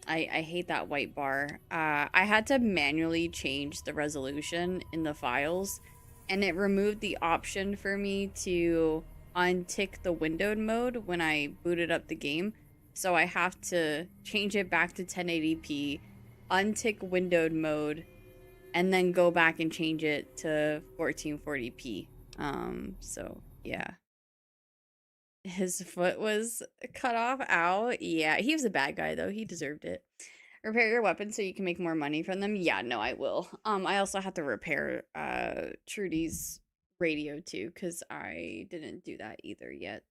hate that white bar. I had to manually change the resolution in the files, and it removed the option for me to untick the windowed mode when I booted up the game. So I have to change it back to 1080p, untick windowed mode, and then go back and change it to 1440p. So yeah. His foot was cut off. Ow. Yeah, he was a bad guy though. He deserved it. Repair your weapons so you can make more money from them. Yeah, no, I will. I also have to repair Trudy's radio too, because I didn't do that either yet.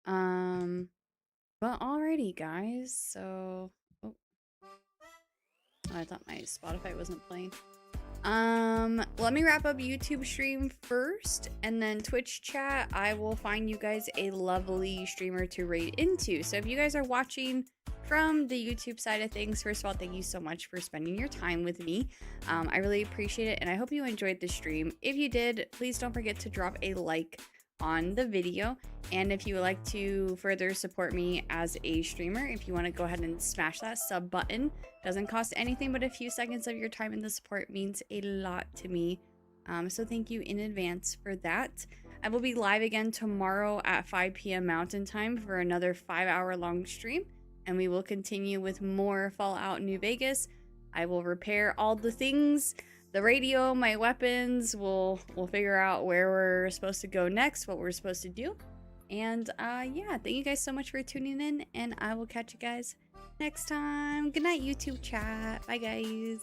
But alrighty, guys. So, oh, I thought my Spotify wasn't playing. Let me wrap up YouTube stream first, and then Twitch chat. I will find you guys a lovely streamer to raid into. So if you guys are watching from the YouTube side of things, first of all, thank you so much for spending your time with me. I really appreciate it, and I hope you enjoyed the stream. If you did, please don't forget to drop a like on the video, and if you would like to further support me as a streamer, if you want to go ahead and smash that sub button, doesn't cost anything but a few seconds of your time, and the support means a lot to me. So thank you in advance for that. I will be live again tomorrow at 5 p.m. Mountain Time for another 5-hour long stream, and we will continue with more Fallout New Vegas. I will repair all the things, the radio, my weapons. We'll figure out where we're supposed to go next, what we're supposed to do. And yeah, thank you guys so much for tuning in, and I will catch you guys next time. Good night, YouTube chat. Bye, guys.